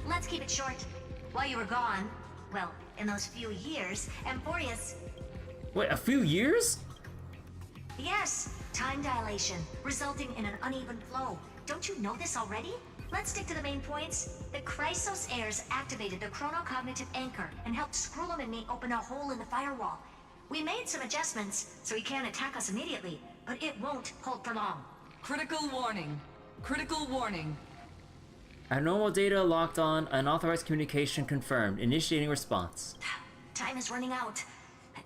Speaker 4: Let's keep it short. While you were gone, well, in those few years, Amphorius...
Speaker 1: Wait, a few years?
Speaker 4: Yes, time dilation, resulting in an uneven flow. Don't you know this already? Let's stick to the main points. The Chrysos heirs activated the chronocognitive anchor and helped Skrullum and me open a hole in the firewall. We made some adjustments, so he can't attack us immediately, but it won't hold for long.
Speaker 7: Critical warning. Critical warning.
Speaker 1: Abnormal data locked on, unauthorized communication confirmed. Initiating response.
Speaker 4: Time is running out.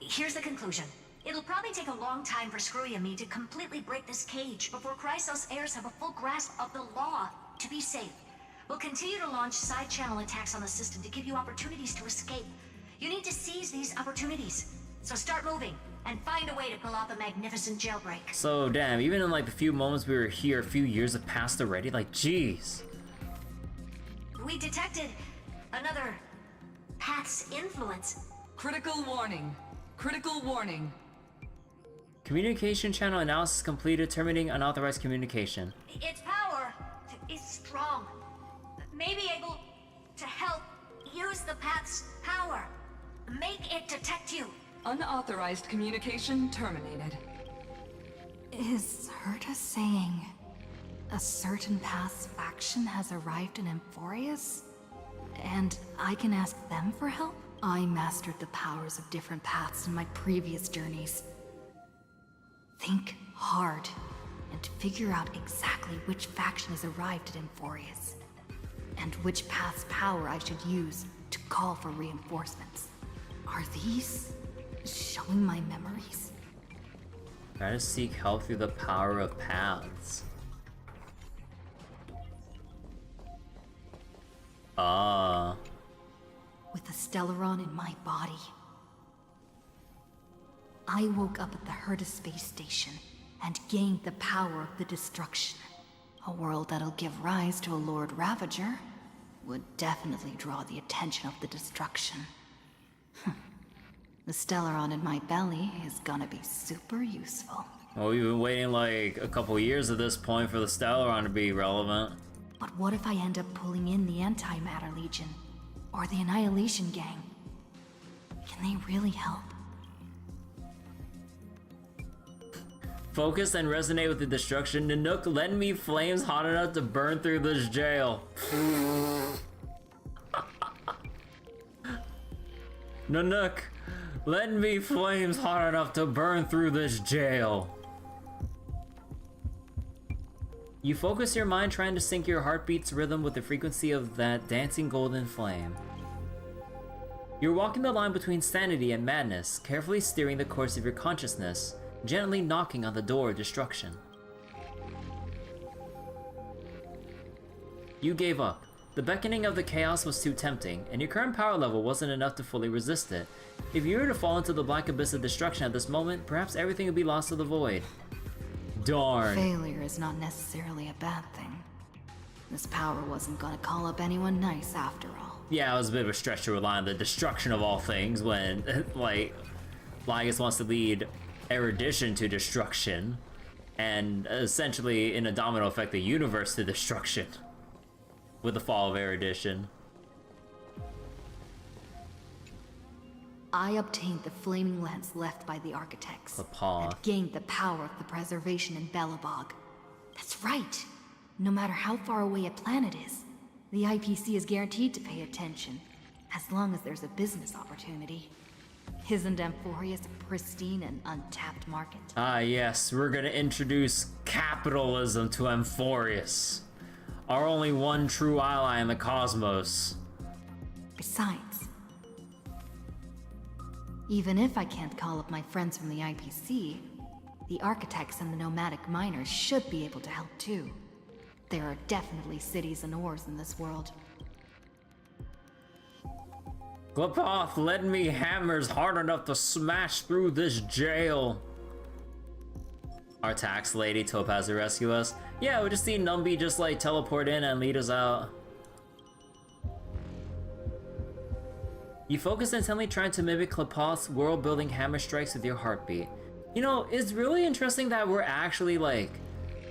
Speaker 4: Here's the conclusion. It'll probably take a long time for Screwy and me to completely break this cage before Chrysos heirs have a full grasp of the law. To be safe, we'll continue to launch side-channel attacks on the system to give you opportunities to escape. You need to seize these opportunities. So start moving, and find a way to pull off a magnificent jailbreak.
Speaker 1: So damn, even in like the few moments we were here, a few years have passed already, like jeez.
Speaker 4: We detected another path's influence.
Speaker 7: Critical warning. Critical warning.
Speaker 1: Communication channel analysis completed, terminating unauthorized communication.
Speaker 4: Its power is strong. May be able to help use the path's power. Make it detect you!
Speaker 7: Unauthorized communication terminated.
Speaker 3: Is Herta saying a certain past faction has arrived in Emphorius? And I can ask them for help? I mastered the powers of different paths in my previous journeys. Think hard and figure out exactly which faction has arrived at Emphorius, and which path's power I should use to call for reinforcements. Are these showing my memories?
Speaker 1: Try to seek help through the power of paths.
Speaker 3: With the Stellaron in my body, I woke up at the Herta space station and gained the power of the destruction. A world that'll give rise to a Lord Ravager would definitely draw the attention of the destruction. The Stellaron in my belly is gonna be super useful.
Speaker 1: Well, we've been waiting like a couple years at this point for the Stellaron to be relevant.
Speaker 3: But what if I end up pulling in the Antimatter Legion? Or the Annihilation Gang? Can they really help?
Speaker 1: Focus and resonate with the destruction. Nanook, lend me flames hot enough to burn through this jail. Nanook, lend me flames hot enough to burn through this jail. You focus your mind trying to sync your heartbeat's rhythm with the frequency of that dancing golden flame. You're walking the line between sanity and madness, carefully steering the course of your consciousness, gently knocking on the door of destruction. You gave up. The beckoning of the chaos was too tempting, and your current power level wasn't enough to fully resist it. If you were to fall into the black abyss of destruction at this moment, perhaps everything would be lost to the void. Darn.
Speaker 3: Failure is not necessarily a bad thing. This power wasn't gonna call up anyone nice after all.
Speaker 1: Yeah, it was a bit of a stretch to rely on the destruction of all things when, like, Lygus wants to lead erudition to destruction, and essentially, in a domino effect, the universe to destruction with the fall of erudition.
Speaker 3: I obtained the flaming lance left by the architects, and gained the power of the preservation in Belobog. That's right! No matter how far away a planet is, the IPC is guaranteed to pay attention, as long as there's a business opportunity. Isn't Emphorius a pristine and untapped market?
Speaker 1: Ah yes, we're gonna introduce capitalism to Emphorius. Our only one true ally in the cosmos.
Speaker 3: Besides, even if I can't call up my friends from the IPC, the architects and the nomadic miners should be able to help too. There are definitely cities and ores in this world.
Speaker 1: Glapoth, lend me hammers hard enough to smash through this jail. Our tax lady Topaz to rescue us. Yeah, we just see Numby just like teleport in and lead us out. You focus intently trying to mimic Glapoth's world-building hammer strikes with your heartbeat. You know, it's really interesting that we're actually like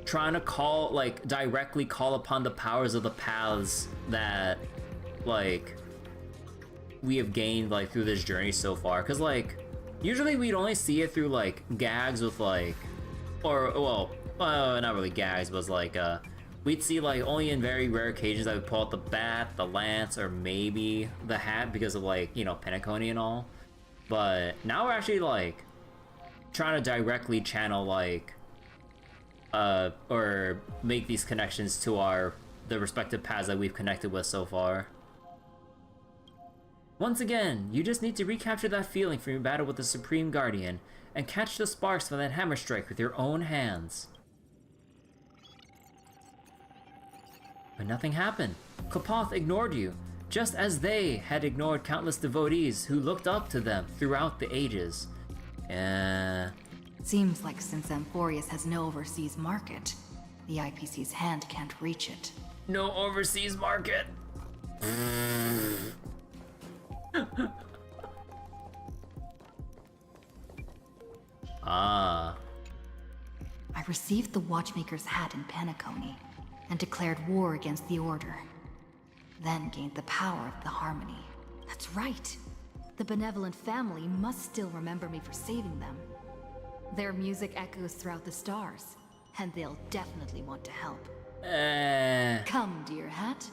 Speaker 1: trying to call, like, directly call upon the powers of the paths that, like, we have gained, like, through this journey so far. Because, like, usually we'd only see it through, like, gags with, like, or, well, not really gags, but, like, we'd see, like, only in very rare occasions that we pull out the bat, the lance, or maybe the hat because of, like, you know, Penacony and all. But now we're actually, like, trying to directly channel, like, or make these connections to the respective paths that we've connected with so far. Once again, you just need to recapture that feeling from your battle with the Supreme Guardian and catch the sparks from that hammer strike with your own hands. But nothing happened. Glapoth ignored you, just as they had ignored countless devotees who looked up to them throughout the ages.
Speaker 3: Seems like since Emphorius has no overseas market, the IPC's hand can't reach it.
Speaker 1: No overseas market!
Speaker 3: I received the Watchmaker's hat in Penacony and declared war against the Order. Then gained the power of the Harmony. That's right. The benevolent family must still remember me for saving them. Their music echoes throughout the stars, and they'll definitely want to help. Come, dear hat.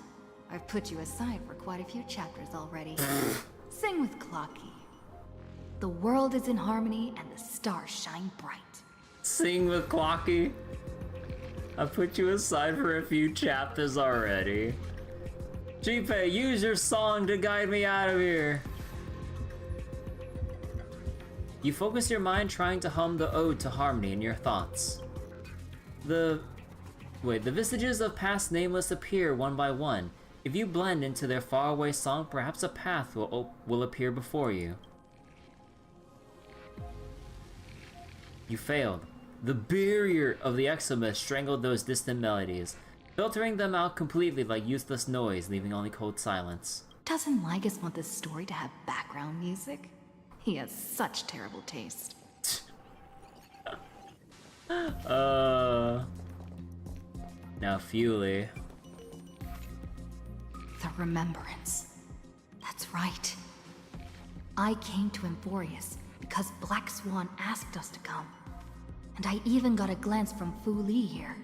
Speaker 3: I've put you aside for quite a few chapters already. Sing with Clocky. The world is in harmony and the stars shine bright.
Speaker 1: Sing with Clocky. I put you aside for a few chapters already. Jipe, use your song to guide me out of here. You focus your mind trying to hum the ode to harmony in your thoughts. The vestiges of past nameless appear one by one. If you blend into their faraway song, perhaps a path will appear before you. You failed. The barrier of the exomist strangled those distant melodies, filtering them out completely like useless noise, leaving only cold silence.
Speaker 3: Doesn't Lygus want this story to have background music? He has such terrible taste.
Speaker 1: Now Fuly.
Speaker 3: The Remembrance. That's right. I came to Emphorius because Black Swan asked us to come. And I even got a glance from Fu Li here.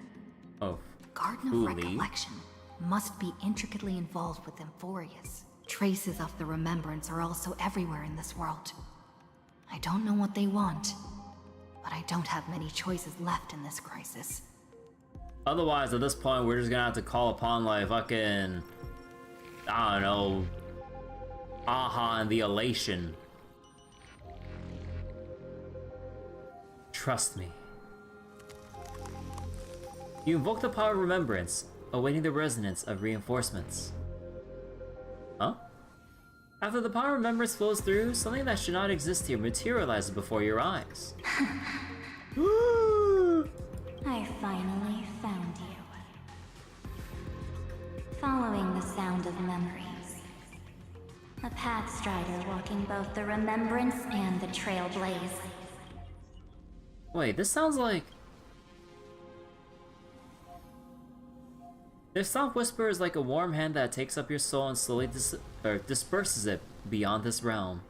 Speaker 1: Oh,
Speaker 3: Garden of Recollection must be intricately involved with Emphorius. Traces of the Remembrance are also everywhere in this world. I don't know what they want, but I don't have many choices left in this crisis.
Speaker 1: Otherwise, at this point, we're just gonna have to call upon, like, fucking... I don't know... Aha and the Elation. Trust me. You invoke the power of remembrance, awaiting the resonance of reinforcements. Huh? After the power of remembrance flows through, something that should not exist here materializes before your eyes.
Speaker 21: I finally found you. Following the sound of memories. A pathstrider walking both the remembrance and the trailblaze.
Speaker 1: Wait, this sounds like... Their soft whisper is like a warm hand that takes up your soul and slowly disperses it beyond this realm.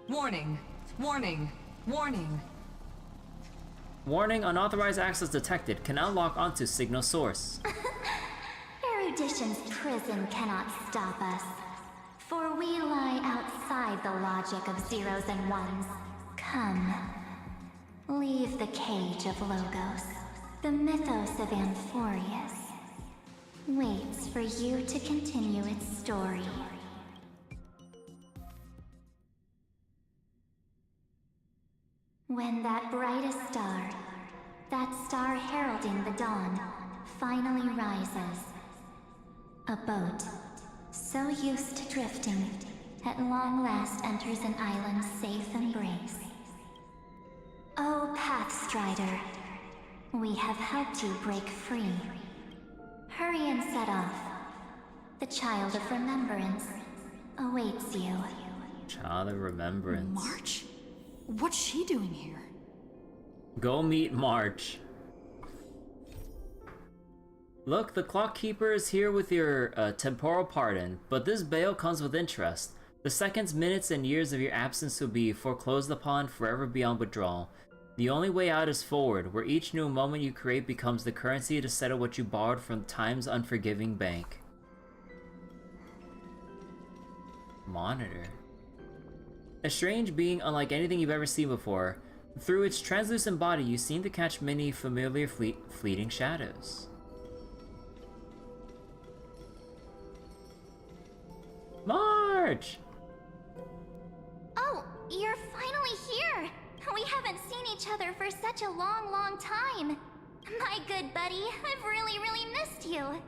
Speaker 7: Warning! Warning! Warning!
Speaker 1: Warning, unauthorized access detected. Cannot lock onto signal source.
Speaker 21: Erudition's prison cannot stop us. For we lie outside the logic of zeros and ones. Come. Leave the cage of Logos. The mythos of Amphorius waits for you to continue its story. When that brightest star, that star heralding the dawn, finally rises, a boat, so used to drifting, at long last enters an island's safe embrace. Oh, Pathstrider, we have helped you break free. Hurry and set off. The Child of Remembrance awaits you.
Speaker 1: Child of Remembrance.
Speaker 3: March? What's she doing here?
Speaker 1: Go meet March. Look, the Clock Keeper is here with your temporal pardon, but this bail comes with interest. The seconds, minutes, and years of your absence will be foreclosed upon forever beyond withdrawal. The only way out is forward, where each new moment you create becomes the currency to settle what you borrowed from time's unforgiving bank. Monitor. A strange being unlike anything you've ever seen before. Through its translucent body, you seem to catch many familiar fleeting shadows. March!
Speaker 21: Oh, you're finally here! We haven't seen each other for such a long, long time. My good buddy, I've really missed you.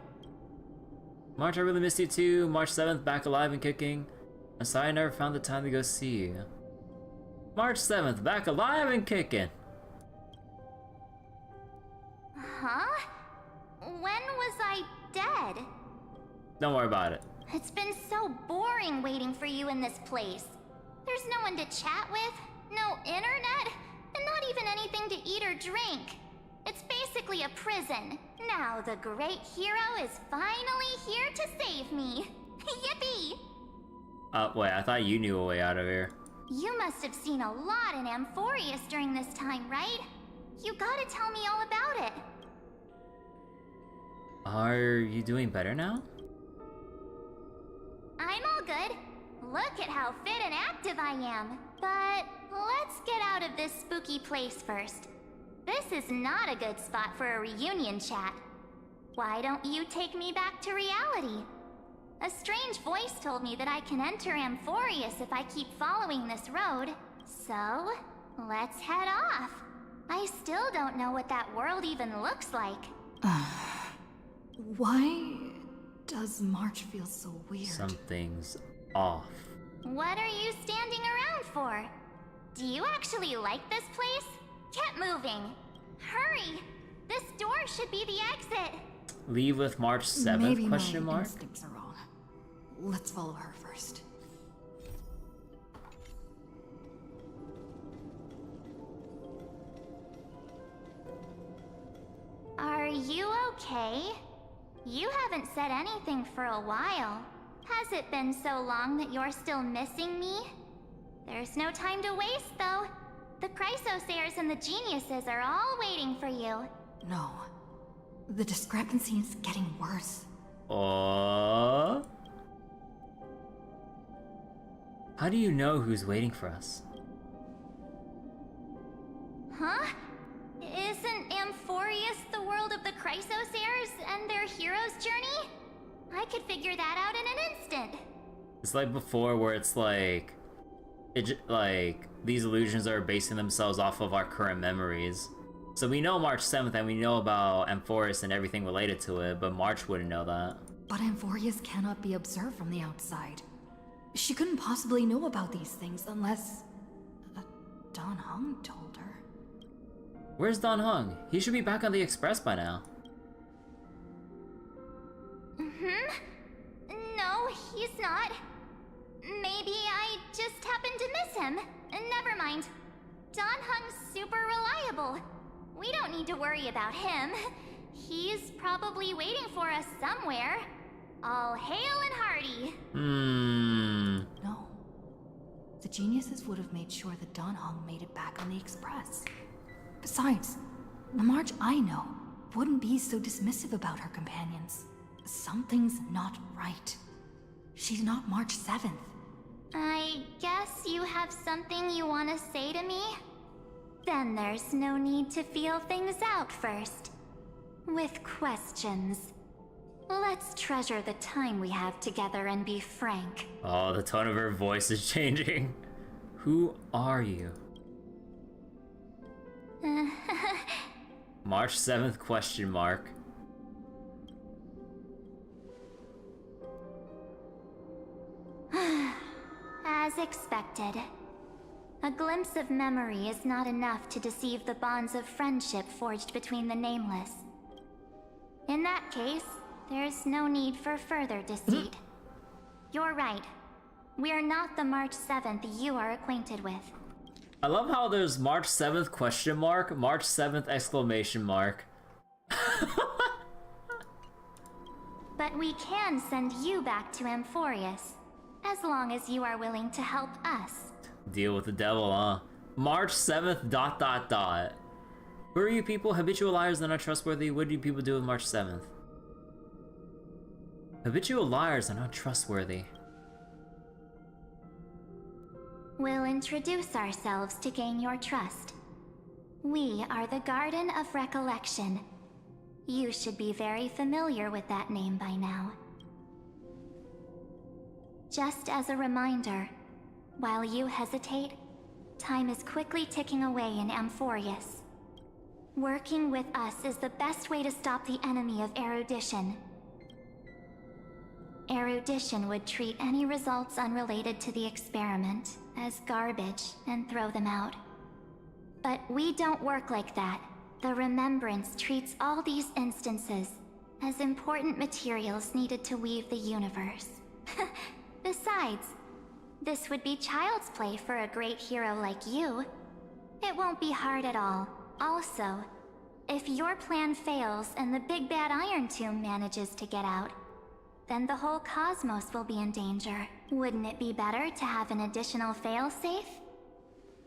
Speaker 1: March, I really missed you too. March 7th, back alive and kicking. I'm sorry I never found the time to go see you. March 7th, back alive and kicking.
Speaker 21: Huh? When was I dead?
Speaker 1: Don't worry about it.
Speaker 21: It's been so boring waiting for you in this place. There's no one to chat with, no internet, and not even anything to eat or drink. It's basically a prison. Now the great hero is finally here to save me. Yippee!
Speaker 1: Wait, I thought you knew a way out of here.
Speaker 21: You must have seen a lot in Amphorius during this time, right? You gotta tell me all about it.
Speaker 1: Are you doing better now?
Speaker 21: I'm all good. Look at how fit and active I am. But let's get out of this spooky place first. This is not a good spot for a reunion chat. Why don't you take me back to reality? A strange voice told me that I can enter Amphorius if I keep following this road. So, let's head off. I still don't know what that world even looks like.
Speaker 3: Why does March feel so weird?
Speaker 1: Something's off.
Speaker 21: What are you standing around for? Do you actually like this place? Get moving. Hurry! This door should be the exit.
Speaker 1: Leave with March 7th?
Speaker 3: Maybe
Speaker 1: question
Speaker 3: my
Speaker 1: mark?
Speaker 3: instincts are wrong. Let's follow her first.
Speaker 21: Are you okay? You haven't said anything for a while. Has it been so long that you're still missing me? There's no time to waste, though. The Chrysosayers and the Geniuses are all waiting for you.
Speaker 3: No. The discrepancy is getting worse.
Speaker 1: How do you know who's waiting for us?
Speaker 21: Huh? Isn't Amphorius the world of the Chrysosayers and their hero's journey? I could figure that out in an instant.
Speaker 1: It's like before where it's like... like, these illusions are basing themselves off of our current memories. So we know March 7th and we know about Amphorius and everything related to it, but March wouldn't know that.
Speaker 3: But Amphorius cannot be observed from the outside. She couldn't possibly know about these things unless... Don Hung told her.
Speaker 1: Where's Don Hung? He should be back on the Express by now.
Speaker 21: No, he's not. Maybe I just happened to miss him. Never mind. Don Hung's super reliable. We don't need to worry about him. He's probably waiting for us somewhere. All hail and hearty.
Speaker 3: No. The Geniuses would have made sure that Don Hung made it back on the Express. Besides, the March I know wouldn't be so dismissive about her companions. Something's not right. She's not March 7th.
Speaker 21: I guess you have something you want to say to me? Then there's no need to feel things out first. With questions. Let's treasure the time we have together and be frank.
Speaker 1: Oh, the tone of her voice is changing. Who are you? March 7th question mark.
Speaker 21: As expected. A glimpse of memory is not enough to deceive the bonds of friendship forged between the Nameless. In that case, there's no need for further deceit. You're right. We're not the March 7th you are acquainted with.
Speaker 1: I love how there's March 7th question mark, March 7th exclamation mark.
Speaker 21: But we can send you back to Amphorius, as long as you are willing to help us.
Speaker 1: Deal with the devil, huh? March 7th ... Who are you people? Habitual liars that are not trustworthy? What do you people do with March 7th? Habitual liars are not trustworthy.
Speaker 21: We'll introduce ourselves to gain your trust. We are the Garden of Recollection. You should be very familiar with that name by now. Just as a reminder, while you hesitate, time is quickly ticking away in Amphorius. Working with us is the best way to stop the enemy of erudition. Erudition would treat any results unrelated to the experiment as garbage and throw them out. But we don't work like that. The Remembrance treats all these instances as important materials needed to weave the universe. Besides, this would be child's play for a great hero like you. It won't be hard at all. Also, if your plan fails and the big bad Iron Tomb manages to get out, then the whole cosmos will be in danger. Wouldn't it be better to have an additional failsafe?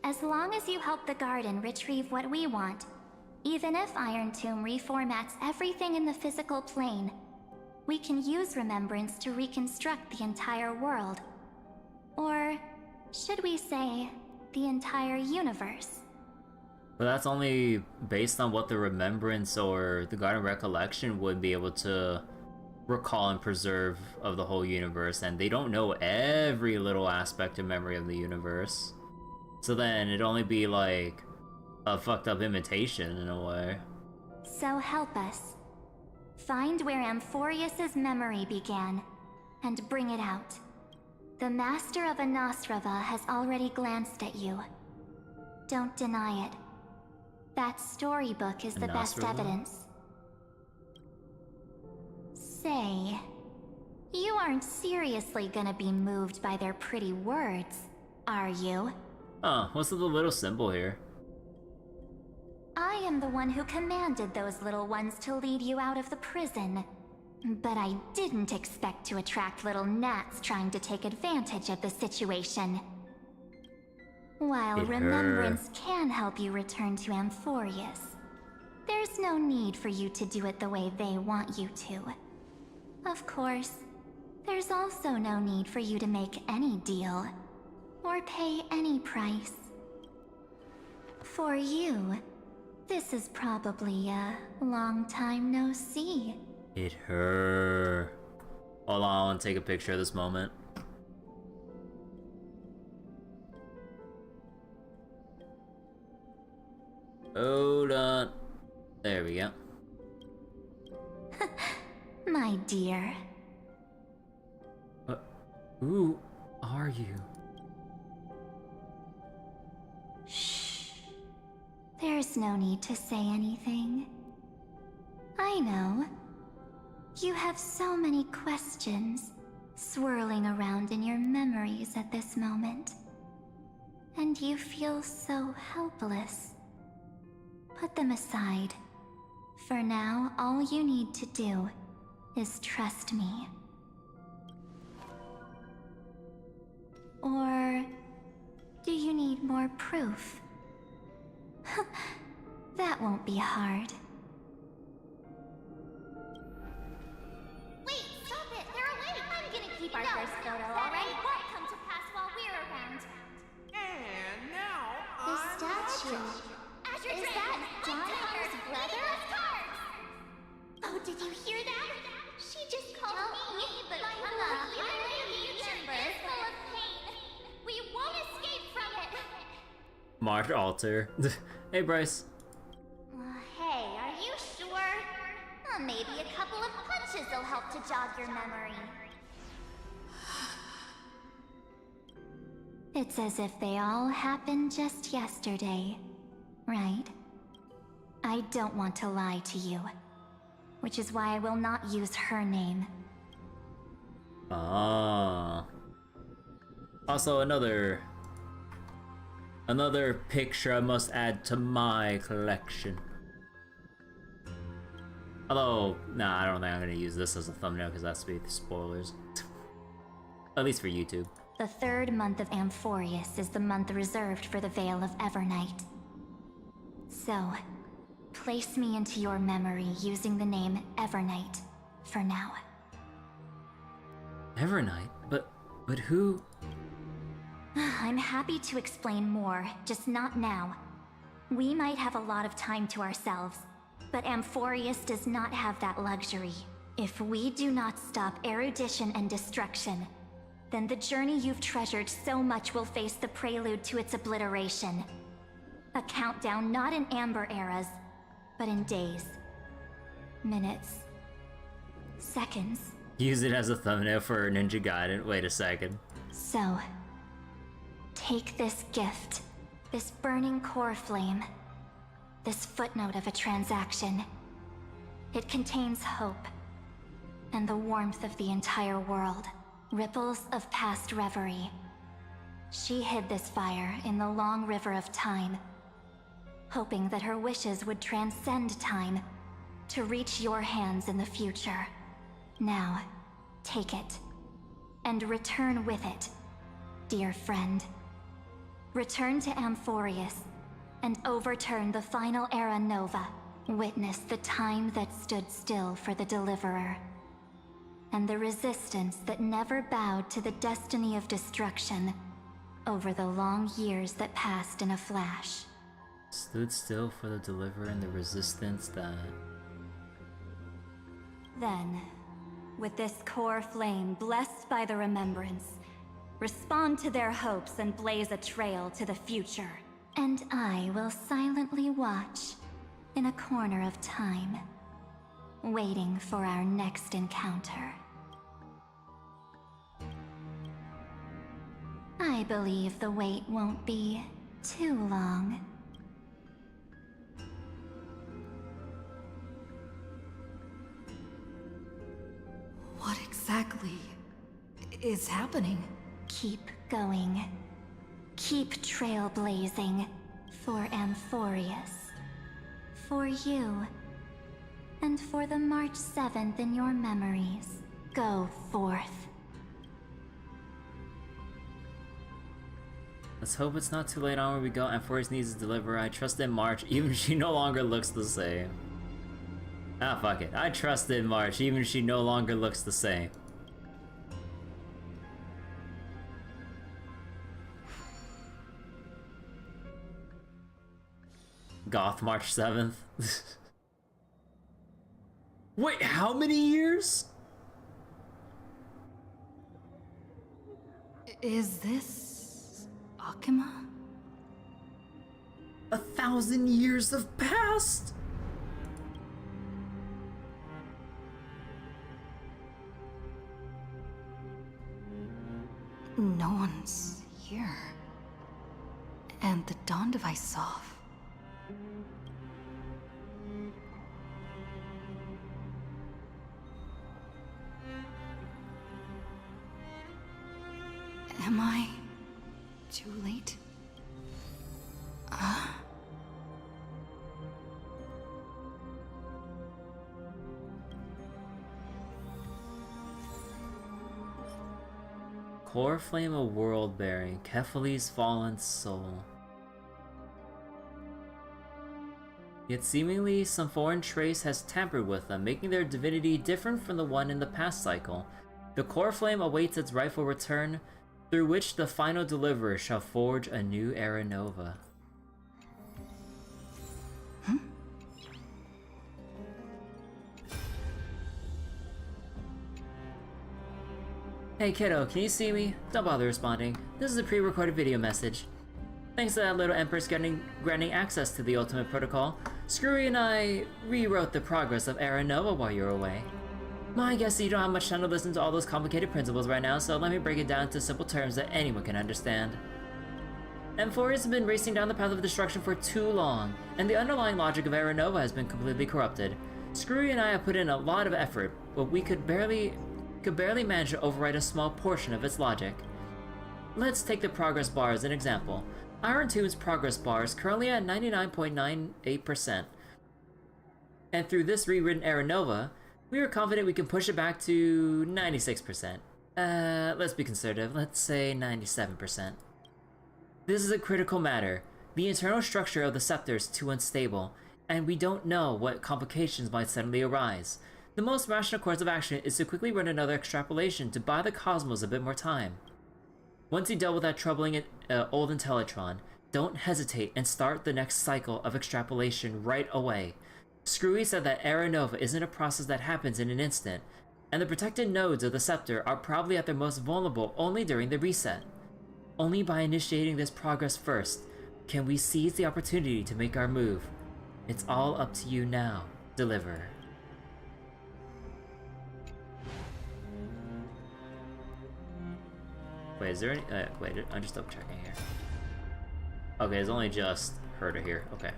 Speaker 21: As long as you help the garden retrieve what we want, even if Iron Tomb reformats everything in the physical plane, we can use Remembrance to reconstruct the entire world. Or should we say, the entire universe?
Speaker 1: But that's only based on what the Remembrance or the Garden Recollection would be able to recall and preserve of the whole universe, and they don't know every little aspect of memory of the universe. So then it'd only be like a fucked up imitation in a way.
Speaker 21: So help us. Find where Amphorius's memory began, and bring it out. The Master of Anastrava has already glanced at you. Don't deny it. That storybook is the best evidence. Say, you aren't seriously gonna be moved by their pretty words, are you?
Speaker 1: Oh, what's with the little symbol here?
Speaker 21: I am the one who commanded those little ones to lead you out of the prison. But I didn't expect to attract little gnats trying to take advantage of the situation. While Remembrance can help you return to Amphorius, there's no need for you to do it the way they want you to. Of course, there's also no need for you to make any deal, or pay any price. For you, this is probably a long time no see.
Speaker 1: It hurt. Hold on, I want to take a picture of this moment. Hold on. There we go.
Speaker 21: My dear.
Speaker 1: Who are you?
Speaker 21: Shh. There's no need to say anything. I know. You have so many questions swirling around in your memories at this moment. And you feel so helpless. Put them aside. For now, all you need to do is trust me. Or do you need more proof? That won't be hard.
Speaker 15: Wait, stop it! They're awake! I'm gonna keep our first photo, alright? Won't come to pass while we're around.
Speaker 18: And now
Speaker 15: The statue. Is that John Hunter's brother? Oh, did you hear that? She just called me, but I'm here in the universe full of pain. We won't escape from it.
Speaker 1: Mark Alter. Hey, Bryce.
Speaker 15: Hey, are you sure? Maybe a couple of punches will help to jog your memory.
Speaker 21: It's as if they all happened just yesterday, right? I don't want to lie to you, which is why I will not use her name.
Speaker 1: Ah. Also, another picture I must add to my collection. Although, nah, I don't think I'm gonna use this as a thumbnail because that's to be spoilers. At least for YouTube.
Speaker 21: The third month of Amphorius is the month reserved for the Veil of Evernight. So, place me into your memory using the name Evernight for now.
Speaker 1: Evernight? But who?
Speaker 21: I'm happy to explain more, just not now. We might have a lot of time to ourselves, but Amphorius does not have that luxury. If we do not stop erudition and destruction, then the journey you've treasured so much will face the prelude to its obliteration. A countdown not in Amber eras, but in days, minutes, seconds.
Speaker 1: Use it as a thumbnail for Ninja Gaiden. Wait a second.
Speaker 21: So, take this gift, this burning core flame, this footnote of a transaction. It contains hope, and the warmth of the entire world. Ripples of past reverie. She hid this fire in the long river of time, hoping that her wishes would transcend time to reach your hands in the future. Now, take it and return with it, dear friend. Return to Amphorius and overturn the final Era Nova. Witness the time that stood still for the Deliverer, and the resistance that never bowed to the destiny of destruction over the long years that passed in a flash.
Speaker 1: Stood still for the Deliverer and the resistance that...
Speaker 21: Then, with this core flame blessed by the remembrance, respond to their hopes and blaze a trail to the future. And I will silently watch in a corner of time, waiting for our next encounter. I believe the wait won't be too long.
Speaker 3: What exactly is happening?
Speaker 21: Keep going. Keep trailblazing for Amphorius. For you. And for the March 7th in your memories. Go forth.
Speaker 1: Let's hope it's not too late on where we go. Amphorius needs to deliver. I trust in March, even if she no longer looks the same. Ah, fuck it. I trust in March, even if she no longer looks the same. Goth March 7th. Wait, how many years?
Speaker 3: Is this Akima?
Speaker 1: 1,000 years have passed!
Speaker 3: No one's here. And the dawn device off. Am I too late?
Speaker 1: Core flame of world bearing, Kefali's fallen soul. Yet seemingly some foreign trace has tampered with them, making their divinity different from the one in the past cycle. The core flame awaits its rightful return, through which the final deliverer shall forge a new Era Nova. Hey kiddo, can you see me? Don't bother responding. This is a pre-recorded video message. Thanks to that little Empress granting access to the Ultimate Protocol, Screwy and I rewrote the progress of Era Nova while you were away. My guess you don't have much time to listen to all those complicated principles right now, so let me break it down into simple terms that anyone can understand. Amphorius has been racing down the path of destruction for too long, and the underlying logic of Era Nova has been completely corrupted. Screwy and I have put in a lot of effort, but we could barely manage to override a small portion of its logic. Let's take the progress bar as an example. Iron Tomb's progress bar is currently at 99.98%. And through this rewritten Era Nova, we are confident we can push it back to 96%. Let's be conservative, let's say 97%. This is a critical matter. The internal structure of the scepter is too unstable, and we don't know what complications might suddenly arise. The most rational course of action is to quickly run another extrapolation to buy the cosmos a bit more time. Once you dealt with that troubling old Intellitron, don't hesitate and start the next cycle of extrapolation right away. Screwy said that Era Nova isn't a process that happens in an instant, and the protected nodes of the scepter are probably at their most vulnerable only during the reset. Only by initiating this progress first can we seize the opportunity to make our move. It's all up to you now, Deliverer. Wait, is there any... wait, I'm just double checking here. Okay, it's only just her to here. Okay.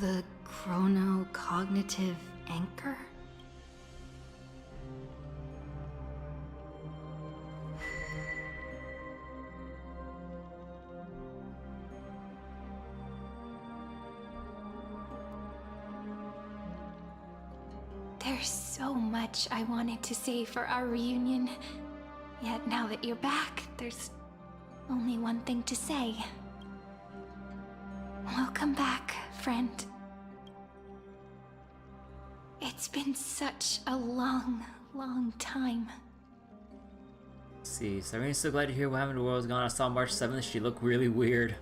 Speaker 3: The chrono-cognitive anchor?
Speaker 17: There's so much I wanted to say for our reunion. Yet now that you're back, there's only one thing to say. Welcome back, friend. It's been such a long, long time.
Speaker 1: Let's see, Cyrene's so glad to hear what happened to World's Gone. I saw March 7th, she looked really weird.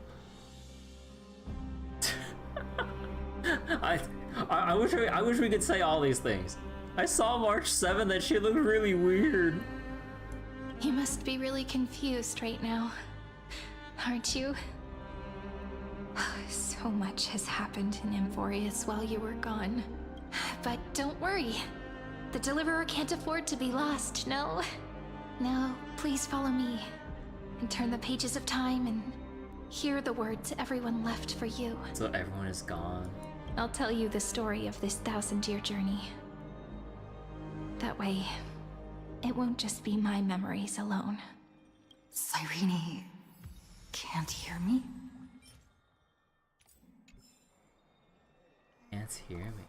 Speaker 1: I wish we could say all these things. I saw March 7th and she looked really weird.
Speaker 17: You must be really confused right now, aren't you? So much has happened in Emphorius while you were gone. But don't worry. The Deliverer can't afford to be lost, no? Now, please follow me and turn the pages of time and hear the words everyone left for you.
Speaker 1: So everyone is gone.
Speaker 17: I'll tell you the story of this 1,000-year journey. That way, it won't just be my memories alone.
Speaker 3: Cyrene can't hear me?
Speaker 1: Can't hear me.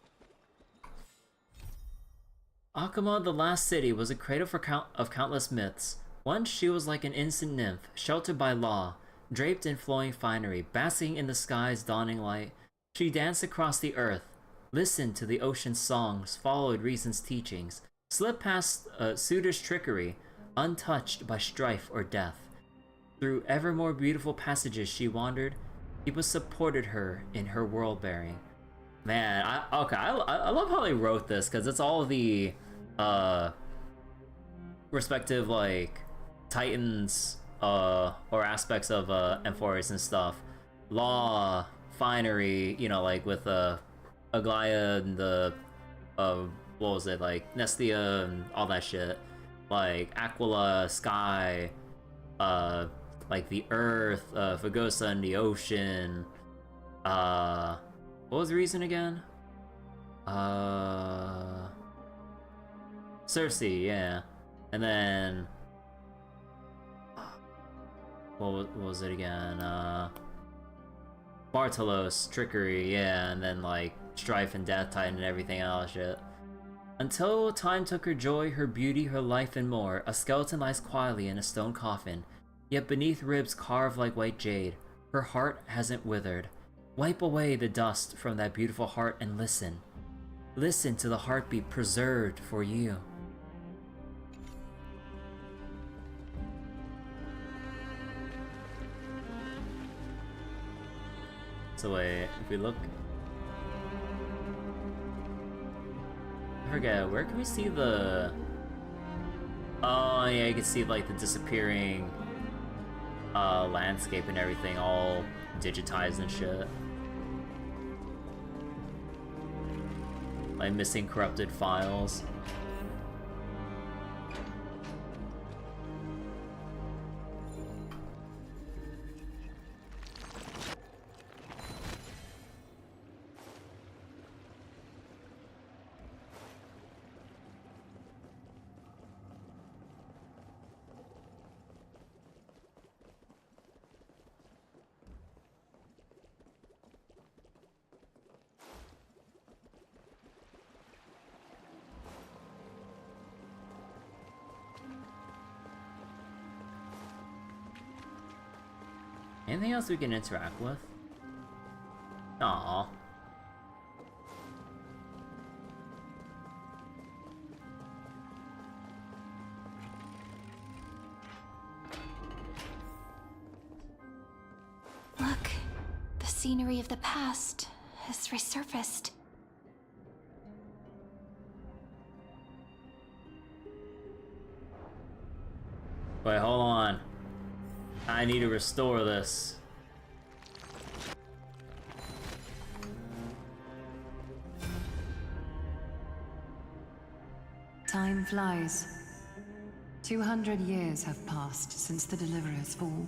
Speaker 1: Akama, the last city, was a cradle of countless myths. Once she was like an innocent nymph, sheltered by law, draped in flowing finery, basking in the sky's dawning light. She danced across the earth, listened to the ocean's songs, followed reason's teachings, slipped past suitor's trickery, untouched by strife or death. Through ever more beautiful passages she wandered, people supported her in her world-bearing. Man, I love how they wrote this, because it's all the respective like titans or aspects of Emphorius and stuff. Law, finery, you know, like with Aglaya and the what was it, like Nestia and all that shit. Like Aquila, sky, like the earth, Fagosa and the ocean. What was the reason again? Cersei, yeah. And then what was it again? Bartolos, trickery, yeah, and then like strife and death titan and everything else shit. Until time took her joy, her beauty, her life and more, a skeleton lies quietly in a stone coffin, yet beneath ribs carved like white jade, her heart hasn't withered. Wipe away the dust from that beautiful heart and listen. Listen to the heartbeat preserved for you. So wait, if we look... I forget, where can we see the... Oh yeah, you can see like the disappearing landscape and everything all digitized and shit. Like missing corrupted files. Anything else we can interact with? Aww.
Speaker 17: Look, the scenery of the past has resurfaced.
Speaker 1: Wait, hold on. I need to restore this.
Speaker 16: Time flies. 200 years have passed since the Deliverer's fall.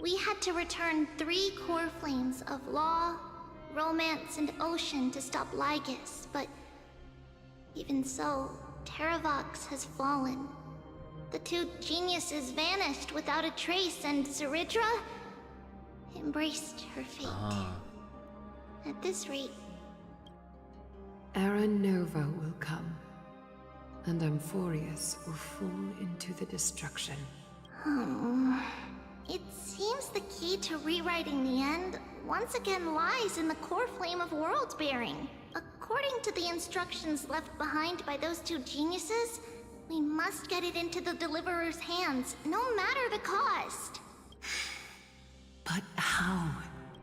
Speaker 15: We had to return 3 core flames of law, romance, and ocean to stop Lygus, but even so, Terravox has fallen. The 2 geniuses vanished without a trace, and Zeridra embraced her fate. At this rate,
Speaker 13: Aranova will come, and Amphorius will fall into the destruction.
Speaker 15: It seems the key to rewriting the end once again lies in the core flame of world-bearing. According to the instructions left behind by those two geniuses, we must get it into the Deliverer's hands, no matter the cost.
Speaker 16: But how?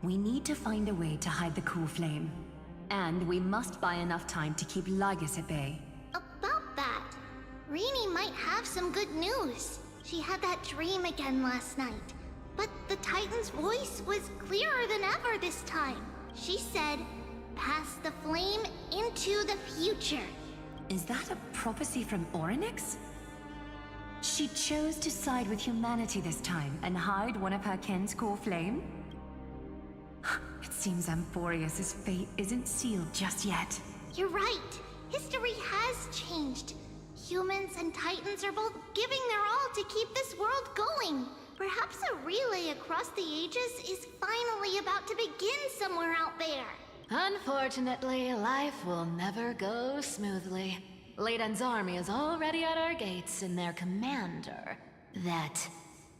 Speaker 16: We need to find a way to hide the core flame. And we must buy enough time to keep Lygus at bay.
Speaker 15: About that, Rini might have some good news. She had that dream again last night, but the Titan's voice was clearer than ever this time. She said, "Pass the flame into the future."
Speaker 16: Is that a prophecy from Orynyx? She chose to side with humanity this time and hide one of her kin's core flame? It seems Amphorius' fate isn't sealed just yet.
Speaker 15: You're right. History has changed. Humans and Titans are both giving their all to keep this world going. Perhaps a relay across the ages is finally about to begin somewhere out there.
Speaker 22: Unfortunately, life will never go smoothly. Layden's army is already at our gates, and their commander, that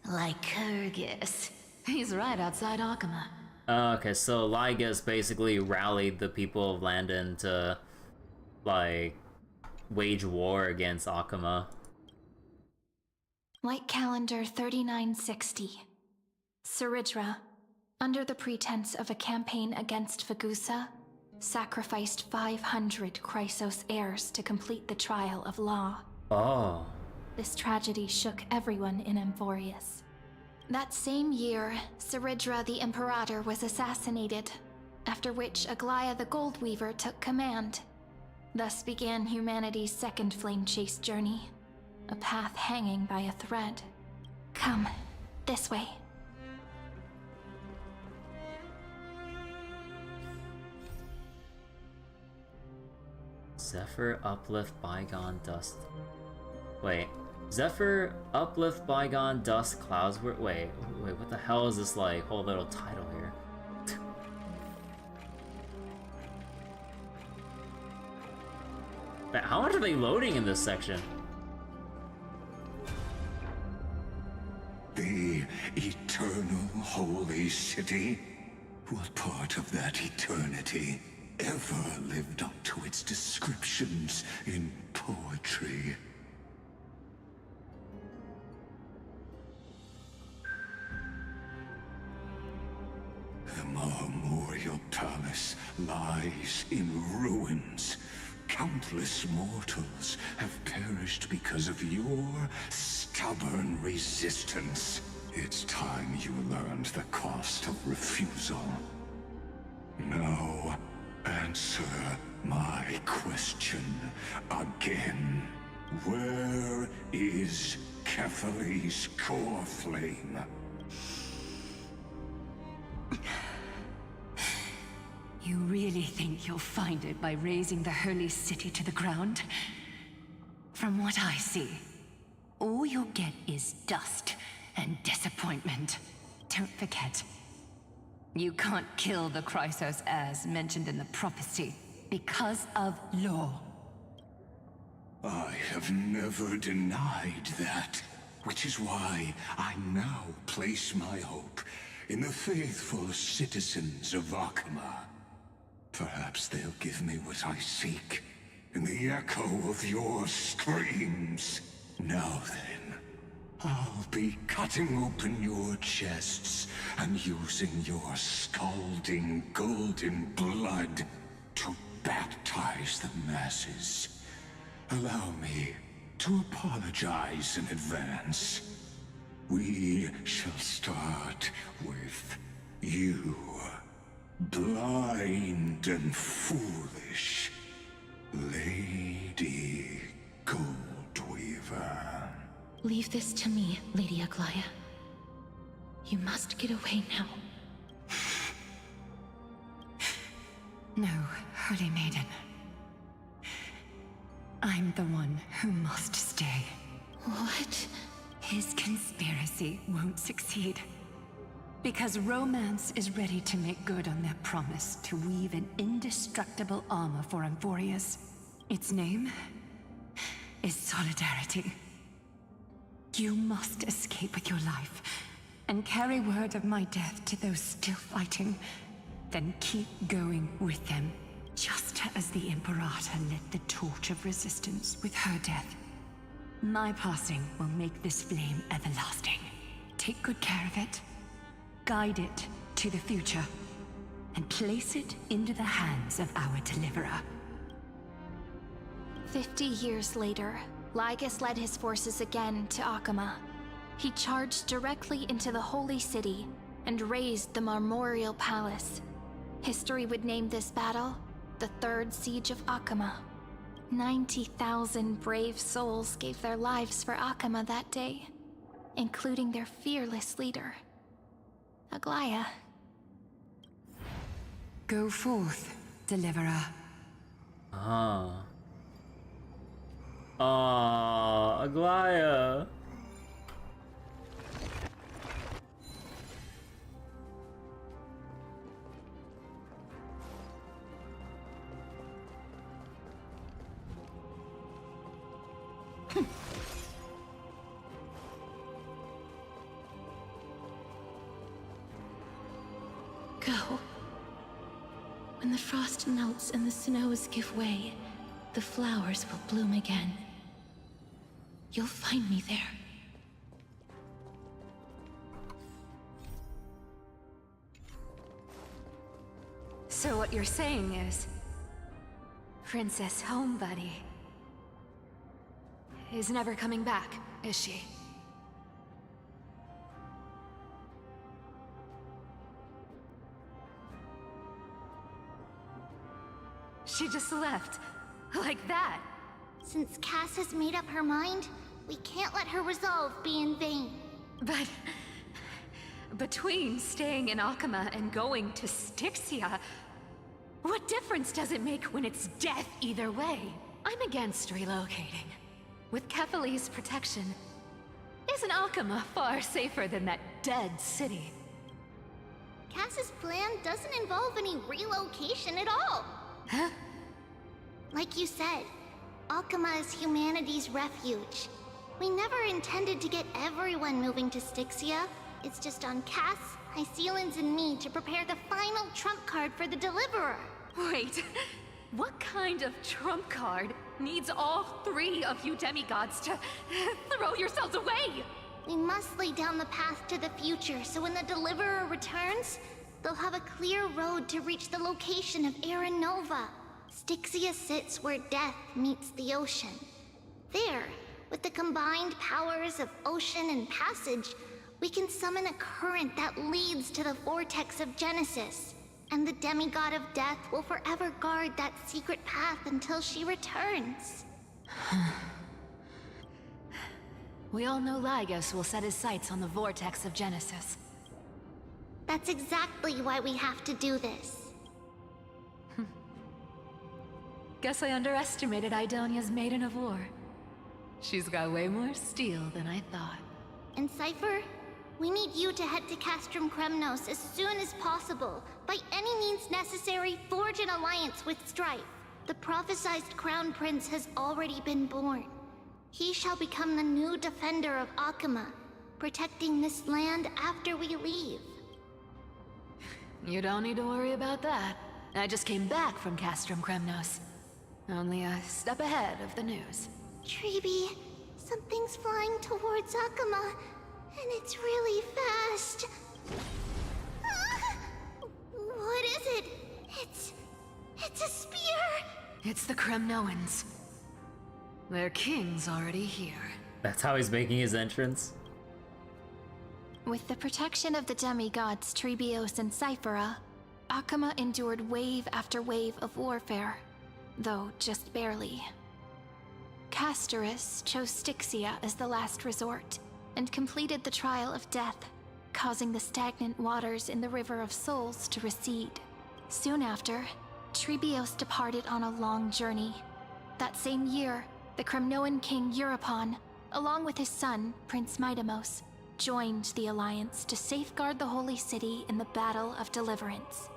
Speaker 22: Lycurgus, he's right outside Akama.
Speaker 1: Okay, so Lygus basically rallied the people of Landon to, like, wage war against Akama.
Speaker 17: Light calendar 3960. Saridra, under the pretense of a campaign against Fagusa, sacrificed 500 Chrysos heirs to complete the trial of law.
Speaker 1: Oh.
Speaker 17: This tragedy shook everyone in Amphorius. That same year, Saridra the Imperator was assassinated, after which Aglaya the Goldweaver took command. Thus began humanity's second flame chase journey, a path hanging by a thread. Come, this way.
Speaker 1: Zephyr uplift bygone dust. Wait. Zephyr uplift bygone dust clouds were wait, what the hell is this like whole little title here? Wait, how much are they loading in this section?
Speaker 6: The eternal holy city? What part of that eternity ever lived up to its descriptions in poetry? The Memorial Palace lies in ruins. Countless mortals have perished because of your stubborn resistance. It's time you learned the cost of refusal. Now, answer my question again. Where is Kefali's core flame?
Speaker 16: You really think you'll find it by razing the holy city to the ground? From what I see, all you'll get is dust and disappointment. Don't forget, you can't kill the Chrysos as mentioned in the prophecy because of law.
Speaker 6: I have never denied that, which is why I now place my hope in the faithful citizens of Akama. Perhaps they'll give me what I seek in the echo of your screams. Now then, I'll be cutting open your chests and using your scalding golden blood to baptize the masses. Allow me to apologize in advance. We shall start with you. Blind and foolish, Lady Goldweaver.
Speaker 17: Leave this to me, Lady Aglaya. You must get away now.
Speaker 16: No, Holy Maiden. I'm the one who must stay.
Speaker 17: What?
Speaker 16: His conspiracy won't succeed. Because romance is ready to make good on their promise to weave an indestructible armor for Amphorius. Its name is Solidarity. You must escape with your life and carry word of my death to those still fighting. Then keep going with them, just as the Imperator lit the torch of resistance with her death. My passing will make this flame everlasting. Take good care of it, guide it to the future, and place it into the hands of our deliverer.
Speaker 2: 50 years later, Lygus led his forces again to Akama. He charged directly into the Holy City and razed the Marmorial Palace. History would name this battle the Third Siege of Akama. 90,000 brave souls gave their lives for Akama that day, including their fearless leader, Aglaya.
Speaker 16: Go forth, deliverer.
Speaker 1: Aglaya.
Speaker 8: Go. When the frost melts and the snows give way, the flowers will bloom again. You'll find me there.
Speaker 16: So what you're saying is, Princess Homebuddy is never coming back, is she? She just left, like that.
Speaker 15: Since Cass has made up her mind, we can't let her resolve be in vain.
Speaker 16: But between staying in Akama and going to Styxia, what difference does it make when it's death either way? I'm against relocating. With Kefali's protection, isn't Akama far safer than that dead city?
Speaker 15: Cass's plan doesn't involve any relocation at all.
Speaker 16: Huh?
Speaker 15: Like you said, Akama is humanity's refuge. We never intended to get everyone moving to Styxia. It's just on Cass, Hysilens, and me to prepare the final trump card for the Deliverer.
Speaker 16: Wait, what kind of trump card needs all three of you demigods to throw yourselves away?
Speaker 15: We must lay down the path to the future so when the Deliverer returns, they'll have a clear road to reach the location of Aranova. Styxia sits where death meets the ocean. There, with the combined powers of ocean and passage, we can summon a current that leads to the vortex of Genesis. And the demigod of death will forever guard that secret path until she returns.
Speaker 22: We all know Lygus will set his sights on the vortex of Genesis.
Speaker 15: That's exactly why we have to do this.
Speaker 22: Guess I underestimated Idonia's Maiden of War. She's got way more steel than I thought.
Speaker 15: And Cypher, we need you to head to Castrum Kremnos as soon as possible. By any means necessary, forge an alliance with Strife. The prophesized Crown Prince has already been born. He shall become the new defender of Akama, protecting this land after we leave.
Speaker 22: You don't need to worry about that. I just came back from Castrum Kremnos. Only a step ahead of the news.
Speaker 15: Treeby, something's flying towards Akama, and it's really fast. What is it? It's a spear!
Speaker 22: It's the Kremnoans. Their king's already here.
Speaker 1: That's how he's making his entrance?
Speaker 2: With the protection of the demigods Trebios and Cyphera, Akama endured wave after wave of warfare, though just barely. Castorus chose Styxia as the last resort, and completed the trial of death, causing the stagnant waters in the River of Souls to recede. Soon after, Trebios departed on a long journey. That same year, the Kremnoan king Euripon, along with his son, Prince Midamos,
Speaker 17: joined the Alliance to safeguard the Holy City in the Battle of Deliverance.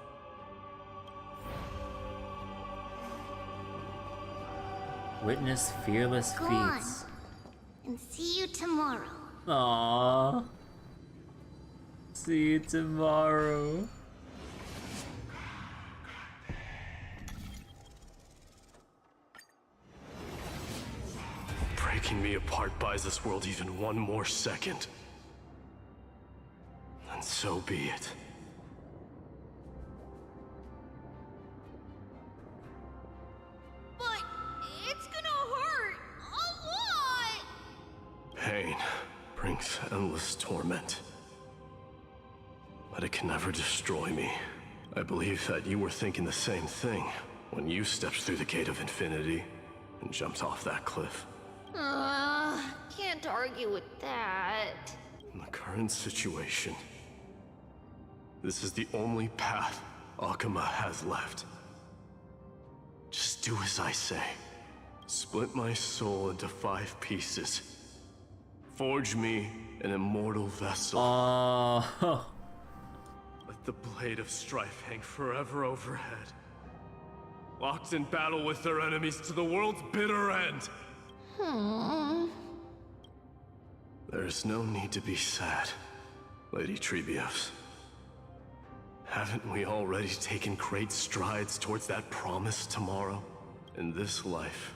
Speaker 1: Witness fearless
Speaker 15: Go on,
Speaker 1: feats.
Speaker 15: and see you tomorrow.
Speaker 1: Aww. See you tomorrow.
Speaker 19: Breaking me apart buys this world even one more second. And so be it.
Speaker 9: But it's gonna hurt a lot!
Speaker 19: Pain brings endless torment. But it can never destroy me. I believe that you were thinking the same thing when you stepped through the gate of infinity and jumped off that cliff.
Speaker 9: Can't argue with that.
Speaker 19: In the current situation, this is the only path Akuma has left. Just do as I say. Split my soul into 5 pieces. Forge me an immortal vessel. Let the blade of strife hang forever overhead. Locked in battle with their enemies to the world's bitter end. There's no need to be sad, Lady Trebios. Haven't we already taken great strides towards that promise tomorrow? In this life,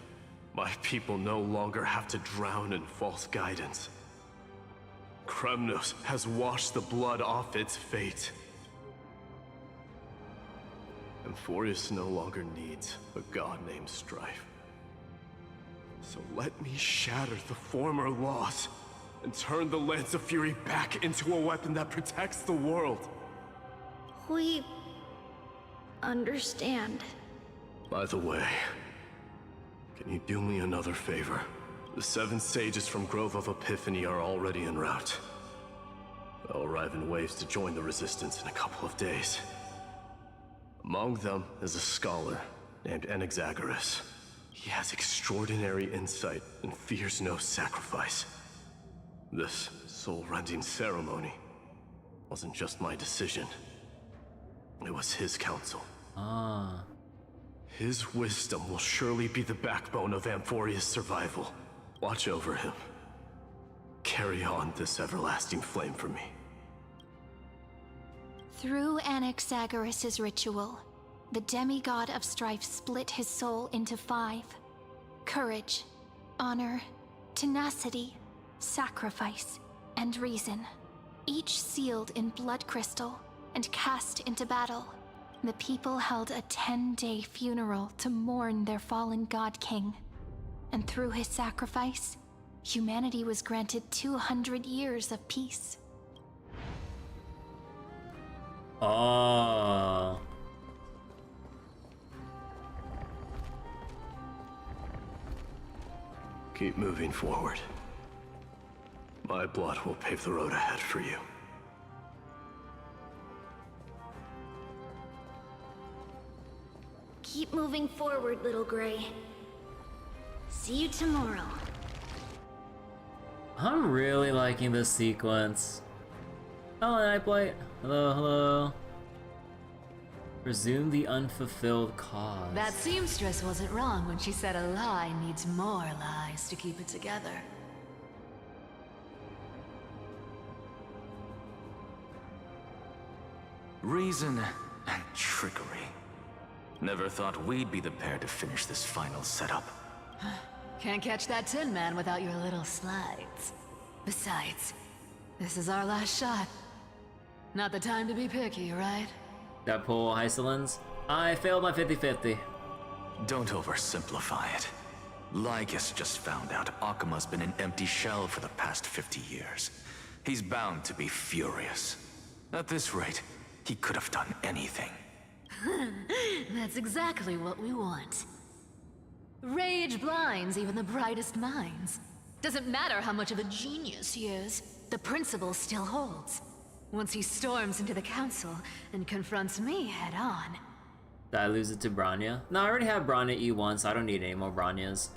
Speaker 19: my people no longer have to drown in false guidance. Kremnos has washed the blood off its fate. Emphorius no longer needs a god named Strife. So let me shatter the former laws and turn the Lance of Fury back into a weapon that protects the world.
Speaker 9: We understand.
Speaker 19: By the way, can you do me another favor? The 7 sages from Grove of Epiphany are already en route. They'll arrive in waves to join the Resistance in a couple of days. Among them is a scholar named Anaxagoras. He has extraordinary insight and fears no sacrifice. This soul-rending ceremony wasn't just my decision. It was his counsel. His wisdom will surely be the backbone of Amphoria's survival. Watch over him. Carry on this everlasting flame for me.
Speaker 17: Through Anaxagoras' ritual, the demigod of strife split his soul into 5. Courage, honor, tenacity, sacrifice, and reason. Each sealed in blood crystal and cast into battle. The people held a 10-day funeral to mourn their fallen god king. And through his sacrifice, humanity was granted 200 years of peace.
Speaker 19: Keep moving forward. My blood will pave the road ahead for you.
Speaker 15: Keep moving forward, little Gray. See you tomorrow.
Speaker 1: I'm really liking this sequence. Hello, Nightblight. Hello, hello. Resume the unfulfilled cause.
Speaker 22: That seamstress wasn't wrong when she said a lie needs more lies to keep it together.
Speaker 20: Reason and trickery. Never thought we'd be the pair to finish this final setup.
Speaker 22: Can't catch that Tin Man without your little slides. Besides, this is our last shot. Not the time to be picky, right?
Speaker 1: That poor Hysilens. I failed my 50-50.
Speaker 20: Don't oversimplify it. Lygus just found out Akuma's been an empty shell for the past 50 years. He's bound to be furious. At this rate, he could have done anything.
Speaker 22: That's exactly what we want. Rage blinds even the brightest minds. Doesn't matter how much of a genius he is, the principle still holds. Once he storms into the council and confronts me head on.
Speaker 1: Did I lose it to Branya? No, I already have Branya E1, so I don't need any more Branyas.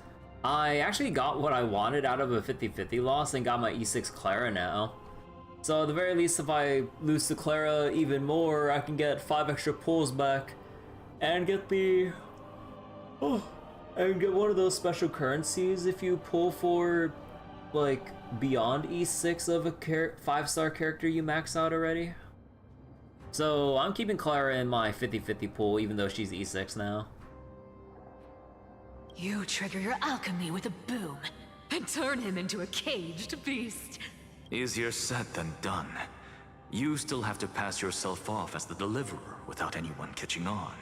Speaker 1: I actually got what I wanted out of a 50-50 loss and got my E6 Clara now. So at the very least, if I lose to Clara even more, I can get 5 extra pulls back and get the and get one of those special currencies if you pull for like beyond E6 of a 5-star character you max out already. So I'm keeping Clara in my 50-50 pull even though she's E6 now.
Speaker 22: You trigger your alchemy with a boom and turn him into a caged beast.
Speaker 20: Easier said than done. You still have to pass yourself off as the deliverer without anyone catching on.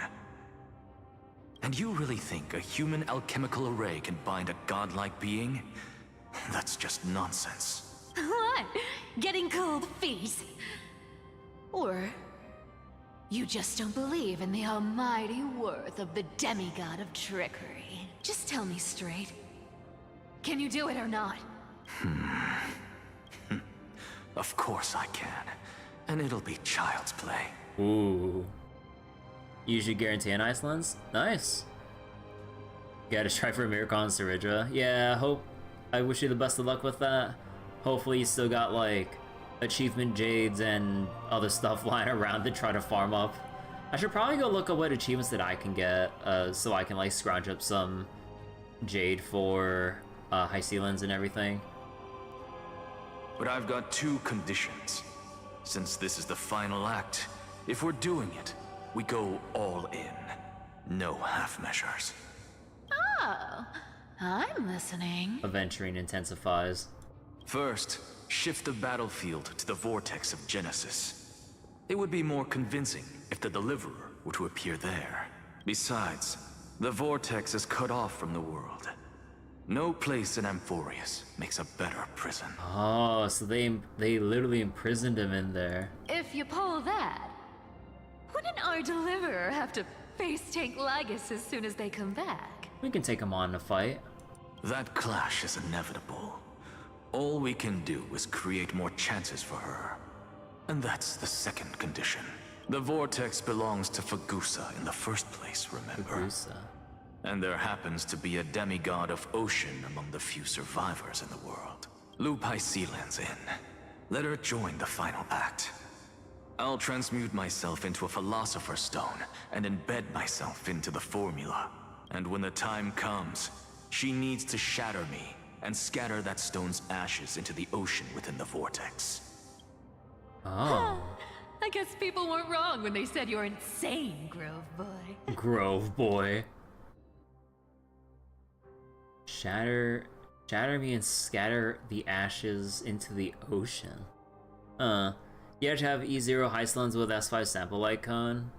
Speaker 20: And you really think a human alchemical array can bind a godlike being? That's just nonsense.
Speaker 22: What? Getting cold feet? Or you just don't believe in the almighty worth of the demigod of trickery? Just tell me straight. Can you do it or not?
Speaker 20: Of course I can. And it'll be child's play.
Speaker 1: Ooh. Usually guarantee an Hysilens? Nice. Gotta try for Miracon Saridra. Yeah, I wish you the best of luck with that. Hopefully you still got like achievement jades and other stuff lying around to try to farm up. I should probably go look at what achievements that I can get so I can like scrounge up some jade for Hysilens and everything.
Speaker 20: But I've got 2 conditions. Since this is the final act, if we're doing it, we go all in. No half measures.
Speaker 22: Oh, I'm listening.
Speaker 1: Aventuring intensifies.
Speaker 20: First, shift the battlefield to the vortex of Genesis. It would be more convincing if the deliverer were to appear there. Besides, the vortex is cut off from the world. No place in Amphorius makes a better prison.
Speaker 1: Oh, so they literally imprisoned him in there.
Speaker 22: If you pull that, wouldn't our deliverer have to face tank Lygus as soon as they come back?
Speaker 1: We can take him on in a fight.
Speaker 20: That clash is inevitable. All we can do is create more chances for her. And that's the second condition. The vortex belongs to Fagusa in the first place, remember?
Speaker 1: Fagusa.
Speaker 20: And there happens to be a demigod of ocean among the few survivors in the world. Loop Hysilens in. Let her join the final act. I'll transmute myself into a philosopher's stone and embed myself into the formula. And when the time comes, she needs to shatter me and scatter that stone's ashes into the ocean within the vortex.
Speaker 1: Oh.
Speaker 22: I guess people weren't wrong when they said you're insane, Grove Boy.
Speaker 1: Grove Boy. Shatter me and scatter the ashes into the ocean. You have to have E0 Hysilens with S5 sample light cone.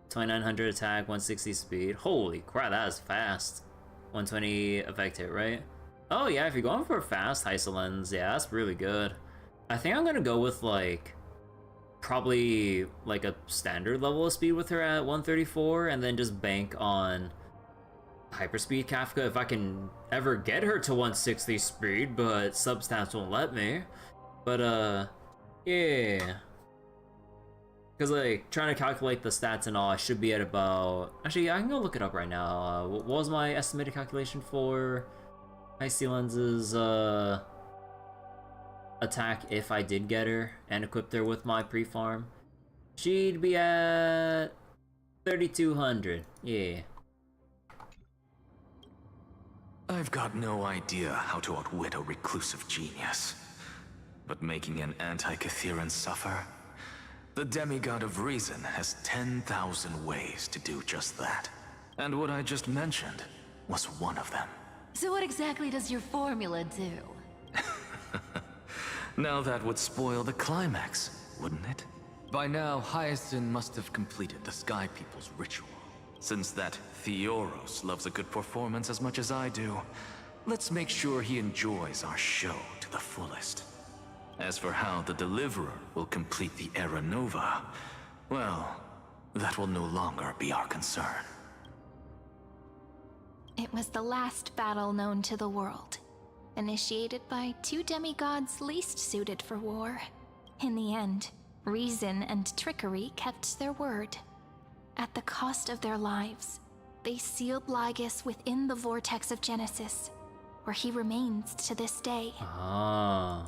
Speaker 1: 2900 attack, 160 speed. Holy crap, that is fast. 120 effect hit, right? Oh yeah, if you're going for fast Hysilens, yeah, that's really good. I think I'm gonna go with like probably like a standard level of speed with her at 134 and then just bank on hyperspeed Kafka if I can ever get her to 160 speed, but substats won't let me. But yeah. Because like trying to calculate the stats and all, I should be at about, actually I can go look it up right now. What was my estimated calculation for Hysilens' attack if I did get her and equipped her with my pre-farm? She'd be at 3200, yeah.
Speaker 20: I've got no idea how to outwit a reclusive genius. But making an anti-Catheran suffer? The demigod of reason has 10,000 ways to do just that. And what I just mentioned was one of them.
Speaker 22: So what exactly does your formula do?
Speaker 20: Now that would spoil the climax, wouldn't it? By now, Hyacinth must have completed the Sky People's ritual. Since that Theoros loves a good performance as much as I do, let's make sure he enjoys our show to the fullest. As for how the Deliverer will complete the Era Nova, well, that will no longer be our concern.
Speaker 2: It was the last battle known to the world, initiated by 2 demigods least suited for war. In the end, reason and trickery kept their word. At the cost of their lives, they sealed Lygus within the vortex of Genesis, where he remains to this day.
Speaker 1: Ah.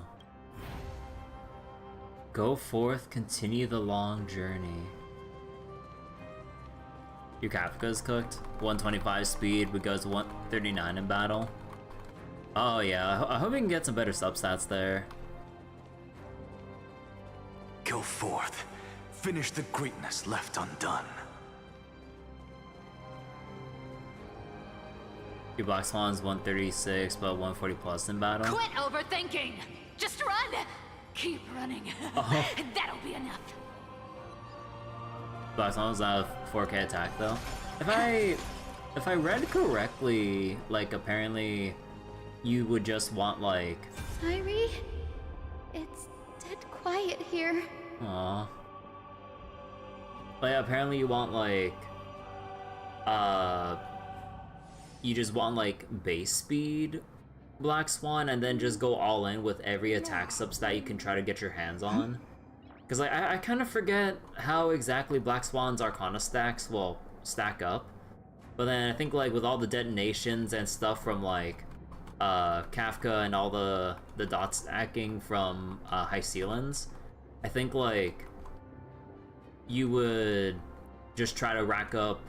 Speaker 1: Go forth, continue the long journey. Your Kafka's cooked. 125 speed, but goes 139 in battle. Oh yeah, I hope we can get some better substats there.
Speaker 20: Go forth. Finish the greatness left undone.
Speaker 1: Your Black Swan's 136, but 140 plus in battle.
Speaker 22: Quit overthinking! Just run! Keep running.
Speaker 1: Oh.
Speaker 22: That'll be enough.
Speaker 1: Black Swan was out of 4K attack though. If I read correctly, like apparently you would just want like...
Speaker 15: Sairi? It's dead quiet here.
Speaker 1: Aww. Like apparently you want like... You just want like base speed Black Swan and then just go all in with every attack substat you can try to get your hands on. Because like, I kind of forget how exactly Black Swan's Arcana stacks will stack up. But then I think like with all the detonations and stuff from like Kafka and all the dot stacking from Hysilens, I think like you would just try to rack up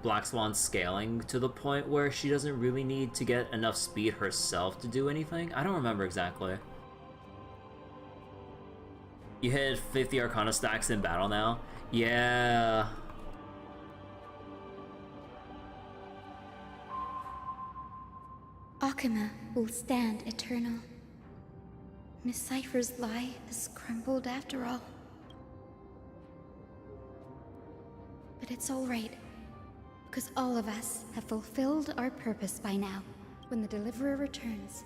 Speaker 1: Black Swan's scaling to the point where she doesn't really need to get enough speed herself to do anything. I don't remember exactly. You hit 50 Arcana stacks in battle now? Yeah.
Speaker 15: Akuma will stand eternal. Miss Cypher's lie has crumbled after all. But it's all right, because all of us have fulfilled our purpose by now. When the Deliverer returns,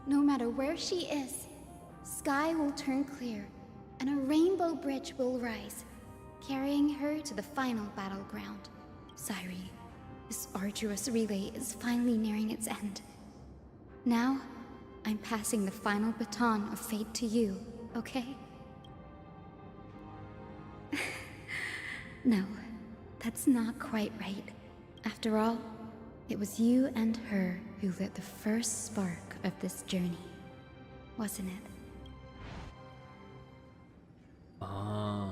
Speaker 15: no matter where she is, sky will turn clear, and a rainbow bridge will rise, carrying her to the final battleground. Sairi, this arduous relay is finally nearing its end. Now, I'm passing the final baton of fate to you, okay? No, that's not quite right. After all, it was you and her who lit the first spark of this journey, wasn't it?
Speaker 1: Oh.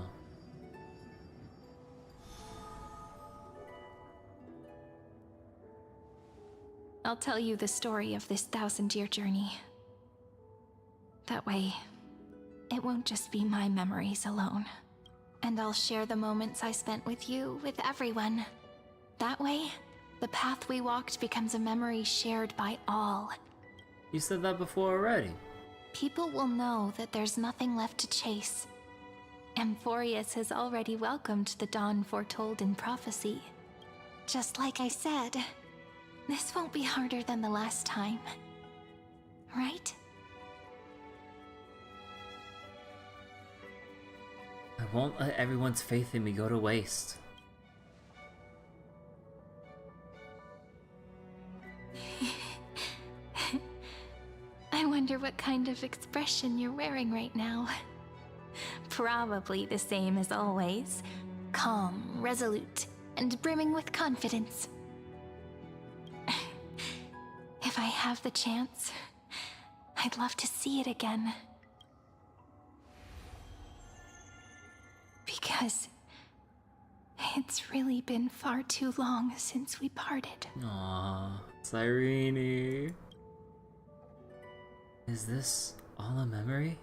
Speaker 17: I'll tell you the story of this 1,000-year journey. That way, it won't just be my memories alone. And I'll share the moments I spent with you with everyone. That way, the path we walked becomes a memory shared by all.
Speaker 1: You said that before already.
Speaker 17: People will know that there's nothing left to chase. Amphorius has already welcomed the dawn foretold in prophecy. Just like I said, this won't be harder than the last time. Right?
Speaker 1: I won't let everyone's faith in me go to waste.
Speaker 17: I wonder what kind of expression you're wearing right now. Probably the same as always. Calm, resolute, and brimming with confidence. If I have the chance, I'd love to see it again. Because it's really been far too long since we parted.
Speaker 1: Aww, Cyrene. Is this all a memory?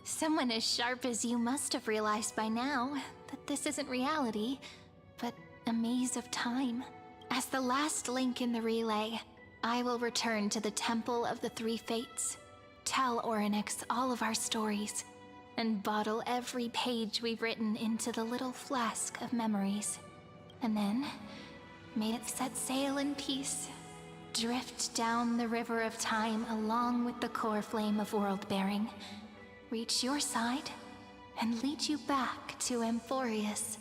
Speaker 17: Someone as sharp as you must have realized by now that this isn't reality, but a maze of time. As the last link in the relay, I will return to the Temple of the Three Fates, tell Orynyx all of our stories, and bottle every page we've written into the little flask of memories. And then, may it set sail in peace, drift down the river of time along with the core flame of world-bearing, reach your side, and lead you back to Amphorius.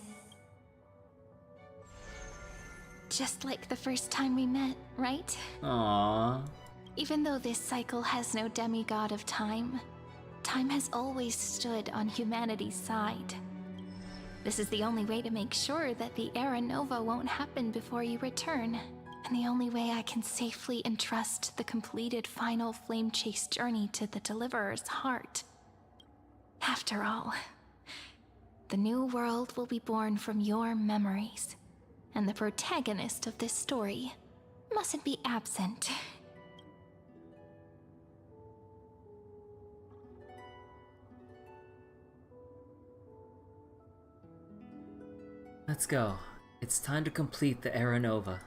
Speaker 17: Just like the first time we met, right?
Speaker 1: Aww.
Speaker 17: Even though this cycle has no demigod of time, time has always stood on humanity's side. This is the only way to make sure that the Era Nova won't happen before you return. and the only way I can safely entrust the completed final flame chase journey to the Deliverer's heart. After all, the new world will be born from your memories, and the protagonist of this story mustn't be absent.
Speaker 1: Let's go. It's time to complete the Era Nova.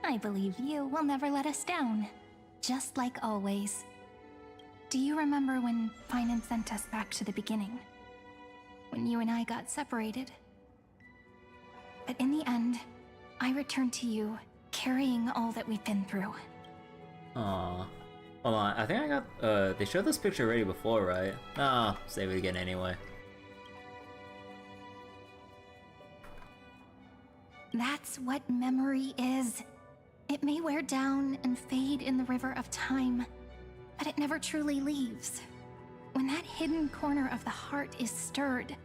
Speaker 2: I believe you will never let us down, just like always. Do you remember when Finan sent us back to the beginning? When you and I got separated? But in the end, I returned to you, carrying all that we've been through.
Speaker 1: Aww. Hold on, I think I got, they showed this picture already before, right? Ah, save it again anyway.
Speaker 2: That's what memory is. It may wear down and fade in the river of time, but it never truly leaves. When that hidden corner of the heart is stirred,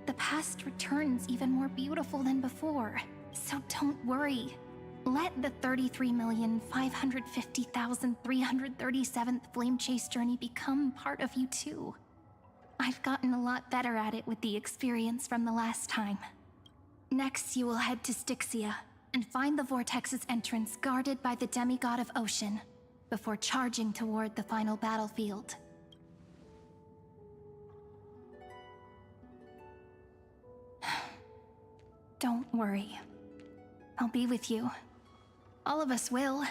Speaker 2: the past returns even more beautiful than before. So don't worry. Let the 33,550,337th Flame Chase journey become part of you too. I've gotten a lot better at it with the experience from the last time. Next, you will head to Styxia and find the Vortex's entrance guarded by the demigod of ocean before charging toward the final battlefield. Don't worry. I'll be with you. All of us will.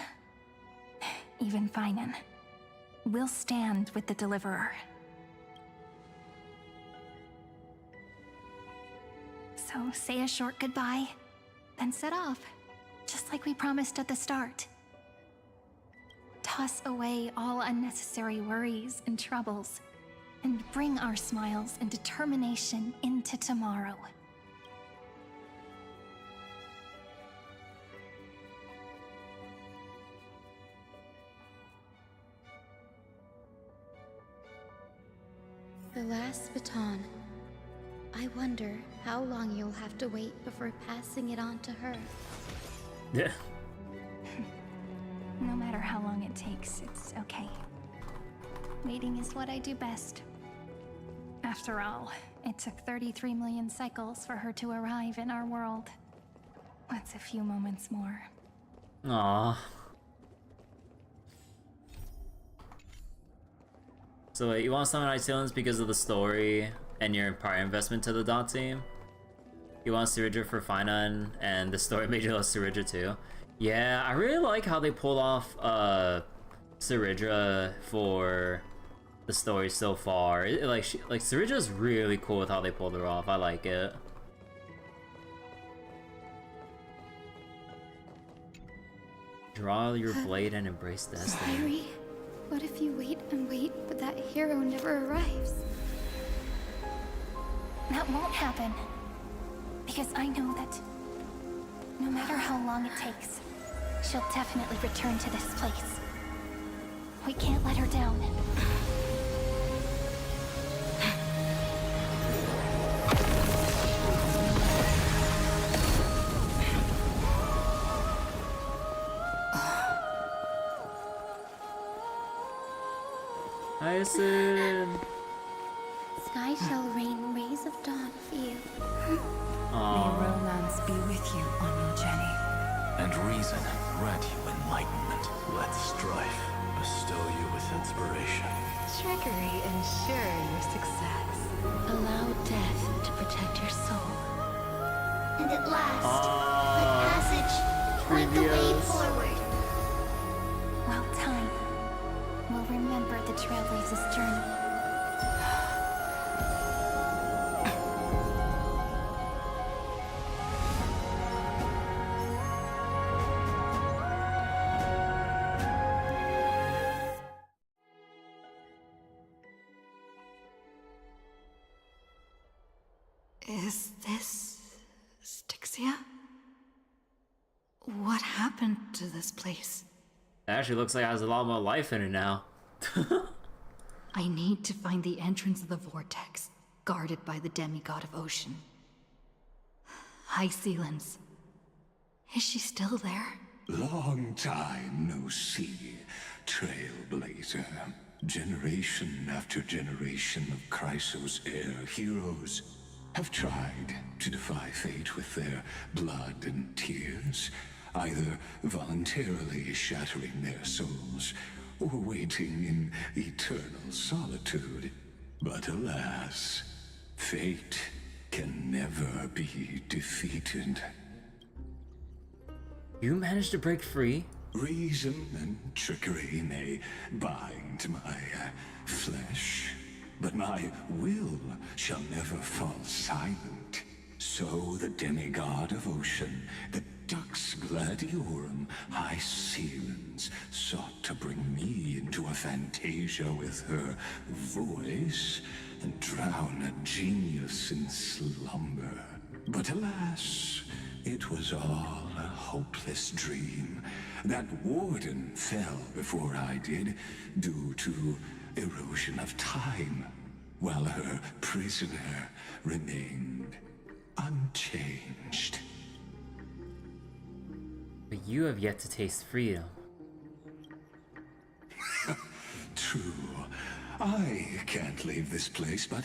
Speaker 2: Even Finan. We'll stand with the Deliverer. So say a short goodbye, then set off, just like we promised at the start. Toss away all unnecessary worries and troubles, and bring our smiles and determination into tomorrow.
Speaker 21: The last baton. I wonder how long you'll have to wait before passing it on to her.
Speaker 1: Yeah.
Speaker 2: No matter how long it takes, it's okay. Waiting is what I do best. After all, it took 33 million cycles for her to arrive in our world. What's a few moments more?
Speaker 1: Aww. So wait, you want to summon Hysilens because of the story and your prior investment to the Dot team? You want Syringa for Finan, and the story made you love Syringa too? Yeah, I really like how they pulled off Syringa for the story so far. Syringa's really cool with how they pulled her off. I like it. Draw your blade and embrace destiny.
Speaker 21: Sorry. What if you wait and wait, but that hero never arrives?
Speaker 2: That won't happen. Because I know that no matter how long it takes, she'll definitely return to this place. We can't let her down.
Speaker 1: Hysilens!
Speaker 21: Sky shall rain rays of dawn for you.
Speaker 3: May romance be with you on your journey.
Speaker 20: And reason grant you enlightenment.
Speaker 19: Let strife bestow you with inspiration.
Speaker 22: Trickery ensure your success.
Speaker 8: Allow death to protect your soul.
Speaker 15: And at last, the passage point the way forward.
Speaker 2: Well timed. We'll remember the Trailblazer's journey.
Speaker 3: Is this Styxia? What happened to this place?
Speaker 1: It actually looks like it has a lot more life in it now.
Speaker 3: I need to find the entrance of the vortex, guarded by the demigod of ocean. Hysilens. Is she still there?
Speaker 6: Long time no see, Trailblazer. Generation after generation of Chrysos heir heroes have tried to defy fate with their blood and tears, either voluntarily shattering their souls or waiting in eternal solitude. But alas, fate can never be defeated.
Speaker 1: You managed to break free?
Speaker 6: Reason and trickery may bind my flesh, but my will shall never fall silent. So the demigod of ocean, the Dux Gladiorum, Hysilens, sought to bring me into a fantasia with her voice and drown a genius in slumber. But alas, it was all a hopeless dream. That warden fell before I did, due to erosion of time, while her prisoner remained unchanged.
Speaker 1: But you have yet to taste freedom.
Speaker 6: True. I can't leave this place, but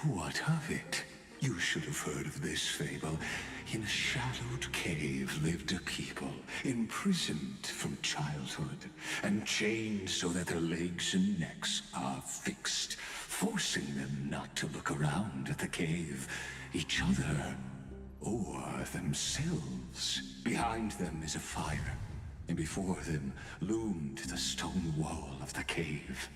Speaker 6: what of it? You should have heard of this fable. In a shadowed cave lived a people, imprisoned from childhood, and chained so that their legs and necks are fixed, forcing them not to look around at the cave, each other, or themselves. Behind them is a fire, and before them loomed the stone wall of the cave.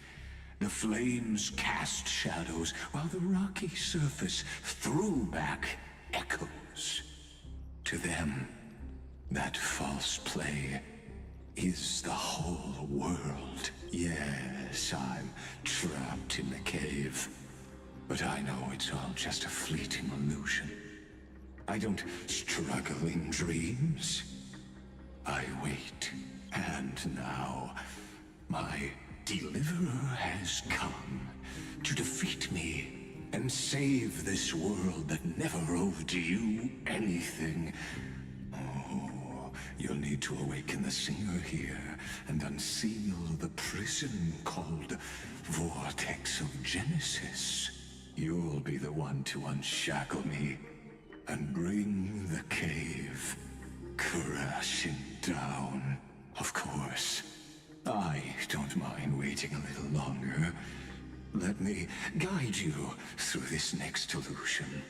Speaker 6: The flames cast shadows, while the rocky surface threw back echoes. To them, that false play is the whole world. Yes, I'm trapped in the cave, but I know it's all just a fleeting illusion. I don't struggle in dreams. I wait, and now my deliverer has come to defeat me and save this world that never owed you anything. Oh, you'll need to awaken the singer here and unseal the prison called Vortex of Genesis. You'll be the one to unshackle me and bring the cave crashing down. Of course, I don't mind waiting a little longer. Let me guide you through this next illusion.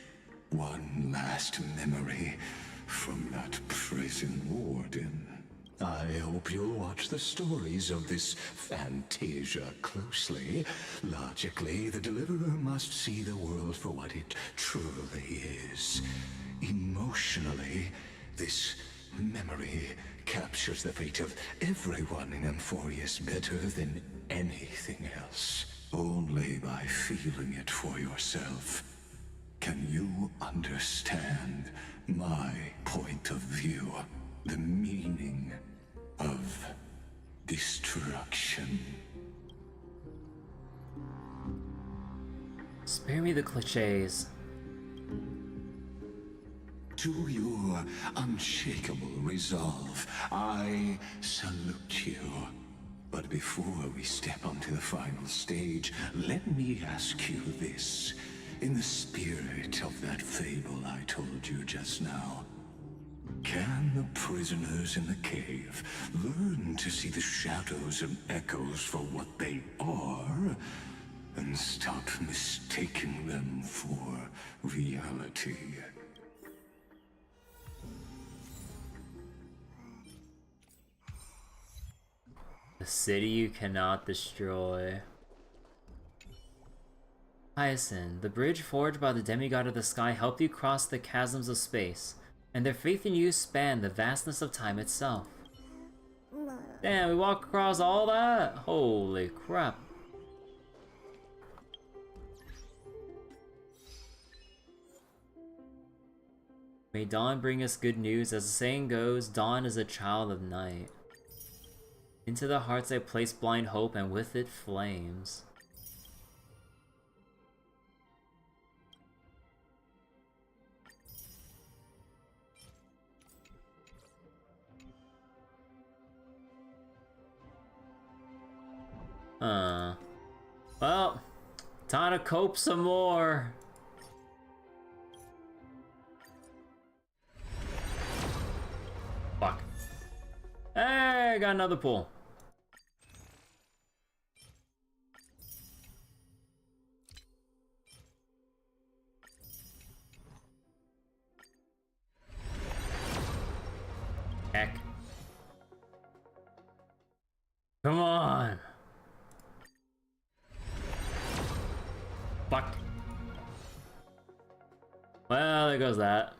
Speaker 6: One last memory from that prison warden. I hope you'll watch the stories of this fantasia closely. Logically, the deliverer must see the world for what it truly is. Emotionally, this memory captures the fate of everyone in Amphorius better than anything else. Only by feeling it for yourself can you understand my point of view, the meaning of destruction.
Speaker 1: Spare me the cliches.
Speaker 6: To your unshakable resolve, I salute you. But before we step onto the final stage, let me ask you this. In the spirit of that fable I told you just now, can the prisoners in the cave learn to see the shadows and echoes for what they are, and stop mistaking them for reality?
Speaker 1: The city you cannot destroy. Hyacinth, the bridge forged by the demigod of the sky helped you cross the chasms of space, and their faith in you spanned the vastness of time itself. Damn, we walked across all that? Holy crap. May dawn bring us good news. As the saying goes, dawn is a child of night. Into the hearts I place blind hope, and with it flames. Well, time to cope some more. Fuck. Hey, got another pool. Heck. Come on. Fuck. Well, there goes that.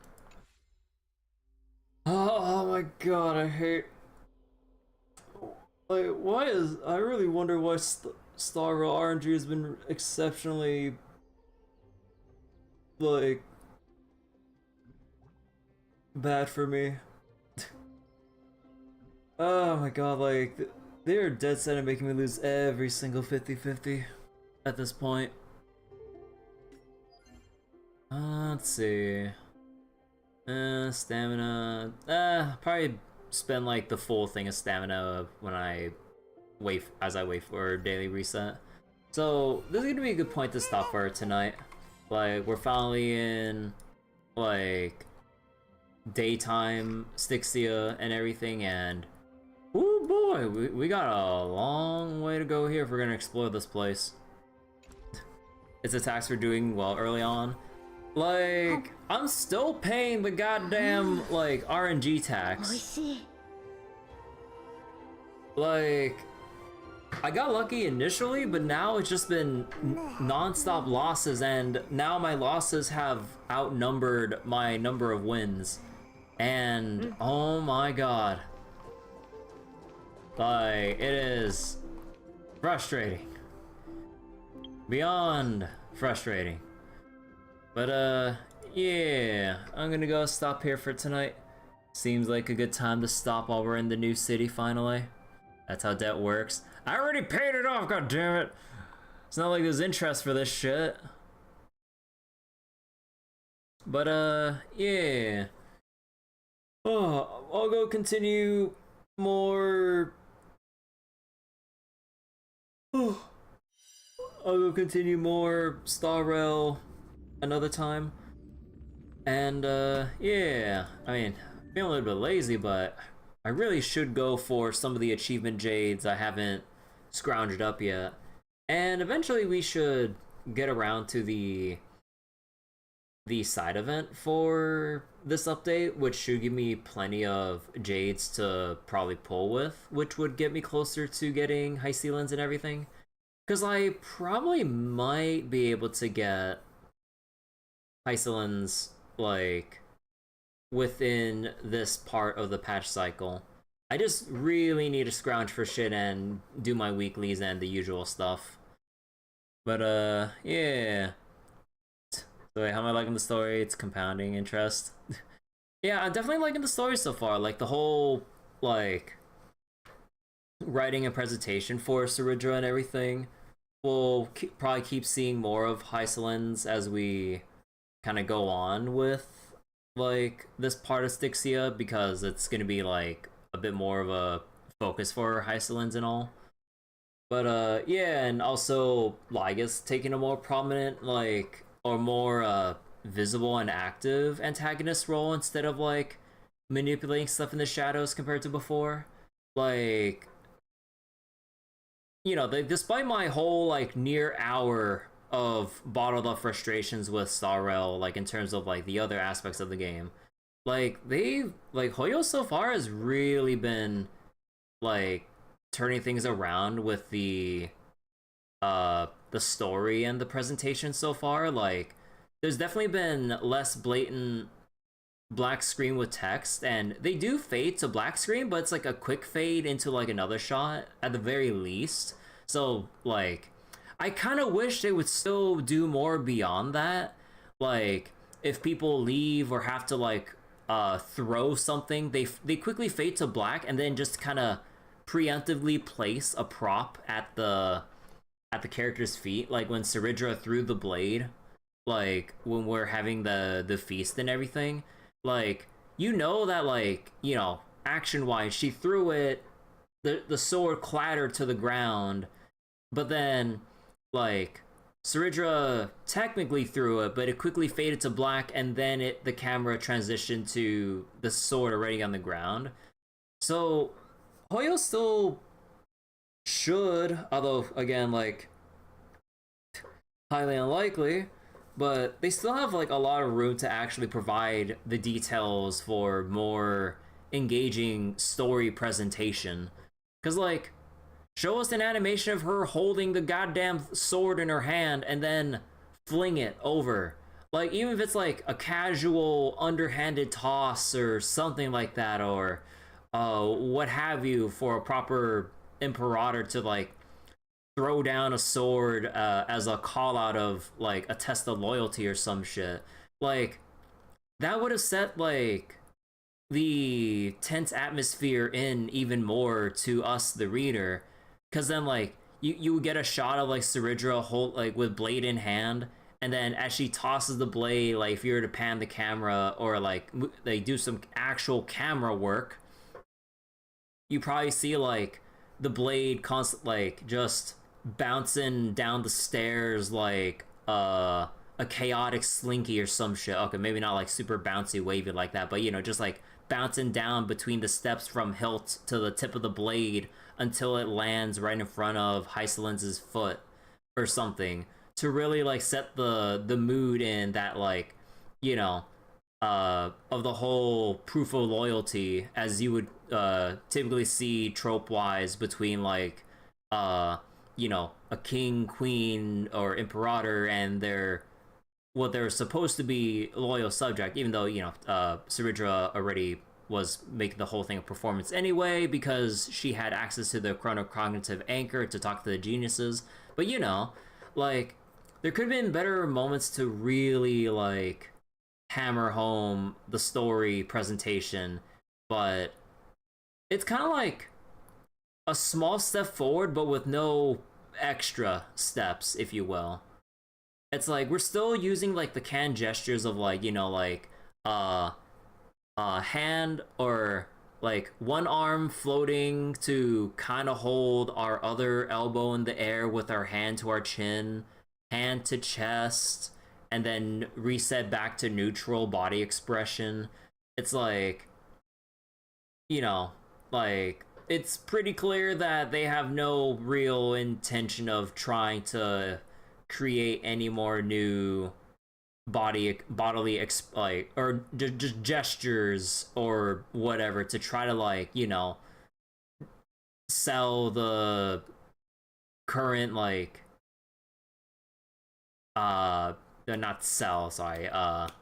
Speaker 1: Oh my god, I hate... Like, why is... I really wonder why Star Rail RNG has been exceptionally... like... bad for me. Oh my god, like... They are dead set on making me lose every single 50-50 at this point. Let's see. Stamina. Probably spend like the full thing of stamina when I wait for daily reset. So this is gonna be a good point to stop for tonight. Like we're finally in like daytime Styxia and everything, and oh boy, we got a long way to go here if we're gonna explore this place. Its attacks were doing well early on. Like, I'm still paying the goddamn, like, RNG tax. Like, I got lucky initially, but now it's just been non-stop losses, and now my losses have outnumbered my number of wins. And, oh my god. Like, it is frustrating. Beyond frustrating. But, yeah, I'm gonna go stop here for tonight. Seems like a good time to stop while we're in the new city, finally. That's how debt works. I already paid it off, god damn it! It's not like there's interest for this shit. But, yeah. Oh, I'll go continue more... I'll go continue more Star Rail another time. And yeah, I mean, feeling a little bit lazy, but I really should go for some of the achievement jades I haven't scrounged up yet. And eventually we should get around to the side event for this update, which should give me plenty of jades to probably pull with, which would get me closer to getting Hysilens and everything. Because I probably might be able to get Hysilens, like, within this part of the patch cycle. I just really need to scrounge for shit and do my weeklies and the usual stuff. But, yeah. So, wait, how am I liking the story? It's compounding interest. Yeah, I'm definitely liking the story so far. Like, the whole, like, writing and presentation for Ceridra and everything. We'll probably keep seeing more of Hysilens as we kind of go on with like this part of Styxia, because it's gonna be like a bit more of a focus for Hysilens and all. But yeah, and also Lygus taking a more prominent, like, or more visible and active antagonist role instead of like manipulating stuff in the shadows compared to before. Like, you know, despite my whole like near hour of bottled up frustrations with Star Rail, like in terms of like the other aspects of the game, like Hoyo so far has really been like turning things around with the story and the presentation so far. Like, there's definitely been less blatant black screen with text, and they do fade to black screen, but it's like a quick fade into like another shot at the very least. So like, I kind of wish they would still do more beyond that. Like, if people leave or have to like throw something, they quickly fade to black and then just kind of preemptively place a prop at the character's feet, like when Ceridra threw the blade, like when we're having the feast and everything. Like, you know that, like, you know, action wise she threw it, the sword clattered to the ground, but then like Saridra technically threw it, but it quickly faded to black, and then the camera transitioned to the sword already on the ground. So Hoyo still should, although again, like, highly unlikely, but they still have like a lot of room to actually provide the details for more engaging story presentation. Because like, show us an animation of her holding the goddamn sword in her hand and then fling it over. Like, even if it's like a casual underhanded toss or something like that, or what have you, for a proper Imperator to like throw down a sword as a call out of like a test of loyalty or some shit. Like, that would have set like the tense atmosphere in even more to us, the reader. Because then, like, you would get a shot of, like, Saridra hold, like, with blade in hand, and then as she tosses the blade, like, if you were to pan the camera, or, like, they do some actual camera work, you probably see, like, the blade like, just bouncing down the stairs like a chaotic slinky or some shit. Okay, maybe not, like, super bouncy, wavy like that, but, you know, just, like, bouncing down between the steps from hilt to the tip of the blade until it lands right in front of Hysilens' foot or something, to really like set the mood in that, like, you know, of the whole proof of loyalty, as you would typically see trope wise between like you know, a king, queen, or imperator and their what they're supposed to be loyal subject, even though, you know, Saridra already was making the whole thing a performance anyway, because she had access to the chronocognitive anchor to talk to the geniuses. But, you know, like, there could have been better moments to really, like, hammer home the story presentation, but it's kind of like a small step forward, but with no extra steps, if you will. It's like, we're still using, like, the canned gestures of, like, you know, like, hand or like one arm floating to kind of hold our other elbow in the air with our hand to our chin, hand to chest, and then reset back to neutral body expression. It's like, you know, like, it's pretty clear that they have no real intention of trying to create any more new bodily like, or just gestures or whatever to try to, like, you know, sell the current, like, not sell, sorry, but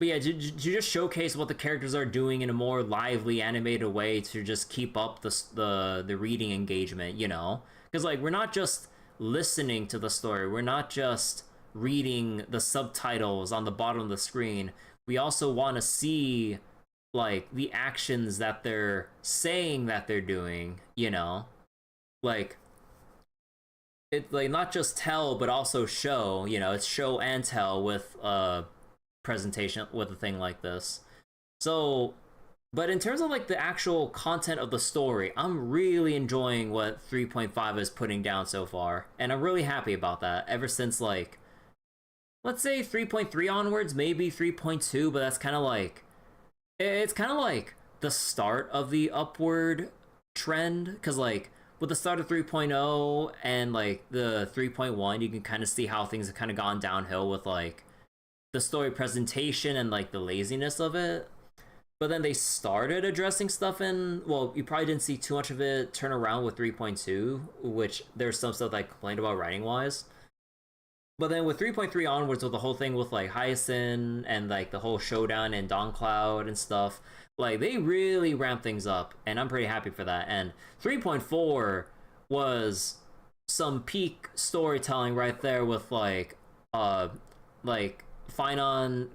Speaker 1: yeah, to just showcase what the characters are doing in a more lively, animated way to just keep up the reading engagement, you know? Because, like, we're not just listening to the story, we're not just reading the subtitles on the bottom of the screen. We also want to see, like, the actions that they're saying that they're doing, you know? Like, it, like, not just tell, but also show, you know? It's show and tell with presentation with a thing like this. So, but in terms of like the actual content of the story, I'm really enjoying what 3.5 is putting down so far, and I'm really happy about that. Ever since, like, let's say 3.3 onwards, maybe 3.2, but that's kind of like, it's kind of like the start of the upward trend, because like with the start of 3.0 and like the 3.1, you can kind of see how things have kind of gone downhill with like the story presentation and like the laziness of it. But then they started addressing stuff in, well, you probably didn't see too much of it turn around with 3.2, which there's some stuff that I complained about writing wise. But then with 3.3 onwards, with the whole thing with like Hyacinth and like the whole showdown in Dawn Cloud and stuff, like they really ramped things up, and I'm pretty happy for that. And 3.4 was some peak storytelling right there with like Finon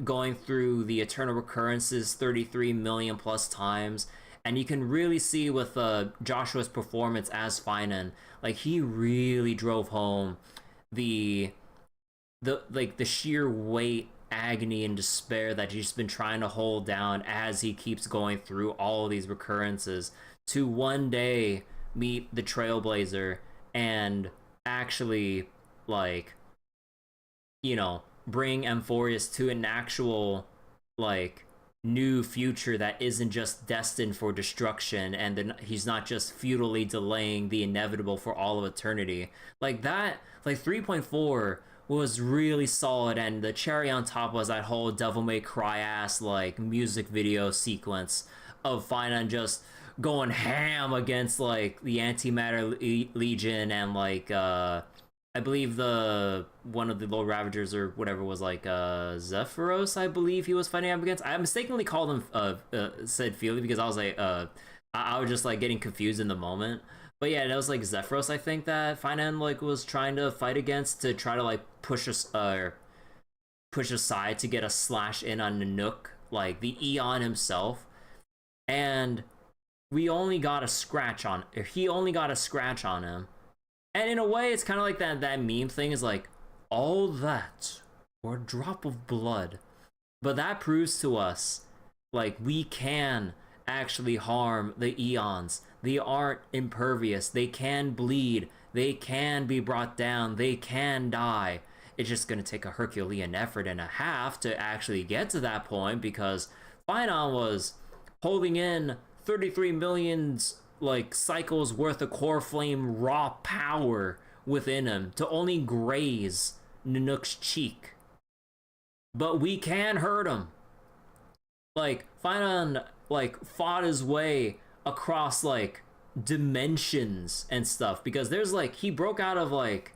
Speaker 1: going through the eternal recurrences 33 million plus times, and you can really see with Joshua's performance as Finon, like he really drove home the sheer weight, agony, and despair that he's been trying to hold down as he keeps going through all of these recurrences to one day meet the Trailblazer and actually, like, you know, bring Amphorius to an actual, like, new future that isn't just destined for destruction, and then he's not just futilely delaying the inevitable for all of eternity. Like that, like 3.4 was really solid, and the cherry on top was that whole Devil May Cry ass like music video sequence of Finan just going ham against like the Antimatter Legion, and like I believe the one of the Lord Ravagers or whatever was like Zephyros, I believe he was fighting up against. I mistakenly called him said Feely because I was like I was just like getting confused in the moment. But yeah, it was like Zephyros, I think, that Finan like was trying to fight against to try to like push aside to get a slash in on Nanook, like the Eon himself. And we only got a scratch on, or he only got a scratch on him. And in a way, it's kind of like that meme thing is like, all that, or a drop of blood. But that proves to us, like, we can actually harm the Eons. They aren't impervious. They can bleed. They can be brought down. They can die. It's just going to take a Herculean effort and a half to actually get to that point, because Finan was holding in 33 million like cycles worth of core flame raw power within him to only graze Nanook's cheek. But we can hurt him. Like Finan like fought his way across like dimensions and stuff, because there's like he broke out of like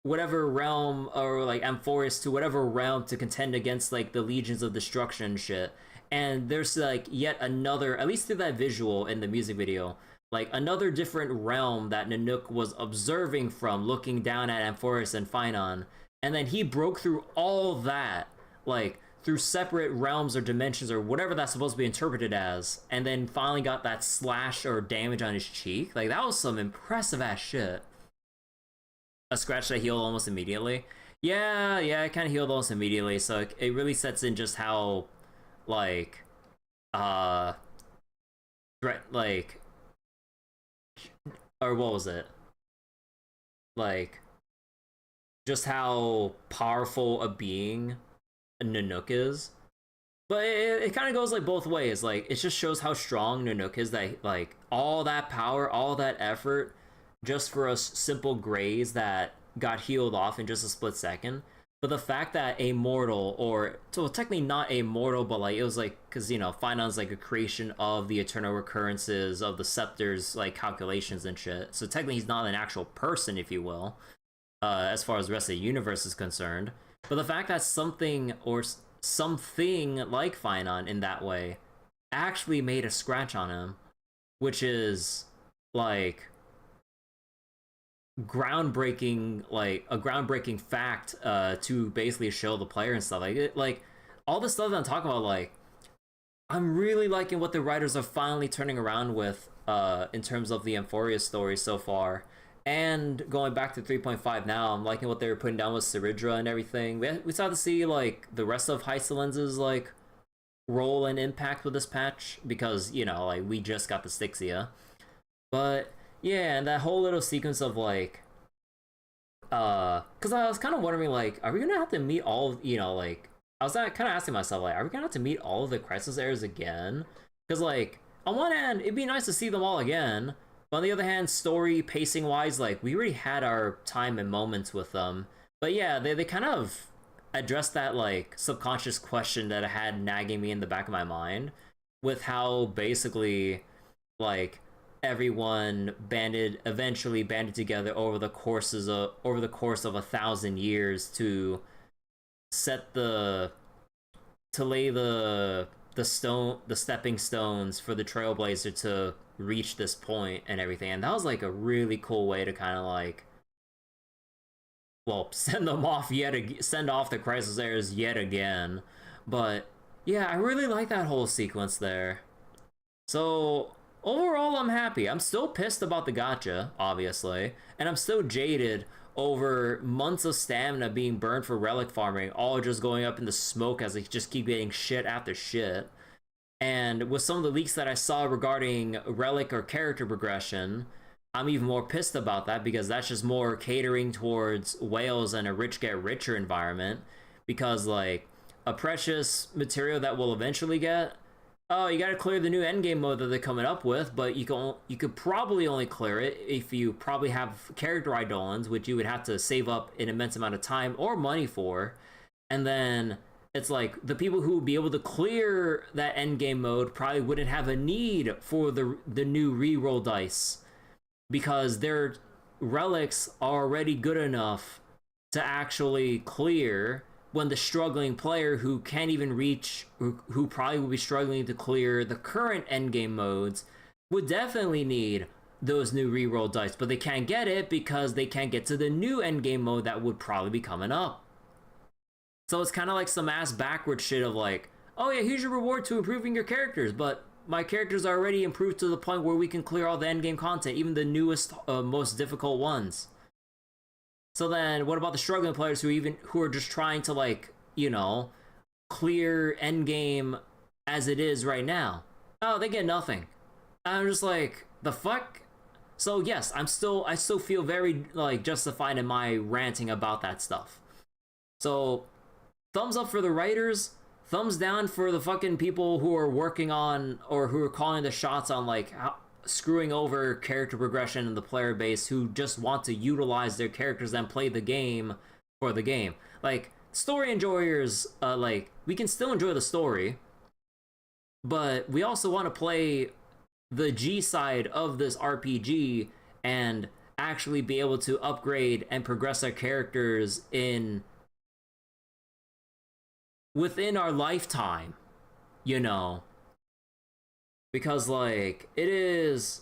Speaker 1: whatever realm, or like Amphorius to whatever realm to contend against like the legions of destruction and shit. And there's like yet another, at least through that visual in the music video, like another different realm that Nanook was observing from, looking down at Amphorius and Finan. And then he broke through all that, like through separate realms or dimensions or whatever that's supposed to be interpreted as, and then finally got that slash or damage on his cheek. Like that was some impressive ass shit. A scratch that healed almost immediately. Yeah, it kind of healed almost immediately. So it really sets in just how like like, or what was it, like just how powerful a being Nanook is. But it kind of goes like both ways. Like it just shows how strong Nanook is, that like all that power, all that effort just for a simple graze that got healed off in just a split second. But the fact that a mortal, or so technically not a mortal, but like it was like, because you know Finan's like a creation of the eternal recurrences of the scepter's like calculations and shit, so technically he's not an actual person, if you will, as far as the rest of the universe is concerned. But the fact that something or something like Finan in that way actually made a scratch on him, which is like groundbreaking, like a groundbreaking fact to basically show the player and stuff like it, like all the stuff that I'm talking about. Like I'm really liking what the writers are finally turning around with in terms of the Amphorius story so far. And going back to 3.5 now, I'm liking what they were putting down with Siridra and everything. We started to see like the rest of Hysilens' like role and impact with this patch, because you know like we just got the Styxia. But yeah, and that whole little sequence of like because I was kind of wondering, like, are we gonna have to meet all of, you know, like I was kind of asking myself, like, are we gonna have to meet all of the Crisis Heirs again? Because like on one hand it'd be nice to see them all again, but on the other hand, story pacing wise, like we already had our time and moments with them. But yeah, they kind of addressed that like subconscious question that I had nagging me in the back of my mind, with how basically like everyone eventually banded together over the course of 1,000 years to lay the stepping stones for the Trailblazer to reach this point and everything. And that was like a really cool way to kind of like, well, send off the Crisis Heirs yet again. But yeah, I really like that whole sequence there. So overall, I'm happy. I'm still pissed about the gacha, obviously, and I'm still jaded over months of stamina being burned for relic farming, all just going up in the smoke as they just keep getting shit after shit. And with some of the leaks that I saw regarding relic or character progression, I'm even more pissed about that because that's just more catering towards whales and a rich get richer environment. Because like a precious material that we'll eventually get, oh, you gotta clear the new endgame mode that they're coming up with, but you could probably only clear it if you probably have character eidolons, which you would have to save up an immense amount of time or money for. And then it's like the people who would be able to clear that endgame mode probably wouldn't have a need for the new reroll dice because their relics are already good enough to actually clear, when the struggling player who can't even reach, who probably will be struggling to clear the current endgame modes, would definitely need those new reroll dice, but they can't get it because they can't get to the new endgame mode that would probably be coming up. So it's kind of like some ass backward shit of like, oh yeah, here's your reward to improving your characters, but my characters are already improved to the point where we can clear all the endgame content, even the newest, most difficult ones. So then, what about the struggling players who are just trying to, like, you know, clear endgame as it is right now? Oh, they get nothing. I'm just like, the fuck? So yes, I still feel very like justified in my ranting about that stuff. So, thumbs up for the writers, thumbs down for the fucking people who are working on or who are calling the shots on like screwing over character progression in the player base, who just want to utilize their characters and play the game for the game. Like, story enjoyers, like, we can still enjoy the story, but we also want to play the G side of this RPG and actually be able to upgrade and progress our characters within our lifetime, you know. Because, like, it is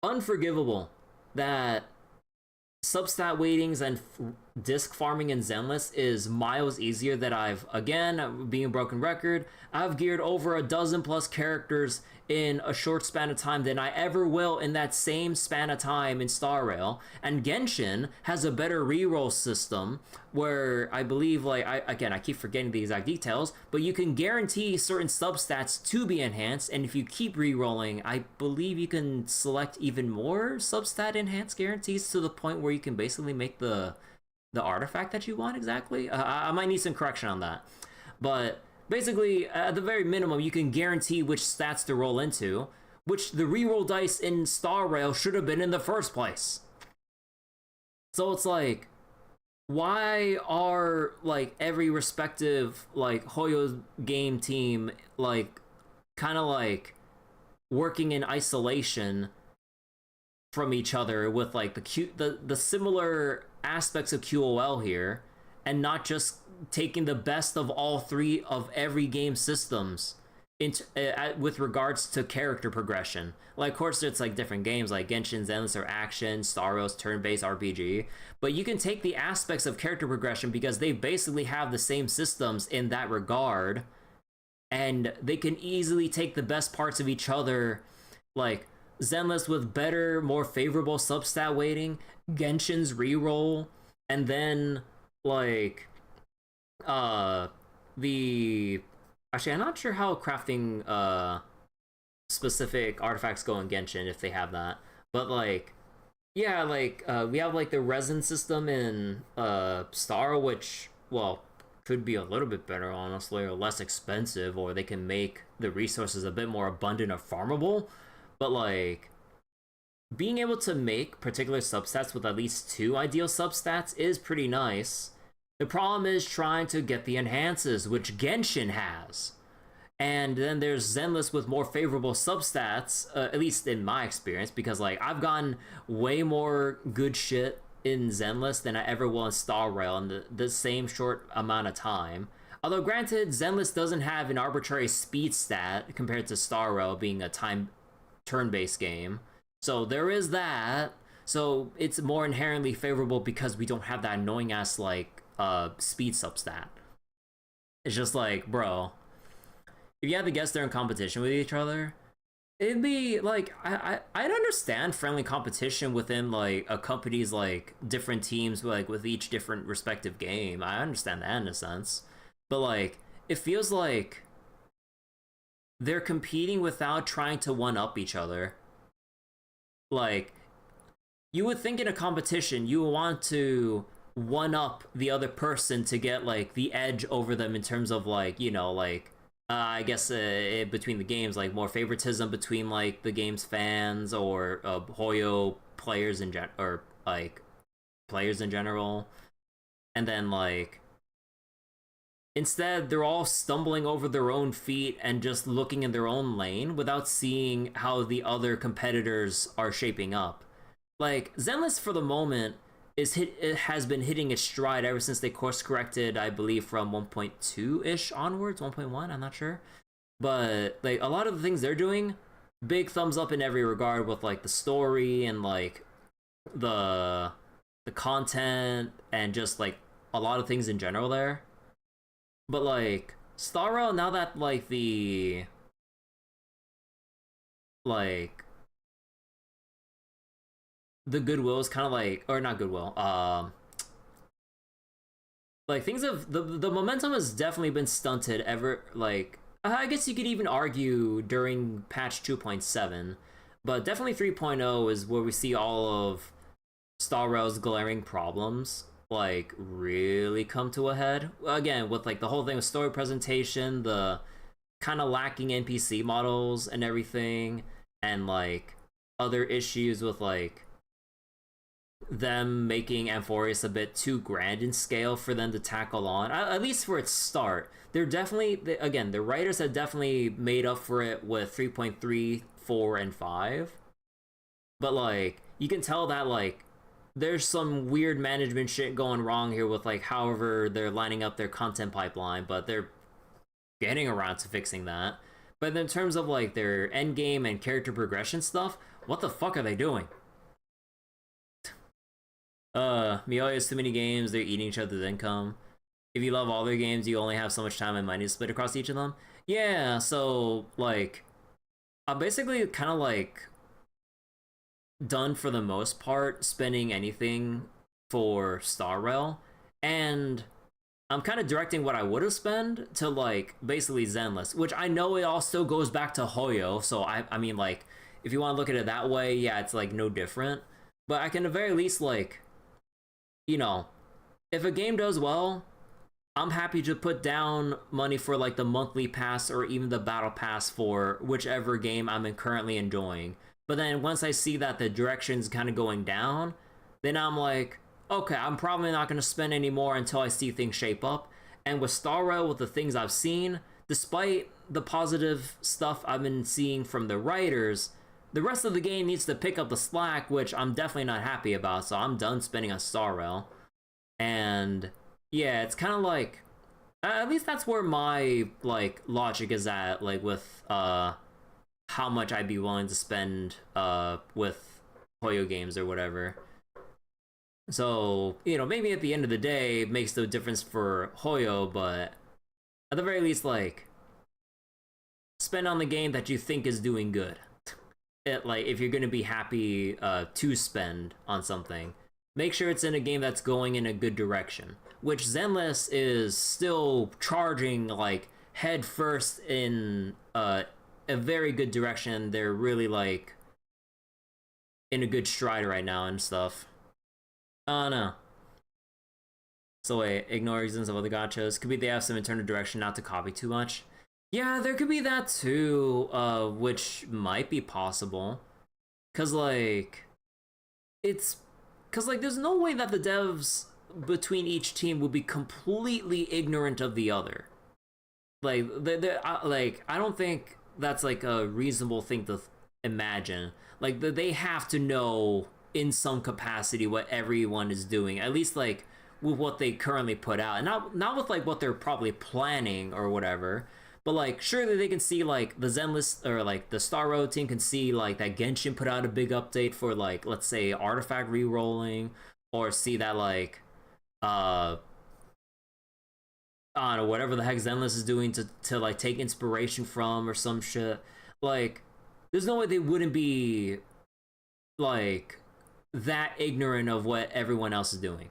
Speaker 1: unforgivable that substat weightings and disc farming in Zenless is miles easier. That I've, again, being a broken record, I've geared over a dozen plus characters in a short span of time than I ever will in that same span of time in Star Rail. And Genshin has a better reroll system where I believe, like, I keep forgetting the exact details, but you can guarantee certain substats to be enhanced, and if you keep rerolling, I believe you can select even more substat enhanced guarantees to the point where you can basically make the artifact that you want exactly. I might need some correction on that, but basically, at the very minimum, you can guarantee which stats to roll into, which the reroll dice in Star Rail should have been in the first place. So it's like, why are, like, every respective, like, Hoyo game team, like, kind of, like, working in isolation from each other with, like, the similar aspects of QOL here, and not just taking the best of all three of every game systems with regards to character progression. Like, of course, it's like different games, like Genshin, Zenless are action, Star Rail's turn-based RPG, but you can take the aspects of character progression because they basically have the same systems in that regard, and they can easily take the best parts of each other, like Zenless with better, more favorable substat weighting, Genshin's reroll, and then, like, actually, I'm not sure how crafting specific artifacts go in Genshin, if they have that, but, like, yeah, like, we have, like, the resin system in Star, which, well, could be a little bit better, honestly, or less expensive, or they can make the resources a bit more abundant or farmable, but, like, being able to make particular substats with at least 2 ideal substats is pretty nice. The problem is trying to get the enhances, which Genshin has. And then there's Zenless with more favorable substats, at least in my experience, because, like, I've gotten way more good shit in Zenless than I ever will in Star Rail in the same short amount of time. Although, granted, Zenless doesn't have an arbitrary speed stat compared to Star Rail being a turn-based game. So there is that. So it's more inherently favorable because we don't have that annoying-ass, like, speed substat. It's just like, bro, if you had to guess they're in competition with each other, it'd be like, I'd understand friendly competition within, like, a company's, like, different teams, like, with each different respective game. I understand that in a sense, but, like, it feels like they're competing without trying to one up each other. like, you would think in a competition you would want to one up the other person to get like the edge over them in terms of like, you know, like I guess between the games, like more favoritism between like the game's fans or Hoyo players or like players in general. And then like instead they're all stumbling over their own feet and just looking in their own lane without seeing how the other competitors are shaping up. Like Zenless for the moment it has been hitting its stride ever since they course corrected, I believe, from 1.2-ish onwards, 1.1, I'm not sure. But like a lot of the things they're doing, big thumbs up in every regard with like the story and like the content and just like a lot of things in general there. But like Star Rail, now that like the goodwill is kind of like, or not goodwill, like things have the momentum has definitely been stunted ever, like I guess you could even argue during patch 2.7, but definitely 3.0 is where we see all of Star Rail's glaring problems like really come to a head again, with like the whole thing with story presentation, the kind of lacking NPC models and everything, and like other issues with like them making Amphorius a bit too grand in scale for them to tackle on, at least for its start. They're definitely, again, the writers have definitely made up for it with 3.3, 4, and 5. But like, you can tell that like, there's some weird management shit going wrong here with like however they're lining up their content pipeline, but they're getting around to fixing that. But in terms of like their endgame and character progression stuff, what the fuck are they doing? Miyoya has too many games, they're eating each other's income. If you love all their games, you only have so much time and money to split across each of them. Yeah, so, like, I'm basically kind of, like, done for the most part spending anything for Star Rail, and I'm kind of directing what I would have spent to, like, basically Zenless, which I know it all still goes back to Hoyo, so I mean, like, if you want to look at it that way, yeah, it's, like, no different. But I can at the very least, like, you know, if a game does well, I'm happy to put down money for like the monthly pass or even the battle pass for whichever game I'm currently enjoying. But then once I see that the direction's kind of going down, then I'm like, okay, I'm probably not going to spend any more until I see things shape up. And with Star Rail, with the things I've seen, despite the positive stuff I've been seeing from the writers, the rest of the game needs to pick up the slack, which I'm definitely not happy about, so I'm done spending on Star Rail. And yeah, it's kind of like, at least that's where my like logic is at, like with how much I'd be willing to spend with Hoyo games or whatever. So, you know, maybe at the end of the day it makes no difference for Hoyo, but at the very least, like, spend on the game that you think is doing good. Like, if you're going to be happy to spend on something, make sure it's in a game that's going in a good direction, which Zenless is still charging like head first in a very good direction. They're really like in a good stride right now and stuff. Oh no. So wait, ignore reasons of other gachas. Could be they have some internal direction not to copy too much. Yeah, there could be that too, which might be possible. Cause like, there's no way that the devs between each team would be completely ignorant of the other. Like, I don't think that's like a reasonable thing to imagine. Like, they have to know in some capacity what everyone is doing, at least like with what they currently put out, and not with like what they're probably planning or whatever. But like, surely they can see like the Zenless or like the Star Road team can see like that Genshin put out a big update for like, let's say, artifact re-rolling, or see that like I don't know, whatever the heck Zenless is doing to like take inspiration from or some shit. Like, there's no way they wouldn't be like that ignorant of what everyone else is doing.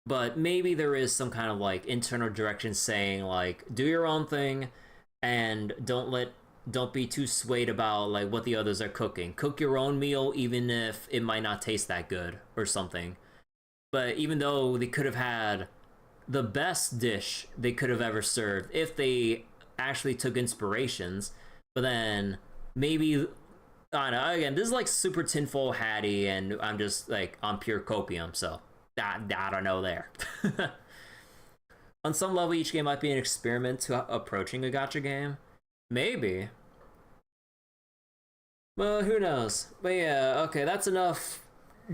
Speaker 1: But maybe there is some kind of like internal direction saying like, do your own thing and don't let don't be too swayed about like what the others are cooking. Cook your own meal even if it might not taste that good or something. But even though they could have had the best dish they could have ever served if they actually took inspirations, but then maybe, I don't know, again, this is like super tinfoil hatty and I'm just like on pure copium, so I don't know there. On some level, each game might be an experiment to approaching a gacha game. Maybe. Well, who knows? But yeah, okay, that's enough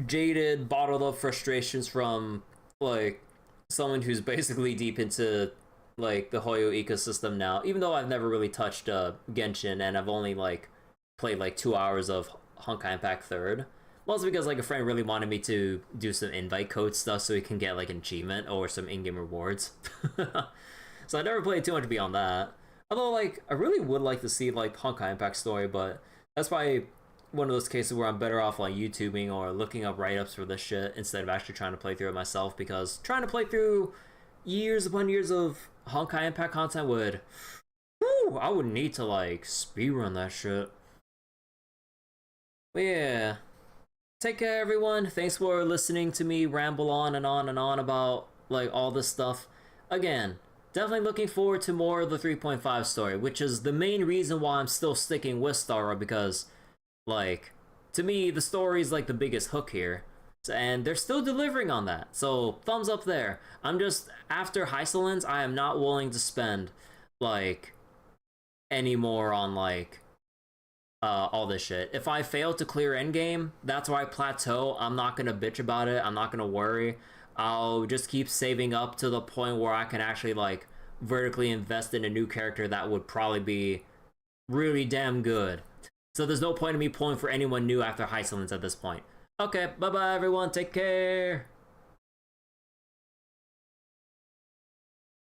Speaker 1: jaded, bottled up frustrations from, like, someone who's basically deep into, like, the Hoyo ecosystem now. Even though I've never really touched Genshin, and I've only, like, played, like, 2 hours of Honkai Impact 3rd. Mostly because, like, a friend really wanted me to do some invite code stuff so he can get, like, an achievement or some in-game rewards. So I never played too much beyond that. Although, like, I really would like to see, like, Honkai Impact story, but that's probably one of those cases where I'm better off, like, YouTubing or looking up write-ups for this shit instead of actually trying to play through it myself, because trying to play through years upon years of Honkai Impact content would... Whew, I would need to, like, speedrun that shit. But yeah... Take care, everyone. Thanks for listening to me ramble on and on and on about, like, all this stuff. Again, definitely looking forward to more of the 3.5 story, which is the main reason why I'm still sticking with Starra, because, like, to me, the story is, like, the biggest hook here. And they're still delivering on that, so thumbs up there. I'm just, after Hysilens, I am not willing to spend, like, any more on, like... all this shit. If I fail to clear endgame, that's where I plateau. I'm not gonna bitch about it. I'm not gonna worry. I'll just keep saving up to the point where I can actually, like, vertically invest in a new character that would probably be really damn good. So there's no point in me pulling for anyone new after Hysilens at this point. Okay, bye-bye everyone. Take care.